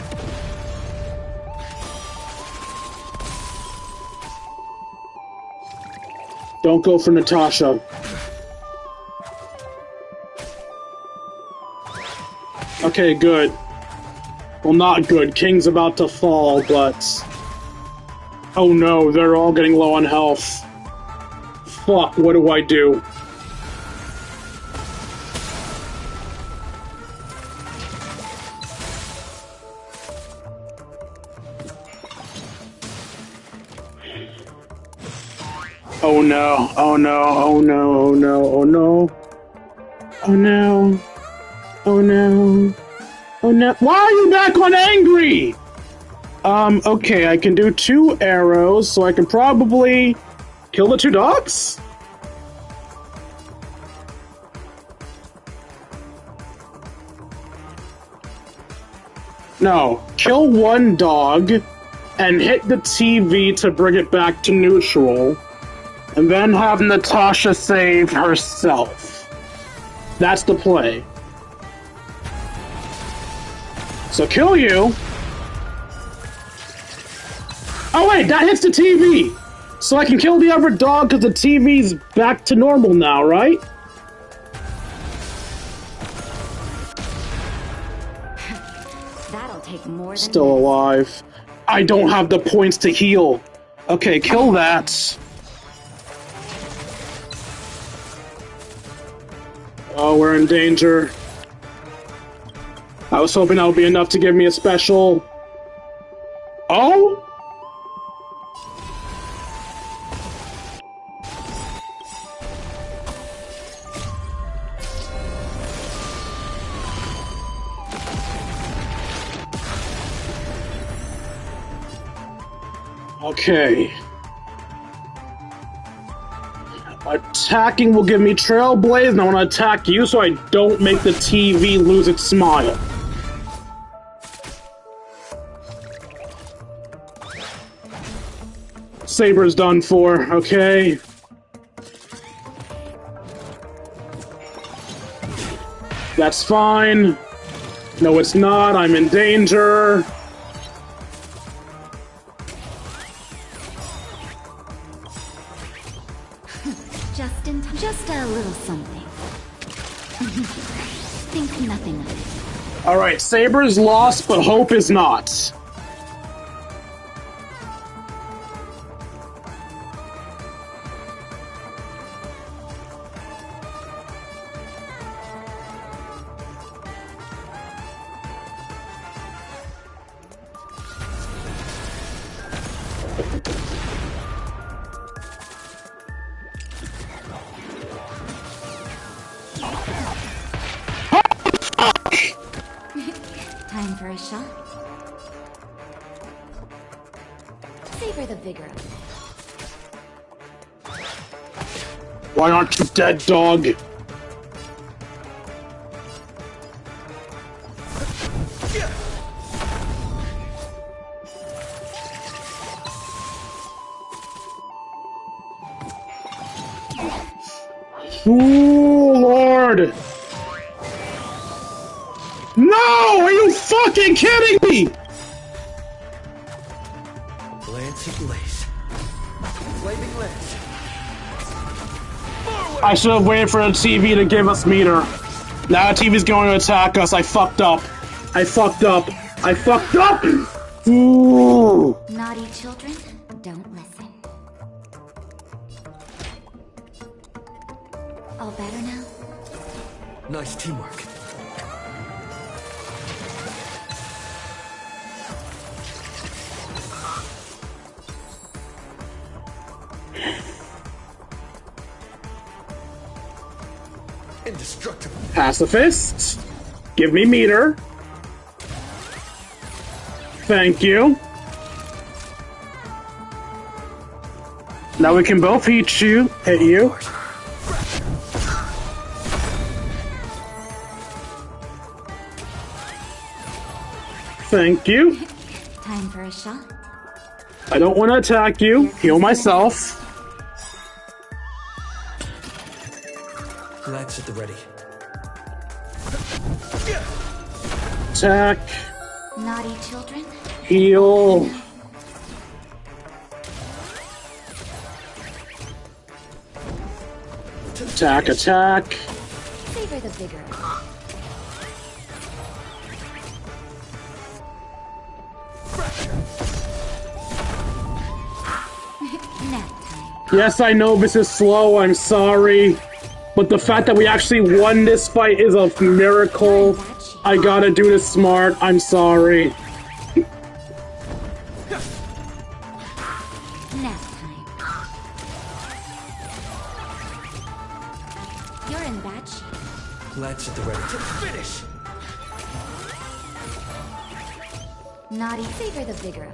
S1: Don't go for Natasha. Okay, good. Well, not good. King's about to fall, but... Oh no, they're all getting low on health. Fuck, what do I do? Oh no, oh no, oh no, oh no, oh no. Oh no. Oh no. Oh no. Why are you back on angry? Okay, I can do 2 arrows, so I can probably kill the 2 dogs? No, kill 1 dog and hit the TV to bring it back to neutral, and then have Natasha save herself. That's the play. So kill you. Oh wait, that hits the TV! So I can kill the other dog because the TV's back to normal now, right?
S2: That'll take more than
S1: Still alive. I don't have the points to heal. Okay, kill that. Oh, we're in danger. I was hoping that would be enough to give me a special. Oh? Okay. Attacking will give me Trailblaze, and I want to attack you so I don't make the TV lose its smile. Saber's done for, okay. That's fine. No, it's not. I'm in danger.
S2: Just a little something. Think nothing of it.
S1: Alright, Saber's lost, but Hope is not.
S2: Time for a shot. Savor the vigor.
S1: Why aren't you dead, dog? Ooh, Lord! No! Are you fucking kidding me?
S7: Lance ablaze. Flaming lance.
S1: I should have waited for the TV to give us meter. Now the TV's going to attack us. I fucked up. I fucked up. I fucked up! Ooh!
S2: Naughty children, don't listen. All better now?
S7: Nice teamwork. Indestructible.
S1: Pacifist. Give me meter. Thank you. Now we can both hit you. Thank you.
S2: Time for a shot.
S1: I don't want to attack you. Heal myself.
S7: Lance at the ready.
S1: Attack.
S2: Naughty children.
S1: Heal. Attack, attack.
S2: Savor the vigor.
S1: Yes, I know this is slow, I'm sorry. But the fact that we actually won this fight is a miracle. I gotta do this smart, I'm sorry.
S2: Nap time. You're in bad shape.
S7: Lance at the ready. To finish!
S2: Naughty, savor the vigor.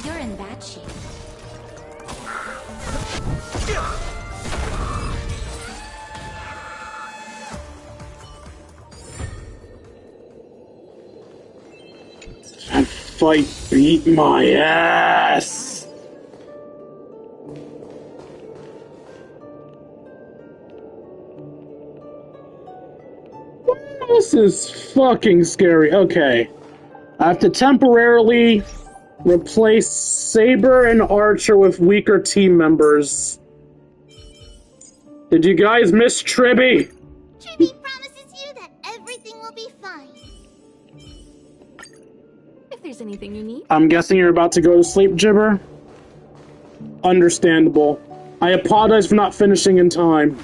S2: You're in bad shape.
S1: That fight beat my ass. This is fucking scary. Okay. I have to temporarily replace Saber and Archer with weaker team members. Did you guys miss Tribby?
S5: Tribby promises you that everything will be fine.
S2: If there's anything you need.
S1: I'm guessing you're about to go to sleep, Gibber? Understandable. I apologize for not finishing in time.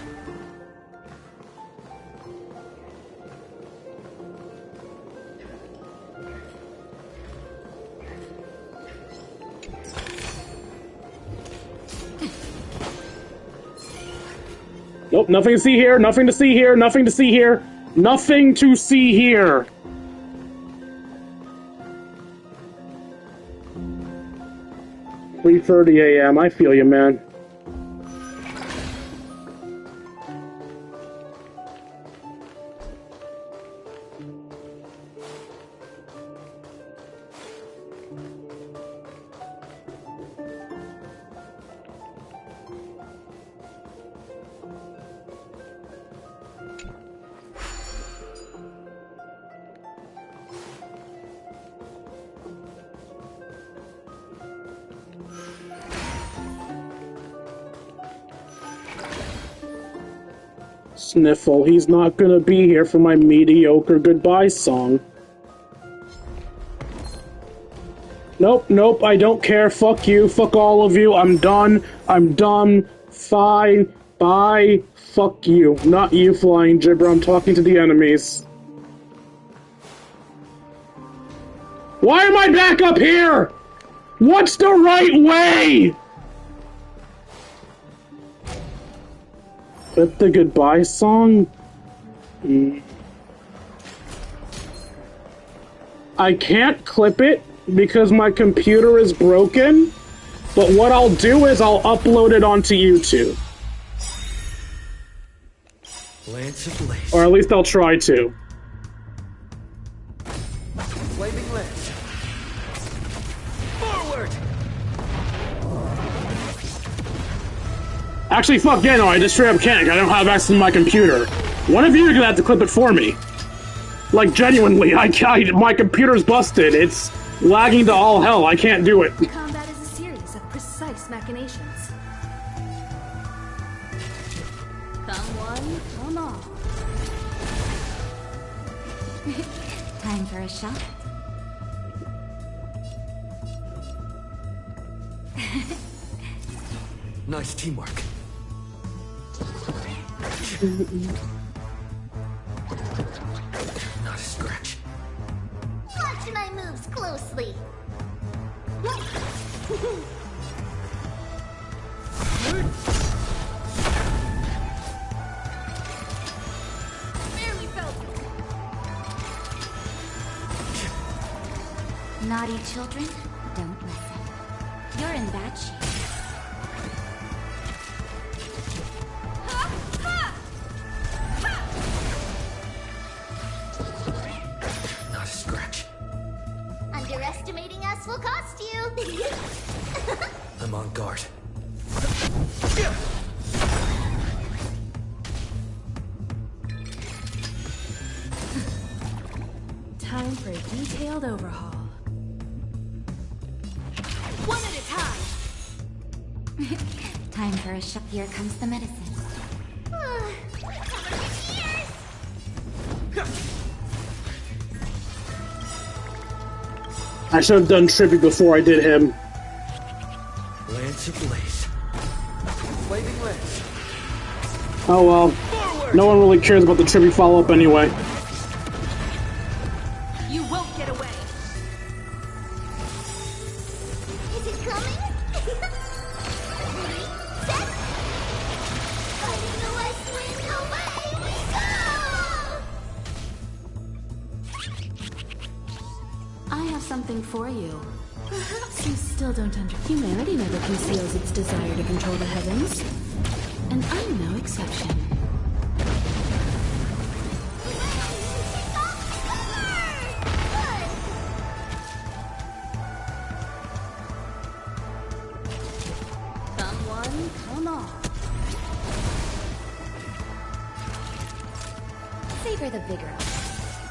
S1: Nope, nothing to see here, nothing to see here, nothing to see here, nothing to see here. "3:30 a.m., I feel you, man. Sniffle, he's not gonna be here for my mediocre goodbye song. Nope, nope, I don't care. Fuck you, fuck all of you. I'm done. I'm done. Fine. Bye. Fuck you. Not you, Flying Gibber. I'm talking to the enemies. Why am I back up here? What's the right way? But the goodbye song? I can't clip it because my computer is broken, but what I'll do is I'll upload it onto YouTube.
S7: Lance of Lace.
S1: Or at least I'll try to.
S7: Flaming Lance. Forward!
S1: Actually, fuck yeah, no, I just straight up can't. I don't have access to my computer. One of you are gonna have to clip it for me. Like, genuinely, my computer's busted. It's lagging to all hell. I can't do it.
S4: Combat is a series of precise machinations.
S2: Come one, come all. Time for a shot.
S7: Nice teamwork. Not a scratch.
S5: Watch my moves closely.
S2: Barely felt it. Naughty children, don't listen. You're in bad shape.
S7: Not a scratch.
S5: Underestimating us will cost you.
S7: I'm on guard.
S4: Time for a detailed overhaul.
S2: One at a time. Time for a shot. Here comes the medicine.
S1: I should have done Trippy before I did him.
S7: Lance of Lace. Flaming Lance.
S1: Oh well. No one really cares about the Trippy follow-up anyway.
S2: You won't get away.
S5: Is it coming? Fighting the West Wind, away we go!
S4: I have something for you. Perhaps you still don't understand. Humanity never conceals its desire to control the heavens. And I'm no exception.
S2: Come one, come all. Savor the vigor.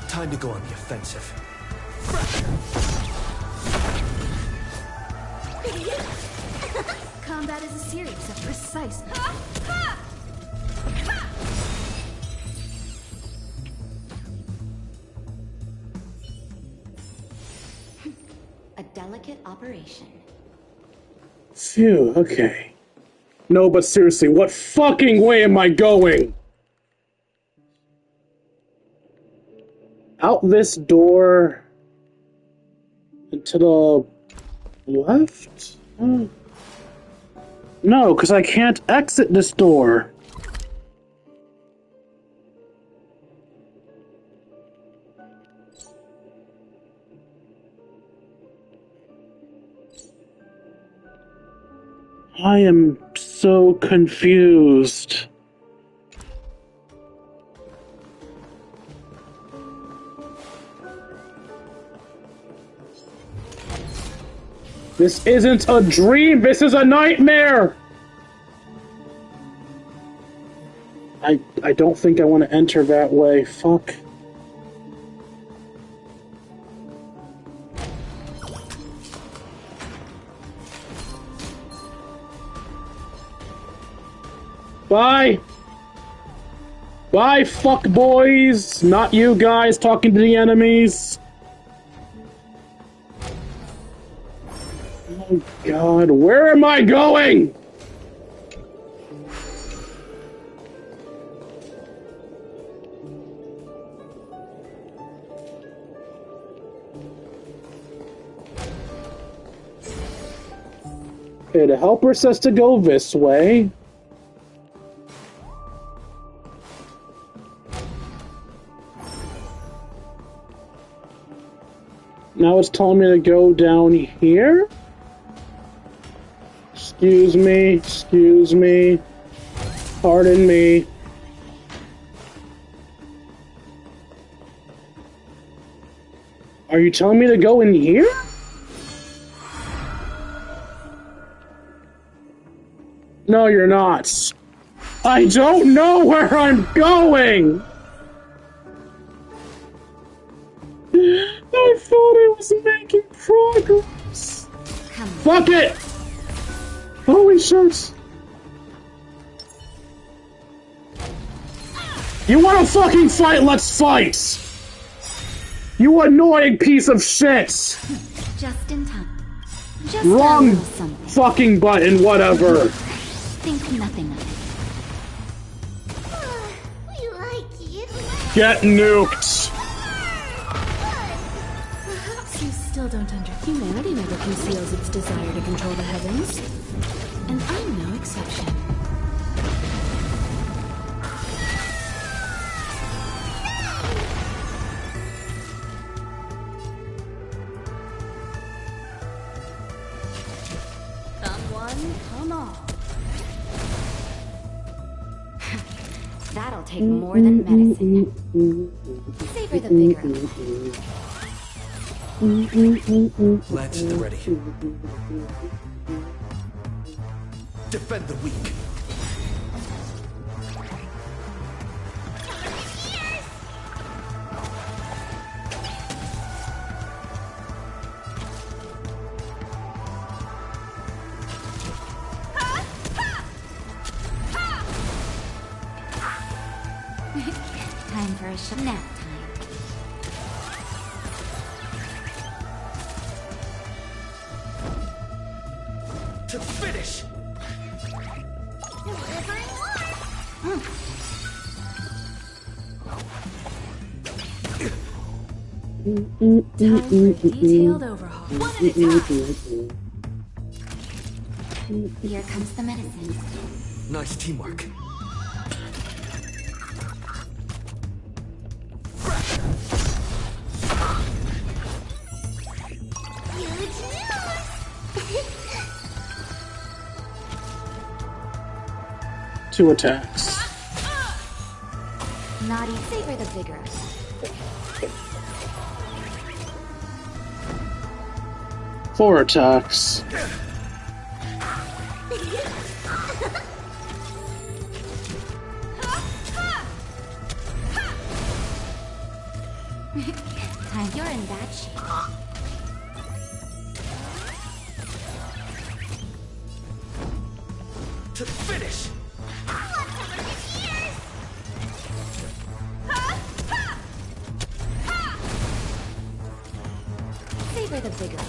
S7: Time to go on the offensive.
S4: Combat is a series of precise.
S2: A delicate operation.
S1: Phew, okay. No, but seriously, what fucking way am I going? Out this door... and to the... left? No, because I can't exit this door. I am so confused. This isn't a dream, this is a nightmare! I don't think I want to enter that way, fuck. Bye! Bye, fuck boys! Not you guys talking to the enemies. Oh god, where am I going? Okay, the helper says to go this way. Now it's telling me to go down here? Excuse me. Pardon me. Are you telling me to go in here? No, you're not. I don't know where I'm going! I thought I was making progress. Fuck it! Holy shit. You wanna fucking fight? Let's fight! You annoying piece of shit!
S15: Just in time. Just
S1: Wrong
S15: a little something.
S1: fucking button, whatever.
S15: Think nothing of it.
S10: We like you.
S1: Get nuked!
S4: Perhaps you still don't understand. Humanity never conceals its desire to control the heavens. And I'm no exception.
S15: Someone, come on. That'll take more than medicine. Savor the bigger.
S7: Lance at the ready. Defend the weak.
S15: Time for a nap time.
S7: To finish!
S4: Time for a detailed overhaul. One at a time.
S15: Here comes the medicine.
S7: Nice teamwork.
S1: Two attacks.
S15: Naughty, savor the vigor.
S1: Four attacks.
S15: Time, you're in bad shape.
S7: To finish!
S15: Savor the vigor.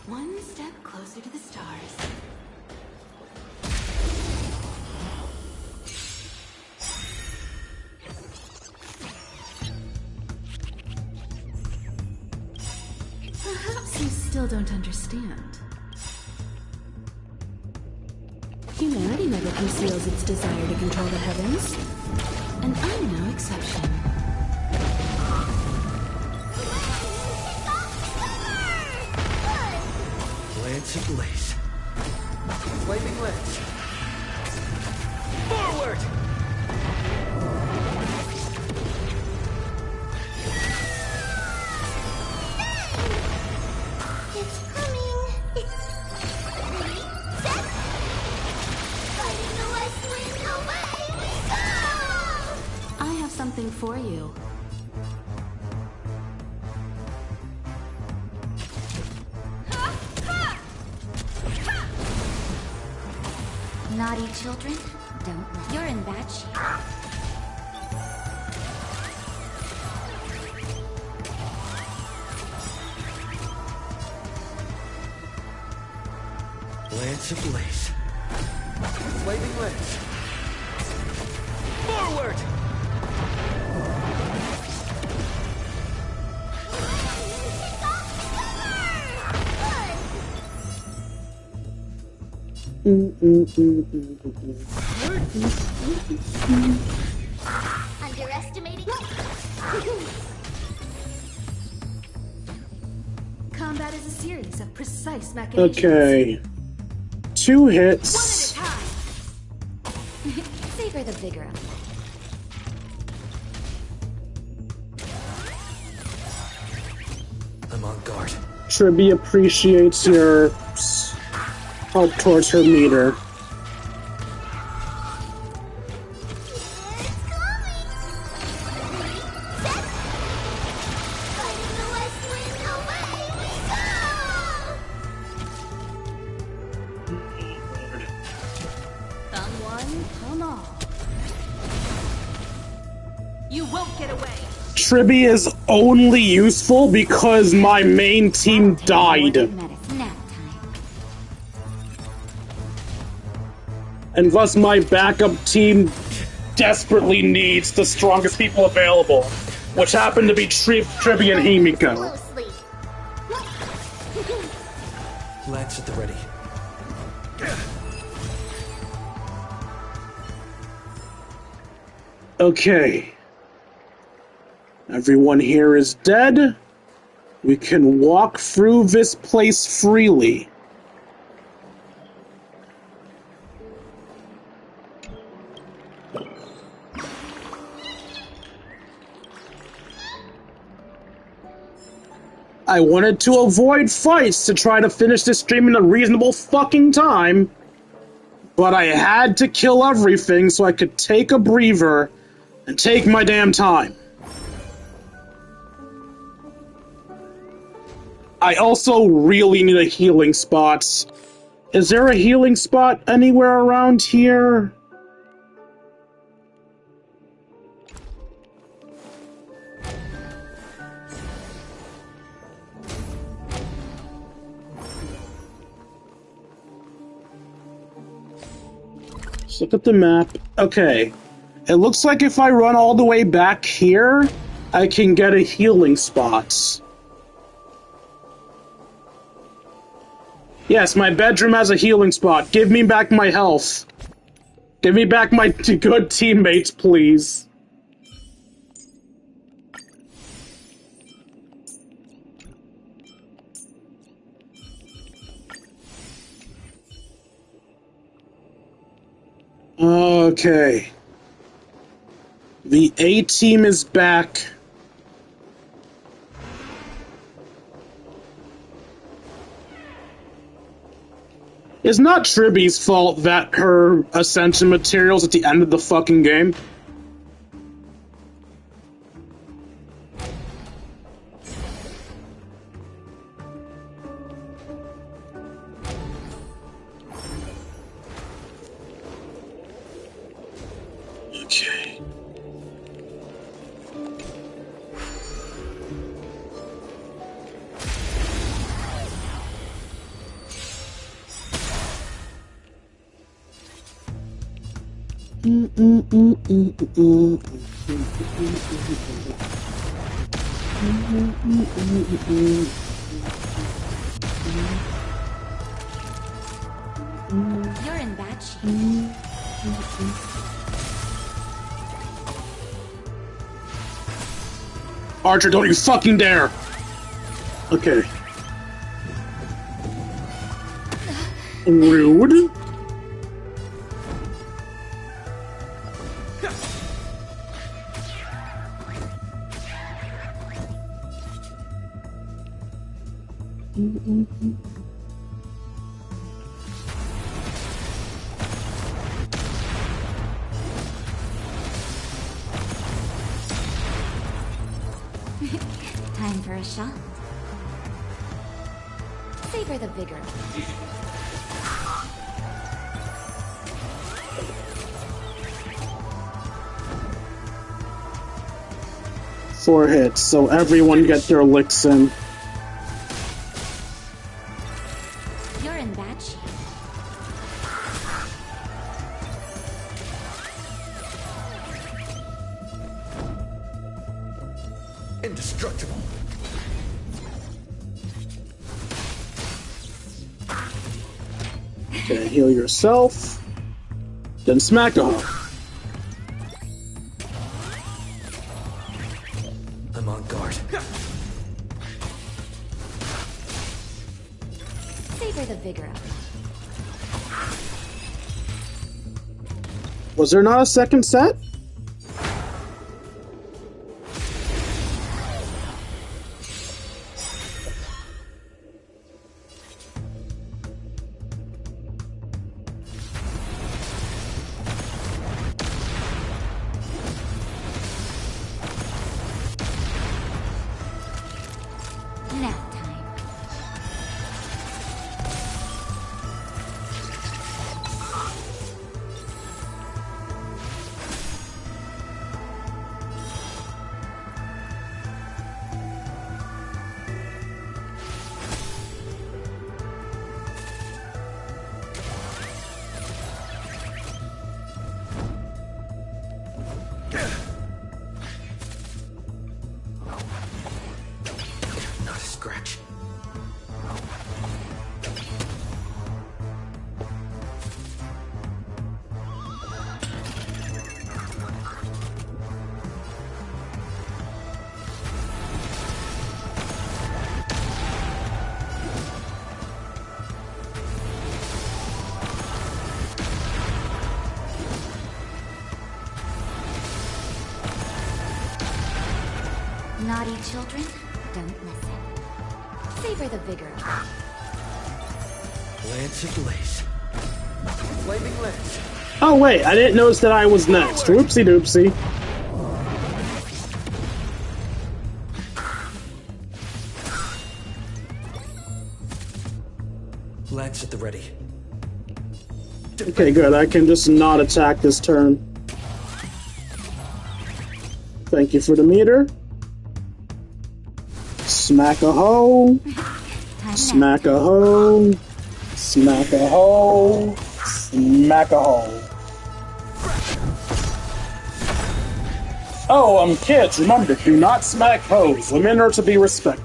S4: One step closer to the stars. Perhaps you still don't understand. Humanity never conceals its desire to control the heavens. And I'm no exception.
S7: Lance ablaze. Flaming lance. Forward!
S10: It's coming. 3, 7. Fighting the west wind, away we go!
S4: I have something for you.
S15: Naughty children, don't run. You're in bad shape.
S7: Lance ablaze. Flaming lance. Forward!
S5: Underestimating?
S12: Combat is a series of precise machinations.
S1: Okay. 2 hits.
S12: One at a time.
S15: Savor the vigor of
S6: I'm on guard.
S1: Tribby appreciates your help towards her meter. Tribby is only useful because my main team died. And thus my backup team desperately needs the strongest people available, which happen to be Tribby and Himiko.
S6: Lance at the ready.
S1: Okay. Everyone here is dead. We can walk through this place freely. I wanted to avoid fights to try to finish this stream in a reasonable fucking time, but I had to kill everything so I could take a breather and take my damn time. I also really need a healing spot. Is there a healing spot anywhere around here? Let's look at the map. Okay. It looks like if I run all the way back here, I can get a healing spot. Yes, my bedroom has a healing spot. Give me back my health. Give me back my good teammates, please. Okay. The A team is back. It's not Tribby's fault that her ascension material's at the end of the fucking game. Okay.
S15: You're in bad shape.
S1: Archer, don't you fucking dare! Okay. Rude.
S15: Time for a shot. Savor the vigor.
S1: 4 hits, so everyone get their licks in.
S15: You're in bad shape.
S6: Indestructible.
S1: Okay, heal yourself. Then smack her.
S6: I'm on guard.
S15: Savor the vigor.
S1: Was there not a second set?
S15: Nap time.
S6: Not a scratch.
S15: Naughty children, don't listen. Savor the vigor.
S7: Lance ablaze. Flaming lance.
S1: Oh wait, I didn't notice that I was next. Whoopsie doopsie.
S6: Lance at the ready.
S1: Okay, good. I can just not attack this turn. Thank you for the meter. Smack a hoe. Smack a hoe. Smack a hoe. Smack a hoe. Oh, kids, remember, do not smack hoes. Women are to be respected.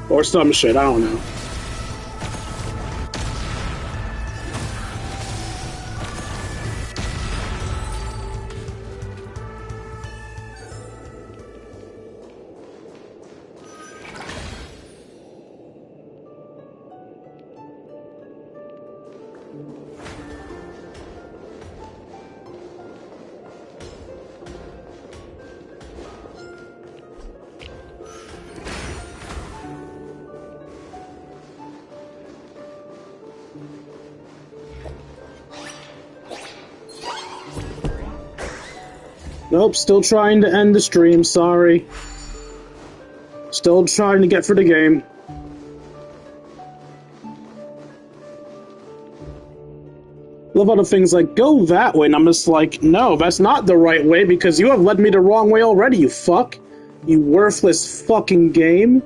S1: Or some shit, I don't know. Nope, still trying to end the stream, sorry. Still trying to get for the game. Love other things like, go that way, and I'm just like, no, that's not the right way, because you have led me the wrong way already, you fuck. You worthless fucking game.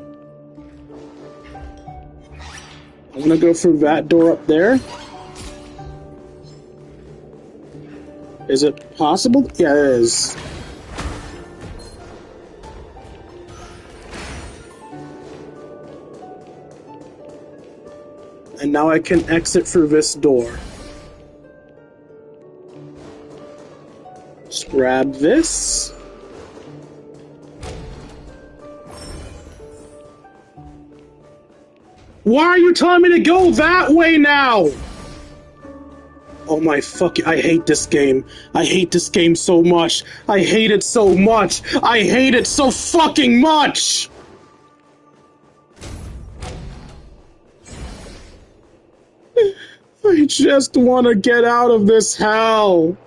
S1: I wanna go through that door up there. Is it possible? Yeah, it is. And now I can exit through this door. Just grab this. Why are you telling me to go that way now? Oh my fucking, I hate this game. I hate this game so much. I hate it so much. I hate it so fucking much! I just want to get out of this hell.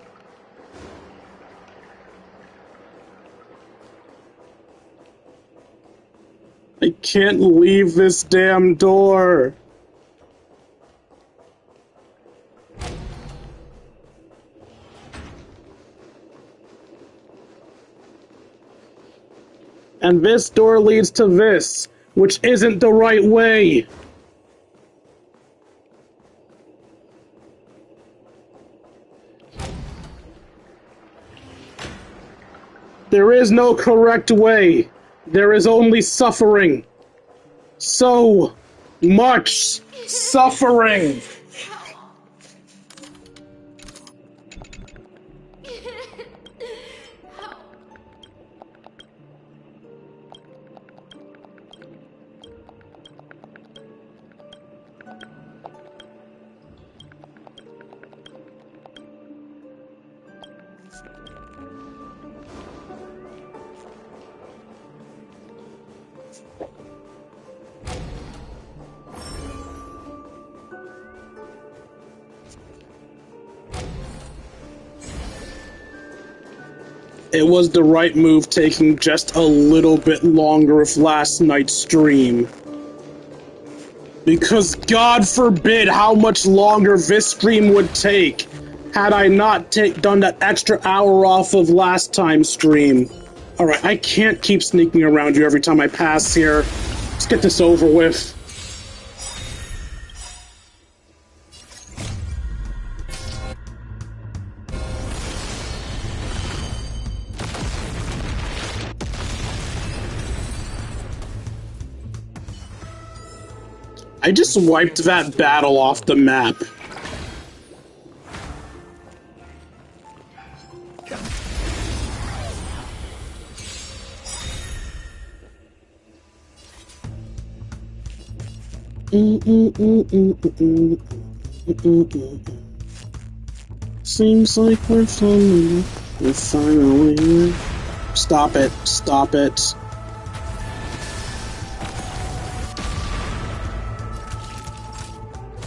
S1: I can't leave this damn door. And this door leads to this, which isn't the right way. There is no correct way. There is only suffering. So much suffering. It was the right move taking just a little bit longer with last night's stream. Because God forbid how much longer this stream would take had I not done that extra hour off of last time's stream. Alright, I can't keep sneaking around you every time I pass here. Let's get this over with. I just wiped that battle off the map. Seems like we're finally. Stop it. Stop it.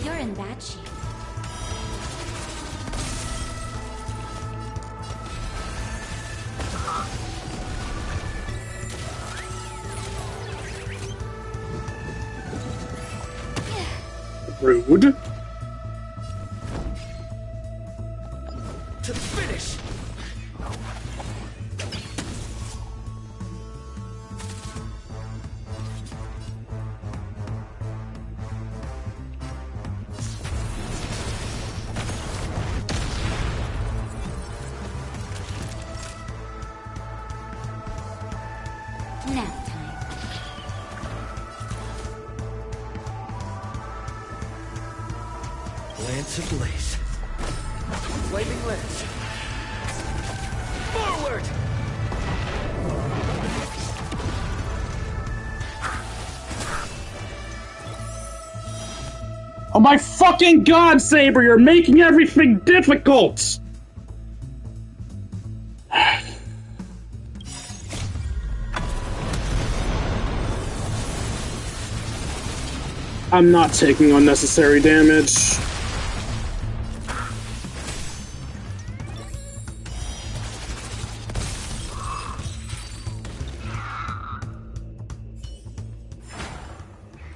S15: You're in bad shape.
S1: Rude.
S7: To finish!
S15: Nap time.
S7: Lance ablaze. Flaming lance. Forward!
S1: Oh my fucking god, Saber, you're making everything difficult! I'm not taking unnecessary damage.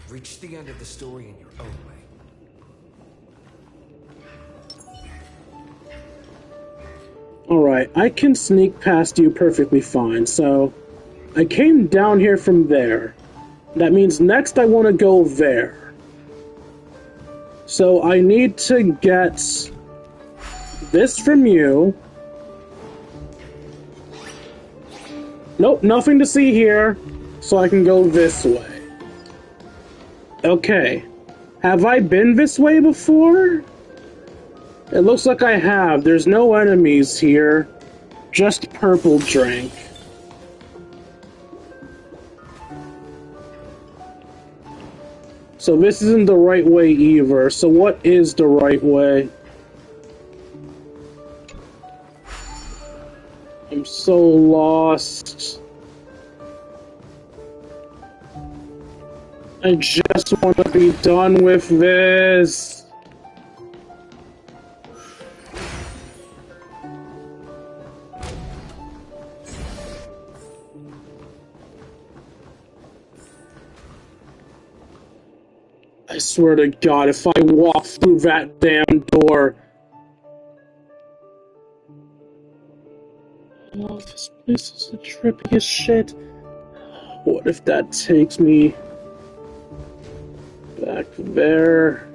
S6: Reach the end of the story in your own way.
S1: Alright, I can sneak past you perfectly fine, so I came down here from there. That means next I want to go there. So I need to get this from you. Nope, nothing to see here, so I can go this way. Okay, have I been this way before? It looks like I have. There's no enemies here, just purple drink. So this isn't the right way either, so what is the right way? I'm so lost. I just want to be done with this. I swear to God, if I walk through that damn door... Oh, this place is the trippiest shit. What if that takes me back there?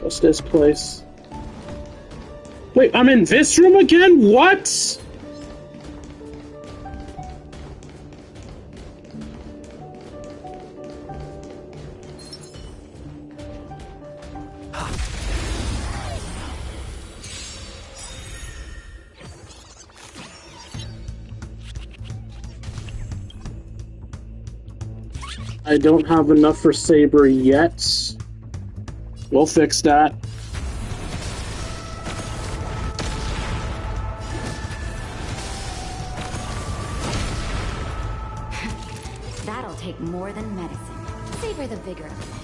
S1: What's this place? Wait, I'm in this room again? What? I don't have enough for Saber yet. We'll fix that.
S15: That'll take more than medicine. Savor the vigor of life.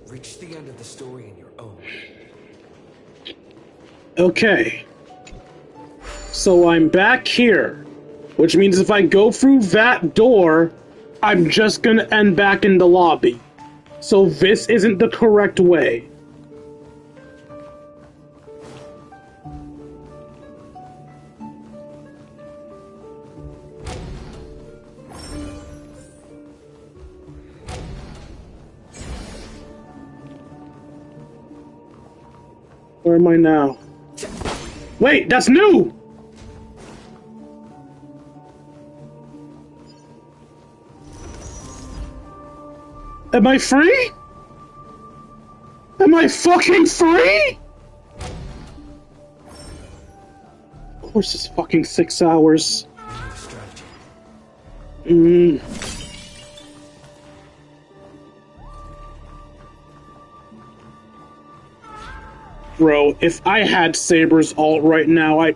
S6: Reach the end of the story in your own.
S1: Okay. So I'm back here, which means if I go through that door, I'm just gonna end back in the lobby. So this isn't the correct way. Where am I now? Wait, that's new! Am I free? Am I fucking free? Of course it's fucking 6 hours. Bro, if I had Saber's ult right now,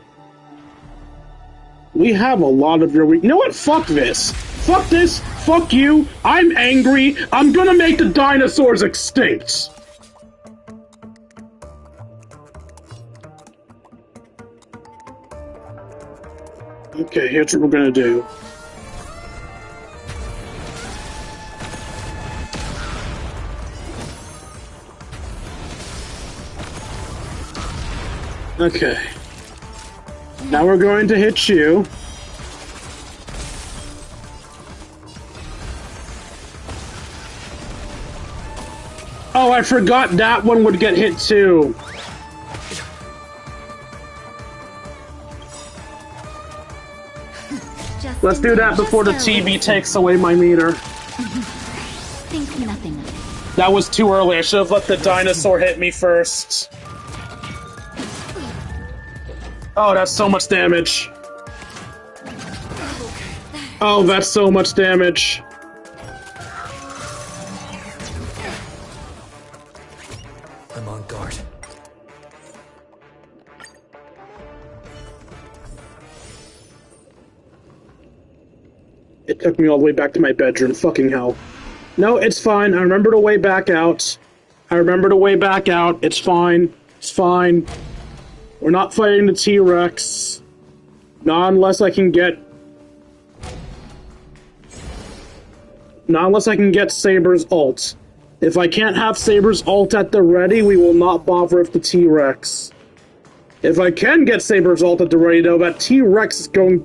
S1: we have a lot of your weak. You know what? Fuck this. Fuck this. Fuck you. I'm angry. I'm gonna make the dinosaurs extinct. Okay, here's what we're gonna do. Okay. Now we're going to hit you. Oh, I forgot that one would get hit too. Let's do that before the TV takes away my meter.
S15: Think nothing of it.
S1: That was too early. I should have let the dinosaur hit me first. Oh, that's so much damage. Oh, that's so much damage.
S6: I'm on guard.
S1: It took me all the way back to my bedroom. Fucking hell. No, it's fine. I remember the way back out. I remember the way back out. It's fine. It's fine. We're not fighting the T-Rex. Not unless I can get... Not unless I can get Saber's ult. If I can't have Saber's ult at the ready, we will not bother with the T-Rex. If I can get Saber's ult at the ready, though, that T-Rex is going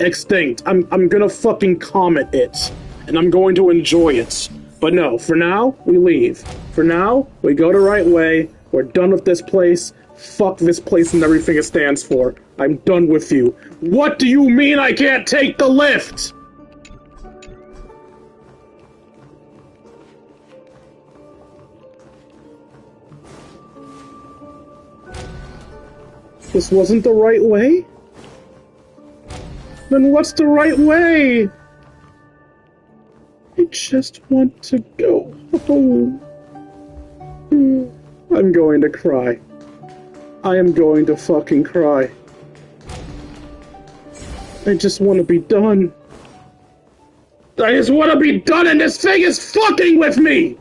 S1: extinct. I'm gonna fucking comet it. And I'm going to enjoy it. But no, for now, we leave. For now, we go the right way. We're done with this place. Fuck this place and everything it stands for. I'm done with you. What do you mean I can't take the lift? This wasn't the right way? Then what's the right way? I just want to go home. I'm going to cry. I am going to fucking cry. I just want to be done. I just want to be done and this thing is fucking with me!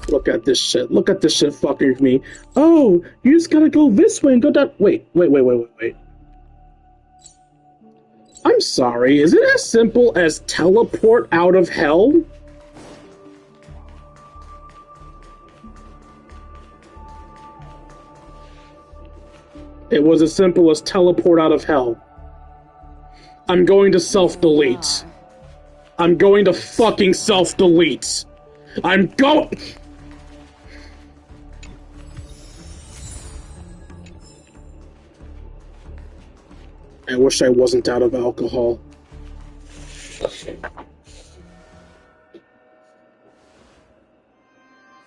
S1: Look at this shit. Look at this shit fucking with me. Oh, you just gotta go this way and go that. Wait. I'm sorry, is it as simple as teleport out of hell? It was as simple as teleport out of hell. I'm going to self-delete. I'm going to fucking self-delete. I'm going... I wish I wasn't out of alcohol.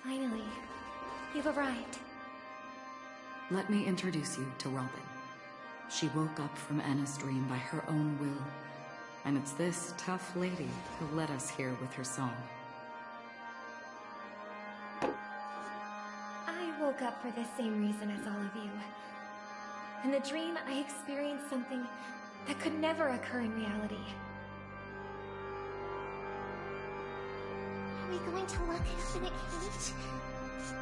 S2: Finally, you've arrived.
S12: Let me introduce you to Robin. She woke up from Anna's dream by her own will, and it's this tough lady who led us here with her song.
S2: I woke up for the same reason as all of you. In the dream, I experienced something that could never occur in reality.
S5: Are we going to lock it up in a cage?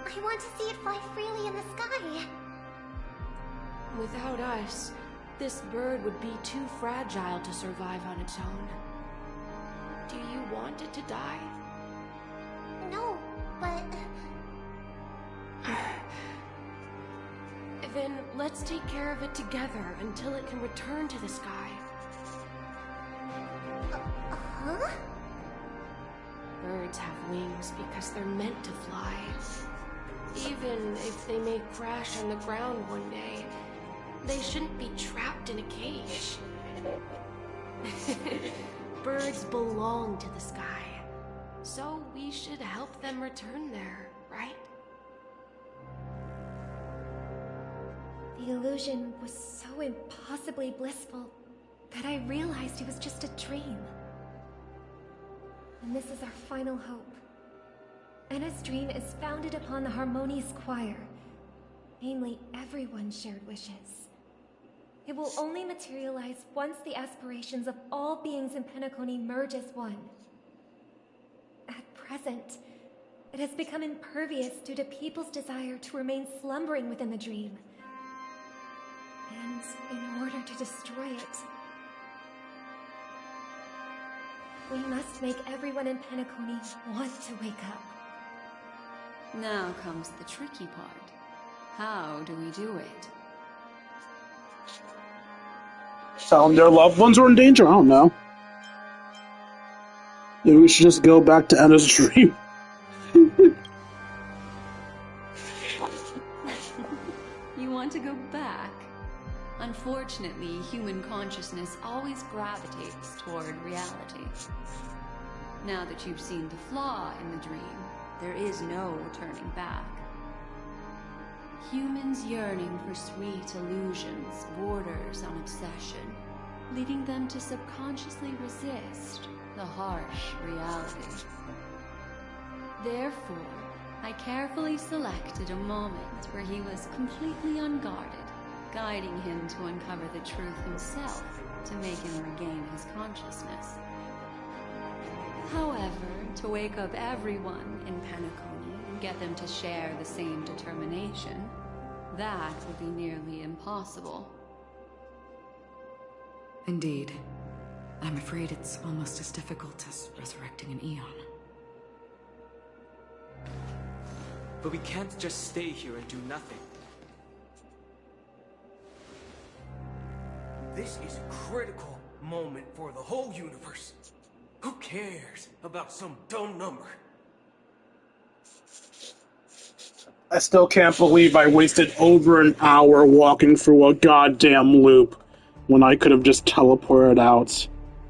S5: I want to see it fly freely in the sky.
S16: Without us, this bird would be too fragile to survive on its own. Do you want it to die?
S5: No, but...
S16: Then let's take care of it together until it can return to the sky.
S5: Huh?
S16: Birds have wings because they're meant to fly. Even if they may crash on the ground one day, they shouldn't be trapped in a cage. Birds belong to the sky, so we should help them return there, right?
S2: The illusion was so impossibly blissful that I realized it was just a dream. And this is our final hope. Anna's dream is founded upon the Harmonious Choir, namely everyone's shared wishes. It will only materialize once the aspirations of all beings in Penacony merge as one. At present, it has become impervious due to people's desire to remain slumbering within the dream. And in order to destroy it, we must make everyone in Penacony want to wake up.
S17: Now comes the tricky part. How do we do it?
S1: Tell them their loved ones are in danger? I don't know. Maybe we should just go back to Anna's dream.
S17: You want to go back? Unfortunately, human consciousness always gravitates toward reality. Now that you've seen the flaw in the dream, there is no turning back. Humans yearning for sweet illusions borders on obsession, leading them to subconsciously resist the harsh reality. Therefore, I carefully selected a moment where he was completely unguarded, guiding him to uncover the truth himself to make him regain his consciousness. However, to wake up everyone in Penacony and get them to share the same determination, that would be nearly impossible.
S12: Indeed. I'm afraid it's almost as difficult as resurrecting an Eon.
S18: But we can't just stay here and do nothing.
S19: This is a critical moment for the whole universe. Who cares about some dumb number?
S1: I still can't believe I wasted over an hour walking through a goddamn loop when I could have just teleported out.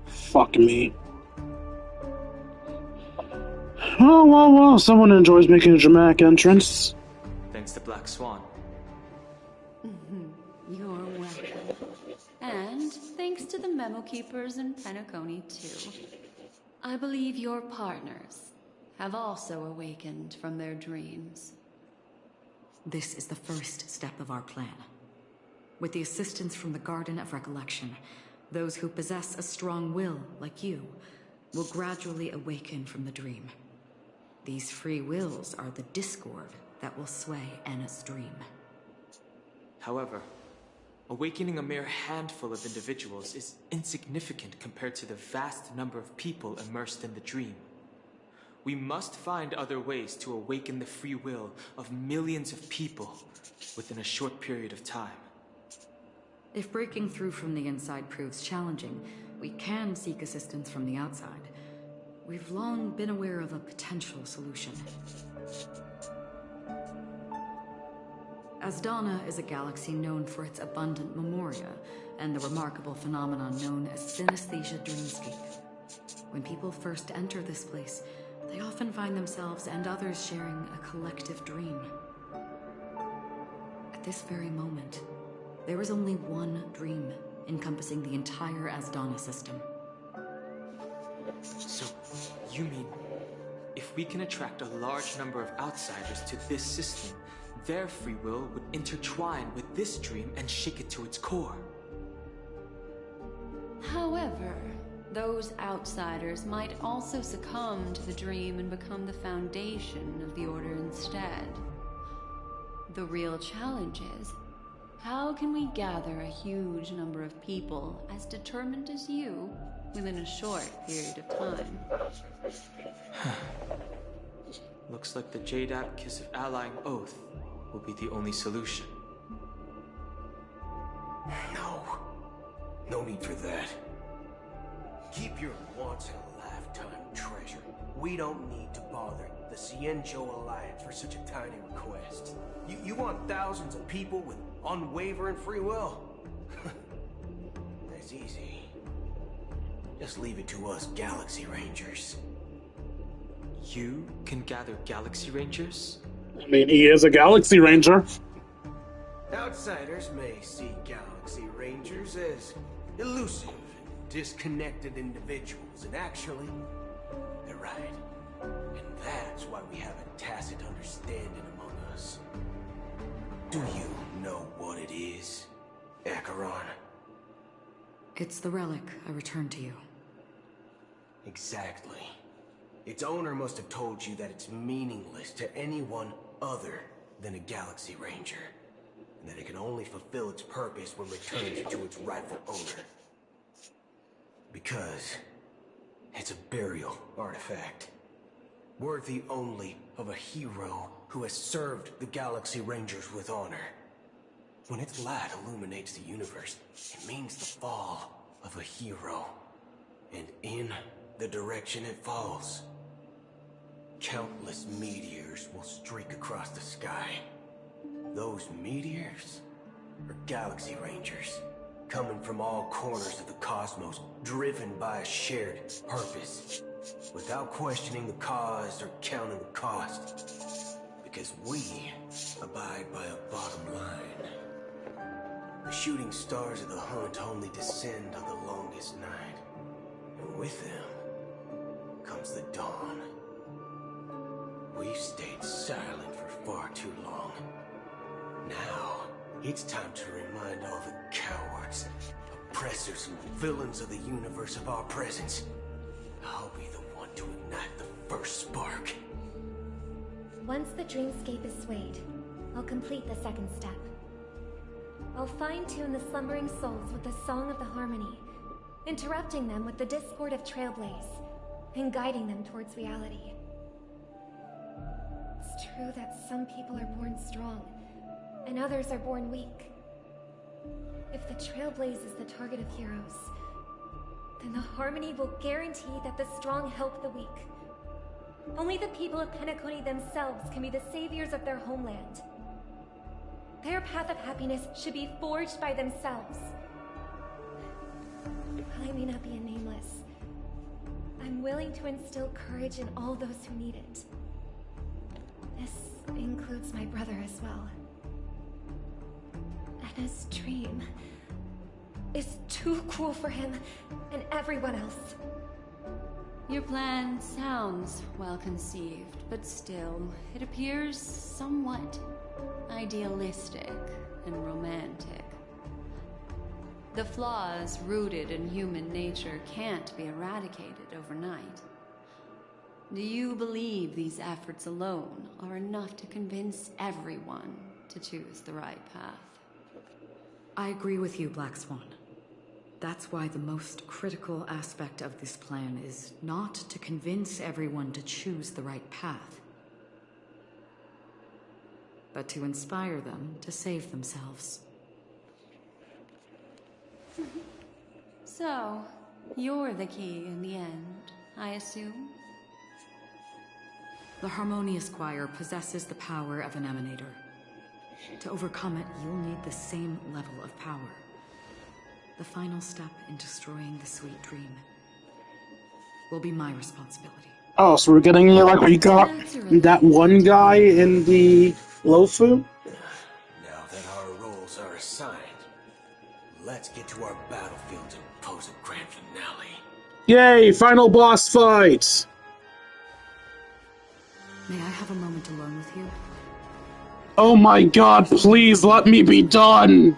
S1: Fuck me. Well, someone enjoys making a dramatic entrance.
S18: Thanks to Black Swan.
S17: You're welcome. And thanks to the memo keepers in Penacony, too. I believe your partners have also awakened from their dreams.
S12: This is the first step of our plan. With the assistance from the Garden of Recollection, those who possess a strong will, like you, will gradually awaken from the dream. These free wills are the discord that will sway Anna's dream.
S18: However, awakening a mere handful of individuals is insignificant compared to the vast number of people immersed in the dream. We must find other ways to awaken the free will of millions of people within a short period of time.
S12: If breaking through from the inside proves challenging, we can seek assistance from the outside. We've long been aware of a potential solution. Asdana is a galaxy known for its abundant memoria and the remarkable phenomenon known as synesthesia dreamscape. When people first enter this place, they often find themselves and others sharing a collective dream. At this very moment, there is only one dream encompassing the entire Asdana system.
S18: So, you mean, if we can attract a large number of outsiders to this system, their free will would intertwine with this dream and shake it to its core?
S17: However, those outsiders might also succumb to the dream and become the foundation of the Order instead. The real challenge is, how can we gather a huge number of people as determined as you within a short period of time?
S18: Looks like the Jade-App Kiss of Allying Oath will be the only solution.
S19: No need for that. Keep your once-in-a-lifetime treasure. We don't need to bother the Cienjo Alliance for such a tiny request. You want thousands of people with unwavering free will? That's easy. Just leave it to us Galaxy Rangers.
S18: You can gather Galaxy Rangers?
S1: I mean, he is a Galaxy Ranger.
S19: Outsiders may see Galaxy Rangers as elusive and disconnected individuals, and actually, they're right. And that's why we have a tacit understanding among us. Do you know what it is, Acheron?
S12: It's the relic I returned to you.
S19: Exactly. Its owner must have told you that it's meaningless to anyone other than a Galaxy Ranger, and that it can only fulfill its purpose when returned to its rightful owner. Because it's a burial artifact, worthy only of a hero who has served the Galaxy Rangers with honor. When its light illuminates the universe, it means the fall of a hero. And in the direction it falls, countless meteors will streak across the sky. Those meteors are Galaxy Rangers, coming from all corners of the cosmos, driven by a shared purpose, without questioning the cause or counting the cost. Because we abide by a bottom line. The shooting stars of the hunt only descend on the longest night, and with them comes the dawn. We've stayed silent for far too long. Now, it's time to remind all the cowards, oppressors, and villains of the universe of our presence. I'll be the one to ignite the first spark.
S2: Once the dreamscape is swayed, I'll complete the second step. I'll fine-tune the slumbering souls with the Song of the Harmony, interrupting them with the discord of Trailblaze, and guiding them towards reality. It's true that some people are born strong, and others are born weak. If the Trailblaze is the target of heroes, then the Harmony will guarantee that the strong help the weak. Only the people of Penacony themselves can be the saviors of their homeland. Their path of happiness should be forged by themselves. While I may not be a nameless, I'm willing to instill courage in all those who need it. This includes my brother as well. And his dream is too cool for him and everyone else.
S17: Your plan sounds well conceived, but still, it appears somewhat idealistic and romantic. The flaws rooted in human nature can't be eradicated overnight. Do you believe these efforts alone are enough to convince everyone to choose the right path?
S12: I agree with you, Black Swan. That's why the most critical aspect of this plan is not to convince everyone to choose the right path, but to inspire them to save themselves.
S17: So, you're the key in the end, I assume?
S12: The Harmonious Choir possesses the power of an emanator. To overcome it, you'll need the same level of power. The final step in destroying the sweet dream will be my responsibility.
S1: Oh, so we're getting like we got that one guy in the Lofu?
S19: Now that our roles are assigned, let's get to our battlefield and pose a grand finale.
S1: Yay, final boss fight!
S12: May I have a moment alone with you?
S1: Oh my god, please let me be done!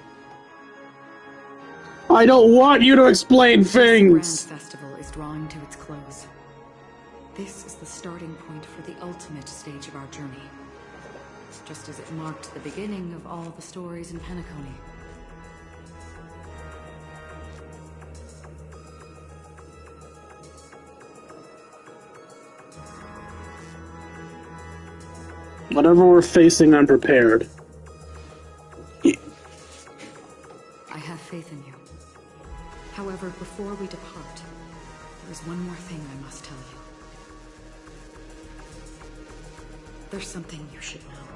S1: I don't want you to explain things!
S12: This grand festival is drawing to its close. This is the starting point for the ultimate stage of our journey. Just as it marked the beginning of all the stories in Penacony.
S1: Whatever we're facing, I'm prepared.
S12: I have faith in you. However, before we depart, there is one more thing I must tell you. There's something you should know.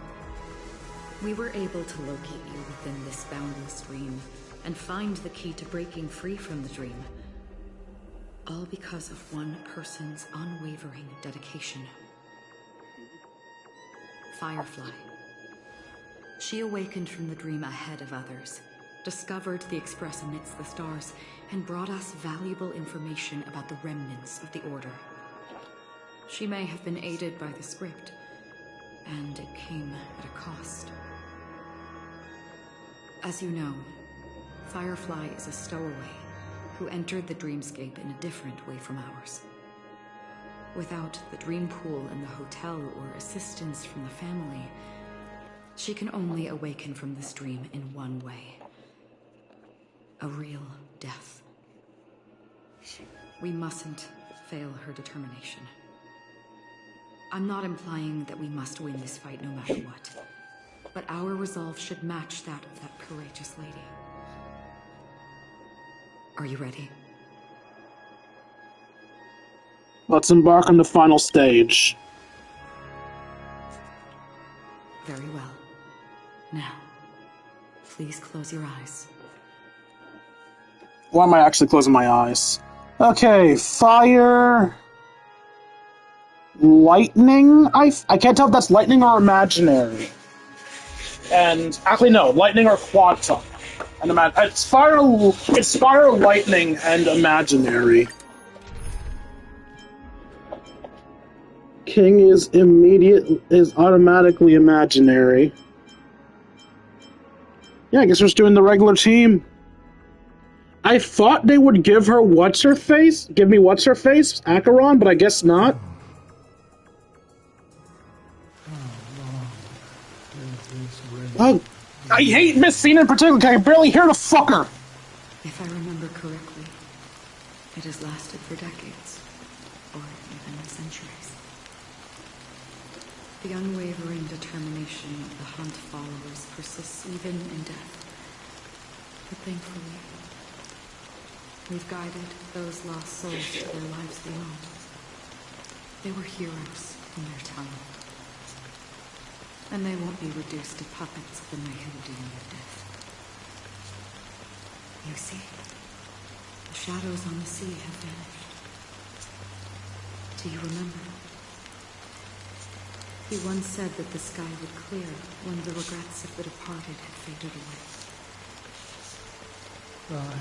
S12: We were able to locate you within this boundless dream and find the key to breaking free from the dream. All because of one person's unwavering dedication. Firefly. She awakened from the dream ahead of others, discovered the Express amidst the stars, and brought us valuable information about the remnants of the Order. She may have been aided by the script, and it came at a cost. As you know, Firefly is a stowaway who entered the dreamscape in a different way from ours. Without the dream pool in the hotel or assistance from the family, she can only awaken from this dream in one way. A real death. We mustn't fail her determination. I'm not implying that we must win this fight no matter what, but our resolve should match that of that courageous lady. Are you ready?
S1: Let's embark on the final stage.
S12: Very well. Now, please close your eyes.
S1: Why am I actually closing my eyes? Okay, fire... lightning? I can't tell if that's lightning or imaginary. And, actually no, lightning or quantum. And it's fire, lightning, and imaginary. King is automatically imaginary. Yeah, I guess we're just doing the regular team. I thought they would give her what's-her-face? Give me what's-her-face? Acheron, but I guess not. Oh, I hate Miss Cena in particular, because I can barely hear the fucker!
S12: If I remember correctly, it has lasted for decades, or even centuries. The unwavering determination of the Hunt followers persists even in death. But thankfully, we've guided those lost souls to their lives beyond. They were heroes in their time. And they won't be reduced to puppets of the Mayhem doom of death. You see, the shadows on the sea have vanished. Do you remember? He once said that the sky would clear when the regrets of the departed had faded away.
S9: But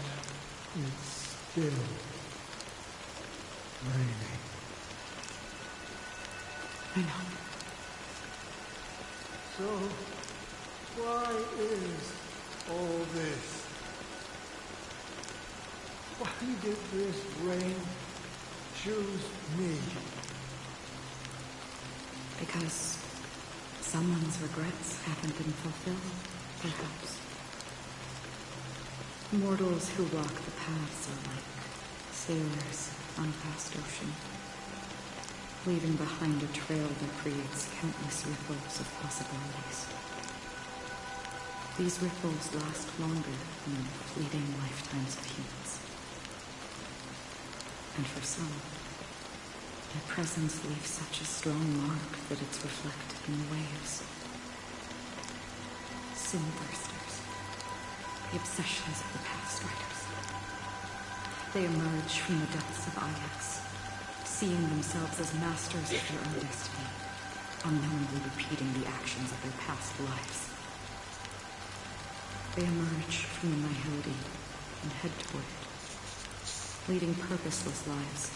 S9: it's still raining.
S12: I know.
S9: So, why is all this? Why did this rain choose me?
S12: Because someone's regrets haven't been fulfilled, perhaps. Mortals who walk the paths are like sailors on a vast ocean, leaving behind a trail that creates countless ripples of possibilities. These ripples last longer than the fleeting lifetimes of humans. And for some, their presence leaves such a strong mark that it's reflected in the waves. sin-thirsters, the obsessions of the past riders. They emerge from the depths of Ajax, seeing themselves as masters of their own destiny, unknowingly repeating the actions of their past lives. They emerge from the nihility and head toward it, leading purposeless lives.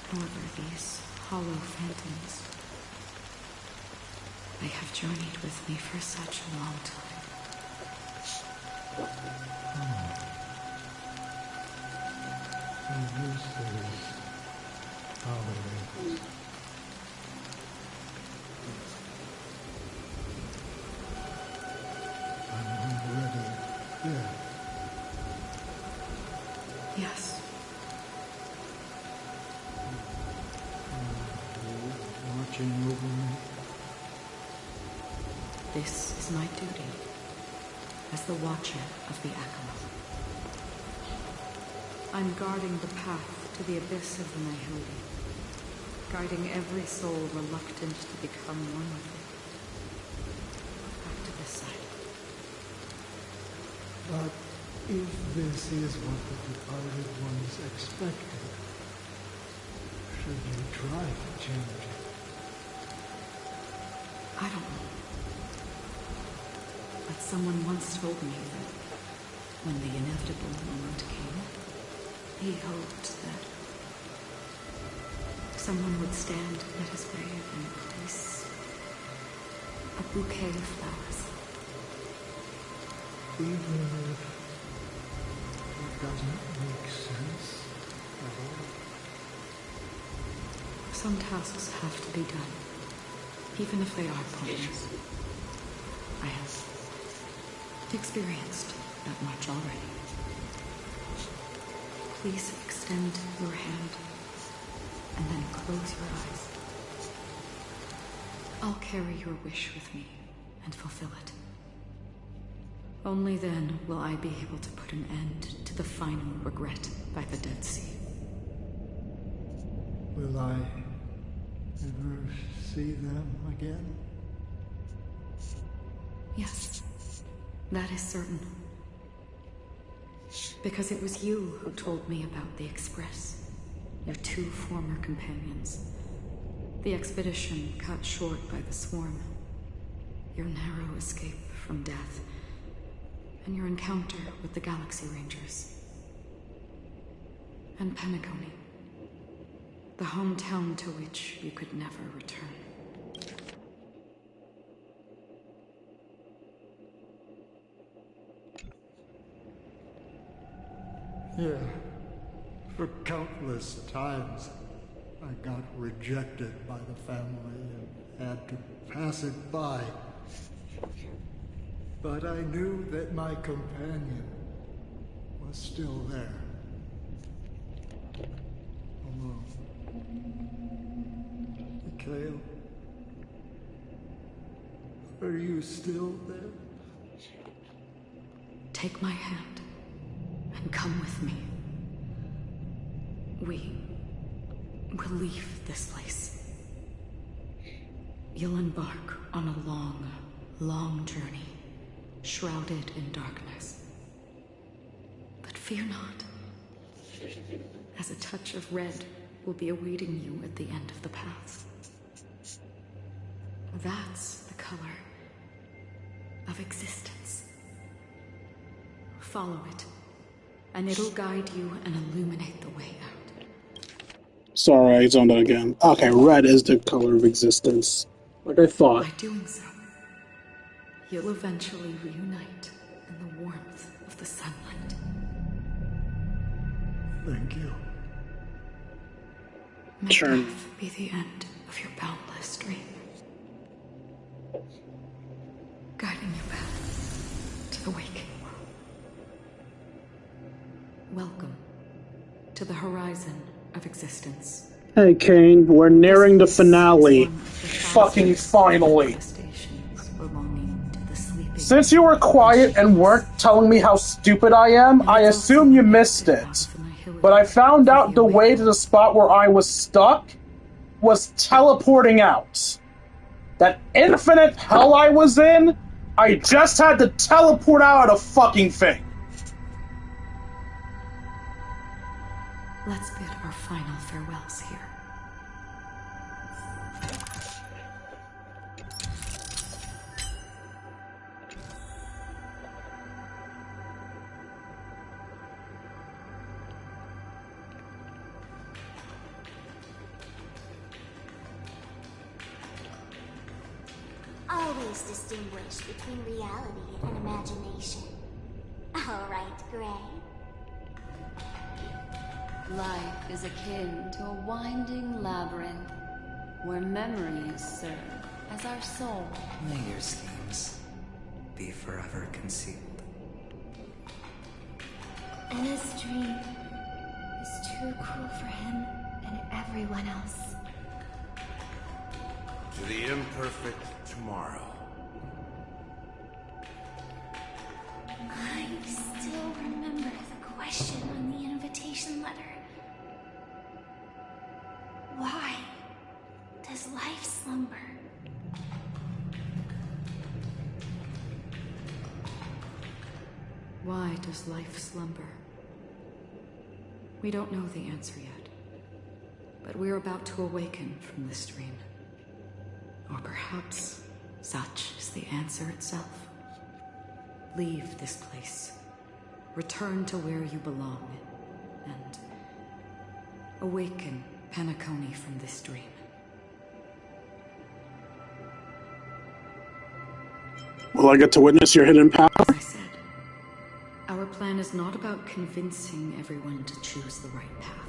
S12: However, these hollow phantoms, they have journeyed with me for such a long time.
S9: So this is holiday. I'm ready. Yeah.
S12: Yes.
S9: Watching over me.
S12: This is my duty as the Watcher of the Akama. I'm guarding the path to the abyss of the nihility, guiding every soul reluctant to become one with it. Back to this side.
S9: But if this is what the departed ones expected, should you try to change it?
S12: I don't know. But someone once told me that when the inevitable moment came, he hoped that someone would stand at his grave and place a bouquet of flowers.
S9: Even if it doesn't make sense at all.
S12: Some tasks have to be done, even if they are pointless. I have experienced that much already. Please extend your hand and then close your eyes. I'll carry your wish with me and fulfill it. Only then will I be able to put an end to the final regret by the Dead Sea.
S9: Will I ever see them again?
S12: Yes, that is certain. Because it was you who told me about the Express, your two former companions. The expedition cut short by the swarm, your narrow escape from death, and your encounter with the Galaxy Rangers. And Penacony, the hometown to which you could never return.
S9: Yeah. For countless times, I got rejected by the family and had to pass it by. But I knew that my companion was still there. Alone. Mikhail, are you still there?
S12: Take my hand and come with me. We will leave this place. You'll embark on a long, long journey, shrouded in darkness. But fear not, as a touch of red will be awaiting you at the end of the path. That's the color of existence. Follow it, and it'll guide you and illuminate the way out.
S1: Sorry, I zoned out again. Okay, red is the color of existence. Like I thought.
S12: By doing so, you'll eventually reunite in the warmth of the sunlight.
S9: Thank you.
S12: May death be the end of your boundless dream, guiding you back to the waking world. Welcome to the horizon of existence.
S1: Hey, Kane, we're nearing the finale. Fucking finally. Since you were quiet and weren't telling me how stupid I am, I assume you missed it. But I found out the way to the spot where I was stuck was teleporting out. That infinite hell I was in I just had to teleport out of a fucking thing.
S12: Let's bid our final farewells here.
S15: Always distinguish between reality and imagination. All right, Gray.
S17: Life is akin to a winding labyrinth, where memories serve as our soul.
S8: May your schemes be forever concealed.
S15: And his dream is too cruel for him and everyone else.
S7: To the imperfect tomorrow.
S2: I still remember the question on the invitation letter. Why does life slumber?
S12: Why does life slumber? We don't know the answer yet, but we're about to awaken from this dream. Or perhaps such is the answer itself. Leave this place. Return to where you belong. And awaken Penacony from this dream.
S1: Will I get to witness your hidden power?
S12: As I said, our plan is not about convincing everyone to choose the right path,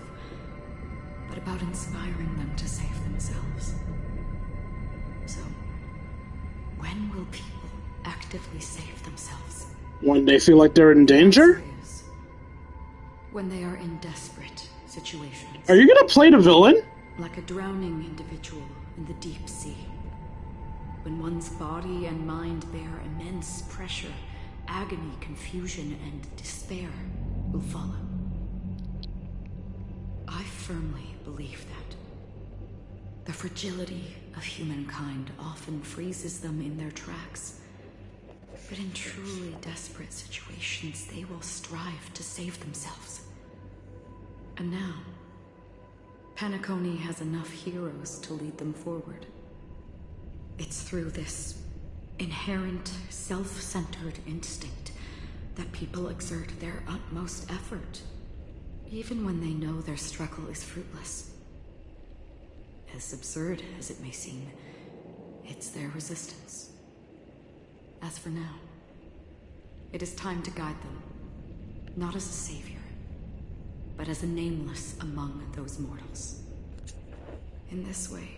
S12: but about inspiring them to save themselves. So, when will people actively save themselves?
S1: When they feel like they're in danger?
S12: When they are in desperate situations.
S1: Are you gonna play the villain?
S12: Like a drowning individual in the deep sea. When one's body and mind bear immense pressure, agony, confusion, and despair will follow. I firmly believe that. The fragility of humankind often freezes them in their tracks. But in truly desperate situations, they will strive to save themselves. And now, Penacony has enough heroes to lead them forward. It's through this inherent, self-centered instinct that people exert their utmost effort, even when they know their struggle is fruitless. As absurd as it may seem, it's their resistance. As for now, it is time to guide them, not as a savior, but as a nameless among those mortals. In this way,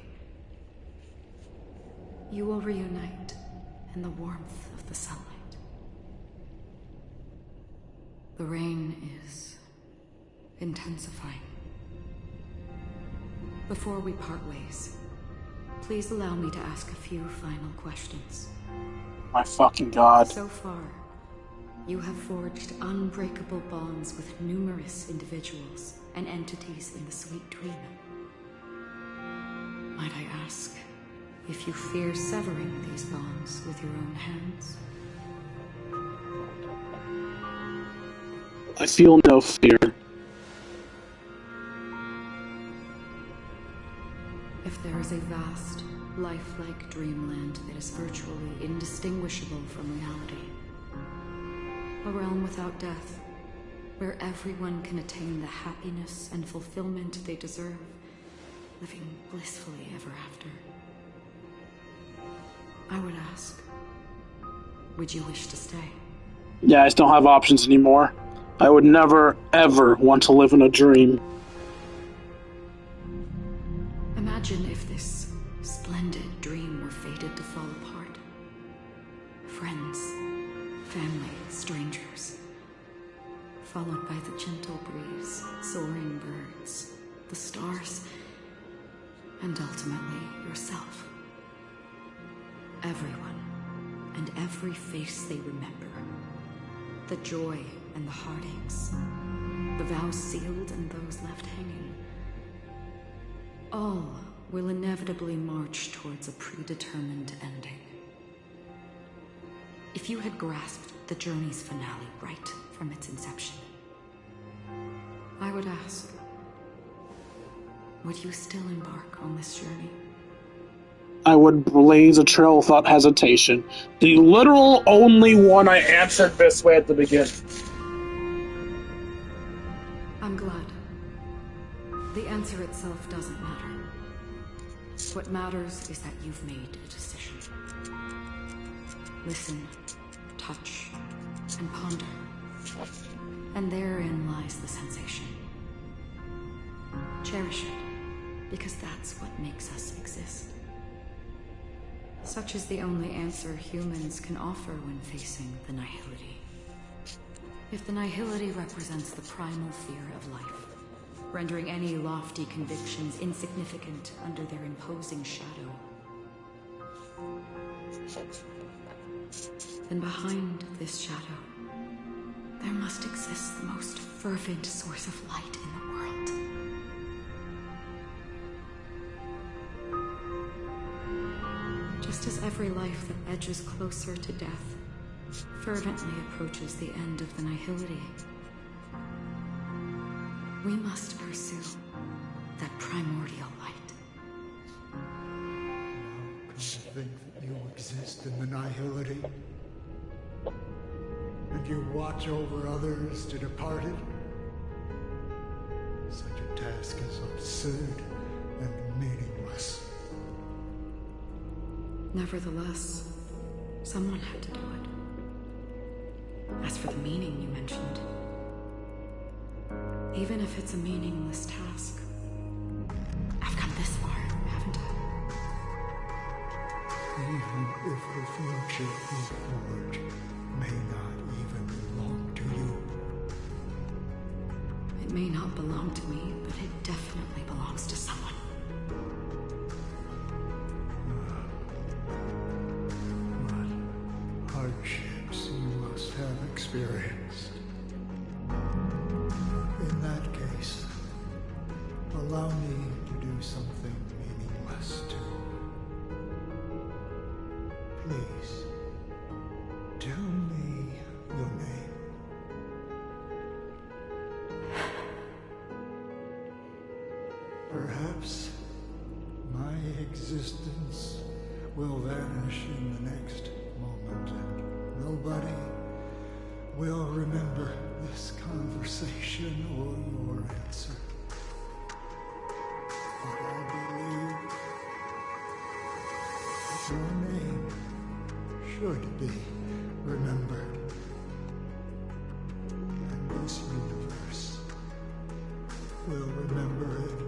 S12: you will reunite in the warmth of the sunlight. The rain is intensifying. Before we part ways, please allow me to ask a few final questions.
S1: My fucking god.
S12: So far, you have forged unbreakable bonds with numerous individuals and entities in the Sweet Dream. Might I ask if you fear severing these bonds with your own hands?
S1: I feel no fear.
S12: If there is a vast, lifelike dreamland that is virtually indistinguishable from reality, a realm without death, where everyone can attain the happiness and fulfillment they deserve, living blissfully ever after, I would ask, would you wish to stay?
S1: Yeah, I just don't have options anymore. I would never, ever want to live in a dream.
S12: Imagine if this splendid dream were fated to fall apart. Friends, family, strangers, followed by the gentle breeze, soaring birds, the stars, and ultimately yourself. Everyone, and every face they remember. The joy and the heartaches, the vows sealed and those left hanging. All will inevitably march towards a predetermined ending. If you had grasped the journey's finale right from its inception, I would ask, would you still embark on this journey?
S1: I would blaze a trail without hesitation. The literal only one I answered this way at the beginning.
S12: I'm glad. The answer itself doesn't matter. What matters is that you've made a decision. Listen, touch, and ponder. And therein lies the sensation. Cherish it, because that's what makes us exist. Such is the only answer humans can offer when facing the nihility. If the nihility represents the primal fear of life, rendering any lofty convictions insignificant under their imposing shadow, then behind this shadow, there must exist the most fervent source of light in the world. Just as every life that edges closer to death fervently approaches the end of the nihility, we must pursue that primordial light.
S9: Now come to think that you exist in the nihility, and you watch over others to depart it. Such a task is absurd and meaningless.
S12: Nevertheless, someone had to do it. As for the meaning you mentioned, even if it's a meaningless task, I've come this far, haven't I?
S9: Even if the future you forge may not even belong to you.
S12: It may not belong to me, but it definitely belongs to someone.
S9: What hardships you must have experienced. In that case, allow me to do something meaningless too. Please, tell me your name. Perhaps my existence will vanish in the next moment, and nobody will remember this conversation or your answer. But I believe that your name should be remembered. And this universe will remember it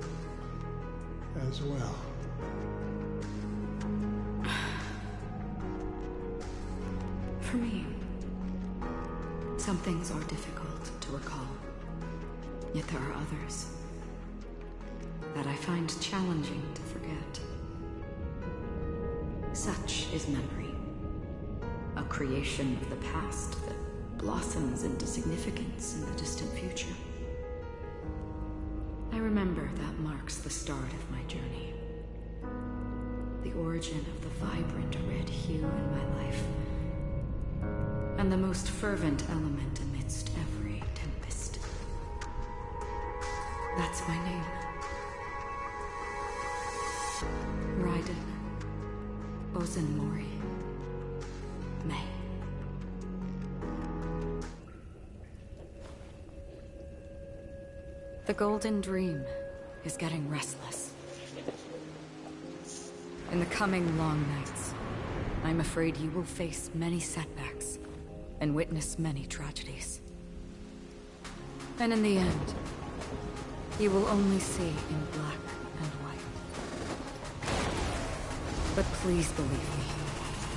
S9: as well.
S12: For me, some things are difficult to recall, yet there are others that I find challenging to forget. Such is memory, a creation of the past that blossoms into significance in the distant future. I remember that marks the start of my journey, the origin of the vibrant red hue in my life, and the most fervent element amidst every tempest. That's my name. Raiden Ozenmori May. The Golden Dream is getting restless. In the coming long nights, I'm afraid you will face many setbacks and witness many tragedies. And in the end, you will only see in black and white. But please believe me,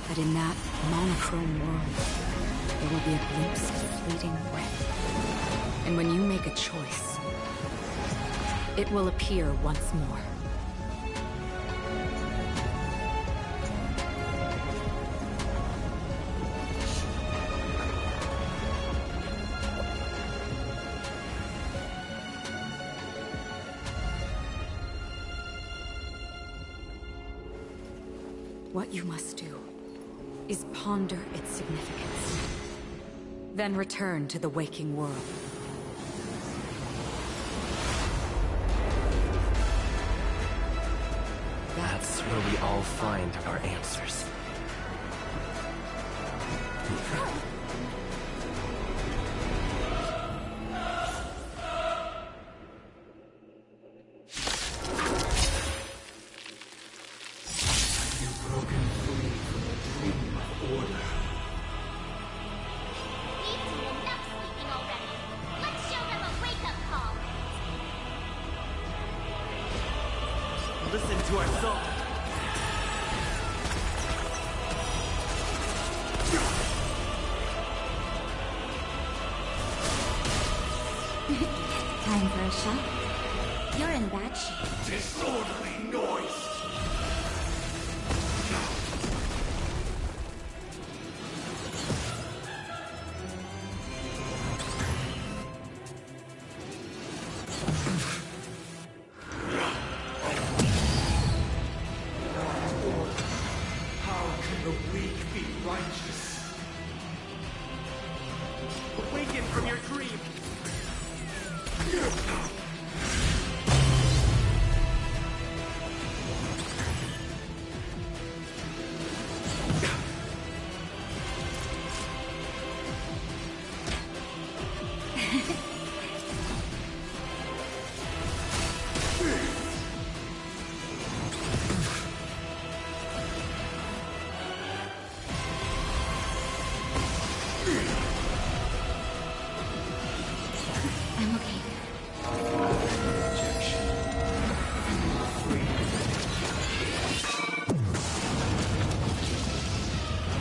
S12: that in that monochrome world, there will be a glimpse of fleeting red. And when you make a choice, it will appear once more. What you must do is ponder its significance. Then return to the waking world.
S13: That's where we all find our answers.
S20: Listen to our song.
S15: Time for a shot. You're in bad shape.
S7: Disorderly noise!
S20: How can the weak be righteous? Awaken from your dream!
S15: I'm okay.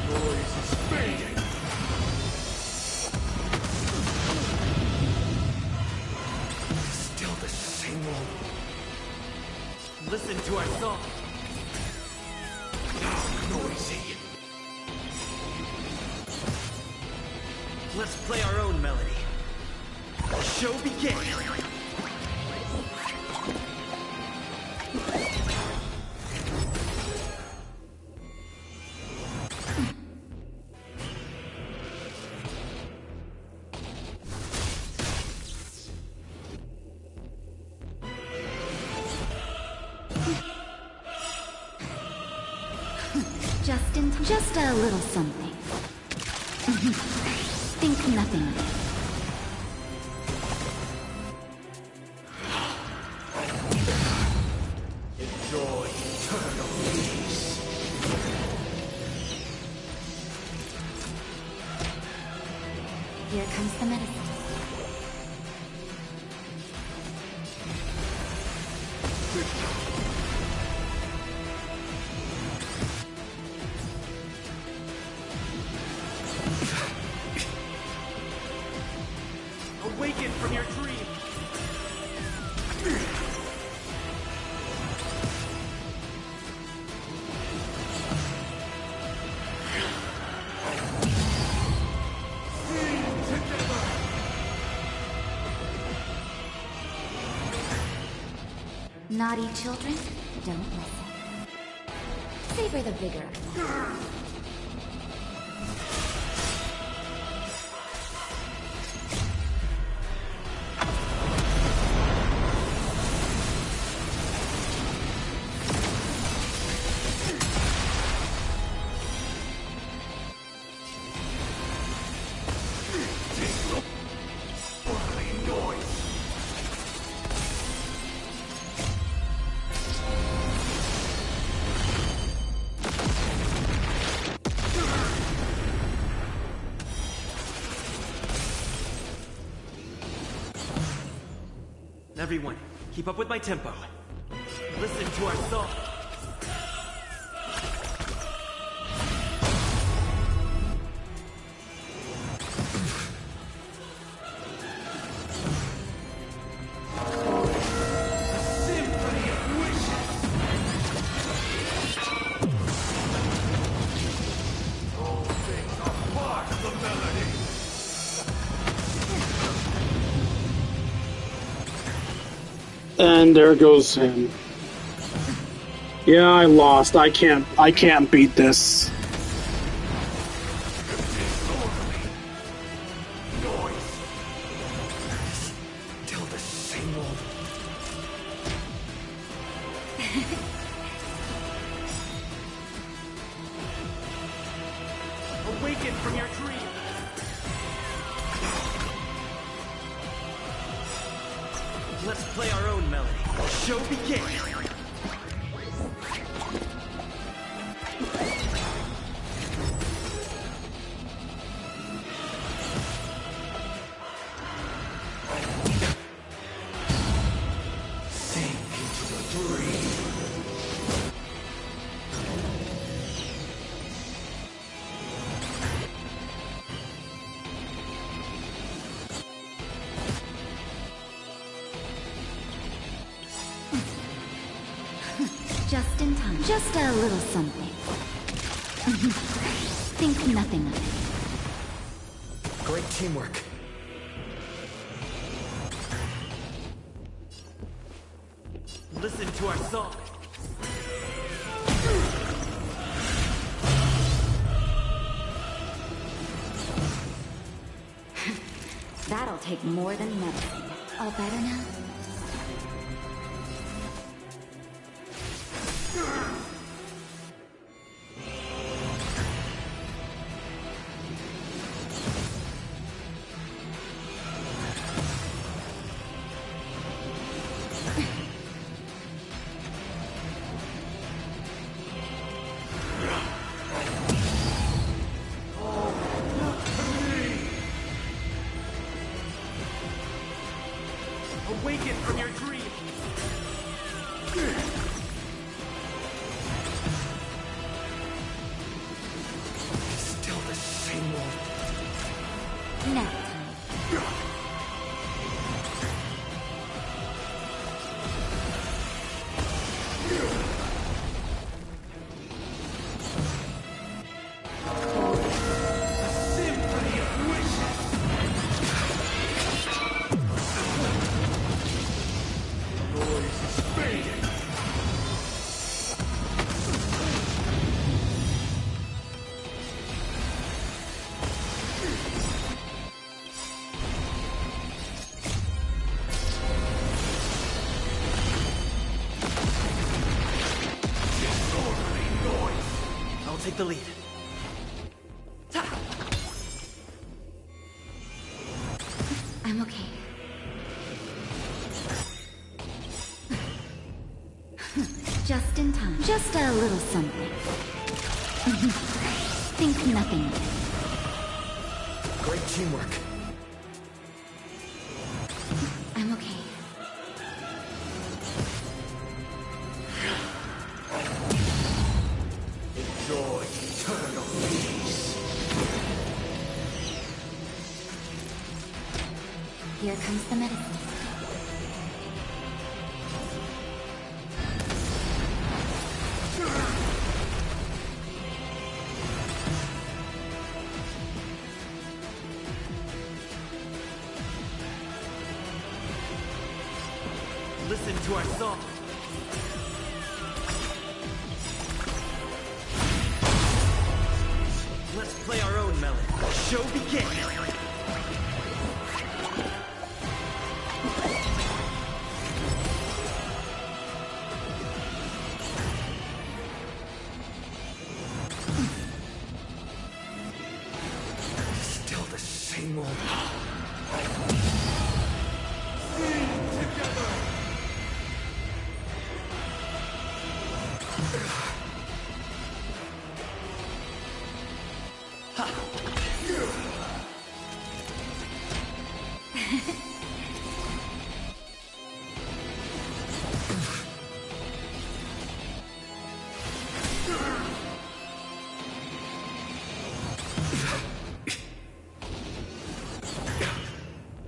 S7: Noise is fading!
S20: Still the same old. Listen to our song.
S7: Now noisy!
S20: Let's play our own melody. The show begins.
S15: Just a little something. Think nothing of it.
S7: Enjoy eternal peace.
S15: Here comes the medicine.
S20: Awaken from your dream.
S15: Naughty children, don't listen. Savor the vigor.
S20: Everyone, keep up with my tempo. Listen to our song.
S7: Symphony of wishes! All things are part of the melody.
S1: And there goes him. Yeah, I lost. I can't beat this.
S20: Let's play our own melody. Show begin!
S15: Just in time. Just a little something. Think nothing of it.
S6: Great teamwork.
S20: Listen to our song.
S15: That'll take more than medicine. All better now?
S20: Awaken from your dream!
S6: Still the same old...
S15: Nap time.
S20: I'll take the lead.
S15: I'm okay. Just in time. Just a little something. Think nothing of it.
S6: Great teamwork.
S15: I'm okay.
S19: Enjoy eternal peace.
S15: Here comes the medicine.
S20: Listen to our song. Let's play our own melody. Show begin!
S6: Still the same old...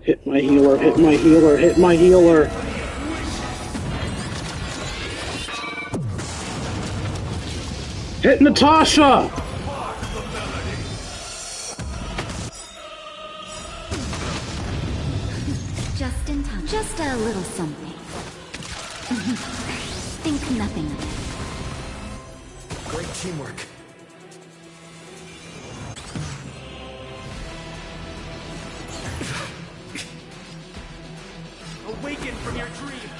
S1: Hit my healer, hit my healer, hit my healer. Hit Natasha!
S15: Just in time. Just a little something. Think nothing of it.
S6: Great teamwork.
S20: Awaken from your dream!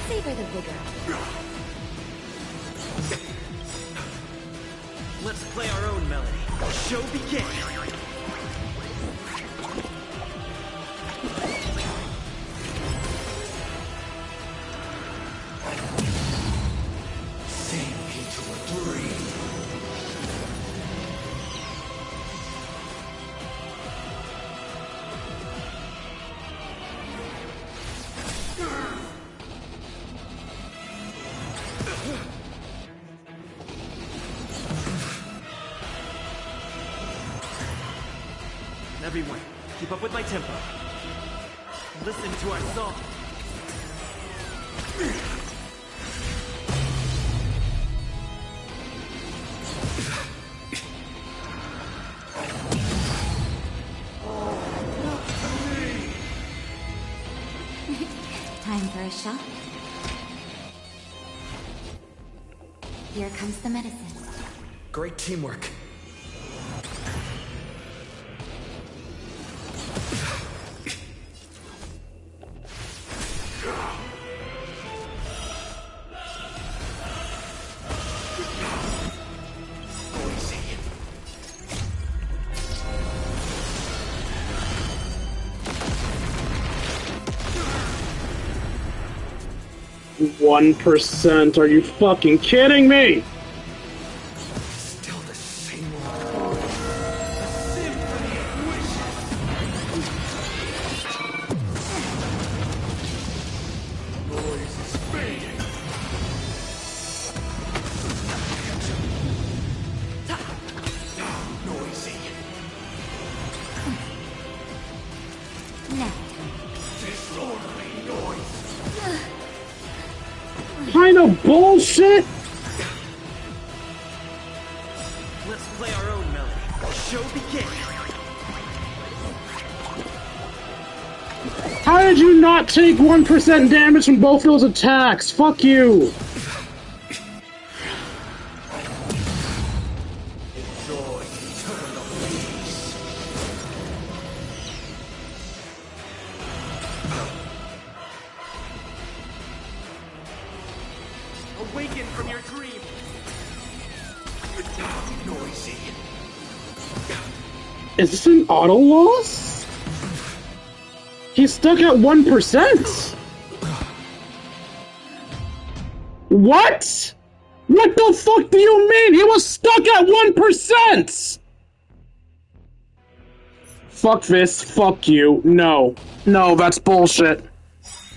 S15: Savor the vigor.
S20: Let's play our own melody. Show begin!
S7: Sink into a dream.
S20: Everyone, keep up with my tempo. Listen to our song.
S15: Time for a shot. Here comes the medicine.
S6: Great teamwork.
S1: One 1%? Are you fucking kidding me?
S7: Still the same old. A symphony of wishes. Noise is fading. Noisy.
S15: Now.
S7: Disorderly noise.
S1: Kind of bullshit?
S20: Let's play our own melody. Show begin!
S1: How did you not take 1% damage from both those attacks? Fuck you!
S7: Enjoy eternal peace.
S20: Awaken from your dream!
S7: Noisy.
S1: Is this an auto loss? He's stuck at 1%! What? What the fuck do you mean? He was stuck at 1%! Fuck this, fuck you, no. No, that's bullshit.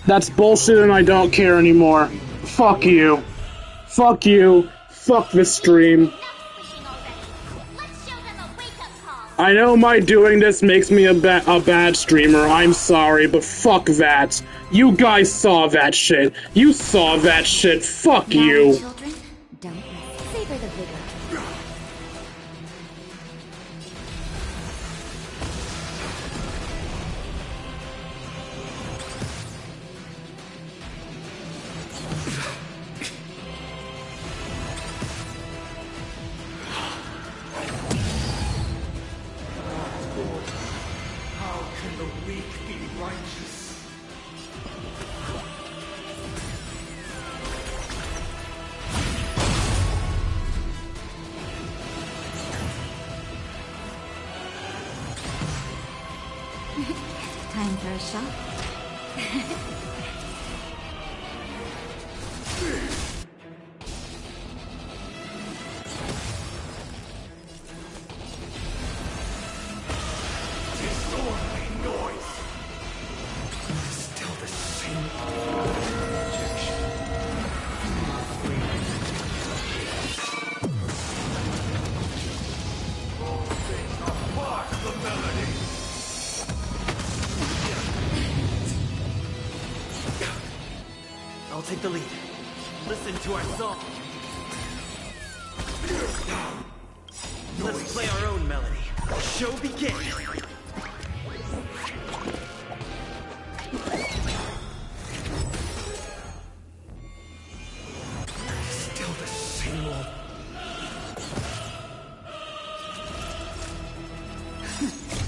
S1: That's bullshit and I don't care anymore. Fuck you. Fuck you. Fuck this stream. I know my doing this makes me a bad streamer, I'm sorry, but fuck that. You guys saw that shit. You saw that shit. Fuck you.
S15: Children, don't rest. Savor the vigor.
S7: How can the weak be righteous?
S15: Time for a shot.
S7: Disorderly noise. Still the same rejection. All things are part of the melody.
S20: I'll take the lead. Listen to our song. Let's play our own melody. Show begin!
S7: Still the same old.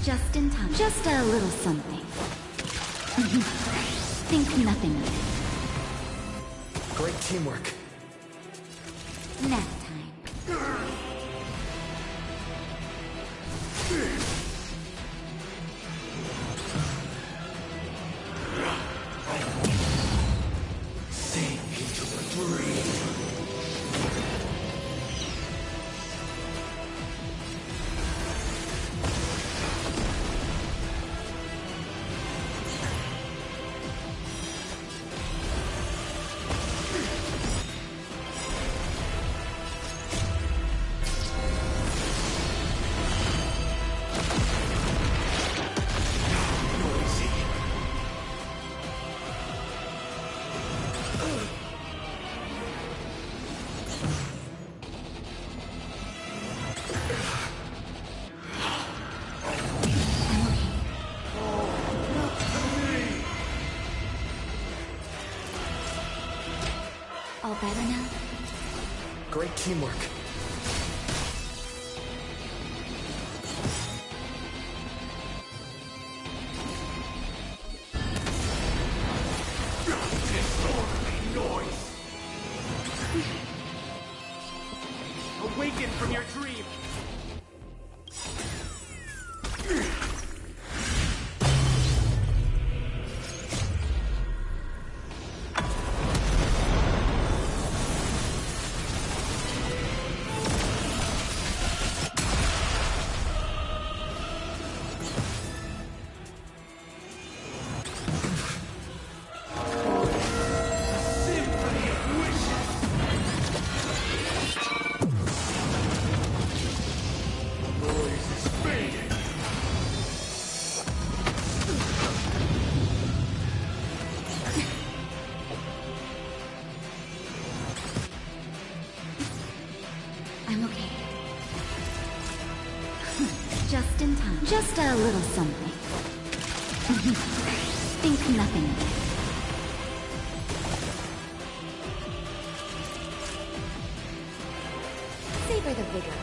S15: Just in time. Just a little something. Think nothing of it.
S6: Great teamwork.
S15: Nap time. better now?
S13: Great teamwork.
S20: Awaken from your dream!
S15: I'm okay. Just in time. Just a little something. Think nothing of it. Savor the vigor.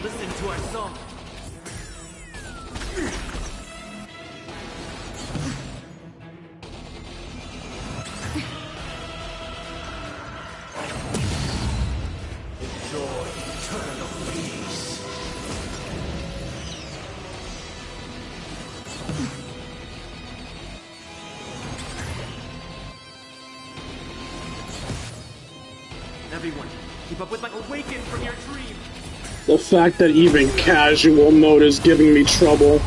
S20: Listen to our song.
S7: Enjoy eternal peace.
S20: Everyone, keep up with my awaken from your dream.
S1: The fact that even casual mode is giving me trouble.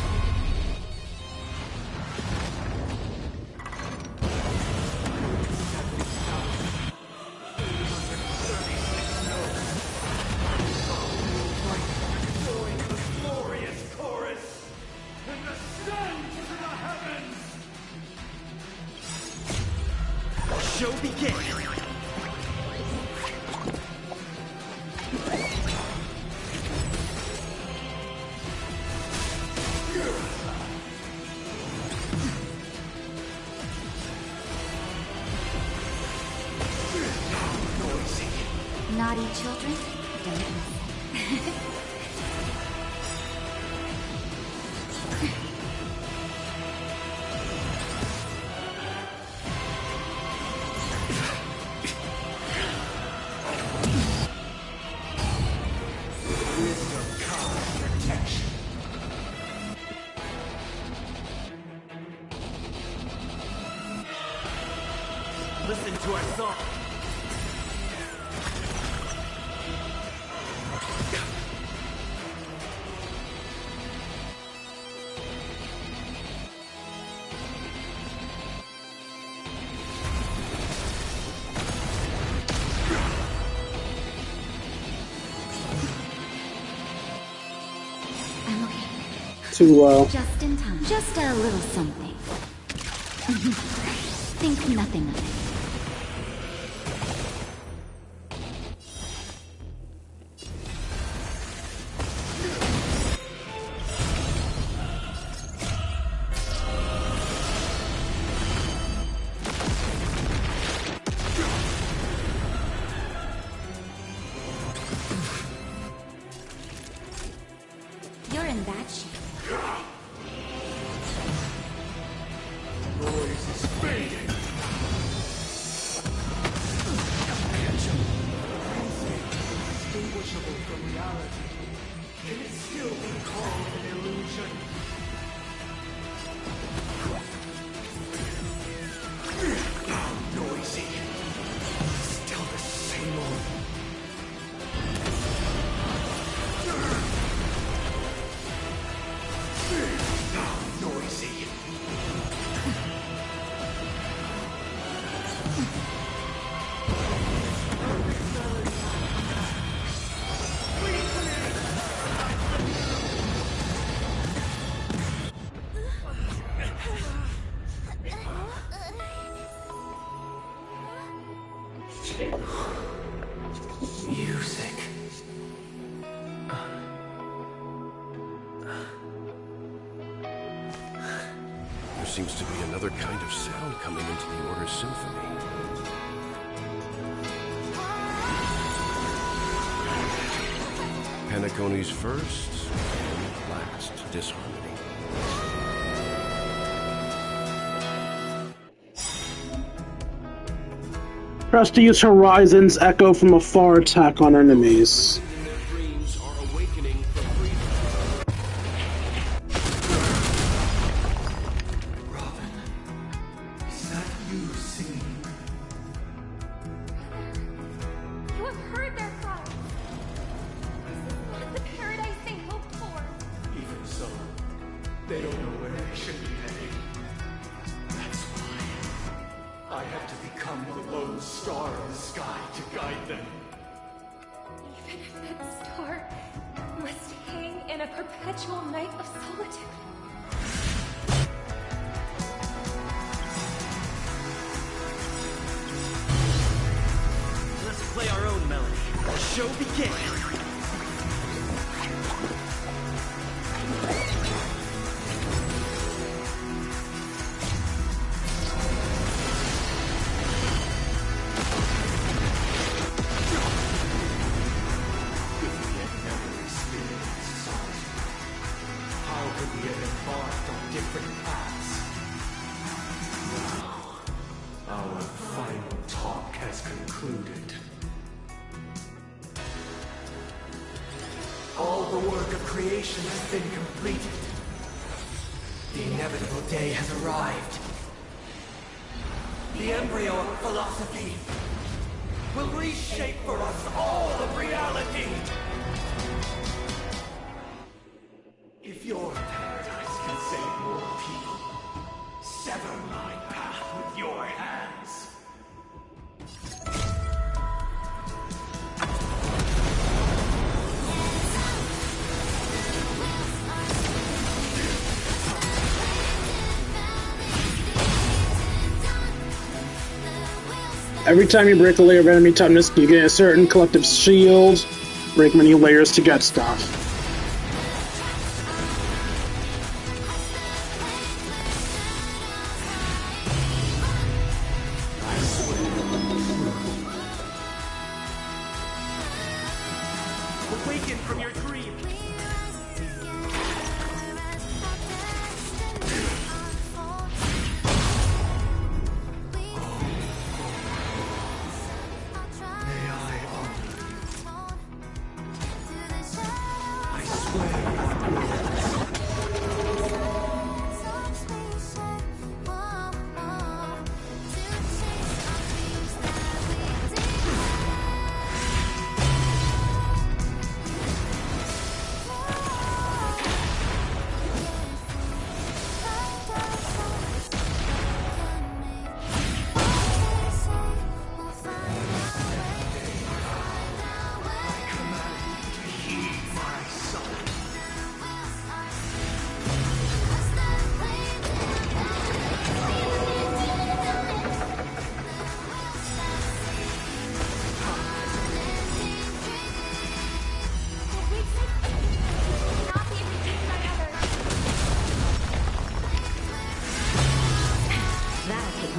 S20: Show begin.
S15: Naughty children, don't listen.
S20: Listen to our song.
S15: I'm okay.
S1: Too low.
S15: Just in time. Just a little something. Think nothing of it. You're in bad shape.
S7: Noise is fading. Indistinguishable from reality. Can it still be called an illusion? Noisy. Still the same old.
S3: seems to be another kind of sound coming into the Order's symphony. Penacony's first and last disharmony.
S1: Press to use Horizon's Echo from afar attack on enemies. Every time you break a layer of enemy toughness, you get a certain collective shield. Break many layers to get stuff.
S20: Awaken from your dream!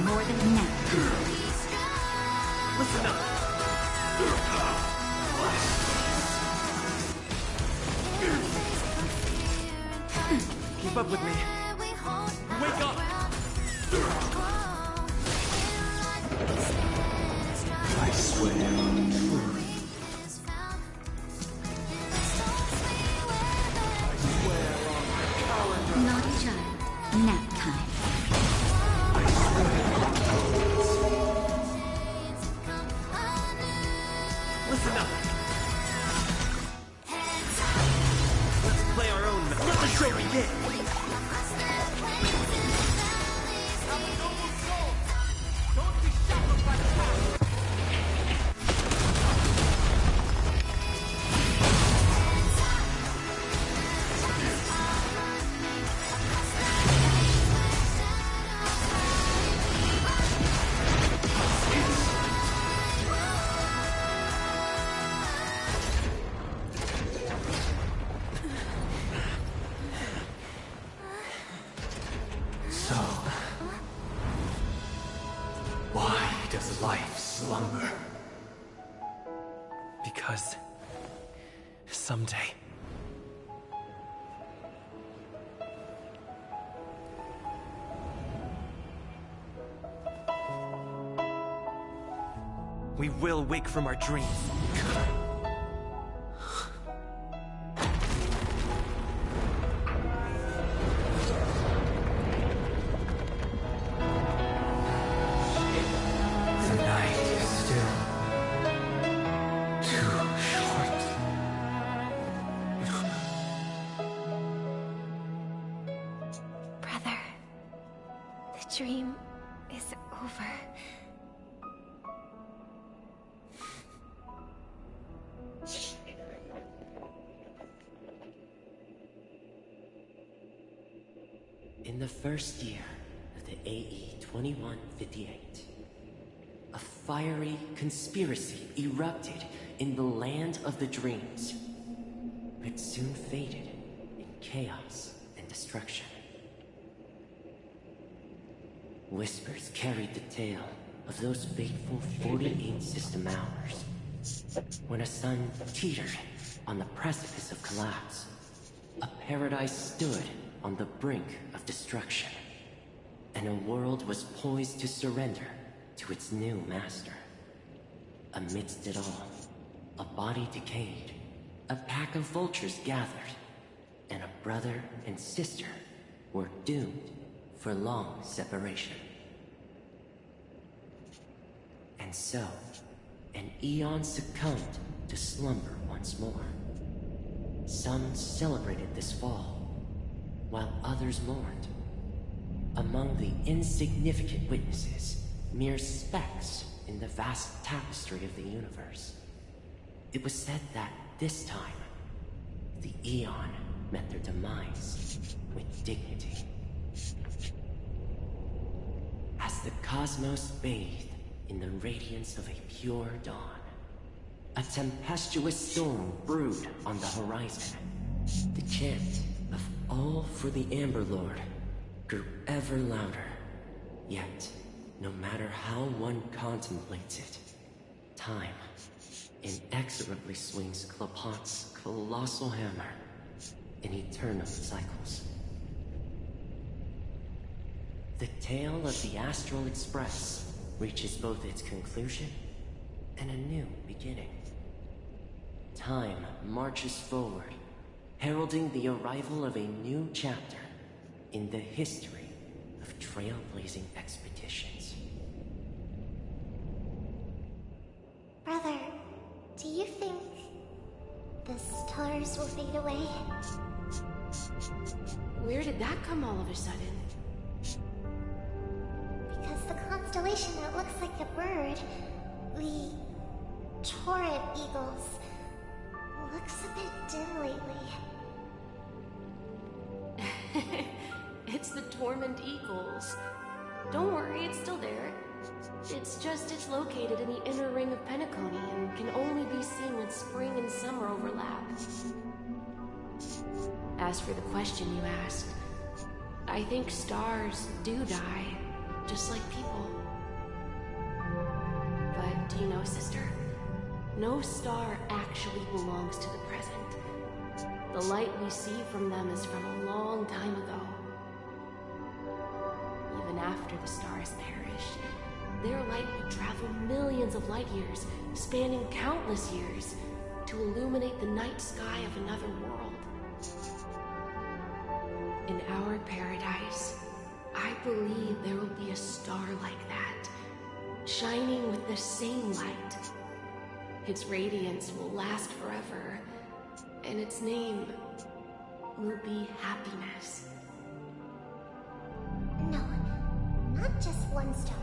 S15: More than enough.
S20: Listen up. Keep up with me. Wake up!
S7: I swear on truth.
S15: Naughty child. Nap time.
S20: Listen up. Let's play our own. Let the show begin. Don't be shackled by the past.
S7: life slumber?
S13: Because someday we will wake from our dreams.
S7: The night is still too short.
S15: Brother, the dream is over.
S14: In the first year of the AE 2158, a fiery conspiracy erupted in the land of the dreams, but soon faded in chaos and destruction. Whispers carried the tale of those fateful 48 system hours, when a sun teetered on the precipice of collapse. A paradise stood on the brink of destruction, and a world was poised to surrender to its new master. Amidst it all, a body decayed, a pack of vultures gathered, and a brother and sister were doomed for long separation. And so, an eon succumbed to slumber once more. Some celebrated this fall, while others mourned. Among the insignificant witnesses, mere specks in the vast tapestry of the universe. It was said that this time, the Eon met their demise with dignity. As the cosmos bathed in the radiance of a pure dawn, a tempestuous storm brewed on the horizon. The chant of "All for the Amber Lord" grew ever louder. Yet, no matter how one contemplates it, time inexorably swings Klapot's colossal hammer in eternal cycles. The tale of the Astral Express reaches both its conclusion and a new beginning. Time marches forward, heralding the arrival of a new chapter in the history of trailblazing expeditions.
S5: Brother, do you think the stars will fade away?
S16: Where did that come all of a sudden?
S5: Because the constellation that looks like a bird, the Torrid Eagles, looks a bit dim lately.
S16: It's the Torment Eagles. Don't worry, it's still there. It's just it's located in the inner ring of Penacony and can only be seen when spring and summer overlap. As for the question you asked, I think stars do die, just like people. But do you know, sister? No star actually belongs to the present. The light we see from them is from a long time ago. Even after the stars perish, their light will travel millions of light years, spanning countless years, to illuminate the night sky of another world. In our paradise, I believe there will be a star like that, shining with the same light. Its radiance will last forever, and its name will be happiness.
S5: No, not just one star.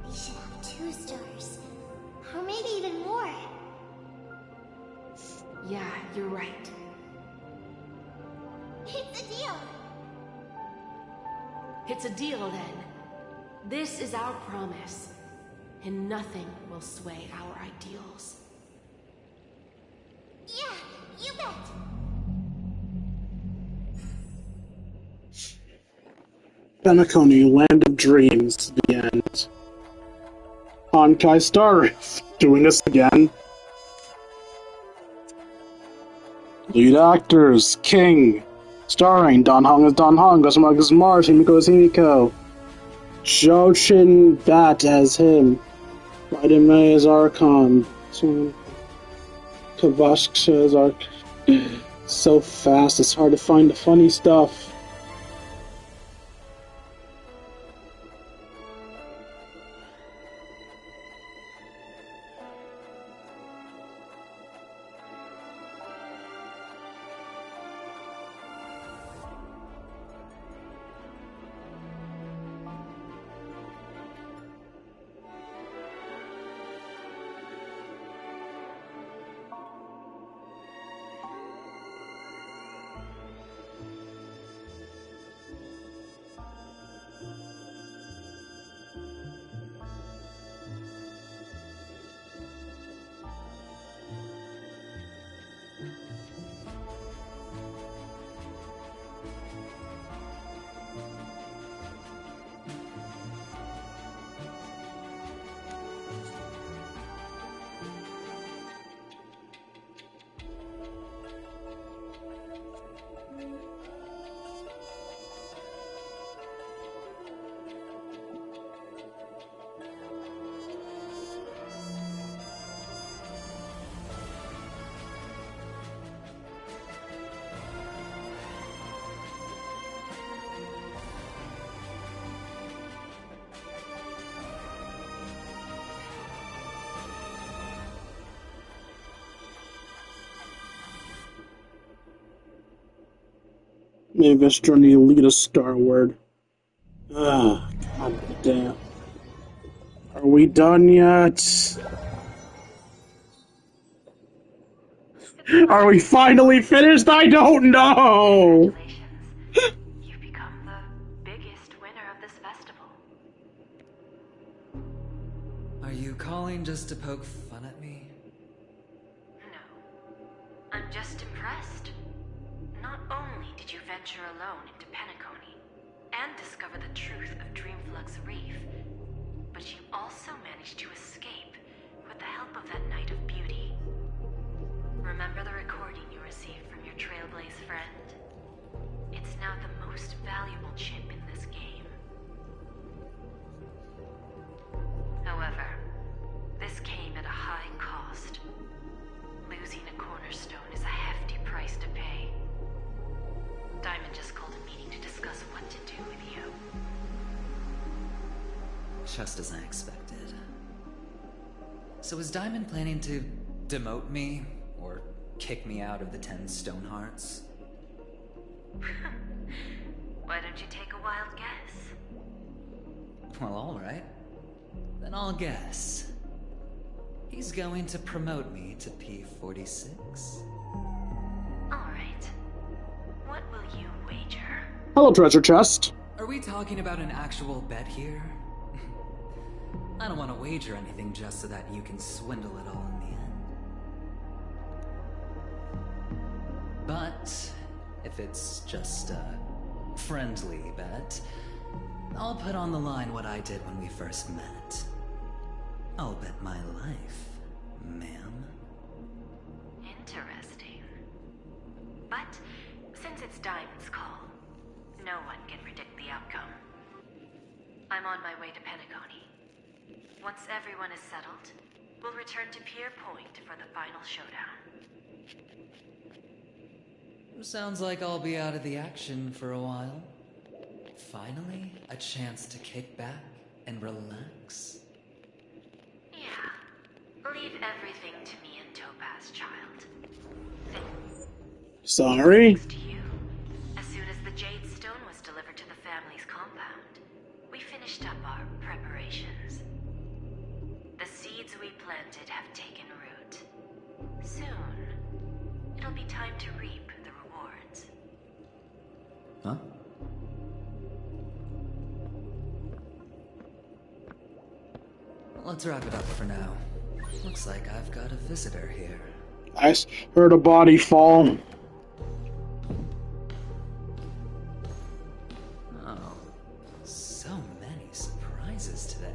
S5: We should have 2 stars, or maybe even more.
S16: Yeah, you're right.
S5: It's a deal.
S16: It's a deal, then. This is our promise, and nothing will sway our ideals.
S5: Yeah, you bet.
S1: Penacony, Land of Dreams, the end. Honkai Star doing this again. Lead actors: King, starring Don Hong as Don Hong, Gosumaka as Mars, Himiko as Himiko, Joshin Bat as him, Raiden Mei as Archon, Kavashka as Archon. So fast, it's hard to find the funny stuff. Maybe I still need to lead a Star Word. Ah, god damn. Are we done yet? Are we finally finished? I don't know!
S12: You've become the biggest winner of this festival.
S8: Are you calling just to poke fun at me?
S12: No. I'm just impressed. Not only did you venture alone into Penacony and discover the truth of Dreamflux Reef, but you also managed to escape with the help of that Knight of Beauty. Remember the recording you received from your Trailblaze friend? It's now the most valuable chip in this game. However, this came at a high cost. Losing a cornerstone is a hefty price to pay. Diamond just called a meeting to discuss what to do with you.
S8: Just as I expected. So is Diamond planning to demote me? Or kick me out of the 10 Stonehearts?
S12: Why don't you take a wild guess?
S8: Well, alright. Then I'll guess. He's going to promote me to P46.
S12: Alright. What will you wager?
S1: Hello, treasure chest.
S8: Are we talking about an actual bet here? I don't want to wager anything just so that you can swindle it all in the end. But if it's just a friendly bet, I'll put on the line what I did when we first met. I'll bet my life, ma'am.
S12: Interesting. But since it's Diamond's call, no one can predict the outcome. I'm on my way to Penacony. Once everyone is settled, we'll return to Pier Point for the final showdown.
S8: Sounds like I'll be out of the action for a while. Finally, a chance to kick back and relax.
S12: Yeah. Leave everything to me and Topaz, child.
S1: Sorry?
S12: Thanks to you. As soon as the Jade Stone was delivered to the family's compound, we finished up our preparations. The seeds we planted have taken root. Soon, it'll be time to reap the rewards.
S8: Huh? Let's wrap it up for now. Looks like I've got a visitor here.
S1: I heard a body fall.
S8: Oh, so many surprises today.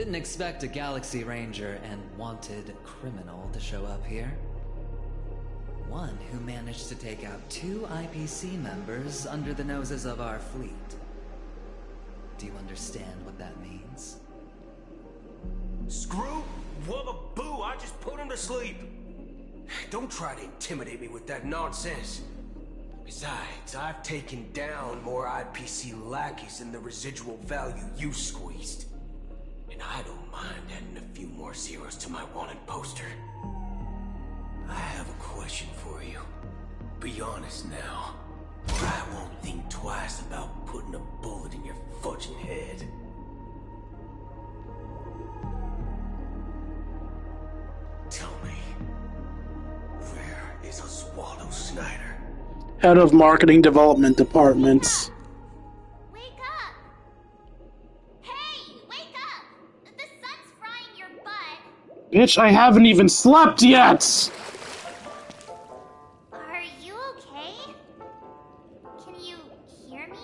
S8: Didn't expect a Galaxy Ranger and wanted criminal to show up here. One who managed to take out 2 IPC members under the noses of our fleet. Do you understand what that means?
S19: Screw? Wubba boo, I just put him to sleep. Don't try to intimidate me with that nonsense. Besides, I've taken down more IPC lackeys than the residual value you squeezed. And I don't mind adding a few more zeros to my wanted poster. I have a question for you. Be honest now, or I won't think twice about putting a bullet in your fudging head. Tell me, where is Oswaldo Snyder?
S1: Head of Marketing Development Departments.
S5: Wake up! Hey, wake up! The sun's frying your butt.
S1: Bitch, I haven't even slept yet!
S5: Are you okay? Can you hear me?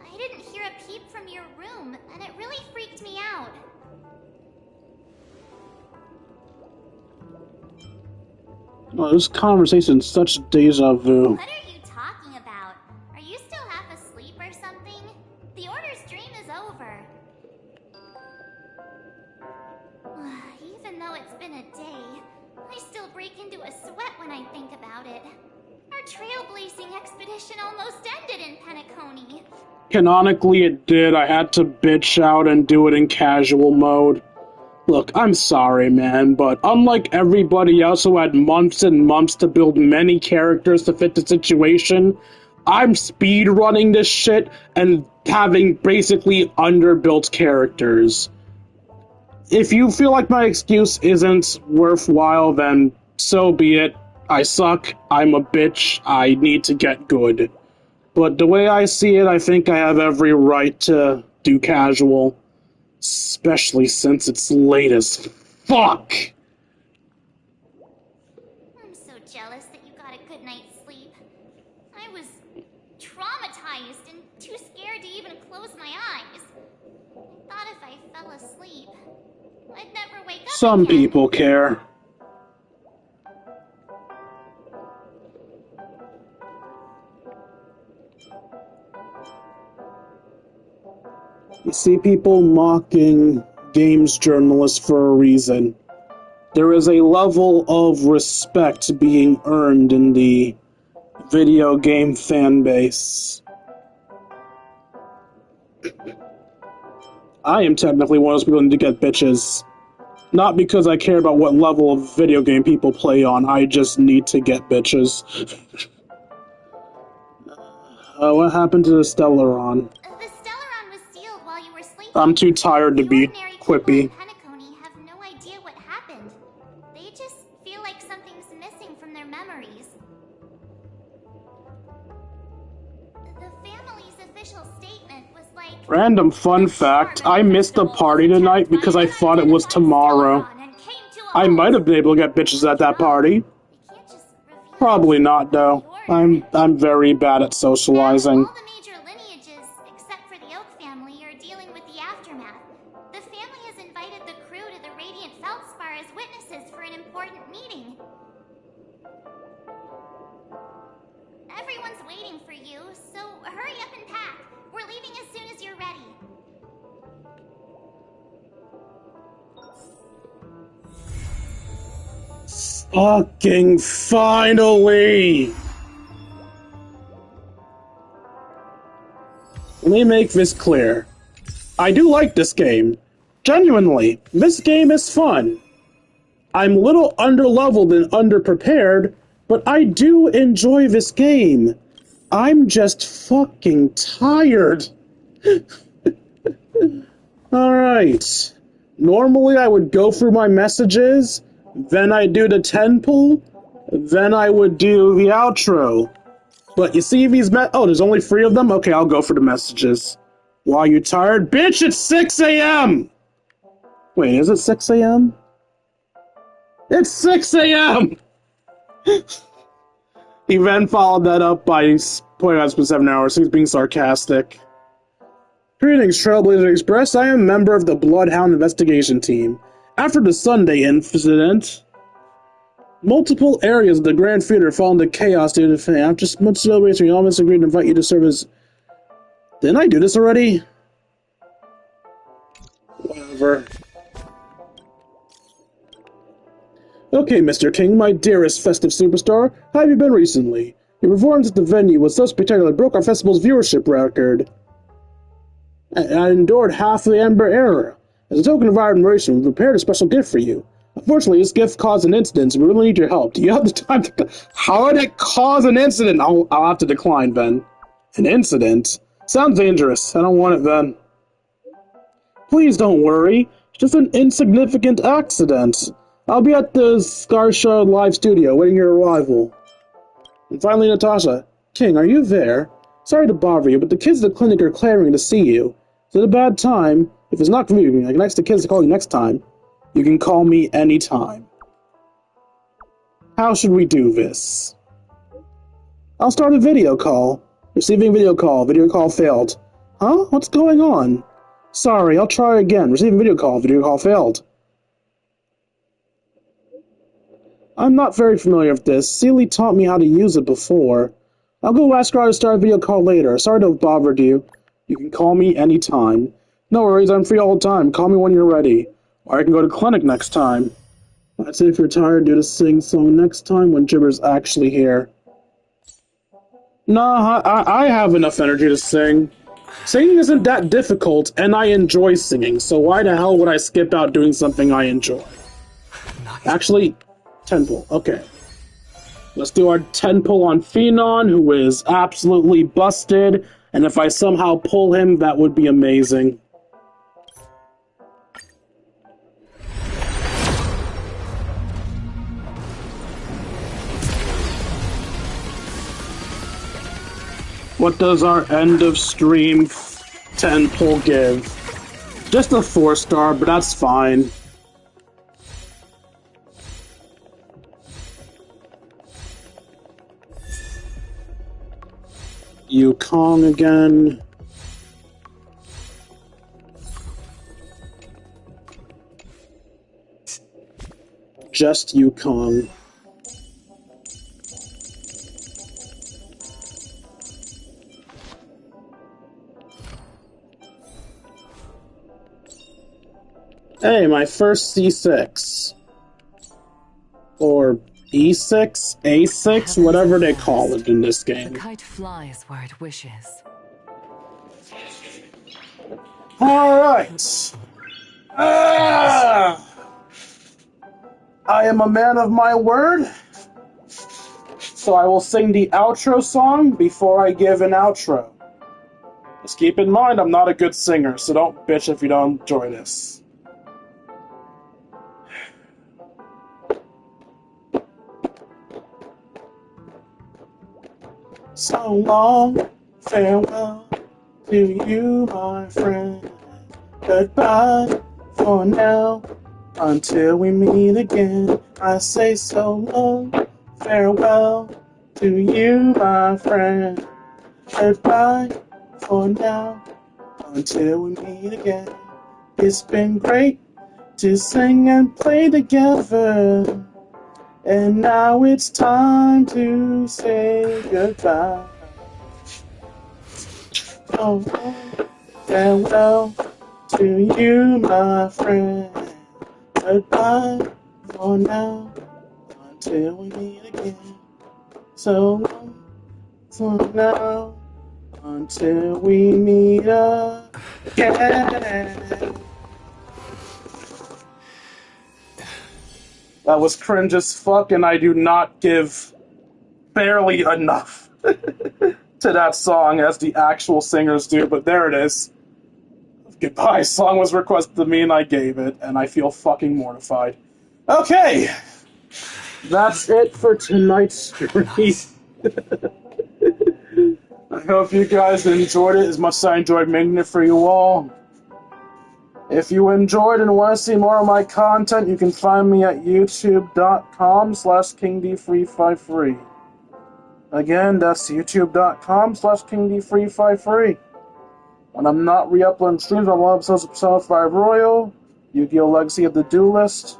S5: I didn't hear a peep from your room, and it really freaked me out.
S1: Oh, this conversation's such deja vu.
S5: What are you talking about? Are you still half asleep or something? The Order's dream is over. Even though it's been a day, I still break into a sweat when I think about it. Our trailblazing expedition almost ended in Penacony.
S1: Canonically, it did. I had to bitch out and do it in casual mode. Look, I'm sorry, man, but unlike everybody else who had months and months to build many characters to fit the situation, I'm speedrunning this shit and having basically underbuilt characters. If you feel like my excuse isn't worthwhile, then so be it. I suck, I'm a bitch, I need to get good. But the way I see it, I think I have every right to do casual. Especially since it's late as fuck!
S5: I'm so jealous that you got a good night's sleep. I was traumatized and too scared to even close my eyes. I thought if I fell asleep, I'd never wake up
S1: Some
S5: again.
S1: people care. You see people mocking games journalists for a reason. There is a level of respect being earned in the video game fan base. I am technically one of those people who need to get bitches. Not because I care about what level of video game people play on, I just need to get bitches. What happened to the Stellaron?
S5: The Stellaron was sealed while you were sleeping.
S1: I'm too tired to be quippy.
S5: Penacony have no idea what happened. They just feel like something's missing from their memories. The family's official statement was like...
S1: Random fun fact, I missed the party tonight because I thought it was tomorrow. I might have been able to get bitches at that party. Probably not, though. I'm very bad at socializing.
S5: All the major lineages, except for the Oak family, are dealing with the aftermath. The family has invited the crew to the Radiant Feldspar as witnesses for an important meeting. Everyone's waiting for you, so hurry up and pack. We're leaving as soon as you're ready.
S1: Fucking finally! Let me make this clear. I do like this game. Genuinely, this game is fun. I'm a little underleveled and underprepared, but I do enjoy this game. I'm just fucking tired. Alright. Normally I would go through my messages, then I'd do the 10 pull, then I would do the outro. But you see these oh, there's only 3 of them? Okay, I'll go for the messages. Why are you tired? Bitch, it's 6 a.m.! Wait, is it 6 a.m.? It's 6 a.m.! He then followed that up by pointing out it's been 7 hours. He's being sarcastic. Greetings, Trailblazer Express. I am a member of the Bloodhound investigation team. After the Sunday incident, multiple areas of the Grand Theater fell into chaos due to fame. After much celebration, we almost agreed to invite you to serve as... Didn't I do this already? Whatever. Okay, Mr. King, my dearest festive superstar, how have you been recently? Your performance at the venue was so spectacular it broke our festival's viewership record. And I endured half of the Amber Era. As a token of our admiration, we prepared a special gift for you. Unfortunately, this gift caused an incident, so we really need your help. Do you have the time to... How did it cause an incident? I'll have to decline, Ben. An incident? Sounds dangerous. I don't want it, Ben. Please don't worry. It's just an insignificant accident. I'll be at the Scarsha live studio, waiting your arrival. And finally, Natasha. King, are you there? Sorry to bother you, but the kids at the clinic are clamoring to see you. Is it a bad time? If it's not convenient, I can ask the kids to call you next time. You can call me anytime. How should we do this? I'll start a video call. Receiving video call. Video call failed. Huh? What's going on? Sorry, I'll try again. Receiving video call. Video call failed. I'm not very familiar with this. Seely taught me how to use it before. I'll go ask her how to start a video call later. Sorry to have bothered you. You can call me anytime. No worries, I'm free all the time. Call me when you're ready. Or I can go to clinic next time. I'd say if you're tired, do the sing song next time when Jibber's actually here. Nah, I have enough energy to sing. Singing isn't that difficult, and I enjoy singing, so why the hell would I skip out doing something I enjoy? Actually, 10 pull. Okay. Let's do our 10 pull on Phenon, who is absolutely busted, and if I somehow pull him, that would be amazing. What does our end of stream 10 pull give? Just a 4-star, but that's fine. Yukong again. Just Yukong. Hey, my first C6. Or E6? A6? Whatever they call it in this game.
S21: The kite flies where it wishes.
S1: Alright. I am a man of my word. So I will sing the outro song before I give an outro. Just keep in mind, I'm not a good singer, so don't bitch if you don't enjoy this. So long, farewell to you, my friend. Goodbye for now, until we meet again. I say so long, farewell to you, my friend. Goodbye for now, until we meet again. It's been great to sing and play together. And now it's time to say goodbye. Oh, farewell to you, my friend. Goodbye for now, until we meet again. So long for now, until we meet again. That was cringe as fuck, and I do not give barely enough to that song as the actual singers do, but there it is. Goodbye song was requested of me, and I gave it, and I feel fucking mortified. Okay! That's it for tonight's stream. I hope you guys enjoyed it as much as I enjoyed making it for you all. If you enjoyed and want to see more of my content, you can find me at youtube.com/KingD353. Again, that's youtube.com/KingD353. When I'm not re-uploading streams, I'm on episodes of Persona 5 Royal, Yu-Gi-Oh! Legacy of the Duelist,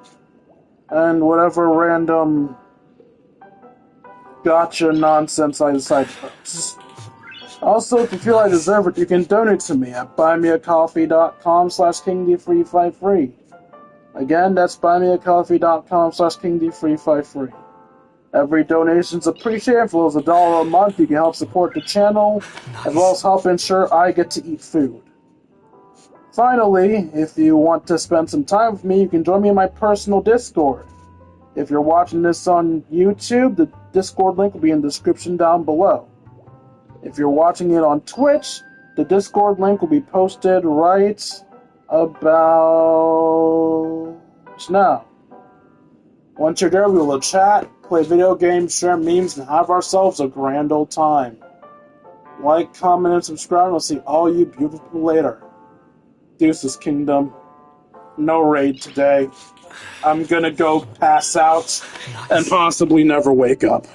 S1: and whatever random gotcha nonsense I decide to post. Also, if you feel I deserve it, you can donate to me at buymeacoffee.com/KingD353. Again, that's buymeacoffee.com/KingD353. Every donation's appreciated. For as $1 a month, you can help support the channel, as well as help ensure I get to eat food. Finally, if you want to spend some time with me, you can join me in my personal Discord. If you're watching this on YouTube, the Discord link will be in the description down below. If you're watching it on Twitch, the Discord link will be posted right about now. Once you're there, we will chat, play video games, share memes, and have ourselves a grand old time. Like, comment, and subscribe, and I'll see all you beautiful people later. Deuces, Kingdom. No raid today. I'm gonna go pass out and possibly never wake up.